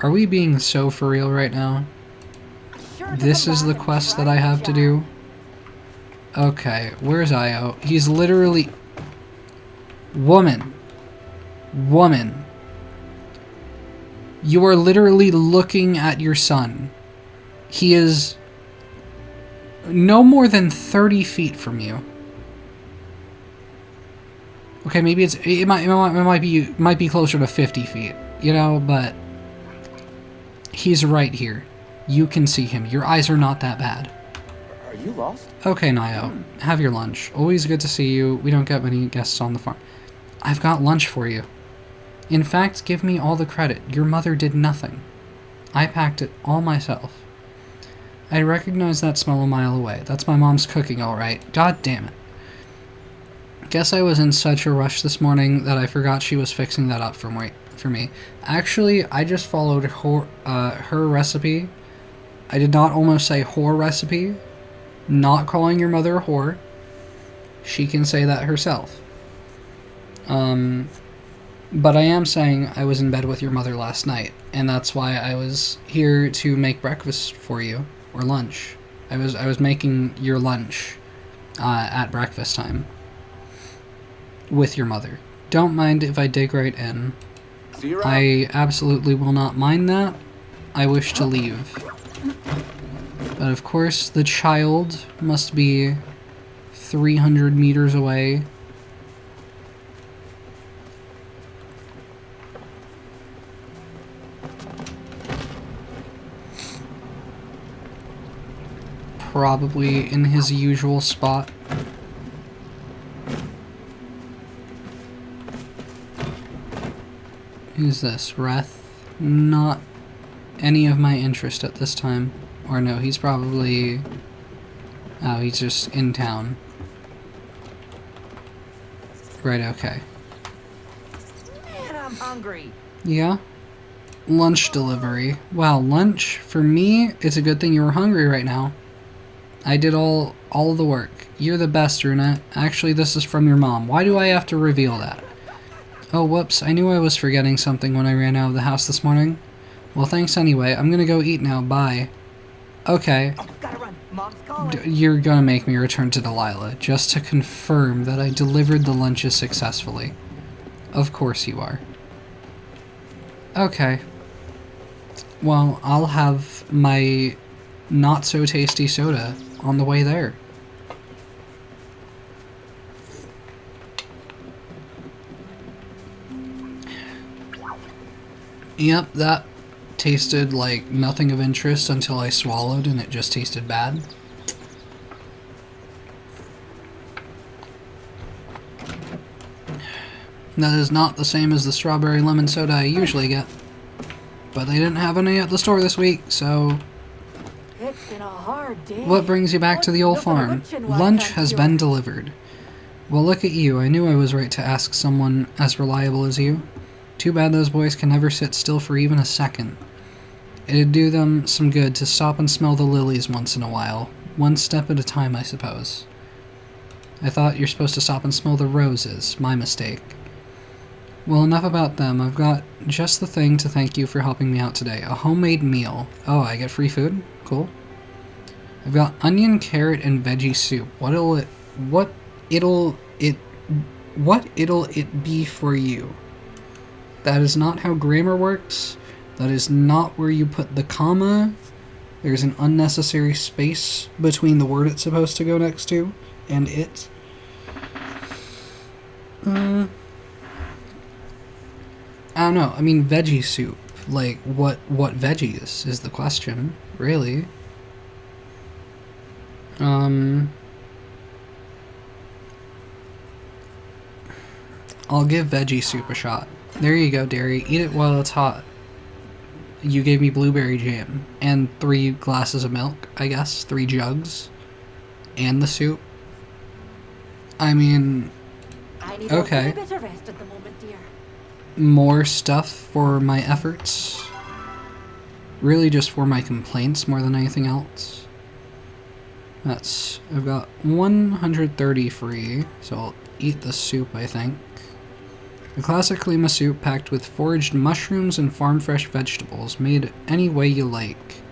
Are we being so for real right now? This is the quest that I have to do? Okay, where's Io? He's literally... Woman. You are literally looking at your son. He is no more than 30 feet from you. Okay, maybe it might be closer to 50 feet, but he's right here. You can see him. Your eyes are not that bad. Are you lost? Okay, Nio. Have your lunch. Always good to see you. We don't get many guests on the farm. I've got lunch for you. In fact, give me all the credit. Your mother did nothing. I packed it all myself. I recognize that smell a mile away. That's my mom's cooking, all right. God damn it. Guess I was in such a rush this morning that I forgot she was fixing that up for me. Actually, I just followed her recipe. I did not almost say whore recipe. Not calling your mother a whore. She can say that herself. But I am saying I was in bed with your mother last night, and that's why I was here to make breakfast for you, or lunch. I was making your lunch at breakfast time with your mother. Don't mind if I dig right in. See you around. I absolutely will not mind that. I wish to leave. But of course, the child must be 300 meters away. Probably in his usual spot. Who's this? Reth? Not any of my interest at this time. Or no, he's probably... Oh, he's just in town. Right, okay. Man, I'm hungry. Yeah? Lunch delivery. Wow, lunch? For me, it's a good thing you were hungry right now. I did all the work. You're the best, Runa. Actually, this is from your mom. Why do I have to reveal that? Oh, whoops. I knew I was forgetting something when I ran out of the house this morning. Well, thanks anyway. I'm gonna go eat now. Bye. Okay. Gotta run. Mom's calling. You're gonna make me return to Delilah, just to confirm that I delivered the lunches successfully. Of course you are. Okay. Well, I'll have my not-so-tasty soda on the way there. Yep, that tasted like nothing of interest until I swallowed and it just tasted bad. That is not the same as the strawberry lemon soda I usually get. But they didn't have any at the store this week, so... It's been a hard day. What brings you back to the old farm? Lunch has been delivered. Well, look at you. I knew I was right to ask someone as reliable as you. Too bad those boys can never sit still for even a second. It'd do them some good to stop and smell the lilies once in a while. One step at a time, I suppose. I thought you're supposed to stop and smell the roses. My mistake. Well, enough about them. I've got just the thing to thank you for helping me out today. A homemade meal. Oh, I get free food? Cool. I've got onion, carrot, and veggie soup. What'll it be for you? That is not how grammar works. That is not where you put the comma. There's an unnecessary space between the word it's supposed to go next to and it. I don't know. I mean, veggie soup. Like, what veggies is the question, really. I'll give veggie soup a shot. There you go, Derry. Eat it while it's hot. You gave me blueberry jam. And 3 glasses of milk, I guess. 3 jugs. And the soup. I mean... I need okay. a bit of rest at the moment, dear. More stuff for my efforts. Really just for my complaints more than anything else. I've got 130 free, so I'll eat the soup, I think. A classic Lima soup packed with foraged mushrooms and farm-fresh vegetables, made any way you like.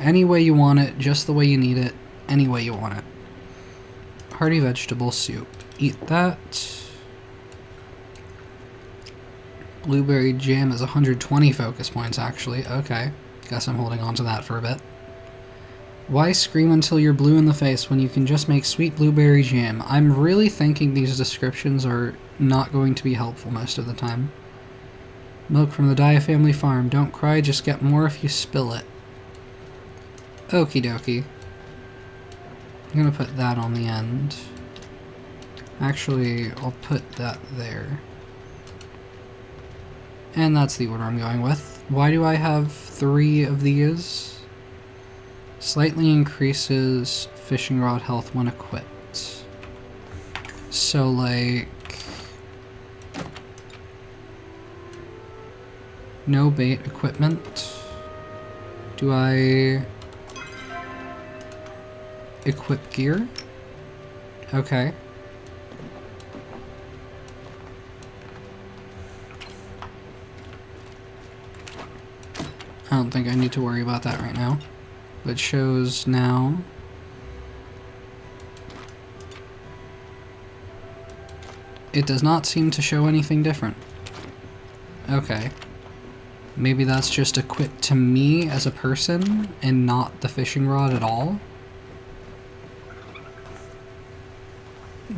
Any way you want it, just the way you need it, any way you want it. Hearty vegetable soup. Eat that. Blueberry jam is 120 focus points, actually. Okay. Guess I'm holding on to that for a bit. Why scream until you're blue in the face when you can just make sweet blueberry jam? I'm really thinking these descriptions are not going to be helpful most of the time. Milk from the Daya family farm. Don't cry, just get more if you spill it. Okie dokie. I'm gonna put that on the end. Actually, I'll put that there. And that's the order I'm going with. Why do I have 3 of these? Slightly increases fishing rod health when equipped. So, like... no bait equipment. Do I... equip gear? Okay. I don't think I need to worry about that right now. It shows now. It does not seem to show anything different. Okay. Maybe that's just equipped to me as a person and not the fishing rod at all.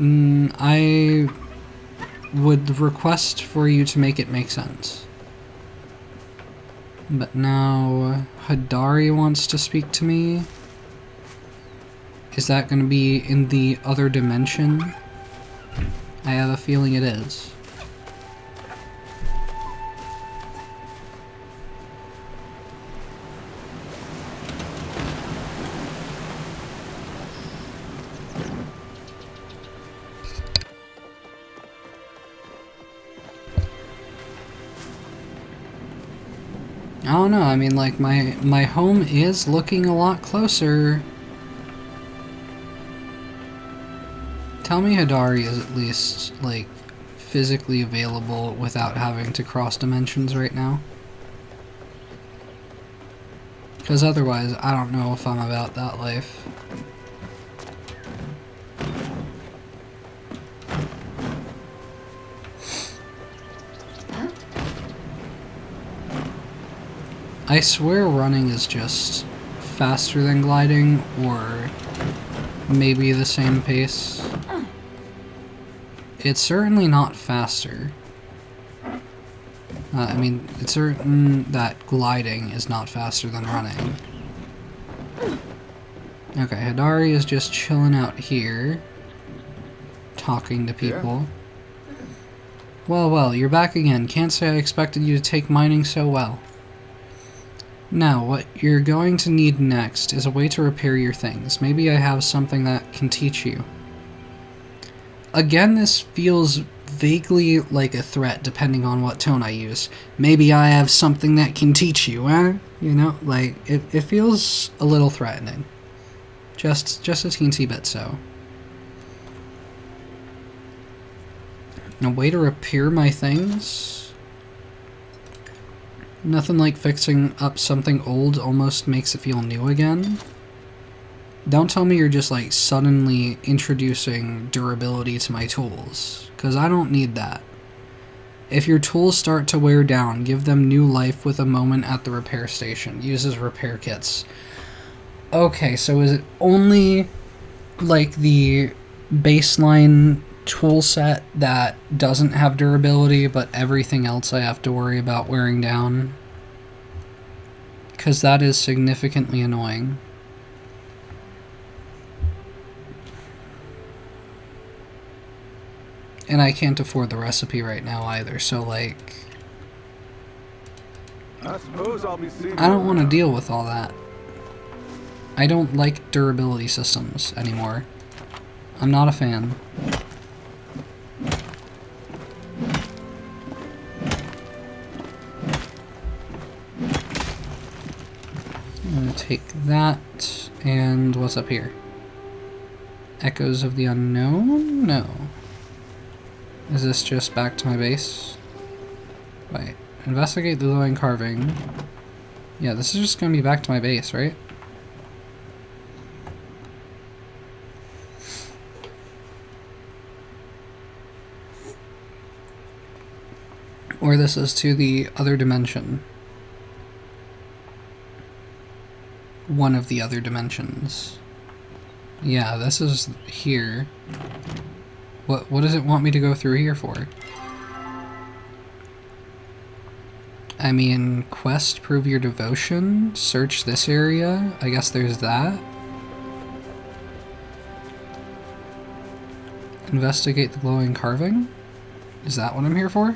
I would request for you to make it make sense. But now Hidari wants to speak to me. Is that going to be in the other dimension? I have a feeling it is. I don't know, I mean, like, my home is looking a lot closer. Tell me Hidari is at least, like, physically available without having to cross dimensions right now. Because otherwise, I don't know if I'm about that life. I swear running is just faster than gliding, or maybe the same pace. It's certainly not faster. I mean, it's certain that gliding is not faster than running. Okay, Hidari is just chilling out here, talking to people. Yeah. Well, you're back again. Can't say I expected you to take mining so well. Now, what you're going to need next is a way to repair your things. Maybe I have something that can teach you. Again, this feels vaguely like a threat, depending on what tone I use. Maybe I have something that can teach you, eh? You know, like, it feels a little threatening. Just a teensy bit so. A way to repair my things? Nothing like fixing up something old almost makes it feel new again. Don't tell me you're just like suddenly introducing durability to my tools, because I don't need that. If your tools start to wear down, give them new life with a moment at the repair station. Uses repair kits. Okay, so is it only like the baseline tool set that doesn't have durability, but everything else I have to worry about wearing down? Because that is significantly annoying. And I can't afford the recipe right now either, so like... I suppose I'll be seeing I don't you want to around. deal with all that. I don't like durability systems anymore. I'm not a fan. I'm gonna take that, and what's up here? Echoes of the Unknown? No. Is this just back to my base? Wait. Investigate the glowing carving. Yeah, this is just gonna be back to my base, right? Or this is to the other dimension. One of the other dimensions. Yeah, this is here. What does it want me to go through here for? I mean, quest, prove your devotion, search this area, I guess there's that. Investigate the glowing carving? Is that what I'm here for?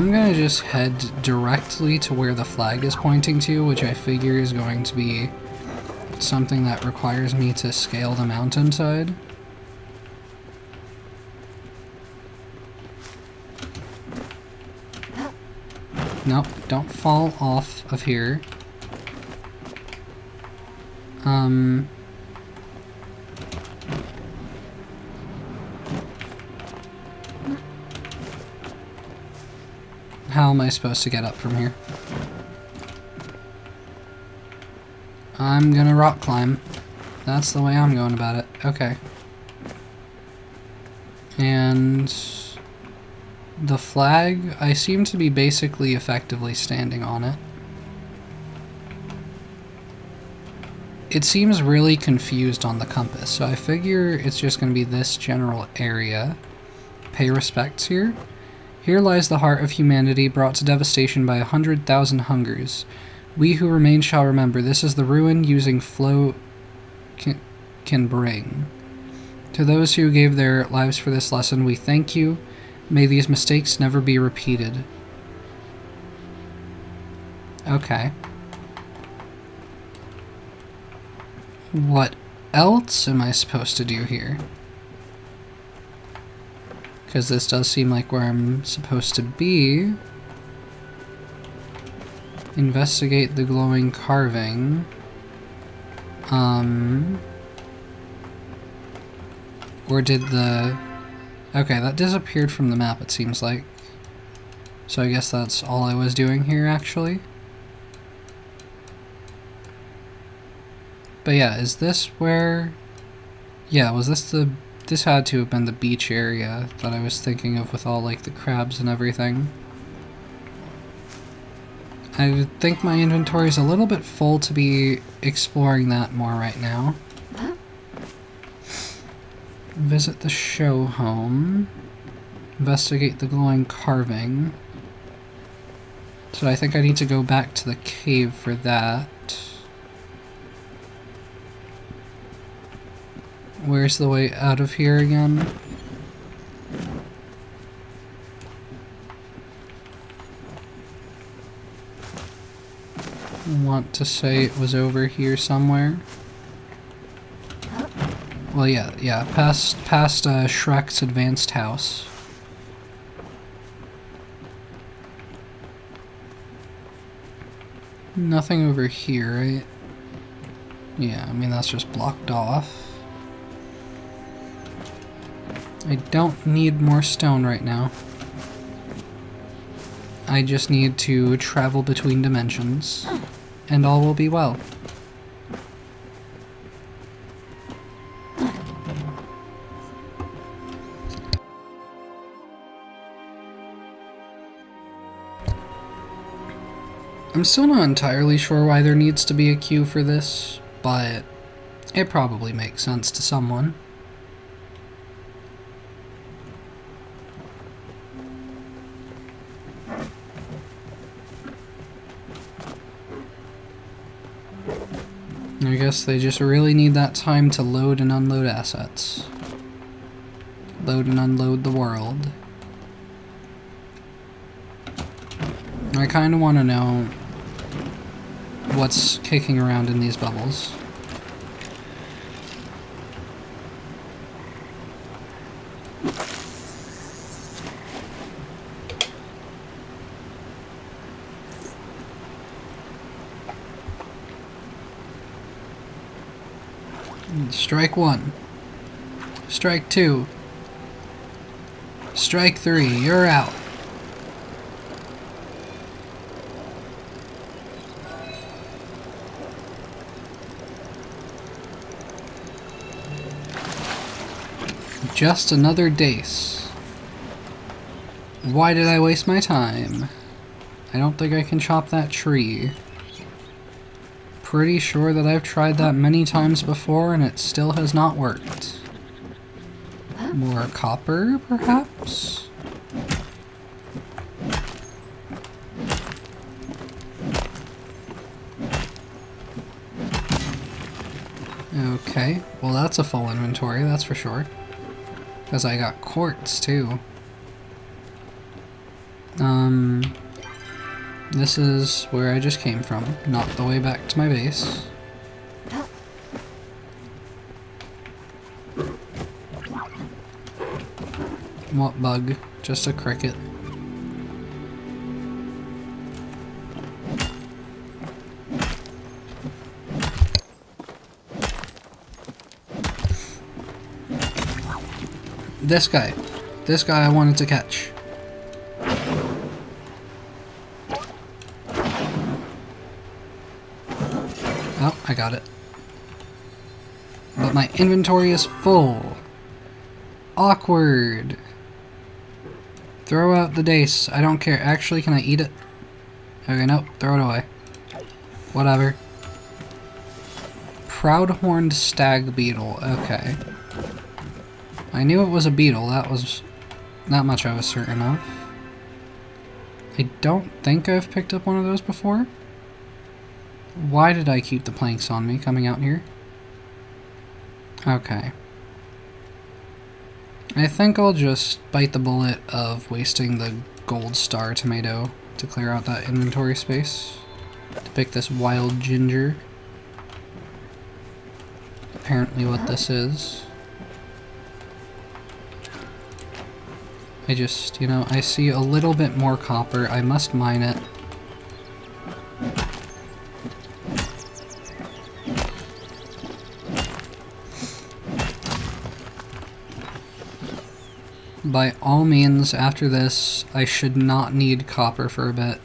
I'm gonna just head directly to where the flag is pointing to, which I figure is going to be something that requires me to scale the mountainside. Nope, don't fall off of here. How am I supposed to get up from here? I'm gonna rock climb. That's the way I'm going about it. Okay. And the flag, I seem to be basically effectively standing on it. It seems really confused on the compass, so I figure it's just going to be this general area. Pay respects here. Here lies the heart of humanity, brought to devastation by 100,000 hungers. We who remain shall remember, this is the ruin using flow can bring. To those who gave their lives for this lesson, we thank you. May these mistakes never be repeated. Okay. What else am I supposed to do here? Because this does seem like where I'm supposed to be. Investigate the glowing carving. Or did the... Okay, that disappeared from the map, it seems like. So I guess that's all I was doing here, actually. But yeah, is this where... Yeah, was this the... This had to have been the beach area that I was thinking of with all, like, the crabs and everything. I think my inventory is a little bit full to be exploring that more right now. Visit the show home. Investigate the glowing carving. So I think I need to go back to the cave for that. Where's the way out of here again? I want to say it was over here somewhere. Well, yeah, past Shrek's advanced house. Nothing over here, right? Yeah, I mean, that's just blocked off. I don't need more stone right now. I just need to travel between dimensions, and all will be well. I'm still not entirely sure why there needs to be a queue for this, but it probably makes sense to someone. I guess they just really need that time to load and unload assets. Load and unload the world. I kind of want to know what's kicking around in these bubbles. Strike 1. Strike 2. Strike 3. You're out. Just another dace. Why did I waste my time? I don't think I can chop that tree. Pretty sure that I've tried that many times before and it still has not worked. More copper, perhaps? Okay, well that's a full inventory, that's for sure. Because I got quartz, too. This is where I just came from, not the way back to my base. What bug? Just a cricket. This guy. This guy I wanted to catch. Oh, I got it. But my inventory is full. Awkward. Throw out the dace. I don't care. Actually, can I eat it? Okay, nope. Throw it away. Whatever. Proud-horned stag beetle. Okay. I knew it was a beetle. That was not much I was certain of. I don't think I've picked up one of those before. Why did I keep the planks on me coming out here? Okay. I think I'll just bite the bullet of wasting the gold star tomato to clear out that inventory space to pick this wild ginger. Apparently what this is. I just, you know, I see a little bit more copper. I must mine it. By all means, after this, I should not need copper for a bit.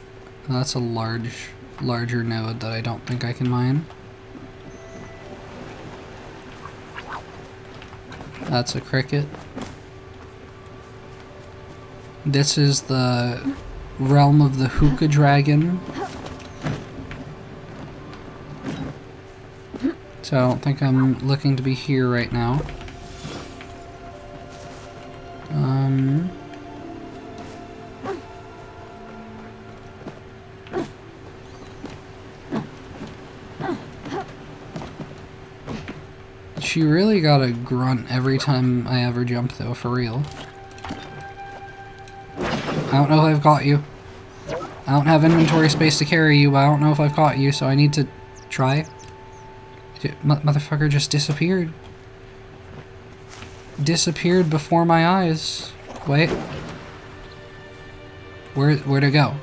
That's a larger node that I don't think I can mine. That's a cricket. This is the realm of the hookah dragon. So I don't think I'm looking to be here right now. She really gotta grunt every time I ever jump though, for real. I don't know if I've caught you. I don't have inventory space to carry you, but I don't know if I've caught you, so I need to try. Motherfucker just disappeared. Disappeared before my eyes. Wait. Where'd it go?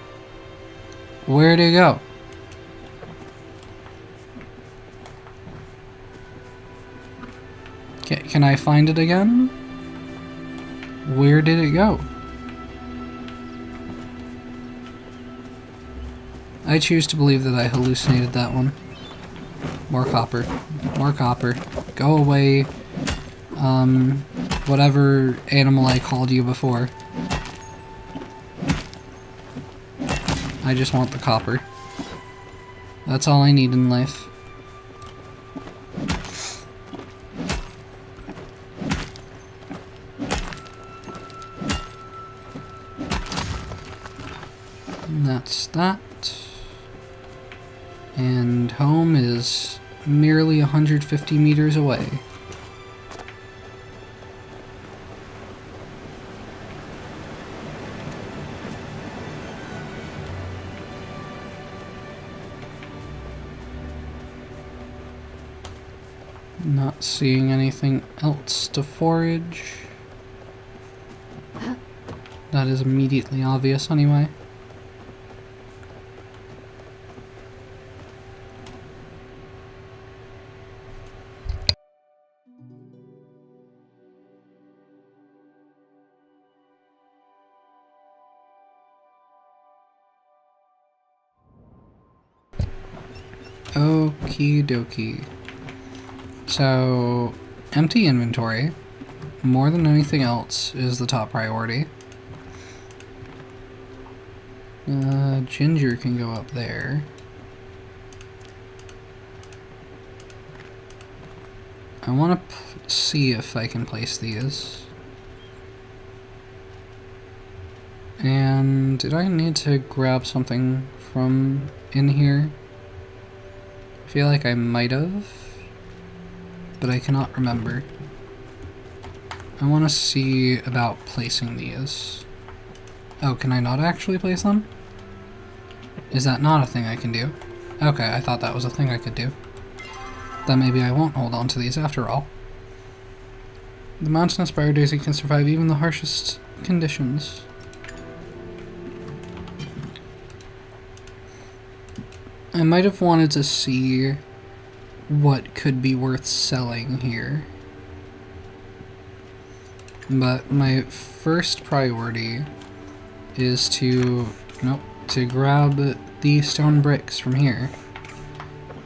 Where'd it go? Can I find it again? Where did it go? I choose to believe that I hallucinated that one. More copper. More copper. Go away. Whatever animal I called you before. I just want the copper. That's all I need in life. And that's that. And home is merely 150 meters away. Not seeing anything else to forage. That is immediately obvious anyway. Okie dokie. So, empty inventory, more than anything else, is the top priority. Ginger can go up there. I want to see if I can place these. And did I need to grab something from in here? I feel like I might have, but I cannot remember. I want to see about placing these. Oh, can I not actually place them? Is that not a thing I can do? Okay, I thought that was a thing I could do. Then maybe I won't hold on to these after all. The mountainous briar daisy can survive even the harshest conditions. I might have wanted to see what could be worth selling here. But my first priority is to grab the stone bricks from here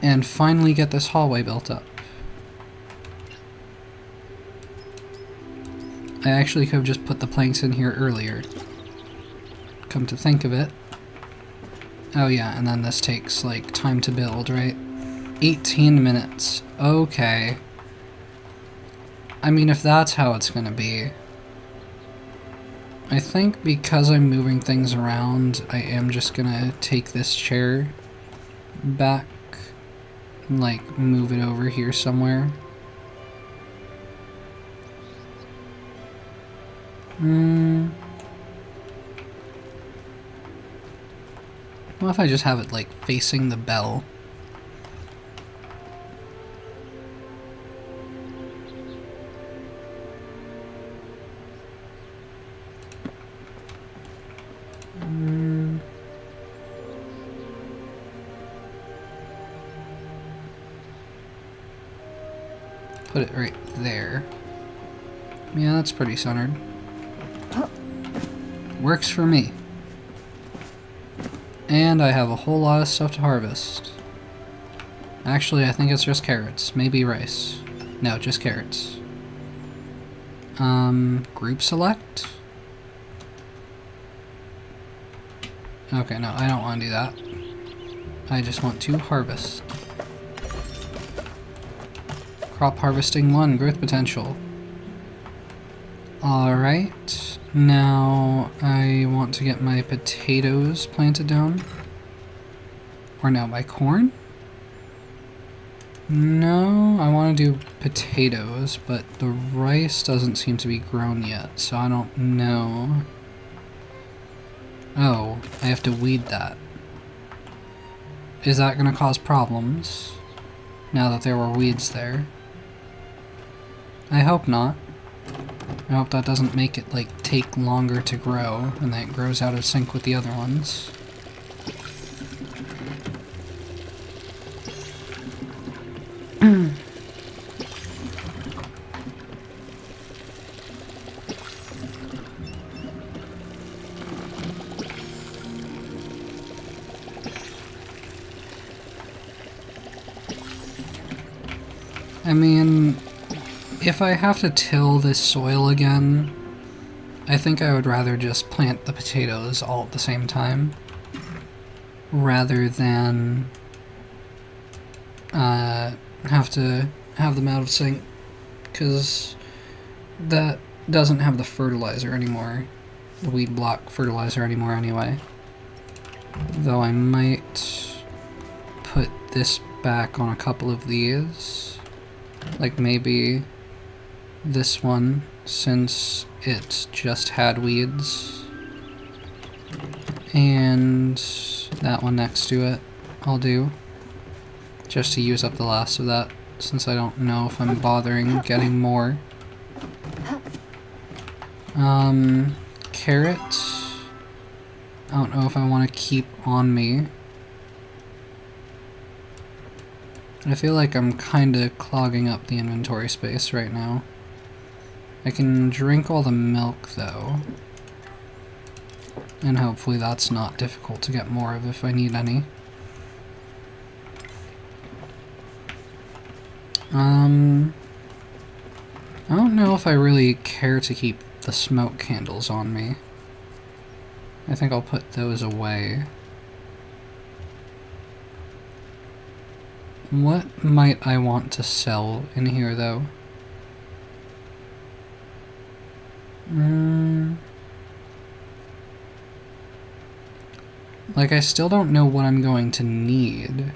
and finally get this hallway built up. I actually could have just put the planks in here earlier. Come to think of it. Oh yeah, and then this takes like time to build, right? 18 minutes. Okay. I mean, if that's how it's gonna be. I think because I'm moving things around, I am just gonna take this chair back and like move it over here somewhere. What if I just have it like facing the bell? Put it right there. Yeah, that's pretty centered. Works for me. And I have a whole lot of stuff to harvest. Actually, I think it's just carrots. Maybe rice. No, just carrots. Group select? Okay, no, I don't want to do that. I just want to harvest. Crop harvesting 1, growth potential. Alright, now I want to get my potatoes planted down. Or no, my corn? No, I want to do potatoes, but the rice doesn't seem to be grown yet, so I don't know. Oh, I have to weed that. Is that going to cause problems, now that there were weeds there? I hope not. I hope that doesn't make it, like, take longer to grow, and that it grows out of sync with the other ones. I mean, if I have to till this soil again, I think I would rather just plant the potatoes all at the same time, rather than have to have them out of sync, because that doesn't have the fertilizer anymore, the weed block fertilizer anymore anyway. Though I might put this back on a couple of these. Like maybe this one, since it just had weeds. And that one next to it, I'll do. Just to use up the last of that, since I don't know if I'm bothering getting more. Carrot. I don't know if I want to keep on me. I feel like I'm kinda clogging up the inventory space right now. I can drink all the milk though. And hopefully that's not difficult to get more of if I need any. I don't know if I really care to keep the smoke candles on me. I think I'll put those away. What might I want to sell in here, though? Like, I still don't know what I'm going to need.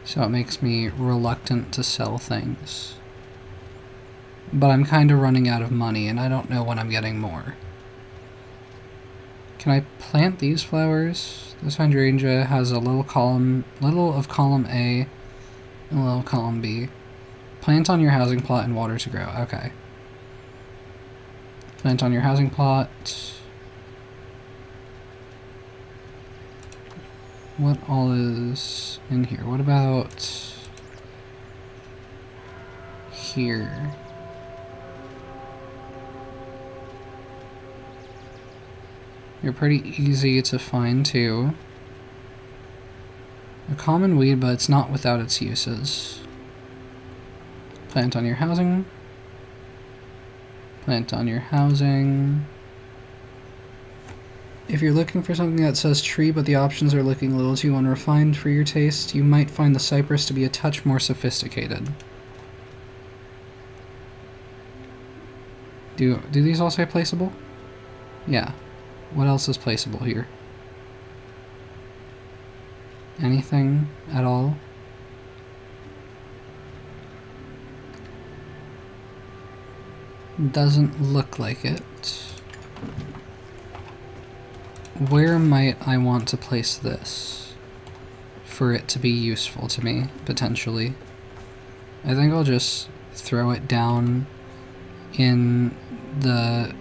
So it makes me reluctant to sell things. But I'm kind of running out of money, and I don't know when I'm getting more. Can I plant these flowers? This hydrangea has a little of column A and a little column B. Plant on your housing plot and water to grow. Okay. Plant on your housing plot. What all is in here? What about here? You're pretty easy to find too. A common weed, but it's not without its uses. Plant on your housing. Plant on your housing. If you're looking for something that says tree, but the options are looking a little too unrefined for your taste, you might find the cypress to be a touch more sophisticated. Do these all say placeable? Yeah. What else is placeable here? Anything at all? Doesn't look like it. Where might I want to place this for it to be useful to me, potentially? I think I'll just throw it down in the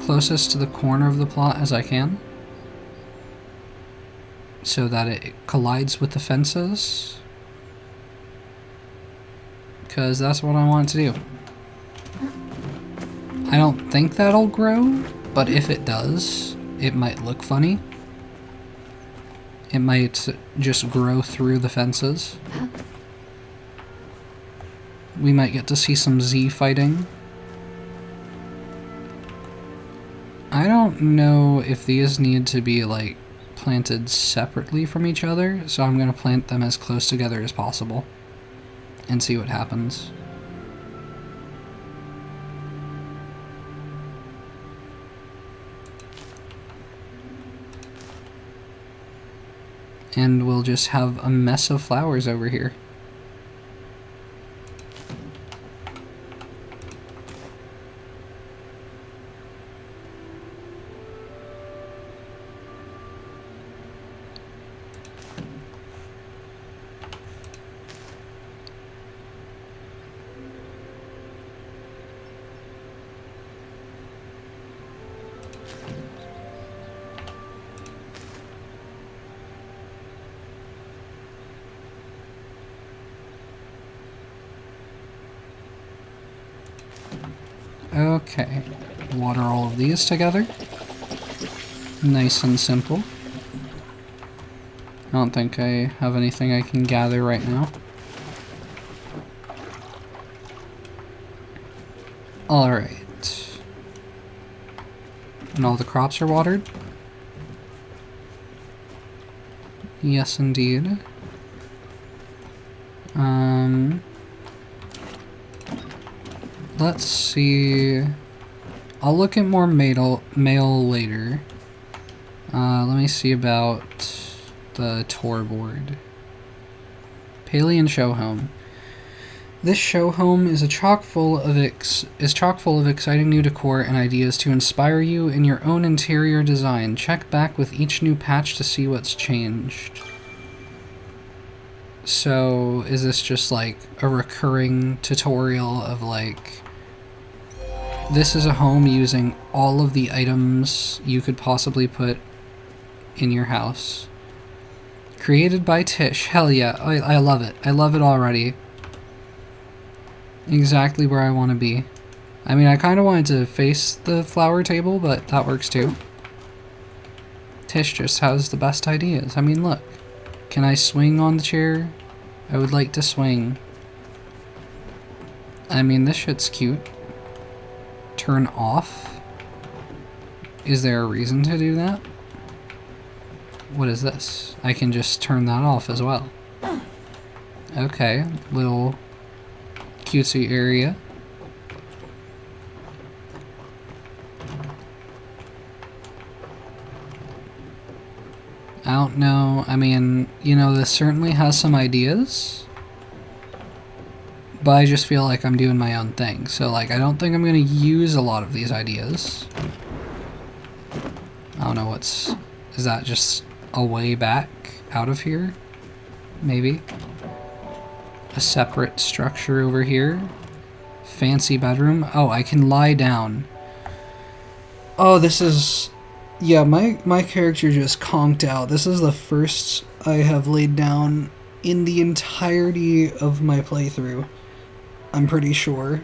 closest to the corner of the plot as I can, so that it collides with the fences, because that's what I want it to do. I don't think that'll grow, but if it does, it might look funny. It might just grow through the fences. We might get to see some Z fighting. I don't know if these need to be, like, planted separately from each other, so I'm going to plant them as close together as possible and see what happens. And we'll just have a mess of flowers over here. Okay, water all of these together. Nice and simple. I don't think I have anything I can gather right now. Alright. And all the crops are watered? Yes, indeed. Let's see. I'll look at more mail later. Let me see about the tour board. Palian show home. This show home is chock full of exciting new decor and ideas to inspire you in your own interior design. Check back with each new patch to see what's changed. So, is this just like a recurring tutorial of like, this is a home using all of the items you could possibly put in your house. Created by Tish. Hell yeah. I love it. I love it already. Exactly where I want to be. I mean, I kind of wanted to face the flower table, but that works too. Tish just has the best ideas. I mean, look. Can I swing on the chair? I would like to swing. I mean, this shit's cute. Turn off? Is there a reason to do that? What is this? I can just turn that off as well. Okay, little cutesy area. I don't know. I mean, you know, this certainly has some ideas. But I just feel like I'm doing my own thing. So, like, I don't think I'm going to use a lot of these ideas. I don't know what's... Is that just a way back out of here? Maybe. A separate structure over here. Fancy bedroom. Oh, I can lie down. Oh, this is... Yeah, my character just conked out. This is the first I have laid down in the entirety of my playthrough. I'm pretty sure.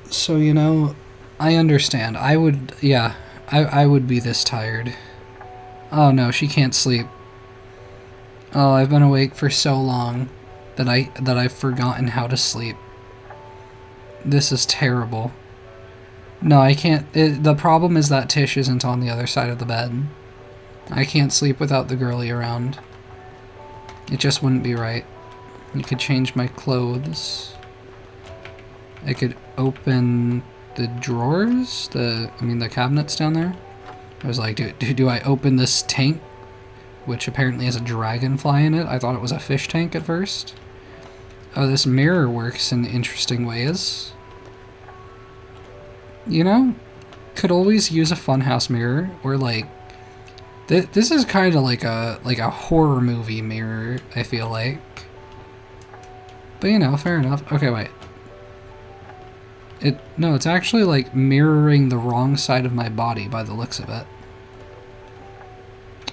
So, you know, I understand. I would, yeah, I would be this tired. Oh no, she can't sleep. Oh, I've been awake for so long that I've forgotten how to sleep. This is terrible. No, I can't. The problem is that Tish isn't on the other side of the bed. I can't sleep without the girlie around. It just wouldn't be right. You could change my clothes. I could open the drawers, the cabinets down there. I was like, do I open this tank, which apparently has a dragonfly in it? I thought it was a fish tank at first. Oh, this mirror works in interesting ways. You know, could always use a funhouse mirror, or like, this is kind of like a horror movie mirror, I feel like. But you know, fair enough. Okay, wait. No, it's actually like mirroring the wrong side of my body by the looks of it.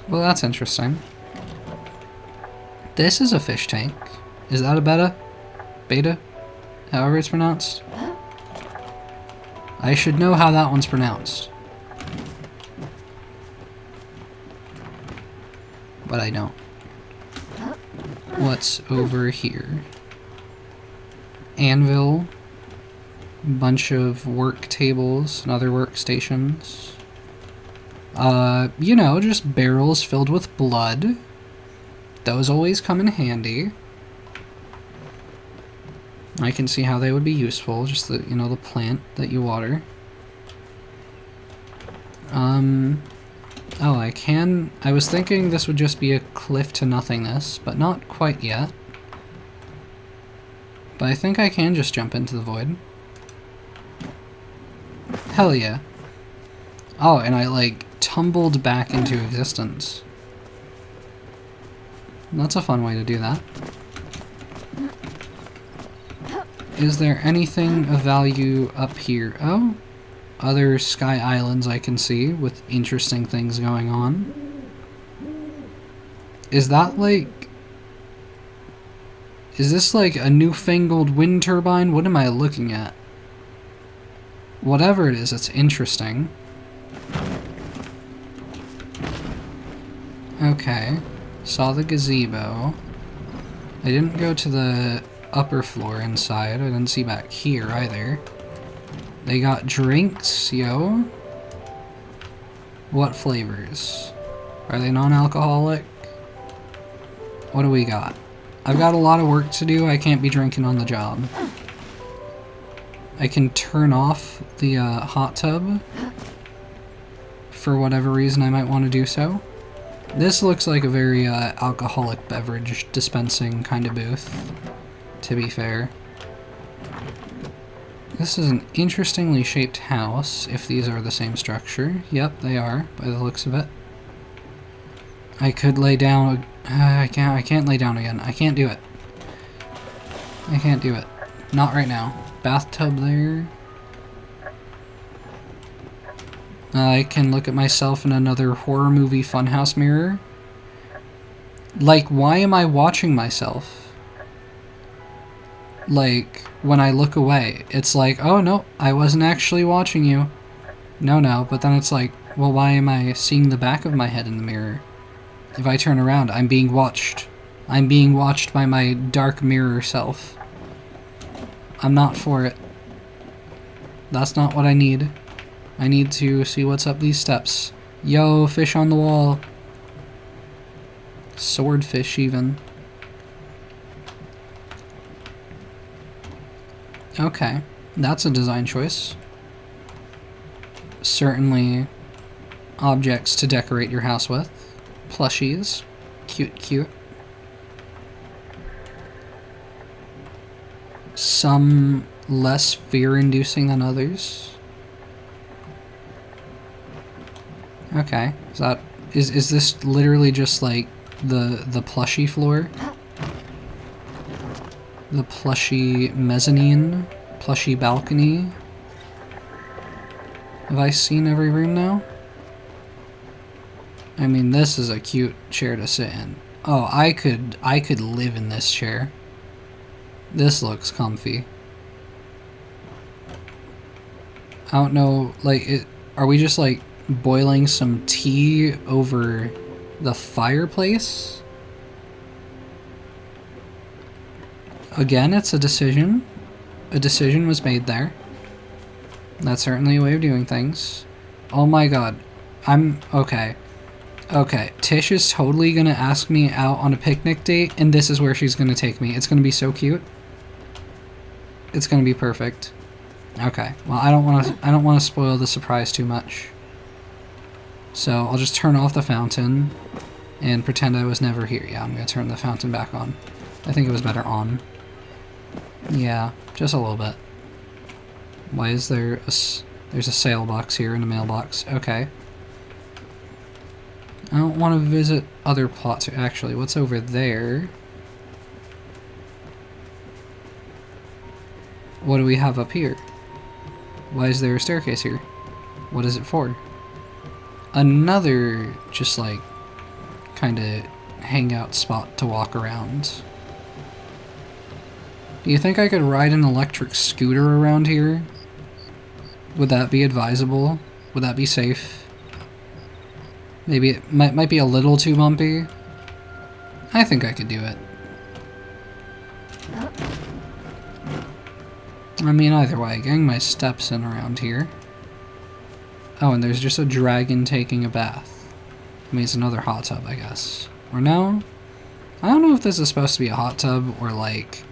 Well, that's interesting. This is a fish tank. Is that a beta? Beta? However it's pronounced? I should know how that one's pronounced. But I don't. What's over here? Anvil. Bunch of work tables and other workstations. You know, just barrels filled with blood. Those always come in handy. I can see how they would be useful, just the, you know, the plant that you water. Oh, I was thinking this would just be a cliff to nothingness, but not quite yet. But I think I can just jump into the void. Hell yeah. Oh, and I, like, tumbled back into existence. That's a fun way to do that. Is there anything of value up here? Oh, other sky islands I can see with interesting things going on. Is that like... Is this like a newfangled wind turbine? What am I looking at? Whatever it is, it's interesting. Okay. Saw the gazebo. I didn't go to the upper floor inside. I didn't see back here either. They got drinks, yo. What flavors? Are they non-alcoholic? What do we got? I've got a lot of work to do. I can't be drinking on the job. I can turn off the hot tub for whatever reason I might want to do so. This looks like a very alcoholic beverage dispensing kind of booth, to be fair. This is an interestingly shaped house, if these are the same structure. Yep, they are, by the looks of it. I could lay down... I can't lay down again. I can't do it. I can't do it. Not right now. Bathtub there. I can look at myself in another horror movie funhouse mirror. Like, why am I watching myself? Like, when I look away, it's like, oh no, I wasn't actually watching you. No, but then it's like, well, why am I seeing the back of my head in the mirror? If I turn around, I'm being watched. I'm being watched by my dark mirror self. I'm not for it. That's not what I need. I need to see what's up these steps. Yo, fish on the wall. Swordfish, even. Okay, that's a design choice. Certainly objects to decorate your house with. Plushies. Cute. Some less fear-inducing than others. Okay. Is this literally just like the plushy floor? The plushy mezzanine? Plushy balcony? Have I seen every room now? I mean, this is a cute chair to sit in. Oh, I could live in this chair. This looks comfy. I don't know, like, are we just like boiling some tea over the fireplace? Again, it's a decision. A decision was made there. That's certainly a way of doing things. Oh my god. Okay. Okay, Tish is totally gonna ask me out on a picnic date, and this is where she's gonna take me. It's gonna be so cute. It's gonna be perfect. Okay, well, I don't wanna spoil the surprise too much. So I'll just turn off the fountain and pretend I was never here. Yeah, I'm gonna turn the fountain back on. I think it was better on. Yeah, just a little bit. Why is there there's a sale box here and a mailbox? Okay. I don't want to visit other plots. Actually, what's over there? What do we have up here? Why is there a staircase here? What is it for? Another, just like, kind of hangout spot to walk around. Do you think I could ride an electric scooter around here? Would that be advisable? Would that be safe? Maybe it might be a little too bumpy. I think I could do it. I mean, either way, getting my steps in around here. Oh, and there's just a dragon taking a bath. I mean, it's another hot tub, I guess. Or no? I don't know if this is supposed to be a hot tub or like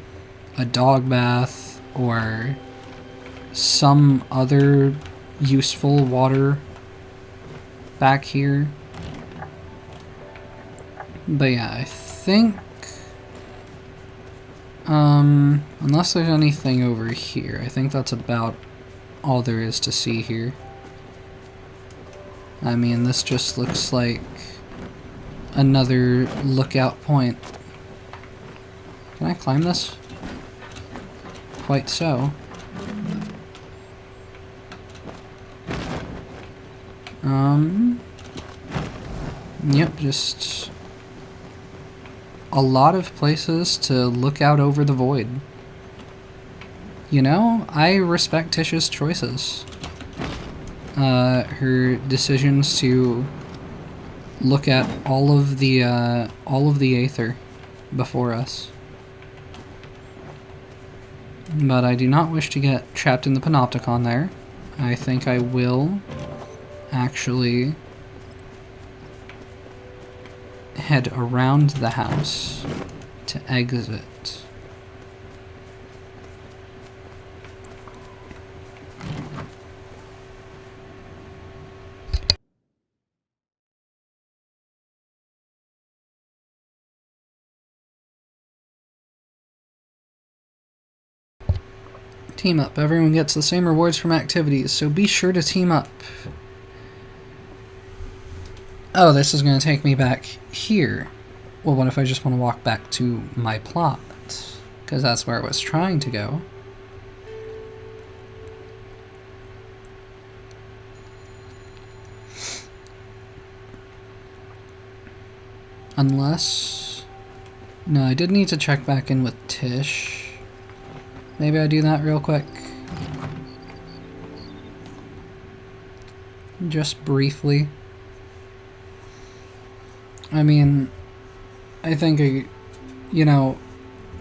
a dog bath or some other useful water back here. But yeah, I think unless there's anything over here, I think that's about all there is to see here. I mean, this just looks like another lookout point. Can I climb this? Quite so. Yep, just a lot of places to look out over the void. You know, I respect Tish's choices. Her decisions to look at all of the aether before us. But I do not wish to get trapped in the panopticon there. I think I will actually head around the house to exit. Team up. Everyone gets the same rewards from activities, so be sure to team up. Oh, this is going to take me back here. Well, what if I just want to walk back to my plot? Because that's where I was trying to go. Unless... No, I did need to check back in with Tish. Maybe I do that real quick. Just briefly. I mean, I think, you know,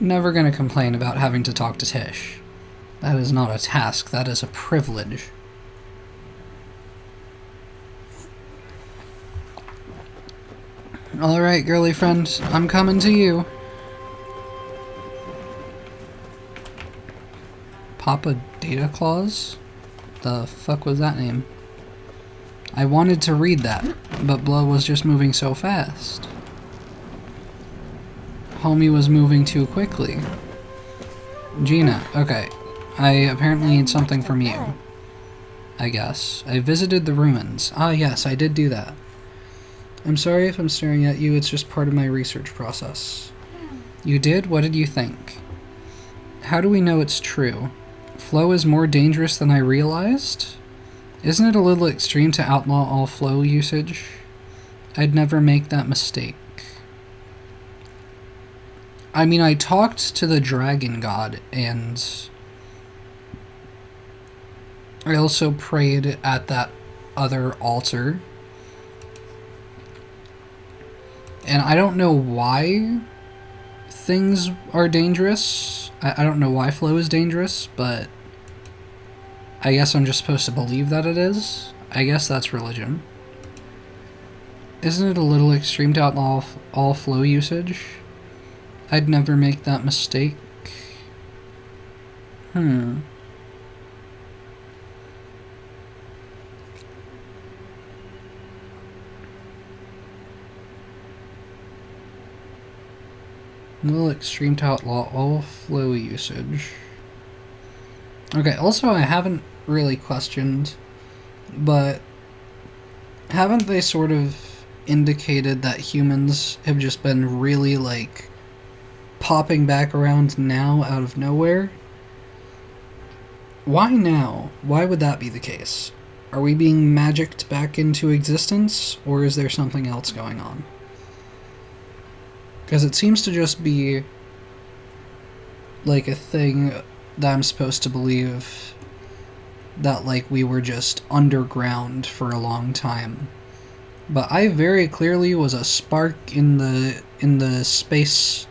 never gonna complain about having to talk to Tish. That is not a task, that is a privilege. Alright, girly friend, I'm coming to you. Papa Data Claus? The fuck was that name? I wanted to read that, but Blood was just moving so fast. Homie was moving too quickly. Gina, okay. I apparently need something from you. I guess. I visited the ruins. Ah, yes, I did do that. I'm sorry if I'm staring at you, it's just part of my research process. You did? What did you think? How do we know it's true? Flow is more dangerous than I realized? Isn't it a little extreme to outlaw all flow usage? I'd never make that mistake. I mean, I talked to the dragon god, and I also prayed at that other altar. And I don't know why things are dangerous. I don't know why flow is dangerous, but I guess I'm just supposed to believe that it is. I guess that's religion. Isn't it a little extreme to outlaw all flow usage? I'd never make that mistake. A little extreme to outlaw all flow usage. Okay, also I haven't really questioned, but haven't they sort of indicated that humans have just been really, like, popping back around now out of nowhere? Why now? Why would that be the case? Are we being magicked back into existence, or is there something else going on? Because it seems to just be like a thing that I'm supposed to believe that, like, we were just underground for a long time. But I very clearly was a spark in the space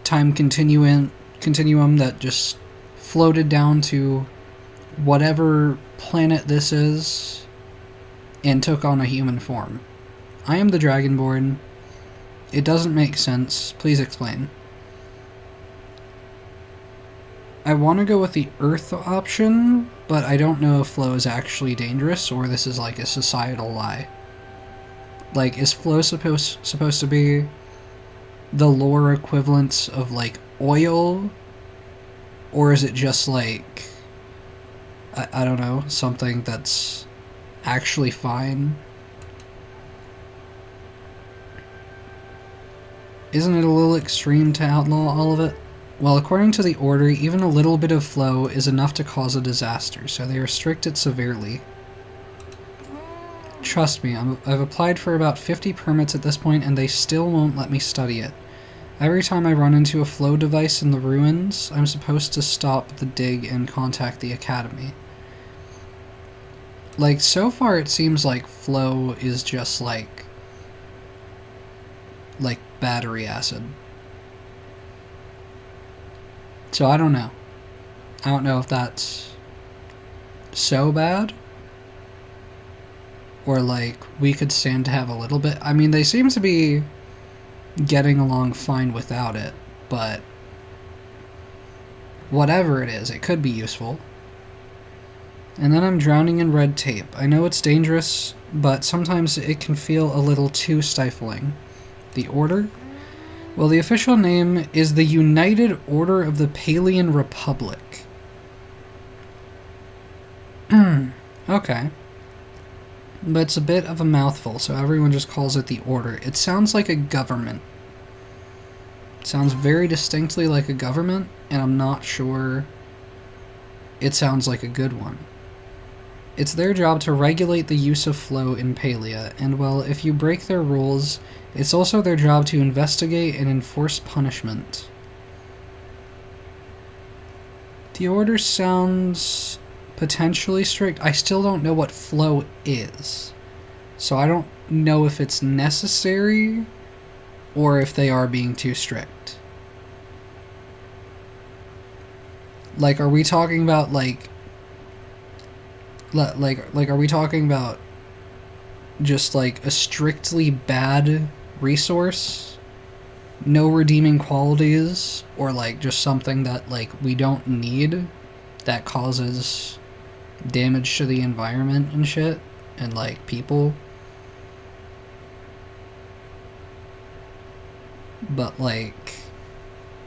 time continuum that just floated down to whatever planet this is and took on a human form. I am the Dragonborn. It doesn't make sense. Please explain. I want to go with the Earth option, but I don't know if flow is actually dangerous or this is like a societal lie. Like, is flow supposed to be the lore equivalent of, like, oil? Or is it just, like, I don't know, something that's actually fine? Isn't it a little extreme to outlaw all of it? Well, according to the Order, even a little bit of flow is enough to cause a disaster, so they restrict it severely. Trust me, I've applied for about 50 permits at this point, and they still won't let me study it. Every time I run into a flow device in the ruins, I'm supposed to stop the dig and contact the academy. Like, so far it seems like flow is just like battery acid. So I don't know. I don't know if that's so bad, or, like, we could stand to have a little bit. I mean, they seem to be getting along fine without it, but whatever it is, it could be useful. And then I'm drowning in red tape. I know it's dangerous, but sometimes it can feel a little too stifling. The Order? Well, the official name is the United Order of the Palian Republic. Okay. But it's a bit of a mouthful, so everyone just calls it the Order. It sounds like a government. It sounds very distinctly like a government, and I'm not sure it sounds like a good one. It's their job to regulate the use of flow in Palia, and well, if you break their rules, it's also their job to investigate and enforce punishment. The Order sounds potentially strict. I still don't know what flow is, so I don't know if it's necessary or if they are being too strict. Like, are we talking about, like are we talking about just, like, a strictly bad resource? No redeeming qualities? Or, like, just something that, like, we don't need that causes damage to the environment and shit? And, like, people? But, like,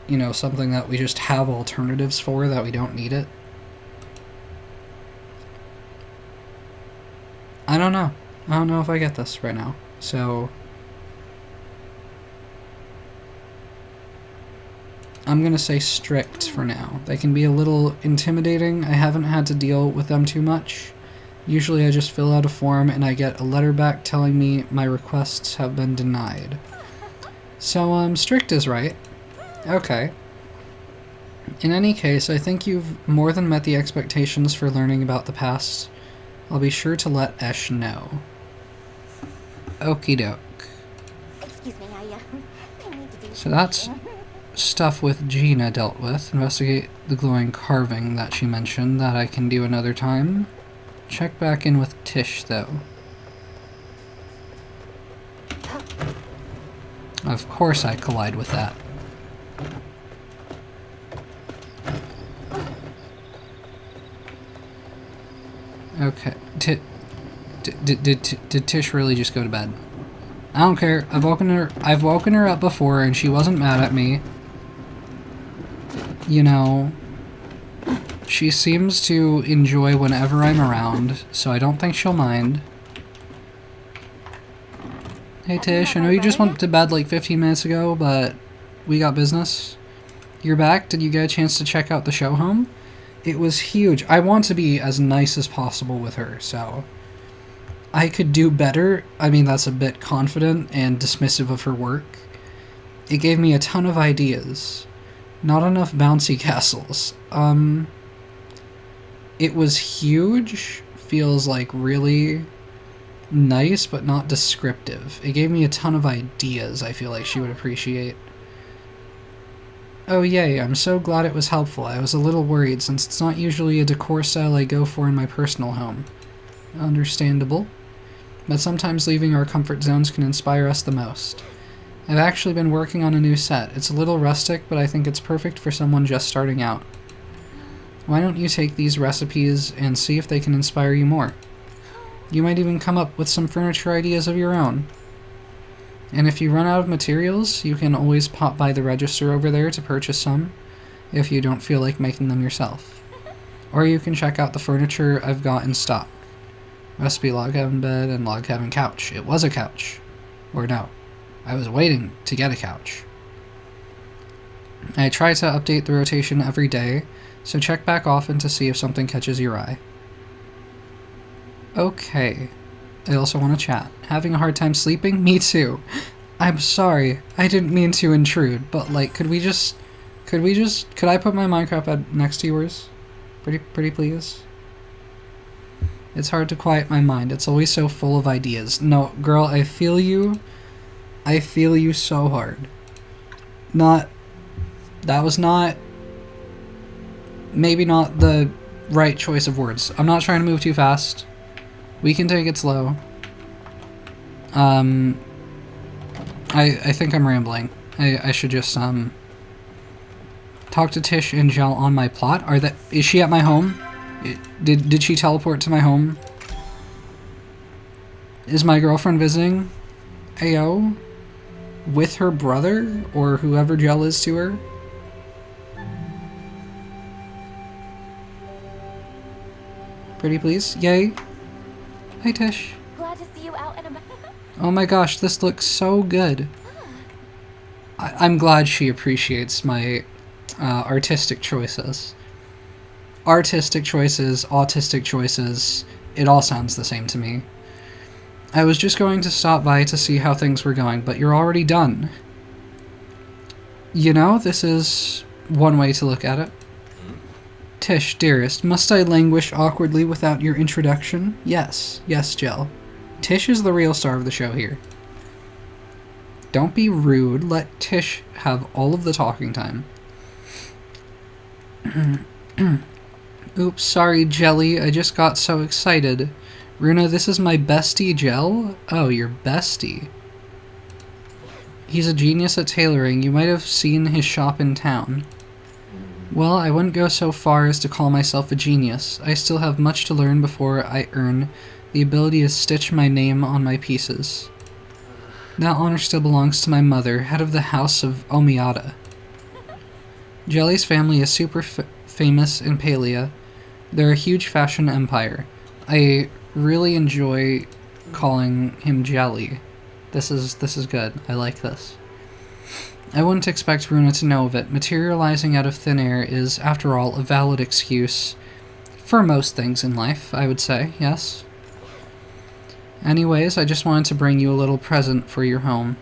you know, something that we just have alternatives for, that we don't need it? know. I don't know if I get this right now. So I'm gonna say strict for now. They can be a little intimidating. I haven't had to deal with them too much. Usually I just fill out a form and I get a letter back telling me my requests have been denied. So, strict is right. Okay. In any case, I think you've more than met the expectations for learning about the past. I'll be sure to let Esh know. Okie doke. Excuse me, I need to do So that's stuff with Gina dealt with. Investigate the glowing carving that she mentioned that I can do another time. Check back in with Tish, though. Of course I collide with that. Okay. Did Tish really just go to bed? I don't care. I've woken her up before and she wasn't mad at me. You know, she seems to enjoy whenever I'm around, so I don't think she'll mind. Hey Tish, I know you just went to bed like 15 minutes ago, but we got business. You're back? Did you get a chance to check out the show home? It was huge. I want to be as nice as possible with her, so I could do better. I mean, that's a bit confident and dismissive of her work. It gave me a ton of ideas. Not enough bouncy castles. It was huge. Feels like really nice, but not descriptive. It gave me a ton of ideas I feel like she would appreciate. Oh yay, I'm so glad it was helpful. I was a little worried since it's not usually a decor style I go for in my personal home. Understandable. But sometimes leaving our comfort zones can inspire us the most. I've actually been working on a new set. It's a little rustic, but I think it's perfect for someone just starting out. Why don't you take these recipes and see if they can inspire you more? You might even come up with some furniture ideas of your own. And if you run out of materials, you can always pop by the register over there to purchase some, if you don't feel like making them yourself. Or you can check out the furniture I've got in stock. Recipe log cabin bed and log cabin couch. It was a couch. Or no, I was waiting to get a couch. I try to update the rotation every day, so check back often to see if something catches your eye. Okay. I also want to chat. Having a hard time sleeping? Me too. I'm sorry. I didn't mean to intrude, but like, could I put my Minecraft bed next to yours? Pretty please? It's hard to quiet my mind. It's always so full of ideas. No, girl, I feel you. I feel you so hard. That was not... Maybe not the right choice of words. I'm not trying to move too fast. We can take it slow. I think I'm rambling. I should just, talk to Tish and Gel on my plot. Is she at my home? Did she teleport to my home? Is my girlfriend visiting? Ayo? With her brother? Or whoever Gel is to her? Pretty please? Yay. Hi Tish. Glad to see you out and about. Oh my gosh, this looks so good. I'm glad she appreciates my artistic choices. Artistic choices, autistic choices, it all sounds the same to me. I was just going to stop by to see how things were going, but you're already done. You know, this is one way to look at it. Tish, dearest, must I languish awkwardly without your introduction? Yes, Gel. Tish is the real star of the show here. Don't be rude, let Tish have all of the talking time. Oops, sorry, Jelly, I just got so excited. Runa, this is my bestie, Gel? Oh, your bestie. He's a genius at tailoring. You might have seen his shop in town. Well, I wouldn't go so far as to call myself a genius. I still have much to learn before I earn the ability to stitch my name on my pieces. That honor still belongs to my mother, head of the House of Omiata. Jelly's family is super famous in Palia. They're a huge fashion empire. I really enjoy calling him Jelly. This is good. I like this. I wouldn't expect Runa to know of it. Materializing out of thin air is, after all, a valid excuse for most things in life, I would say, yes? Anyways, I just wanted to bring you a little present for your home.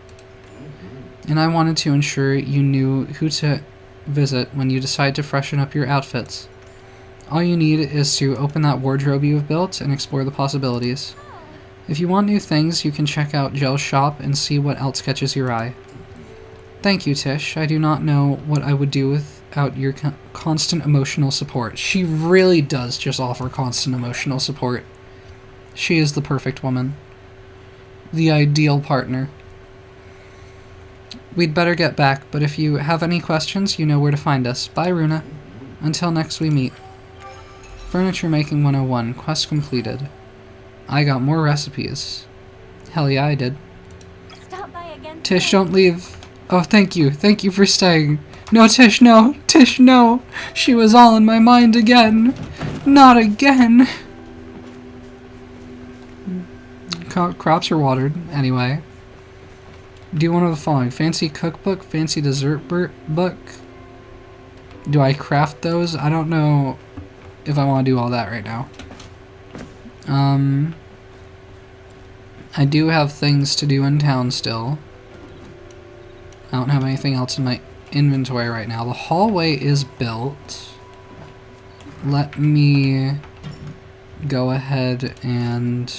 And I wanted to ensure you knew who to visit when you decide to freshen up your outfits. All you need is to open that wardrobe you have built and explore the possibilities. If you want new things, you can check out Gel's shop and see what else catches your eye. Thank you, Tish. I do not know what I would do without your constant emotional support. She really does just offer constant emotional support. She is the perfect woman. The ideal partner. We'd better get back, but if you have any questions, you know where to find us. Bye, Runa. Until next we meet. Furniture Making 101. Quest completed. I got more recipes. Hell yeah, I did. Stop by again. Tish, don't leave. Oh, thank you. Thank you for staying. No, Tish, no. Tish, no. She was all in my mind again. Not again. Crops are watered, anyway. Do one of the following. Fancy cookbook, fancy dessert book. Do I craft those? I don't know if I want to do all that right now. I do have things to do in town still. I don't have anything else in my inventory right now. The hallway is built. Let me go ahead and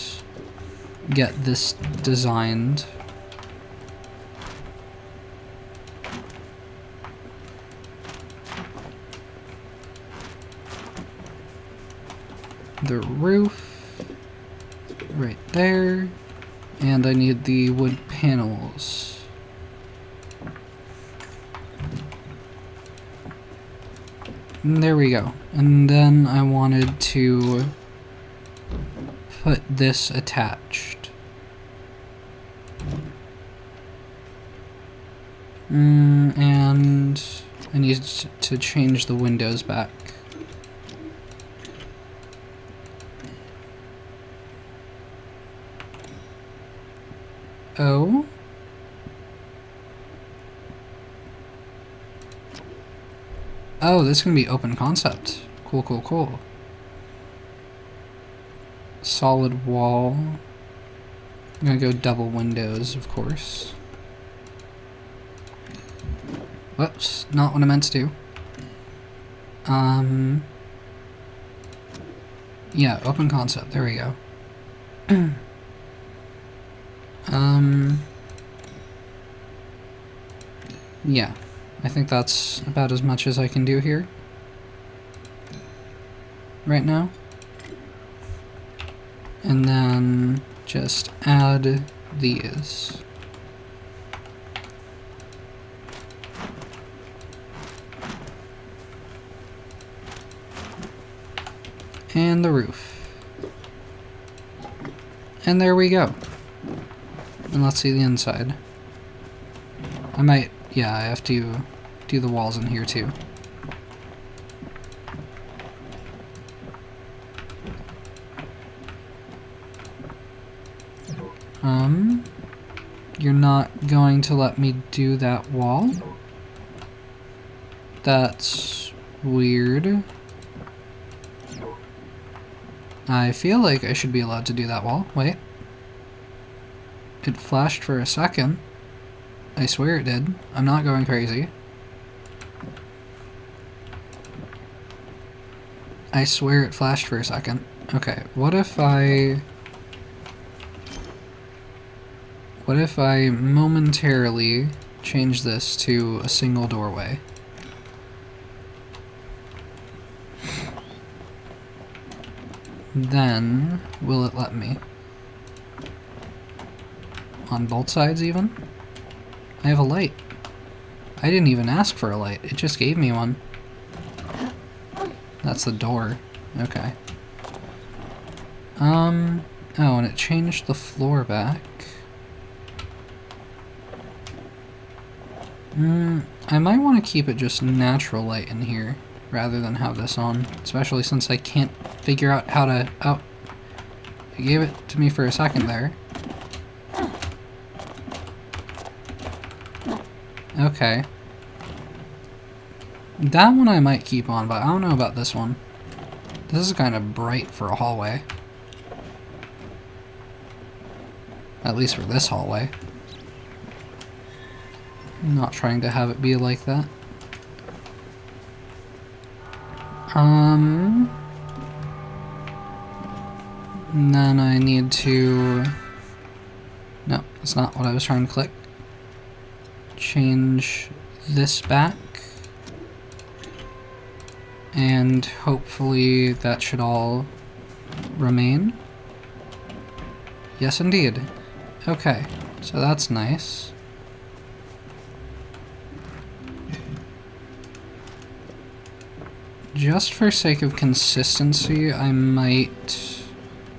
get this designed. The roof right there, and I need the wood panels. And there we go. And then I wanted to put this attached. And I need to change the windows back. Oh. Oh, this can be open concept. Cool, cool, cool. Solid wall. I'm gonna go double windows, of course. Whoops, not what I meant to do. Yeah, open concept, there we go. Yeah, I think that's about as much as I can do here right now. And then just add these. And the roof. And there we go. And let's see the inside. I might, yeah, I have to do the walls in here too. You're not going to let me do that wall? That's weird. I feel like I should be allowed to do that wall. Wait. It flashed for a second. I swear it did. I'm not going crazy. I swear it flashed for a second. Okay, what if I momentarily change this to a single doorway? Then, will it let me? On both sides even? I have a light. I didn't even ask for a light, it just gave me one. That's the door. Okay. Oh, and it changed the floor back. I might want to keep it just natural light in here, rather than have this on. Especially since I can't figure out how to... Oh. You gave it to me for a second there. Okay. That one I might keep on, but I don't know about this one. This is kind of bright for a hallway. At least for this hallway. I'm not trying to have it be like that. And then I need to... No, that's not what I was trying to click. Change this back. And hopefully that should all remain. Yes, indeed. Okay, so that's nice. Just for sake of consistency, I might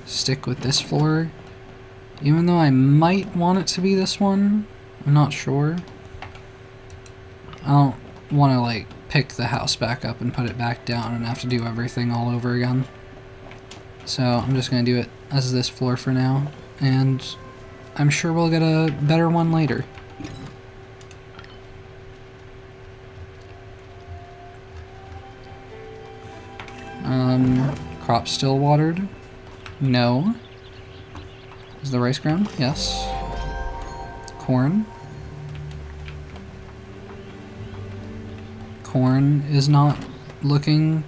stick with this floor. Even though I might want it to be this one, I'm not sure. I don't want to, like, pick the house back up and put it back down and have to do everything all over again. So I'm just going to do it as this floor for now, and I'm sure we'll get a better one later. Crop still watered? No. Is the rice ground? Yes. Corn? Corn is not looking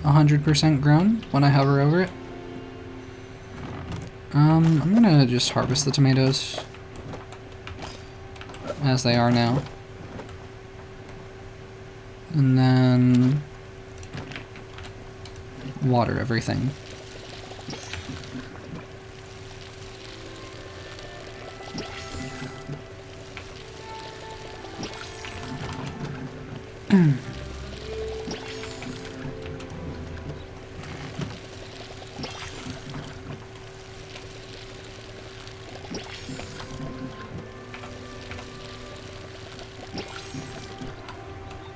100% grown when I hover over it. I'm gonna just harvest the tomatoes as they are now. And then water everything.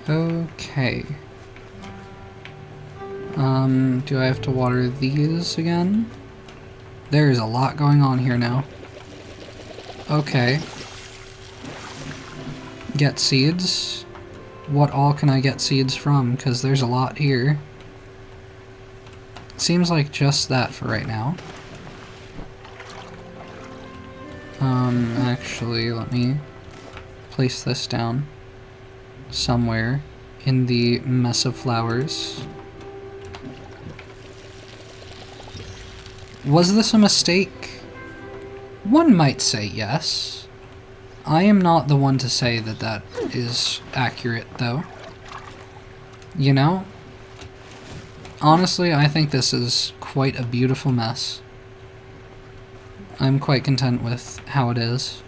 Okay. Do I have to water these again? There's a lot going on here now. Okay. Get seeds? What all can I get seeds from? Because there's a lot here. It seems like just that for right now. Actually, let me place this down somewhere in the mess of flowers. Was this a mistake? One might say yes. I am not the one to say that that is accurate, though. You know? Honestly, I think this is quite a beautiful mess. I'm quite content with how it is.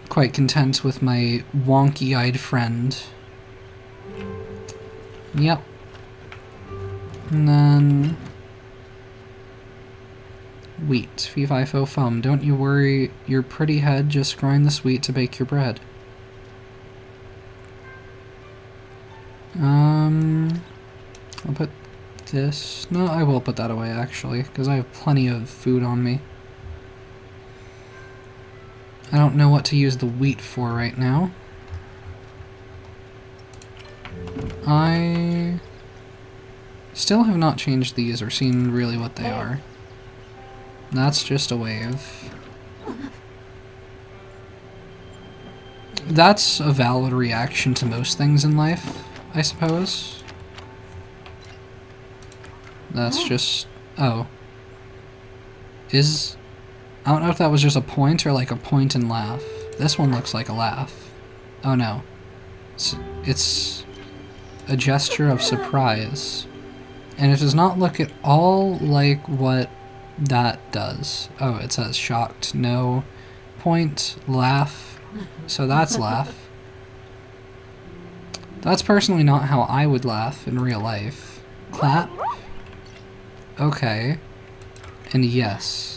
Quite content with my wonky-eyed friend. Yep. And then... wheat. Fee fi fo fum. Don't you worry your pretty head, just grind this wheat to bake your bread. I'll put this... no, I will put that away, actually, because I have plenty of food on me. I don't know what to use the wheat for right now. I still have not changed these or seen really what they are. That's just a wave. That's a valid reaction to most things in life, I suppose. That's just... oh. I don't know if that was just a point or like a point and laugh. This one looks like a laugh. Oh no. It's a gesture of surprise. And it does not look at all like what that does. Oh, it says shocked, no, point, laugh. So that's laugh. That's personally not how I would laugh in real life. Clap. Okay. And yes.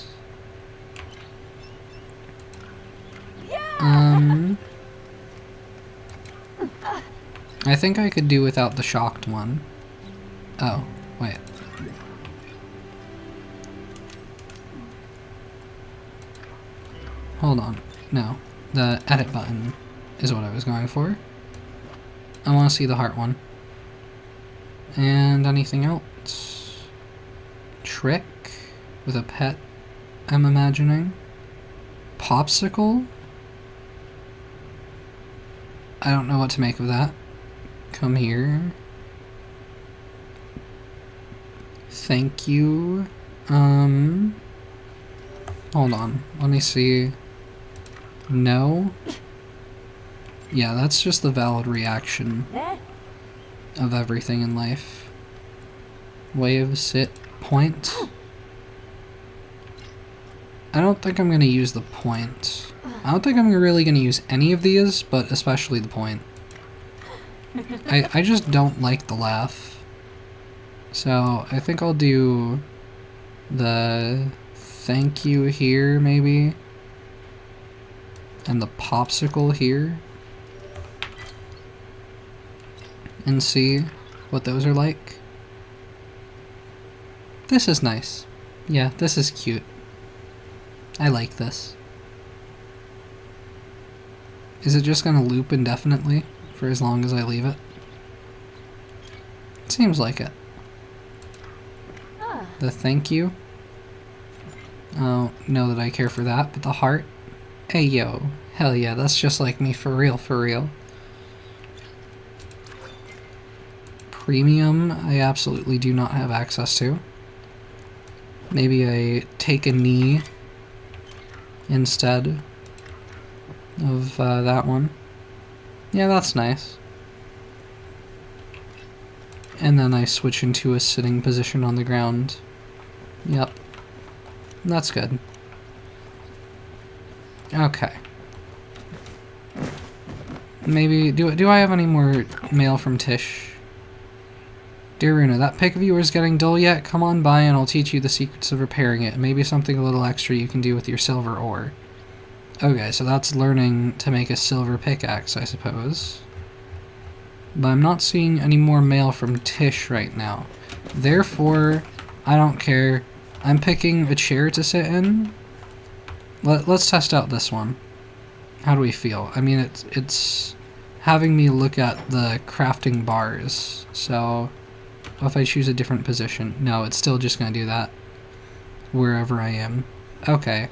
I think I could do without the shocked one. Oh, wait. hold on. No, the edit button is what I was going for. I want to see the heart one. And anything else? Trick with a pet, I'm imagining. Popsicle? I don't know what to make of that. Come here. Thank you. Hold on. Let me see. No? Yeah, that's just the valid reaction of everything in life. Wave, sit, point. I don't think I'm gonna use the point. I don't think I'm really gonna use any of these, but especially the point. I just don't like the laugh. So I think I'll do the thank you here, maybe. And the popsicle here. And see what those are like. This is nice. Yeah, this is cute. I like this. Is it just gonna loop indefinitely for as long as I leave it? Seems like it. The thank you. Oh, know that I care for that, but the heart? Hey yo, hell yeah, that's just like me for real, for real. Premium, I absolutely do not have access to. Maybe I take a knee instead of that one. Yeah, that's nice. And then I switch into a sitting position on the ground. Yep. That's good. Okay. Maybe, do I have any more mail from Tish? Dear Runa, that pic of yours getting dull yet? Come on by and I'll teach you the secrets of repairing it. Maybe something a little extra you can do with your silver ore. Okay, so that's learning to make a silver pickaxe, I suppose. But I'm not seeing any more mail from Tish right now. Therefore, I don't care. I'm picking a chair to sit in. Let's test out this one. How do we feel? I mean, it's having me look at the crafting bars. So, if I choose a different position, no, it's still just going to do that wherever I am. Okay.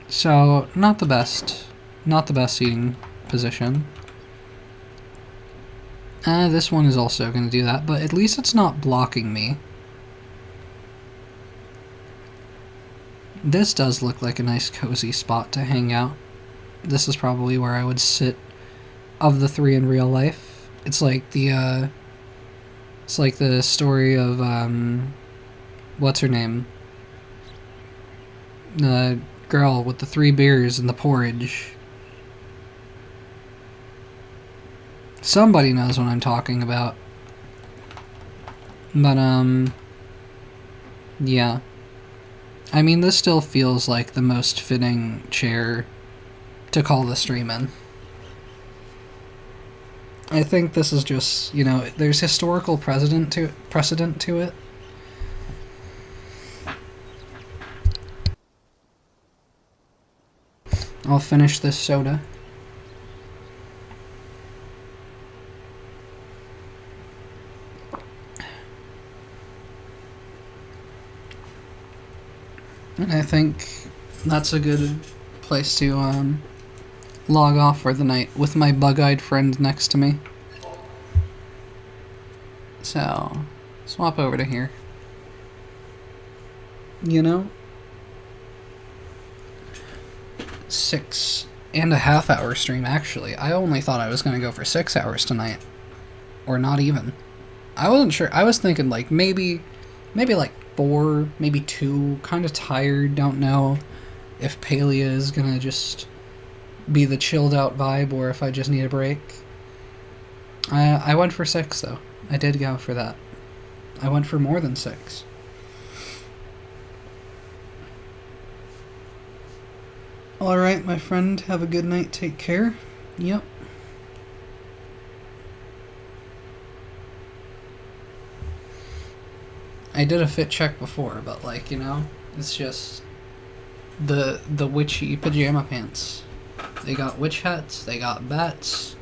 So, not the best. Not the best seating position. This one is also going to do that, but at least it's not blocking me. This does look like a nice cozy spot to hang out. This is probably where I would sit of the three in real life. It's like the story of, what's her name? The girl with the 3 beers and the porridge. Somebody knows what I'm talking about. But, yeah. I mean, this still feels like the most fitting chair to call the stream in. I think this is just, you know, there's historical precedent to it. I'll finish this soda. And I think that's a good place to log off for the night with my bug-eyed friend next to me. So, swap over to here. You know? 6.5 hour stream, actually. I only thought I was going to go for 6 hours tonight. Or not even. I wasn't sure. I was thinking like maybe like 4, maybe 2, kind of tired, don't know if palia is gonna just be the chilled out vibe or if I just need a break. I went for 6 though. I did go for that. I went for more than 6. Alright, my friend, have a good night, take care. Yep. I did a fit check before, but like, you know, it's just the witchy pajama pants. They got witch hats, they got bats,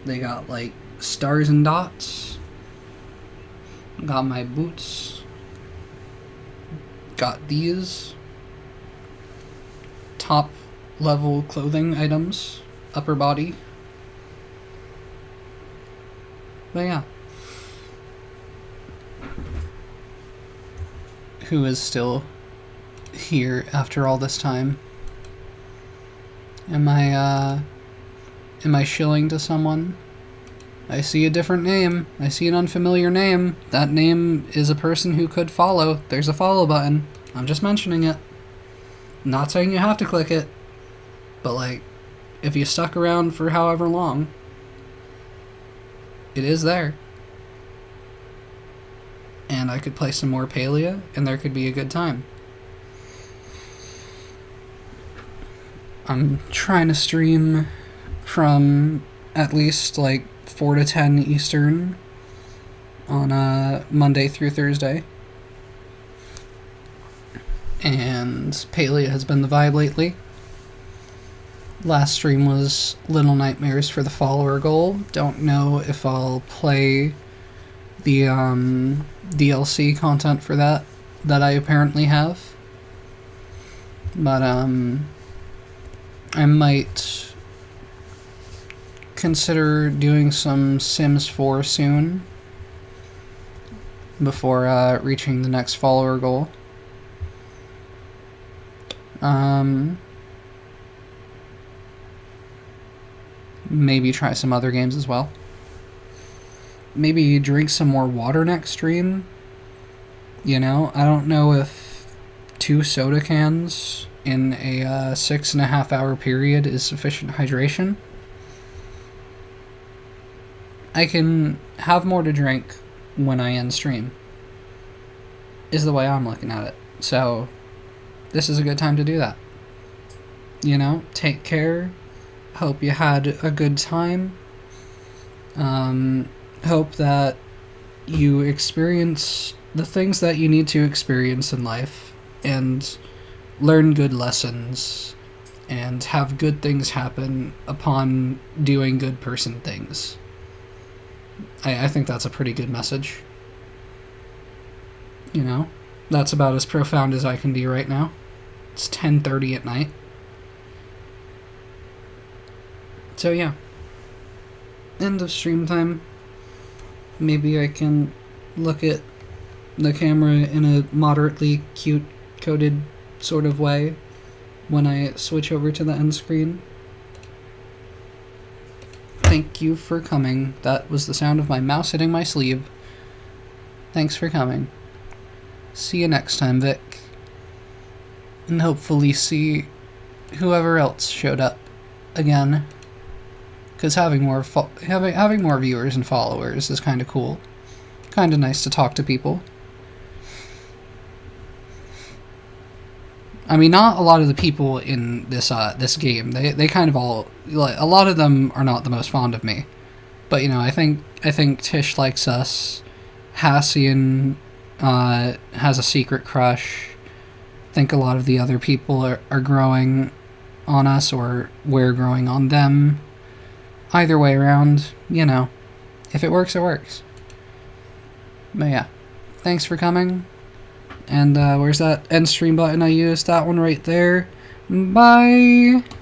they got like stars and dots. Got my boots. Got these top level clothing items, upper body. But yeah. Who is still here after all this time? Am I shilling to someone? I see a different name. I see an unfamiliar name. That name is a person who could follow. There's a follow button. I'm just mentioning it. Not saying you have to click it. But like, if you stuck around for however long, it is there. And I could play some more Palia, and there could be a good time. I'm trying to stream from at least like 4 to 10 Eastern on Monday through Thursday. And Palia has been the vibe lately. Last stream was Little Nightmares for the follower goal. Don't know if I'll play the DLC content for that I apparently have. But I might consider doing some Sims 4 soon before reaching the next follower goal. Maybe try some other games as well. Maybe drink some more water next stream. You know, I don't know if 2 soda cans in a 6.5 hour period is sufficient hydration. I can have more to drink when I end stream, is the way I'm looking at it. So, this is a good time to do that. You know, take care. Hope you had a good time. Hope that you experience the things that you need to experience in life and learn good lessons and have good things happen upon doing good person things. I think that's a pretty good message. You know, that's about as profound as I can be right now. It's 10:30 at night. So yeah. End of stream time. Maybe I can look at the camera in a moderately cute coded sort of way when I switch over to the end screen. Thank you for coming. That was the sound of my mouse hitting my sleeve. Thanks for coming. See you next time, Vic. And hopefully see whoever else showed up again. Because having more viewers and followers is kind of cool. Kind of nice to talk to people. I mean, not a lot of the people in this game. They kind of all, like, a lot of them are not the most fond of me. But you know, I think Tish likes us. Hassian has a secret crush. I think a lot of the other people are growing on us, or we're growing on them. Either way around, you know, if it works, it works. But yeah, thanks for coming. And where's that end stream button I used? That one right there. Bye!